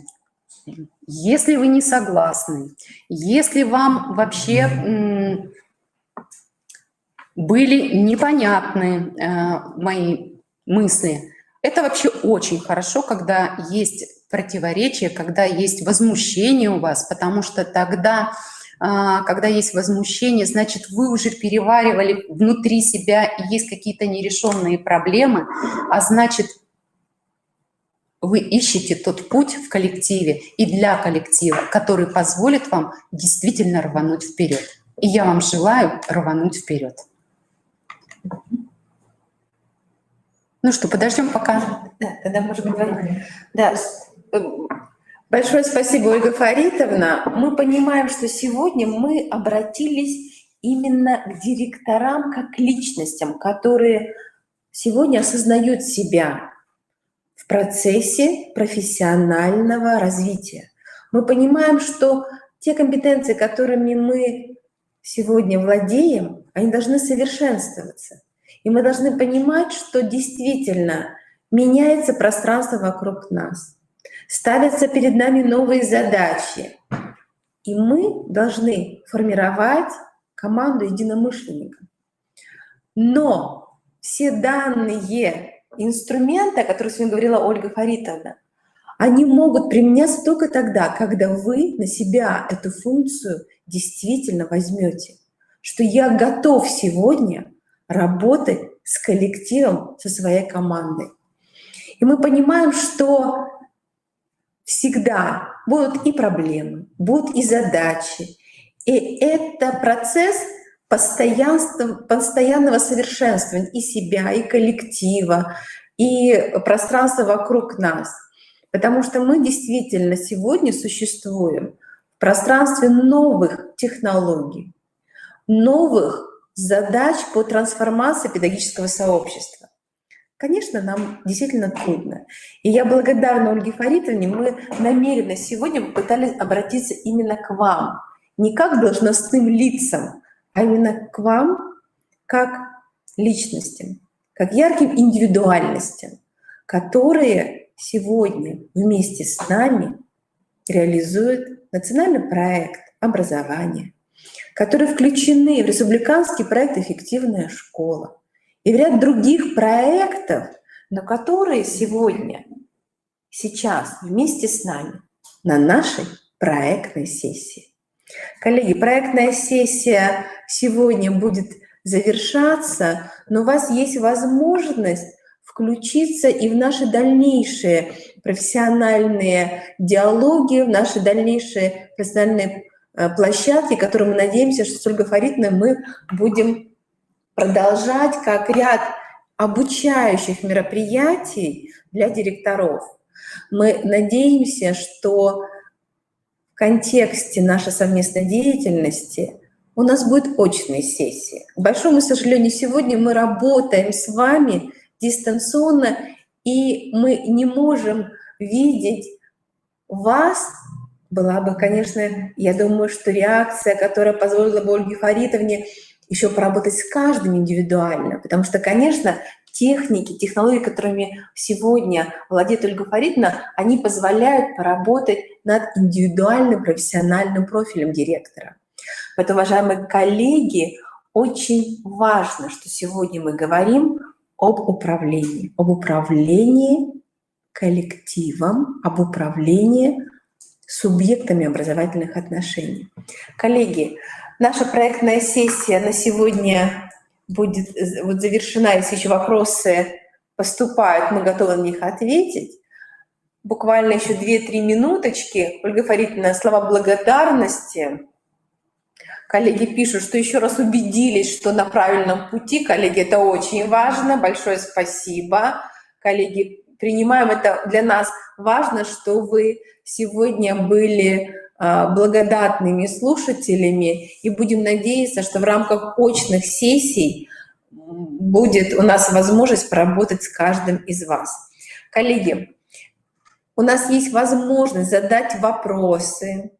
Если вы не согласны, если вам вообще были непонятны мои мысли, это вообще очень хорошо, когда есть противоречие, когда есть возмущение у вас, потому что тогда, когда есть возмущение, значит, вы уже переваривали внутри себя и есть какие-то нерешенные проблемы, а значит, вы ищете тот путь в коллективе и для коллектива, который позволит вам действительно рвануть вперед. И я вам желаю рвануть вперед. Ну что, подождем пока. Да, тогда можем говорить. Да. Большое спасибо, Ольга Фаритовна. Мы понимаем, что сегодня мы обратились именно к директорам как к личностям, которые сегодня осознают себя в процессе профессионального развития. Мы понимаем, что те компетенции, которыми мы сегодня владеем, они должны совершенствоваться. И мы должны понимать, что действительно меняется пространство вокруг нас. ставятся перед нами новые задачи, и мы должны формировать команду единомышленников. Но все данные инструменты, о которых сегодня говорила Ольга Фаритовна, они могут применяться только тогда, когда вы на себя эту функцию действительно возьмете. Что я готов сегодня работать с коллективом, со своей командой. И мы понимаем, что всегда будут и проблемы, будут и задачи. И это процесс постоянного совершенствования и себя, и коллектива, и пространства вокруг нас. Потому что мы действительно сегодня существуем в пространстве новых технологий, новых задач по трансформации педагогического сообщества. Конечно, нам действительно трудно. И я благодарна Ольге Фаритовне, мы намеренно сегодня попытались обратиться именно к вам. Не как к должностным лицам, а именно к вам как личностям, как ярким индивидуальностям, которые сегодня вместе с нами реализуют национальный проект образования, которые включены в республиканский проект «Эффективная школа» и в ряд других проектов, но которые сегодня, сейчас вместе с нами на нашей проектной сессии. Коллеги, проектная сессия сегодня будет завершаться, но у вас есть возможность включиться и в наши дальнейшие профессиональные диалоги, в наши дальнейшие профессиональные площадки, которые мы надеемся, что с Ольгой Фаритовной мы будем продолжать как ряд обучающих мероприятий для директоров. Мы надеемся, что в контексте нашей совместной деятельности у нас будут очные сессии. К большому сожалению, сегодня мы работаем с вами дистанционно, и мы не можем видеть вас. Была бы, конечно, я думаю, что реакция, которая позволила бы Ольге Фаритовне еще поработать с каждым индивидуально, потому что, конечно, технологии, которыми сегодня владеет Ольга Фаритовна, они позволяют поработать над индивидуальным профессиональным профилем директора. Поэтому, уважаемые коллеги, очень важно, что сегодня мы говорим об управлении коллективом, об управлении субъектами образовательных отношений. Коллеги, наша проектная сессия на сегодня будет завершена. Если еще вопросы поступают, мы готовы на них ответить. Буквально еще 2-3 минуточки. Ольга Фаритовна, слова благодарности. Коллеги пишут, что еще раз убедились, что на правильном пути. Коллеги, это очень важно. Большое спасибо. Коллеги, принимаем это. Для нас важно, что вы сегодня были благодатными слушателями, и будем надеяться, что в рамках очных сессий будет у нас возможность поработать с каждым из вас. Коллеги, у нас есть возможность задать вопросы,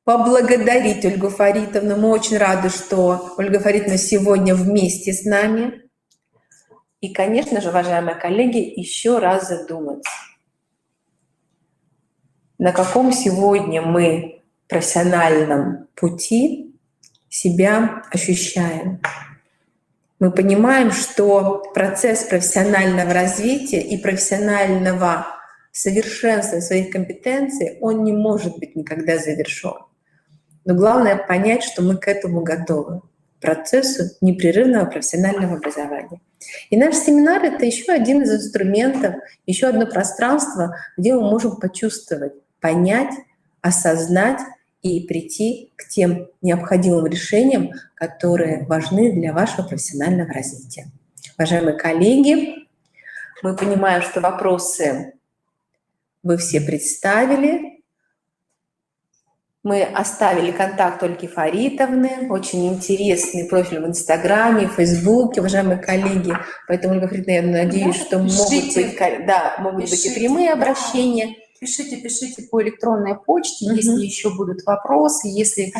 поблагодарить Ольгу Фаритовну. Мы очень рады, что Ольга Фаритовна сегодня вместе с нами. И, конечно же, уважаемые коллеги, еще раз задуматься, на каком сегодня мы профессиональном пути себя ощущаем. Мы понимаем, что процесс профессионального развития и профессионального совершенствования своих компетенций, он не может быть никогда завершен. Но главное понять, что мы к этому готовы, к процессу непрерывного профессионального образования. И наш семинар — это еще один из инструментов, еще одно пространство, где мы можем почувствовать, понять, осознать и прийти к тем необходимым решениям, которые важны для вашего профессионального развития. Уважаемые коллеги, мы понимаем, что вопросы вы все представили. Мы оставили контакт Ольги Фаритовны, очень интересный профиль в Инстаграме, в Фейсбуке, уважаемые коллеги. Поэтому, Ольга Фаритовна, я надеюсь, что могут быть и прямые обращения. Пишите по электронной почте, если еще будут вопросы, если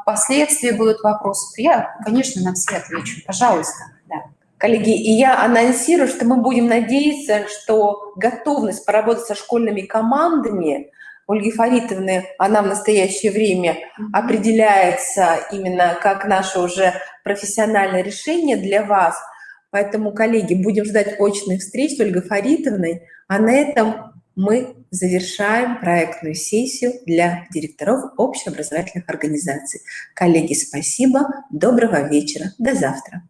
впоследствии будут вопросы, то я, конечно, на все отвечу. Пожалуйста. Да. Коллеги, и я анонсирую, что мы будем надеяться, что готовность поработать со школьными командами Ольги Фаритовны, она в настоящее время определяется именно как наше уже профессиональное решение для вас. Поэтому, коллеги, будем ждать очных встреч с Ольгой Фаритовной, а на этом мы завершаем проектную сессию для директоров общеобразовательных организаций. Коллеги, спасибо, доброго вечера, до завтра.